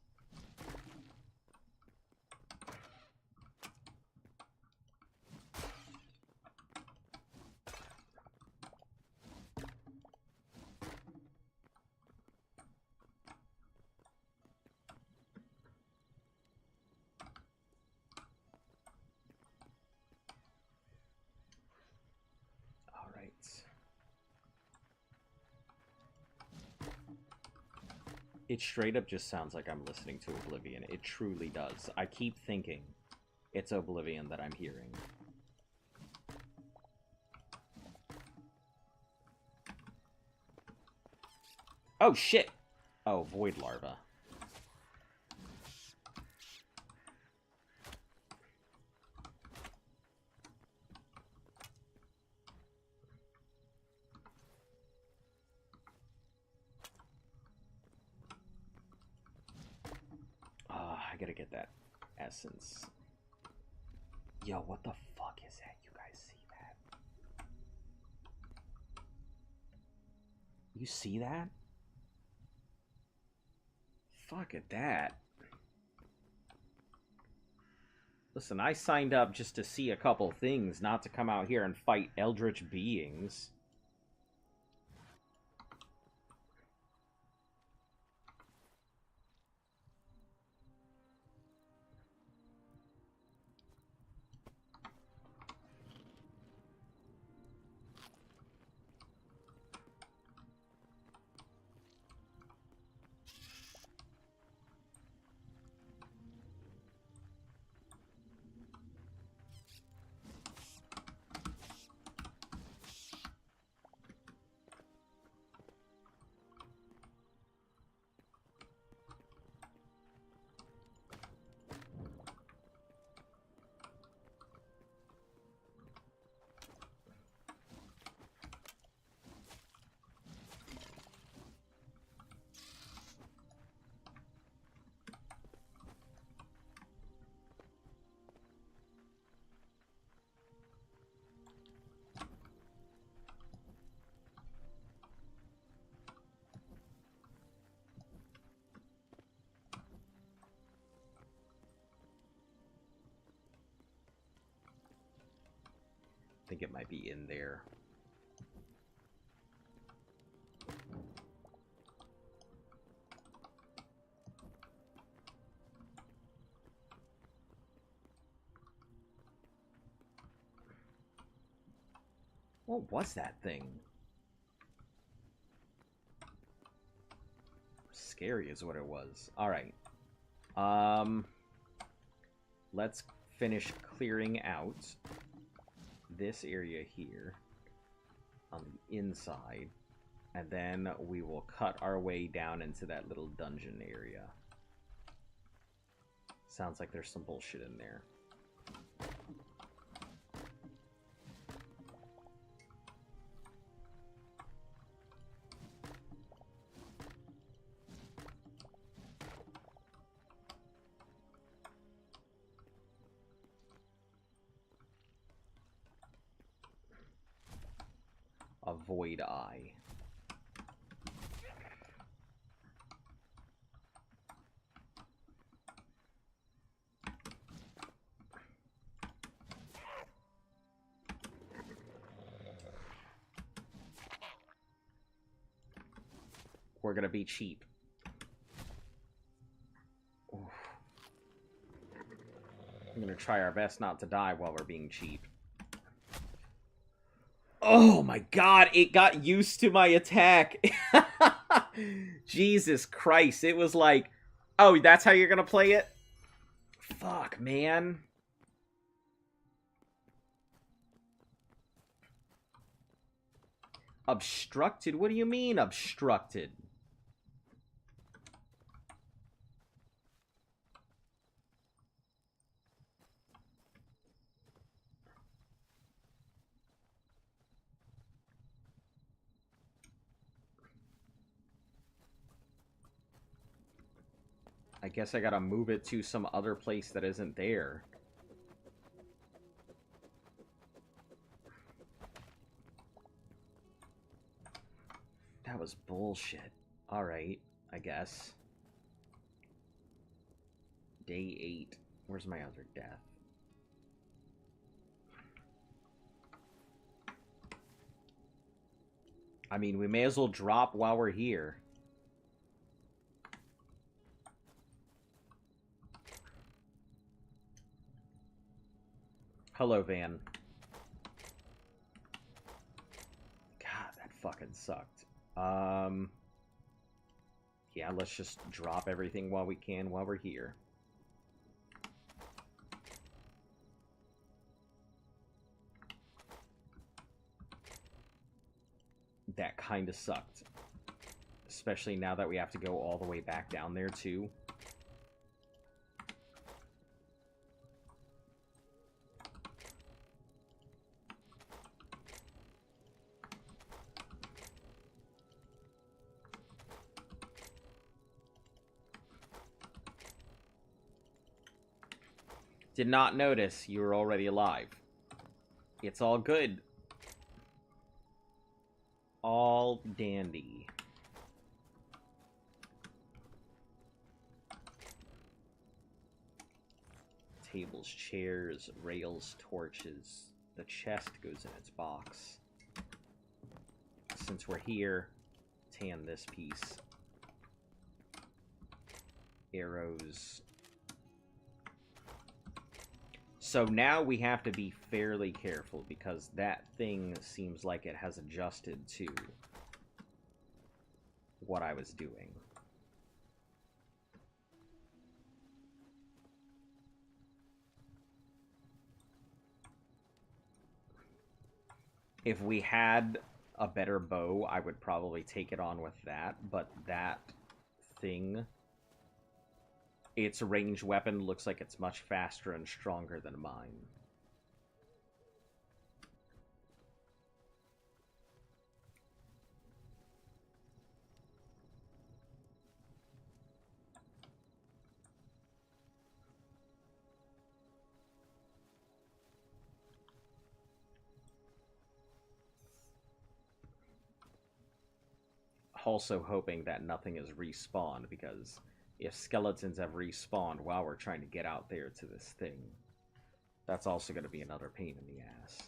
All right. It straight up just sounds like I'm listening to Oblivion. It truly does. I keep thinking it's Oblivion that I'm hearing. Oh, shit! Oh, void larva. I gotta get that essence. Yo, what the fuck is that? You guys see that? You see that? Fuck at that. Listen, I signed up just to see a couple things, not to come out here and fight eldritch beings. I think it might be in there. What was that thing? Scary is what it was. Alright. Let's finish clearing out this area here on the inside, and then we will cut our way down into that little dungeon area. Sounds like there's some bullshit in there. A void eye. We're gonna be cheap. Oof. I'm gonna try our best not to die while we're being cheap. Oh my god, it got used to my attack. Jesus Christ, it was like, oh, that's how you're gonna play it? Fuck, man. Obstructed? What do you mean, obstructed? I guess I gotta move it to some other place that isn't there. That was bullshit. Alright, I guess. Day 8. Where's my other death? I mean, we may as well drop while we're here. Hello, Van. God, that fucking sucked. Yeah, let's just drop everything while we can while we're here. That kind of sucked. Especially now that we have to go all the way back down there, too. Did not notice you were already alive. It's all good. All dandy. Tables, chairs, rails, torches. The chest goes in its box. Since we're here, tan this piece. Arrows. So now we have to be fairly careful because that thing seems like it has adjusted to what I was doing. If we had a better bow, I would probably take it on with that, but that thing, its ranged weapon looks like it's much faster and stronger than mine. Also hoping that nothing is respawned, because if skeletons have respawned while we're trying to get out there to this thing, that's also going to be another pain in the ass.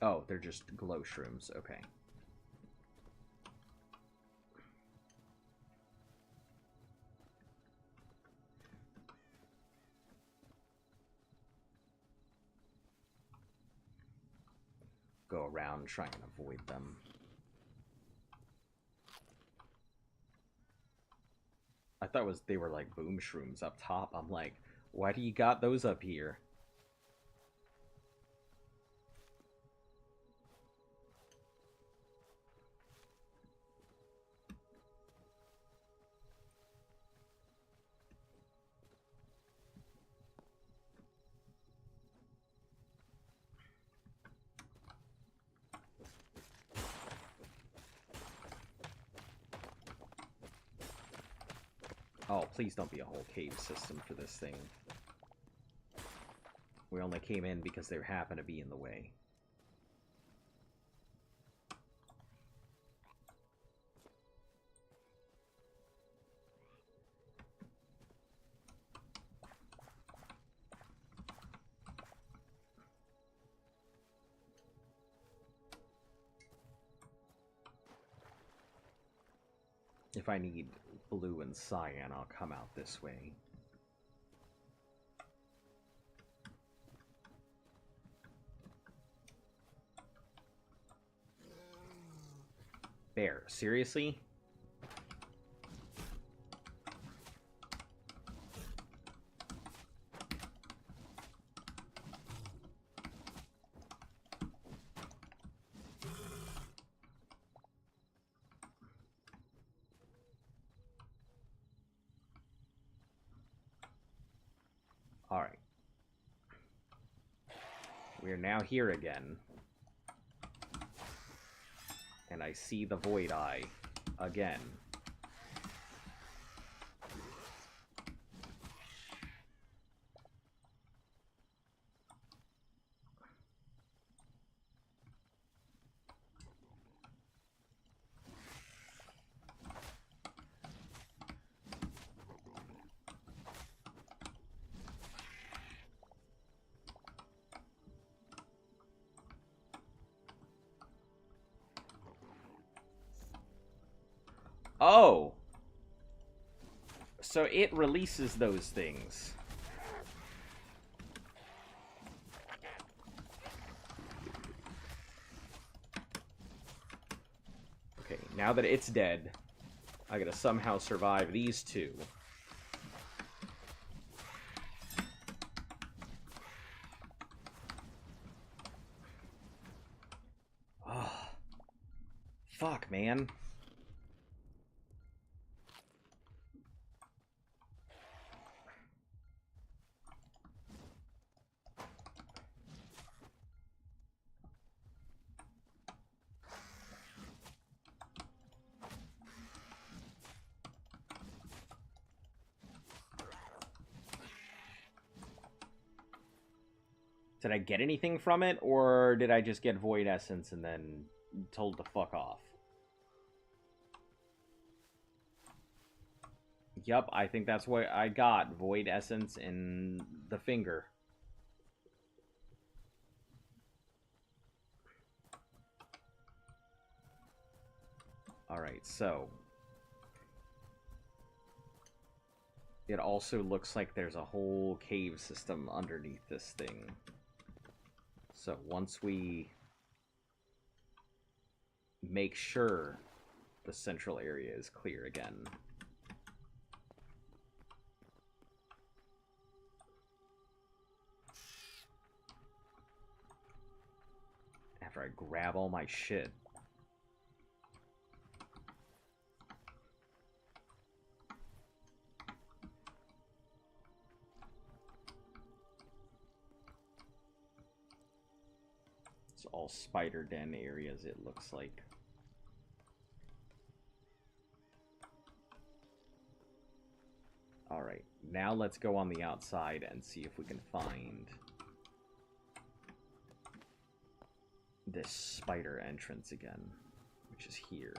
Oh, they're just glow shrooms. Okay. Go around trying to avoid them. I thought they were like boom shrooms up top. I'm like, why do you got those up here? Oh, please don't be a whole cave system for this thing. We only came in because they happen to be in the way. If I need blue and cyan, I'll come out this way. Bear, seriously? Alright. We are now here again. And I see the Void Eye again. Oh! So it releases those things. Okay, now that it's dead, I gotta somehow survive these two. Oh. Fuck, man. Did I get anything from it, or did I just get Void Essence and then told to fuck off? Yup, I think that's what I got. Void Essence in the finger. Alright, so... it also looks like there's a whole cave system underneath this thing. So once we make sure the central area is clear again. After I grab all my shit. It's all spider den areas, it looks like. Alright, now let's go on the outside and see if we can find this spider entrance again, which is here.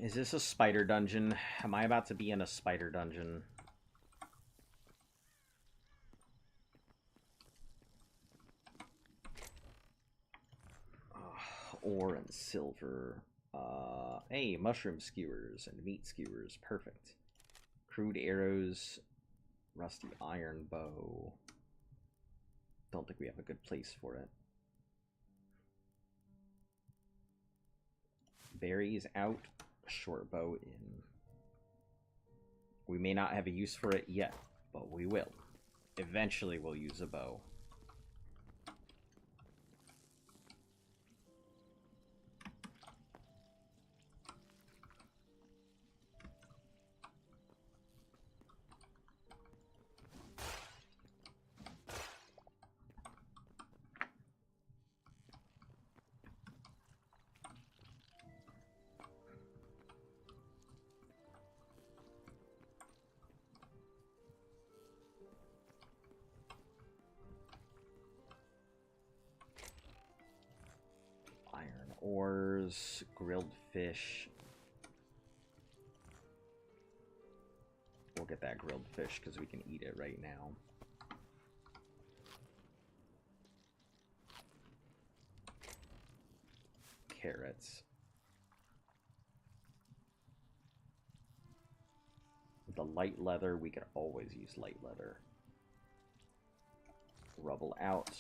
Is this a spider dungeon? Am I about to be in a spider dungeon? Ore and silver. Hey, mushroom skewers and meat skewers. Perfect. Crude arrows. Rusty iron bow. Don't think we have a good place for it. Berries out. Short bow in. We may not have a use for it yet, but we will. Eventually we'll use a bow. Ores, grilled fish. We'll get that grilled fish because we can eat it right now. Carrots. The light leather, we can always use light leather. Rubble out.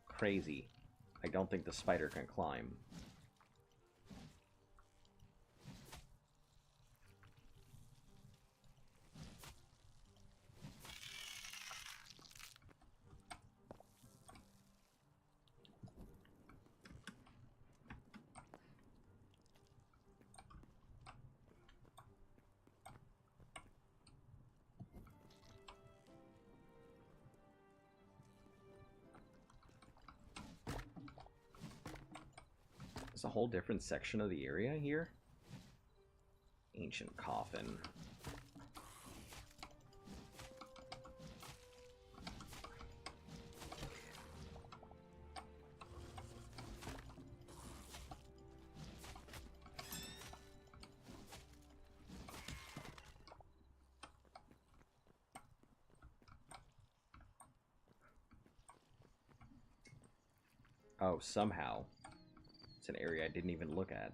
Crazy. I don't think the spider can climb. There's a whole different section of the area here. Ancient coffin. Oh, somehow. It's an area I didn't even look at.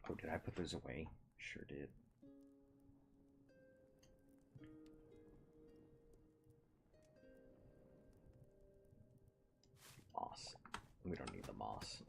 Oh, did I put those away? Sure did. Moss. We don't need the moss.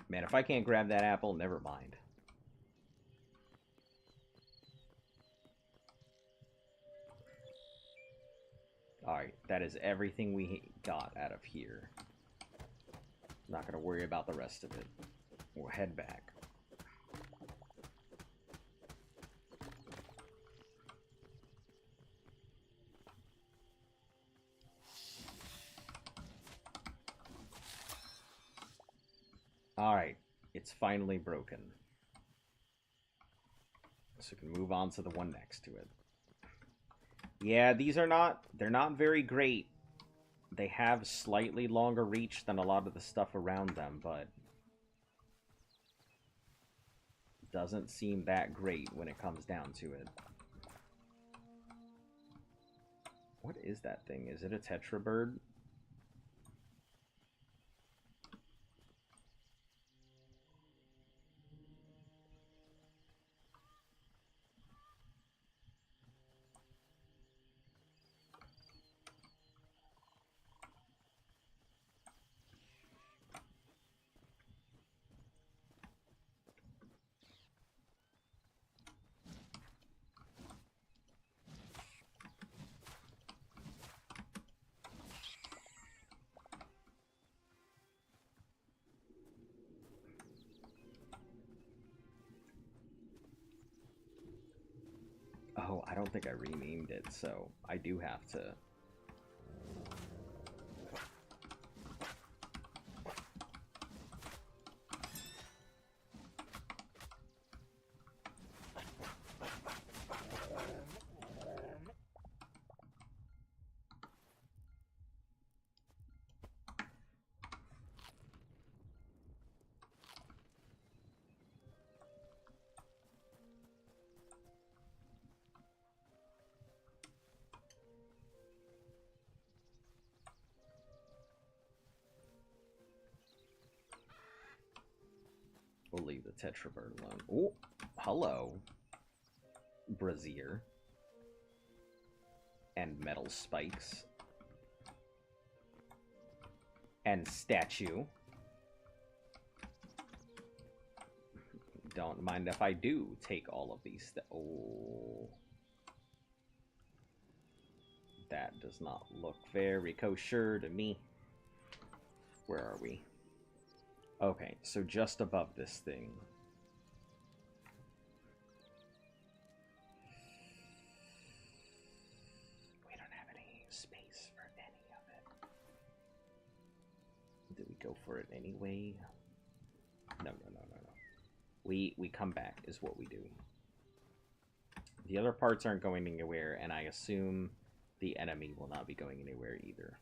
Man, if I can't grab that apple, never mind. Alright, that is everything we got out of here. Not gonna worry about the rest of it. We'll head back. Alright, it's finally broken. So we can move on to the one next to it. Yeah, these are not, they're not very great. They have slightly longer reach than a lot of the stuff around them, but doesn't seem that great when it comes down to it. What is that thing? Is it a tetra bird? Oh, I don't think I renamed it, so I do have to... We'll leave the Tetrabird alone. Oh, hello. Brazier. And metal spikes. And statue. Don't mind if I do take all of these. Oh. That does not look very kosher to me. Where are we? Okay, so just above this thing. We don't have any space for any of it. Did we go for it anyway? No. We come back is what we do. The other parts aren't going anywhere, and I assume the enemy will not be going anywhere either.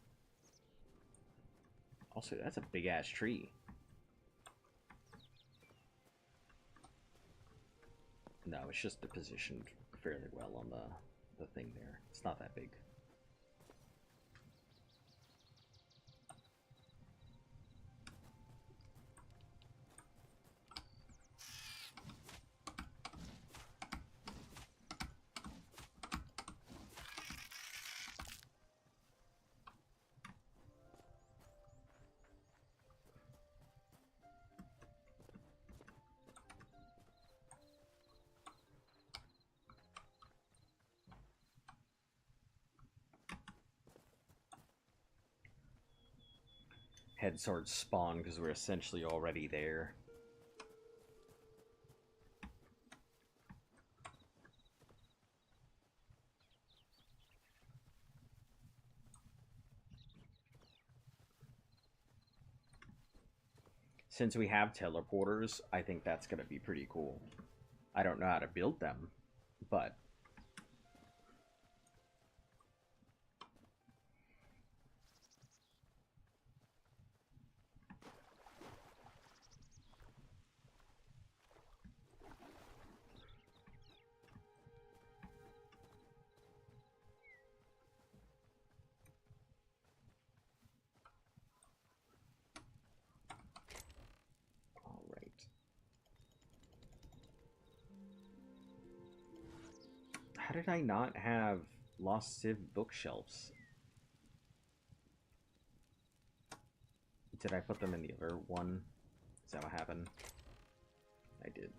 Also, that's a big-ass tree. No, it's just positioned fairly well on the thing there. It's not that big. Head swords spawn because we're essentially already there. Since we have teleporters, I think that's going to be pretty cool. I don't know how to build them, but... How did I not have Lost Civ bookshelves? Did I put them in the other one? Is that what happened? I did.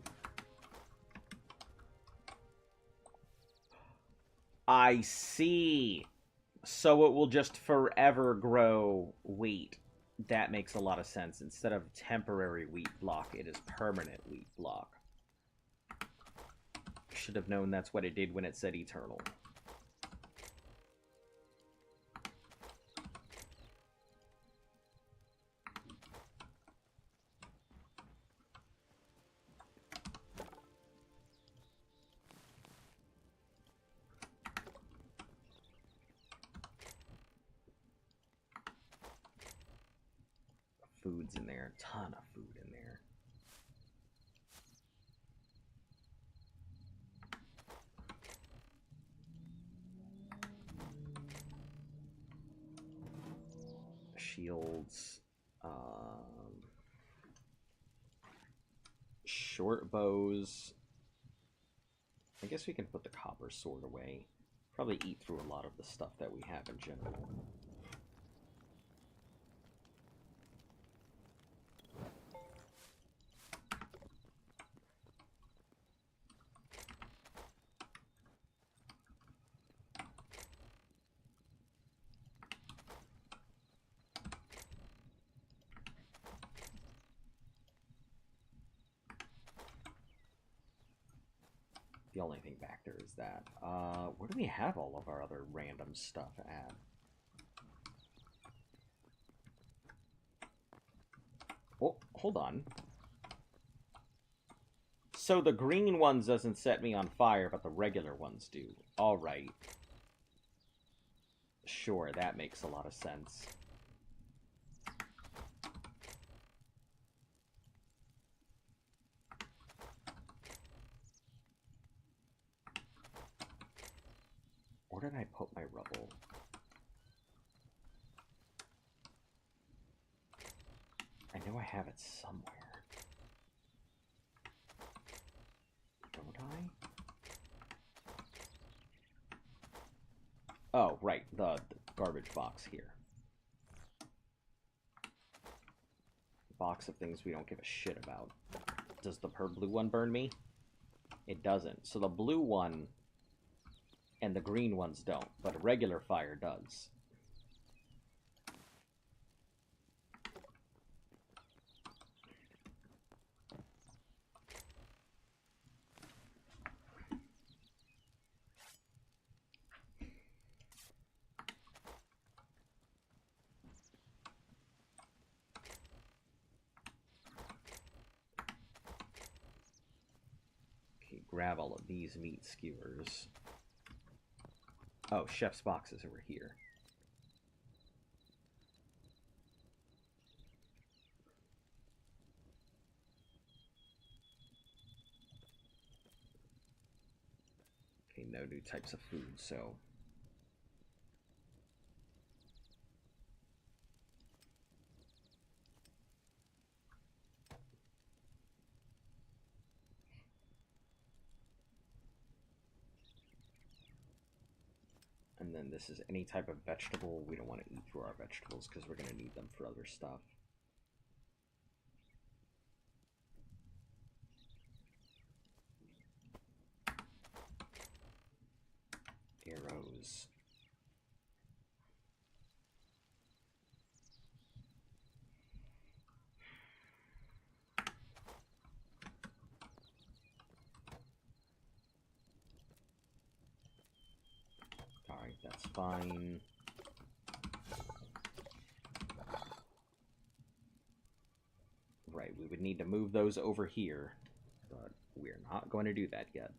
I see. So it will just forever grow wheat. That makes a lot of sense. Instead of temporary wheat block, it is permanent wheat block. Should have known that's what it did when it said eternal. Food's in there. A ton of food in there. Shields. Short bows. I guess we can put the copper sword away. Probably eat through a lot of the stuff that we have in general. The only thing back there is that. Where do we have all of our other random stuff at? Oh, hold on. So the green ones doesn't set me on fire, but the regular ones do. Alright. Sure, that makes a lot of sense. Where did I put my rubble? I know I have it somewhere. Don't I? Oh, right, the garbage box here. Box of things we don't give a shit about. Does the blue one burn me? It doesn't. So the blue one and the green ones don't, but a regular fire does. Okay, grab all of these meat skewers. Oh, chef's boxes over here. Okay, no new types of food, so... And then this is any type of vegetable. We don't want to eat through our vegetables because we're going to need them for other stuff. Arrows. Alright, that's fine. Right, we would need to move those over here, but we're not going to do that yet.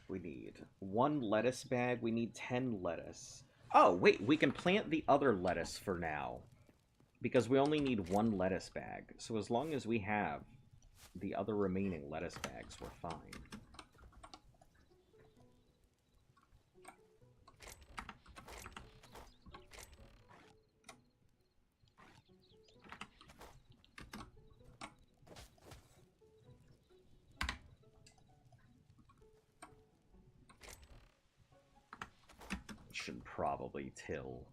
We need 1 lettuce bag. We need 10 lettuce. Oh, wait, we can plant the other lettuce for now. Because we only need 1 lettuce bag. So as long as we have the other remaining lettuce bags, we're fine. Should probably till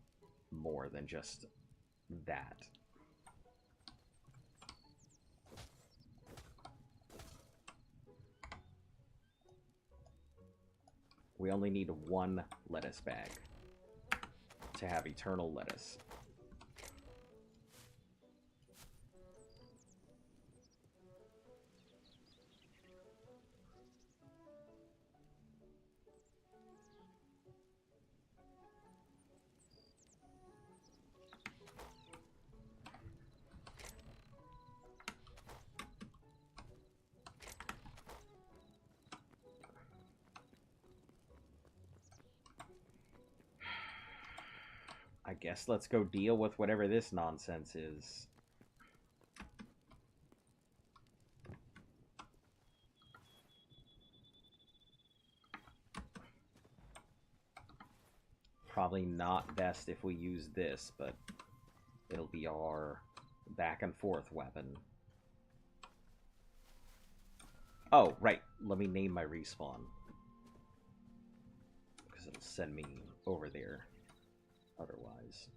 more than just that. We only need 1 lettuce bag to have eternal lettuce. I guess let's go deal with whatever this nonsense is. Probably not best if we use this, but it'll be our back and forth weapon. Oh, right. Let me name my respawn. Because it'll send me over there otherwise.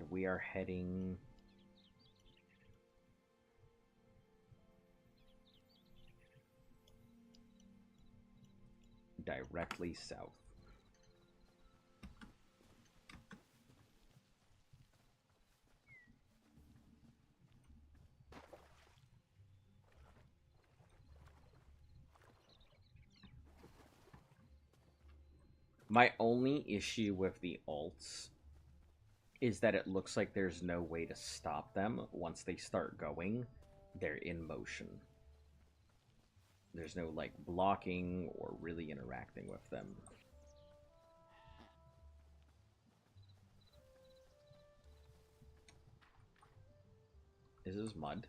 And we are heading... directly south. My only issue with the alts is that it looks like there's no way to stop them. Once they start going, they're in motion. There's no, like, blocking or really interacting with them. Is this mud?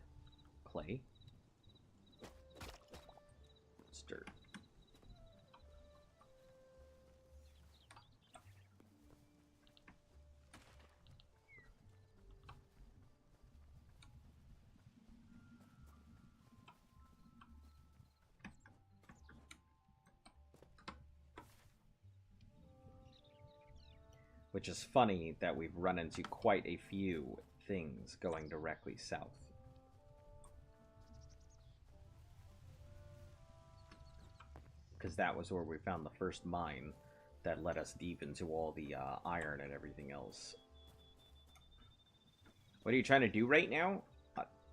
Clay? It's dirt. Which is funny that we've run into quite a few things going directly south. Because that was where we found the first mine that led us deep into all the iron and everything else. What are you trying to do right now?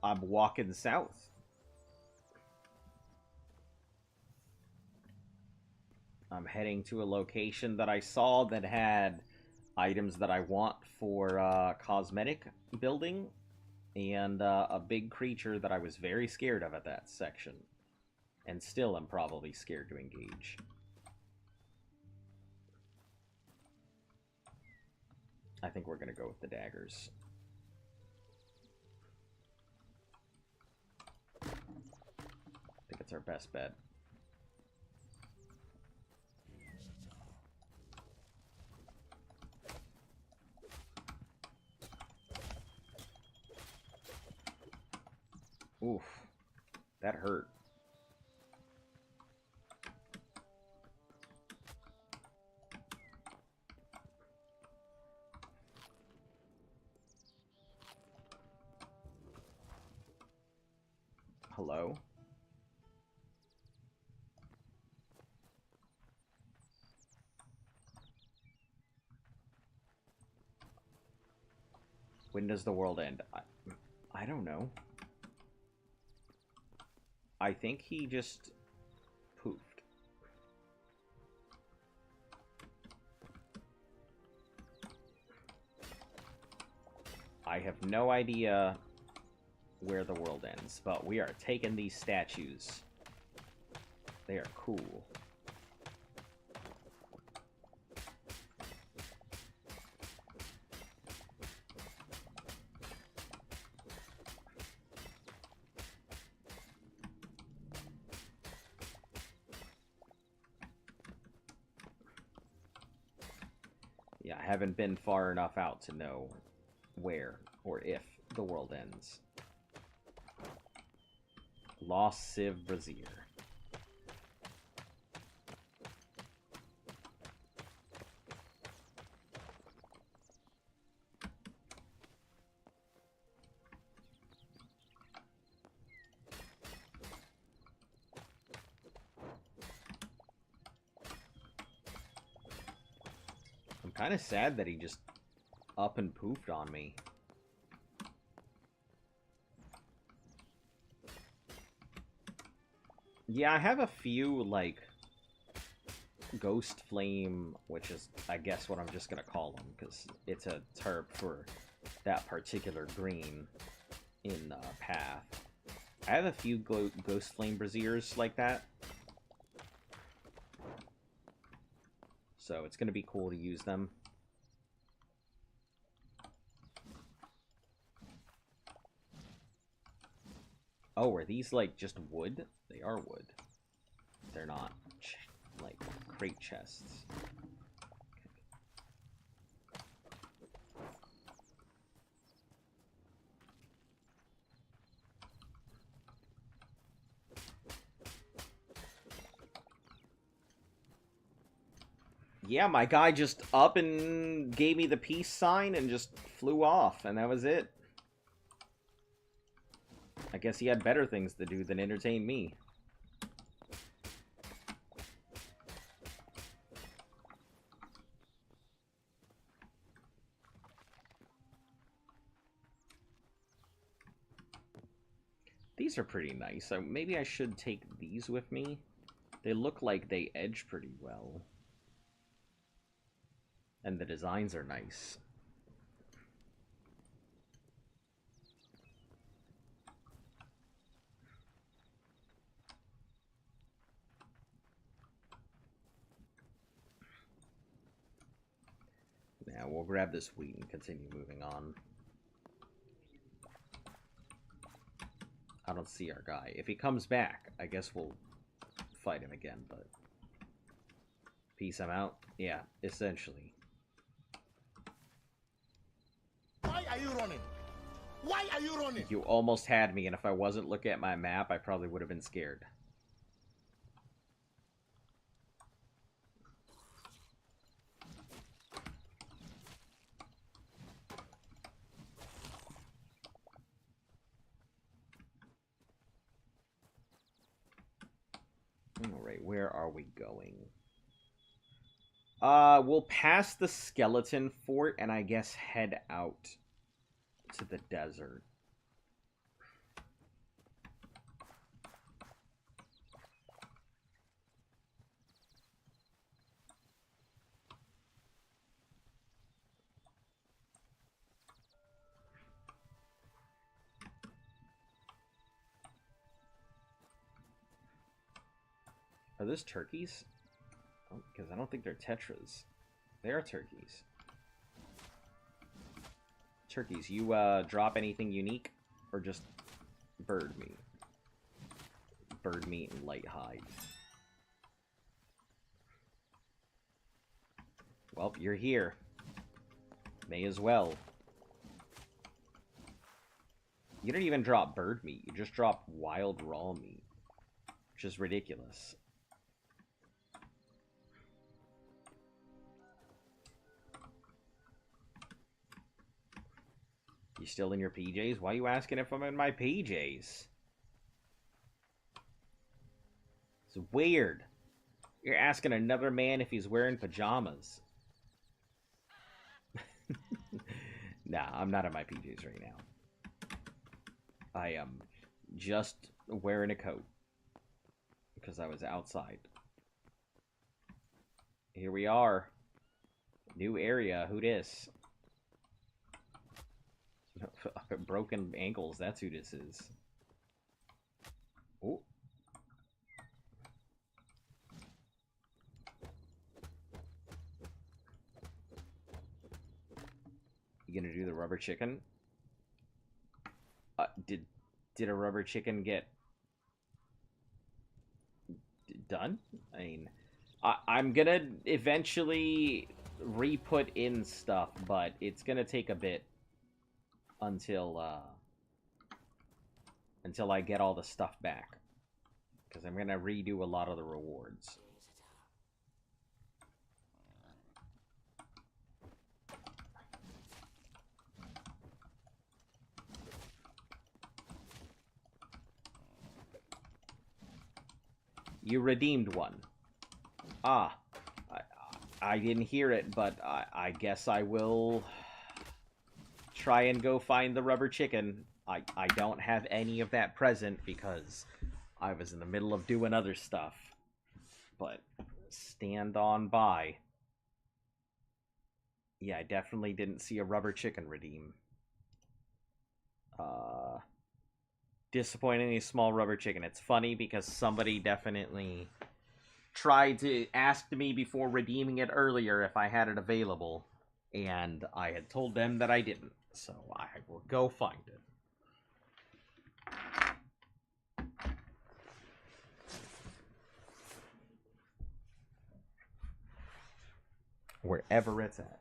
I'm walking south. I'm heading to a location that I saw that had items that I want for cosmetic building, and a big creature that I was very scared of at that section. And still am probably scared to engage. I think we're going to go with the daggers. I think it's our best bet. Oof. That hurt. Hello? When does the world end? I don't know. I think he just poofed. I have no idea where the world ends, but we are taking these statues. They are cool. Yeah, I haven't been far enough out to know where or if the world ends. Lost Civ Brazier. I'm kind of sad that he just up and poofed on me. Yeah, I have a few, like, Ghost Flame, which is, I guess, what I'm just gonna call them, because it's a terp for that particular green in Path. I have a few Ghost Flame Braziers like that. So it's gonna be cool to use them. Oh, are these, like, just wood? They are wood. They're not, like, crate chests. Yeah, my guy just up and gave me the peace sign and just flew off, and that was it. I guess he had better things to do than entertain me. These are pretty nice. So maybe I should take these with me. They look like they edge pretty well. And the designs are nice. Now we'll grab this wheat and continue moving on. I don't see our guy. If he comes back, I guess we'll fight him again, but... Peace, I'm out. Yeah, essentially. Why are you running? Why are you running? You almost had me, and if I wasn't looking at my map, I probably would have been scared. Alright, where are we going? We'll pass the skeleton fort and I guess head out to the desert. Are those turkeys? Oh, because I don't think they're tetras. They are turkeys. Turkeys, you drop anything unique? Or just bird meat? Bird meat and light hide. Well, you're here. May as well. You don't even drop bird meat. You just drop wild raw meat. Which is ridiculous. You still in your PJs? Why are you asking if I'm in my PJs? It's weird. You're asking another man if he's wearing pajamas. Nah, I'm not in my PJs right now. I am just wearing a coat. Because I was outside. Here we are. New area. Who dis? Broken ankles, that's who this is. Oh. You gonna do the rubber chicken? Did a rubber chicken get done? I mean, I'm gonna eventually re-put in stuff, but it's gonna take a bit. Until I get all the stuff back. Because I'm going to redo a lot of the rewards. You redeemed one. Ah. I didn't hear it, but I guess I will... try and go find the rubber chicken. I don't have any of that present because I was in the middle of doing other stuff. But stand on by. Yeah, I definitely didn't see a rubber chicken redeem. Disappointingly small rubber chicken. It's funny because somebody definitely tried to ask me before redeeming it earlier if I had it available. And I had told them that I didn't. So I will go find it. Wherever it's at.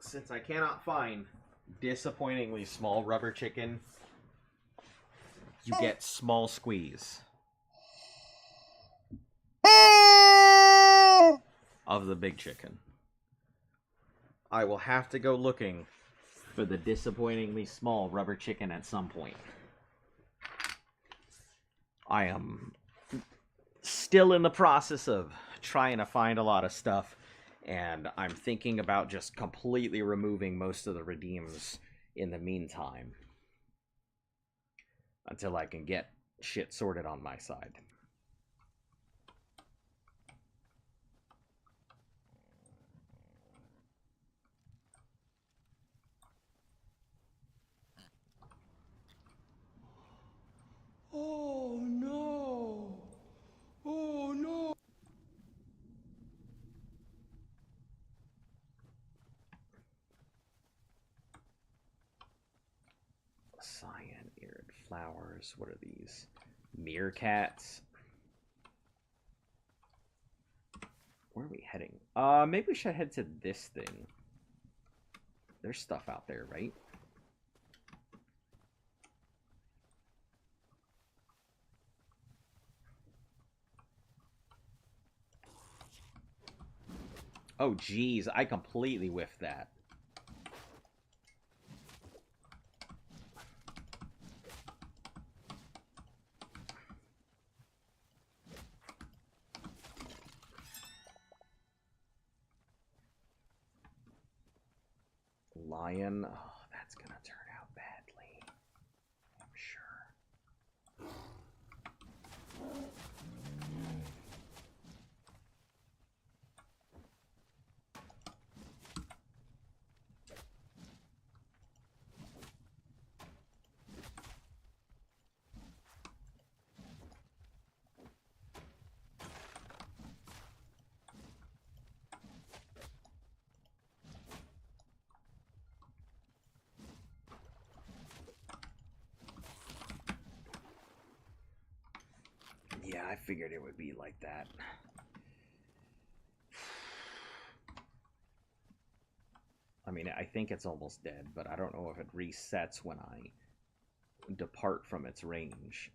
since I cannot find disappointingly small rubber chicken, you get small squeeze of the big chicken. I will have to go looking for the disappointingly small rubber chicken at some point. I am still in the process of trying to find a lot of stuff, and I'm thinking about just completely removing most of the redeems in the meantime until I can get shit sorted on my side. Oh no! Oh no! Cyan-eared flowers. What are these? Meerkats. Where are we heading? Maybe we should head to this thing. There's stuff out there, right? Oh, geez. I completely whiffed that. Lion. Oh, that's gonna turn out badly. I'm sure. Yeah, I figured it would be like that. I mean, I think it's almost dead, but I don't know if it resets when I depart from its range.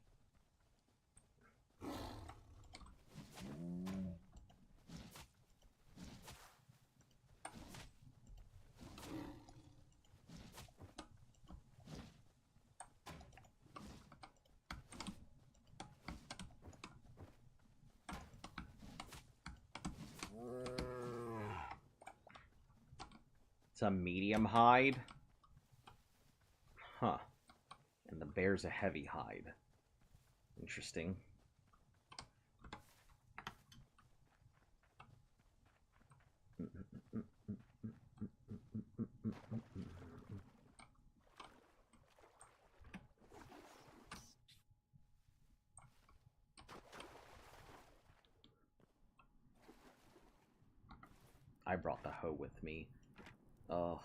It's a medium hide. Huh. And the bear's a heavy hide. Interesting. I brought the hoe with me. Ugh.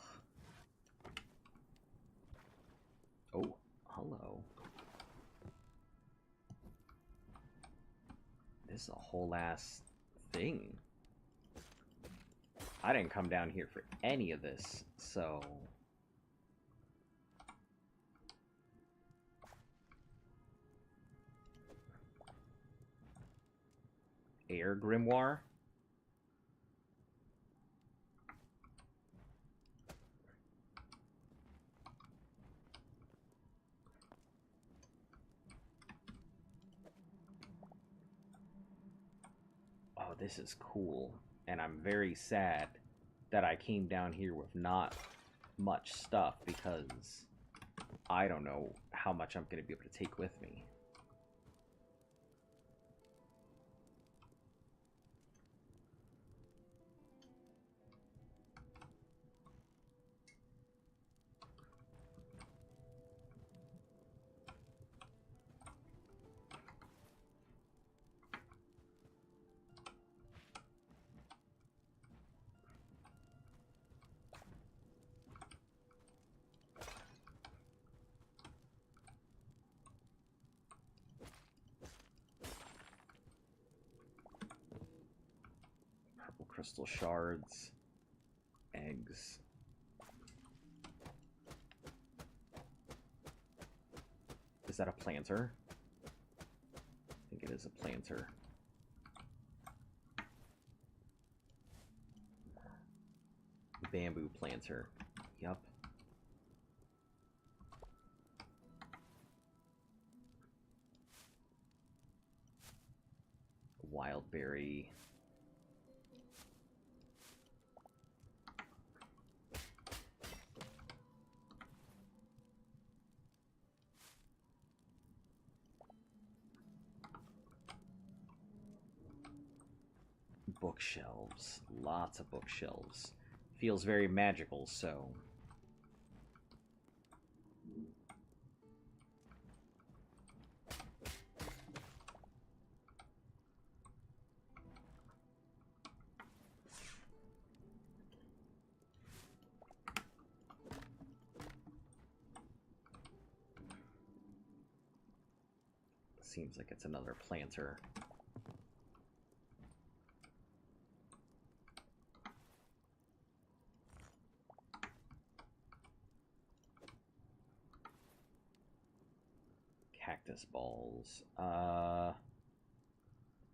Oh, hello. This is a whole ass thing. I didn't come down here for any of this, so... Air Grimoire? Oh, this is cool. And I'm very sad that I came down here with not much stuff because I don't know how much I'm going to be able to take with me. Purple crystal shards, eggs. that a planter? I think it is a planter. Bamboo planter. Yup. Wild berry. Bookshelves. Lots of bookshelves. Feels very magical, so... Seems like it's another planter. Cactus balls.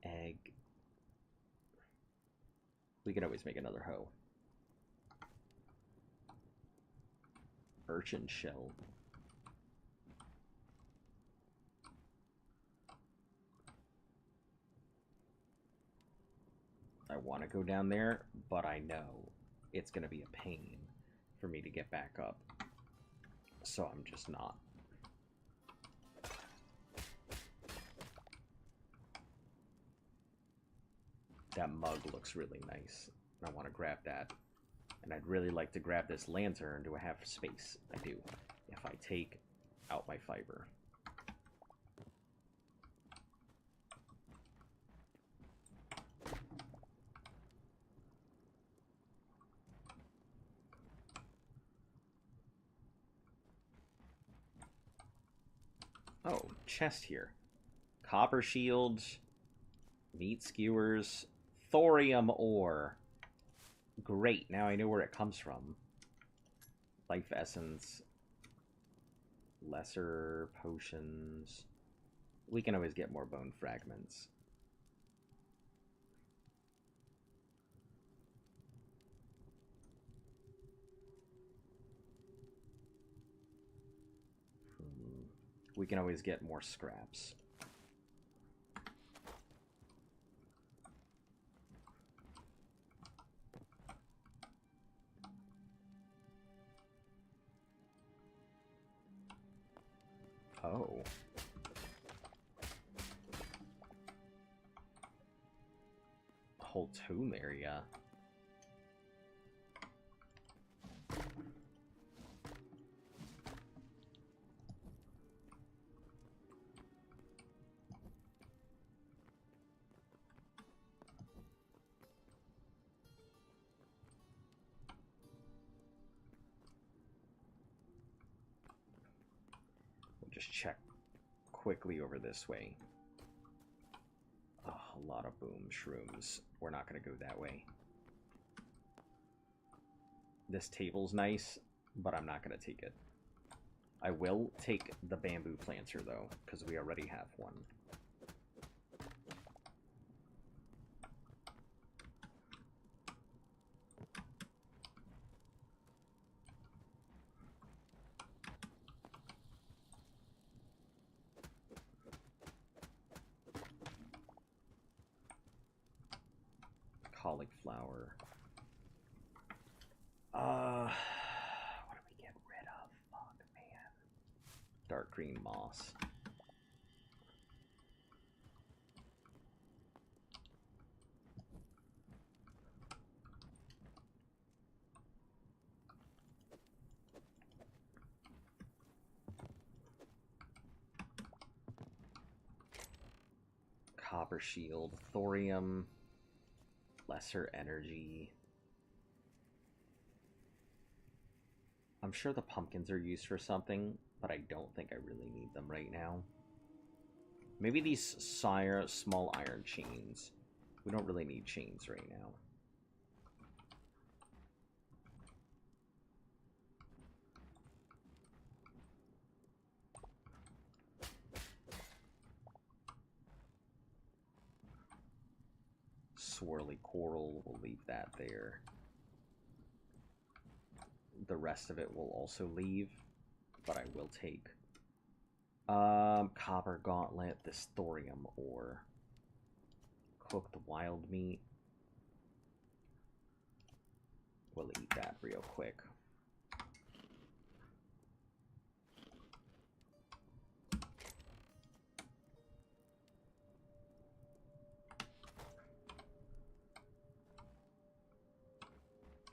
Egg. We could always make another hoe. Urchin shell. I want to go down there, but I know it's going to be a pain for me to get back up. So I'm just not. That mug looks really nice. I want to grab that. And I'd really like to grab this lantern. Do I have space? I do. If I take out my fiber. Oh, chest here. Copper shields, meat skewers, thorium ore. Great, now I know where it comes from. Life essence, lesser potions. We can always get more bone fragments. We can always get more scraps. Oh. Whole tomb area. Just check quickly over this way. Oh, a lot of boom shrooms. We're not going to go that way. This table's nice, but I'm not going to take it. I will take the bamboo planter, though, because we already have one. Cauliflower. What do we get rid of? Fuck, man. Dark green moss. Copper shield, thorium, lesser energy. I'm sure the pumpkins are used for something, but I don't think I really need them right now. Maybe these small iron chains. We don't really need chains right now. swirly coral, we'll leave that there. The rest of it will also leave, but I will take copper gauntlet, this thorium ore, cooked wild meat. We'll eat that real quick.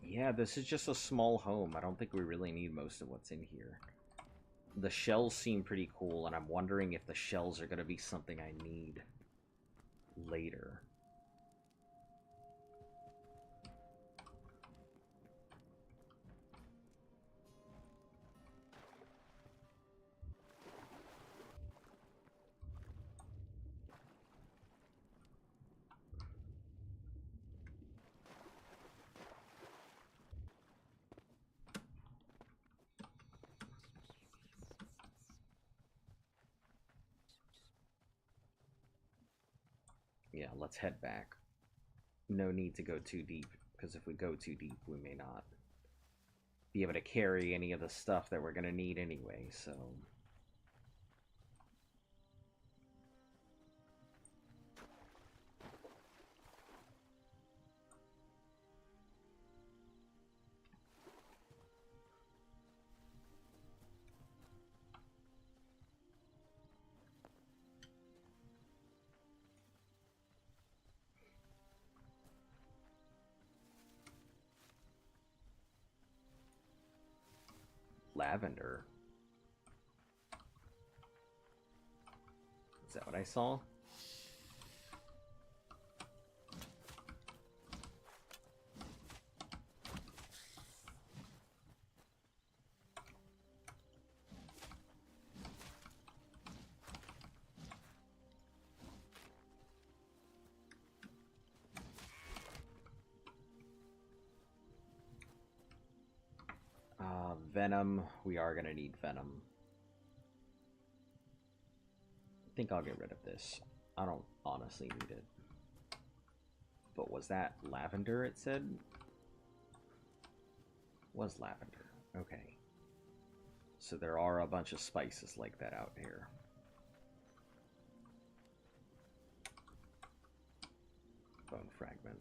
Yeah, this is just a small home. I don't think we really need most of what's in here. The shells seem pretty cool, and I'm wondering if the shells are going to be something I need later. Yeah, let's head back. No need to go too deep, because if we go too deep, we may not be able to carry any of the stuff that we're going to need anyway, so... Lavender. Is that what I saw? Venom. We are going to need venom. I think I'll get rid of this. I don't honestly need it. But was that lavender, it said? Was lavender. Okay. So there are a bunch of spices like that out here. Bone fragment.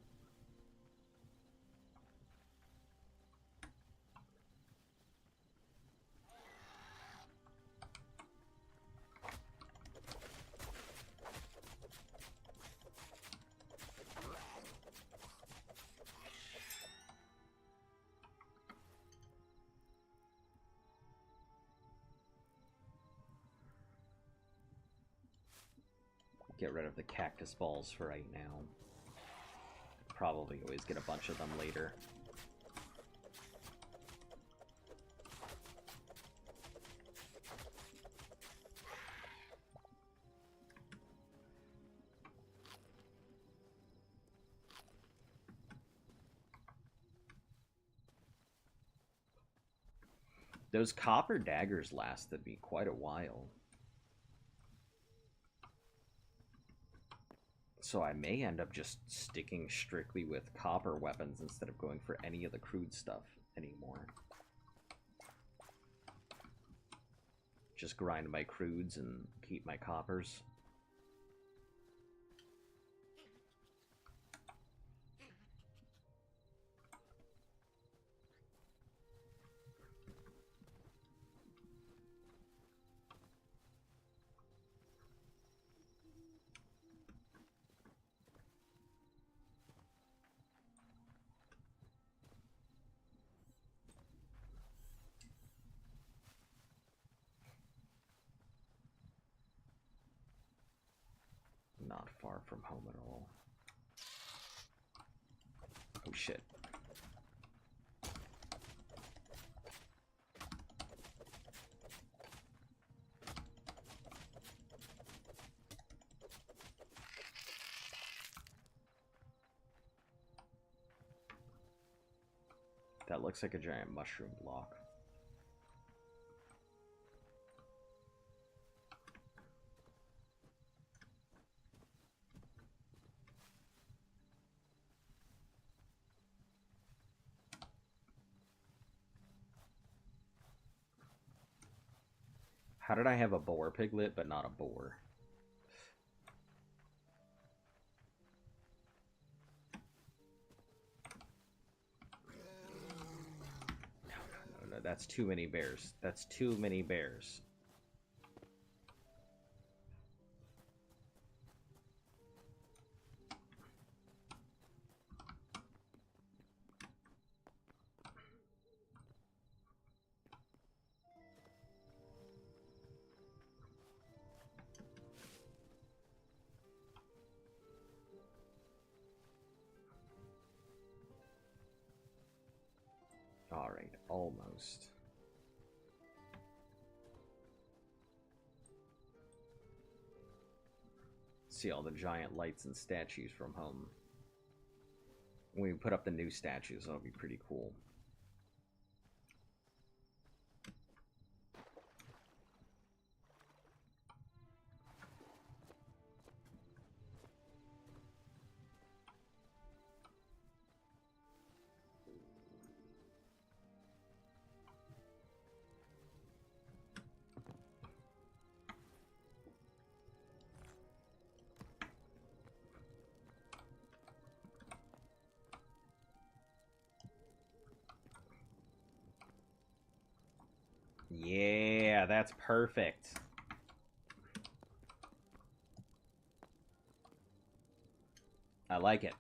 Get rid of the cactus balls for right now. Probably always get a bunch of them later. Those copper daggers lasted me quite a while. So I may end up just sticking strictly with copper weapons instead of going for any of the crude stuff anymore. Just grind my crudes and keep my coppers. Not far from home at all. Oh shit. That looks like a giant mushroom block. How did I have a boar piglet but not a boar? No, that's too many bears. That's too many bears. Alright, almost. See all the giant lights and statues from home. When we put up the new statues, that'll be pretty cool. Yeah, that's perfect. I like it.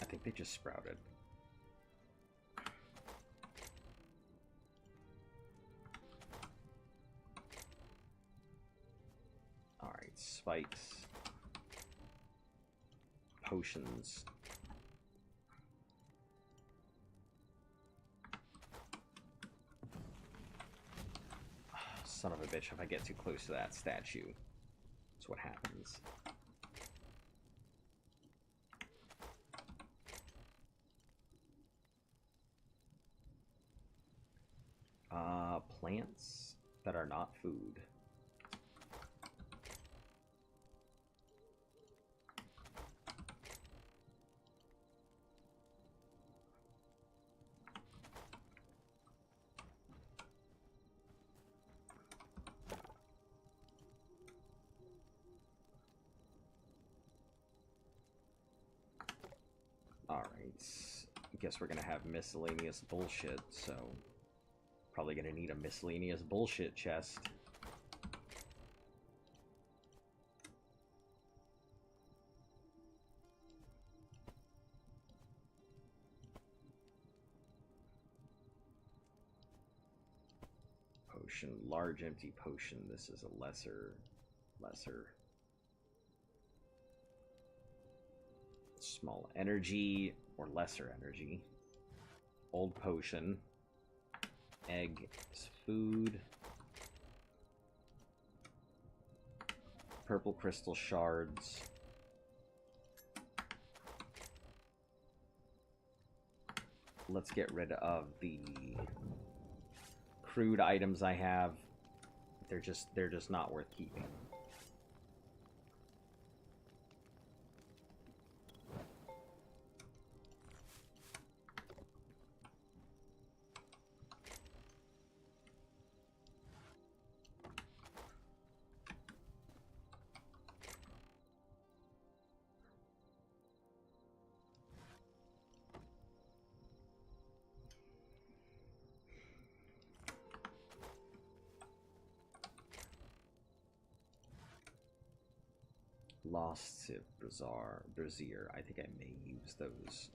I think they just sprouted. Alright, spikes. Potions. Son of a bitch, if I get too close to that statue, that's what happens. Plants that are not food. Alright, I guess we're gonna have miscellaneous bullshit, so probably gonna need a miscellaneous bullshit chest. Potion, large empty potion. This is a lesser. Small energy or lesser energy. Old potion. Egg is food. Purple crystal shards. Let's get rid of the crude items I have. They're just not worth keeping. Lost Civ Brazier. I think I may use those.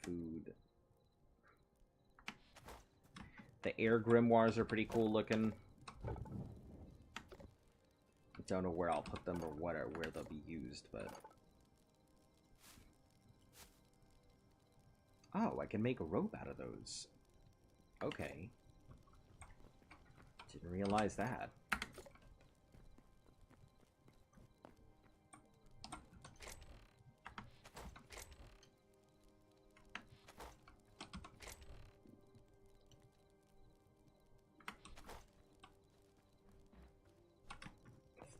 Food. The air grimoires are pretty cool looking. Don't know where I'll put them or where they'll be used, but Oh, I can make a rope out of those. Okay. Didn't realize that.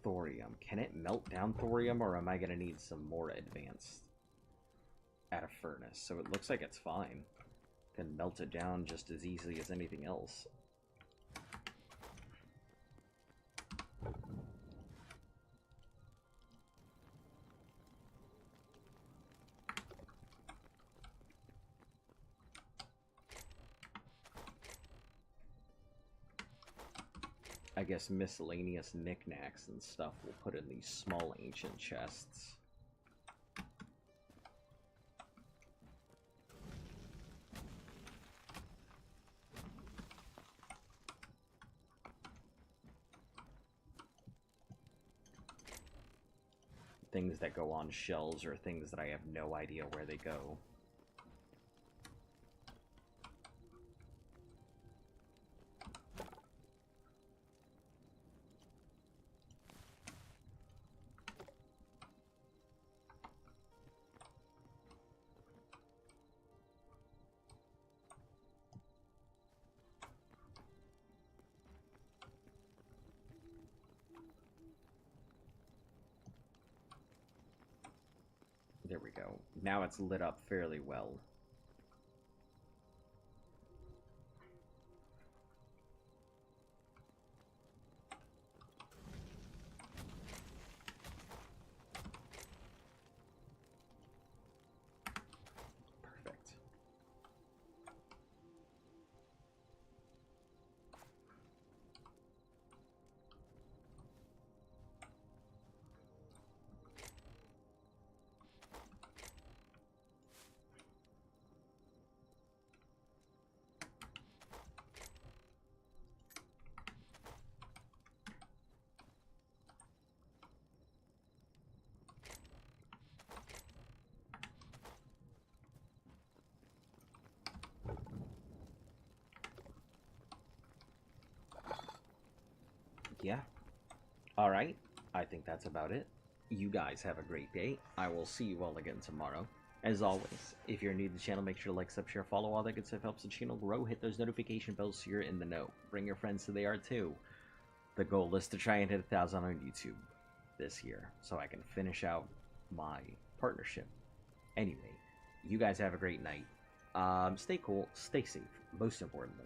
Thorium. Can it melt down thorium, or am I going to need some more advanced at a furnace? So it looks like it's fine. Can melt it down just as easily as anything else. I guess miscellaneous knickknacks and stuff we'll put in these small ancient chests. Things that go on shelves or things that I have no idea where they go. There we go. Now it's lit up fairly well. Perfect. Yeah. Alright. I think that's about it. You guys have a great day. I will see you all again tomorrow. As always, if you're new to the channel, make sure to like, sub, share, follow. All that good stuff helps the channel grow. Hit those notification bells so you're in the know. Bring your friends so they are too. The goal is to try and hit 1,000 on YouTube this year so I can finish out my partnership. Anyway, you guys have a great night. Stay cool, stay safe, most importantly.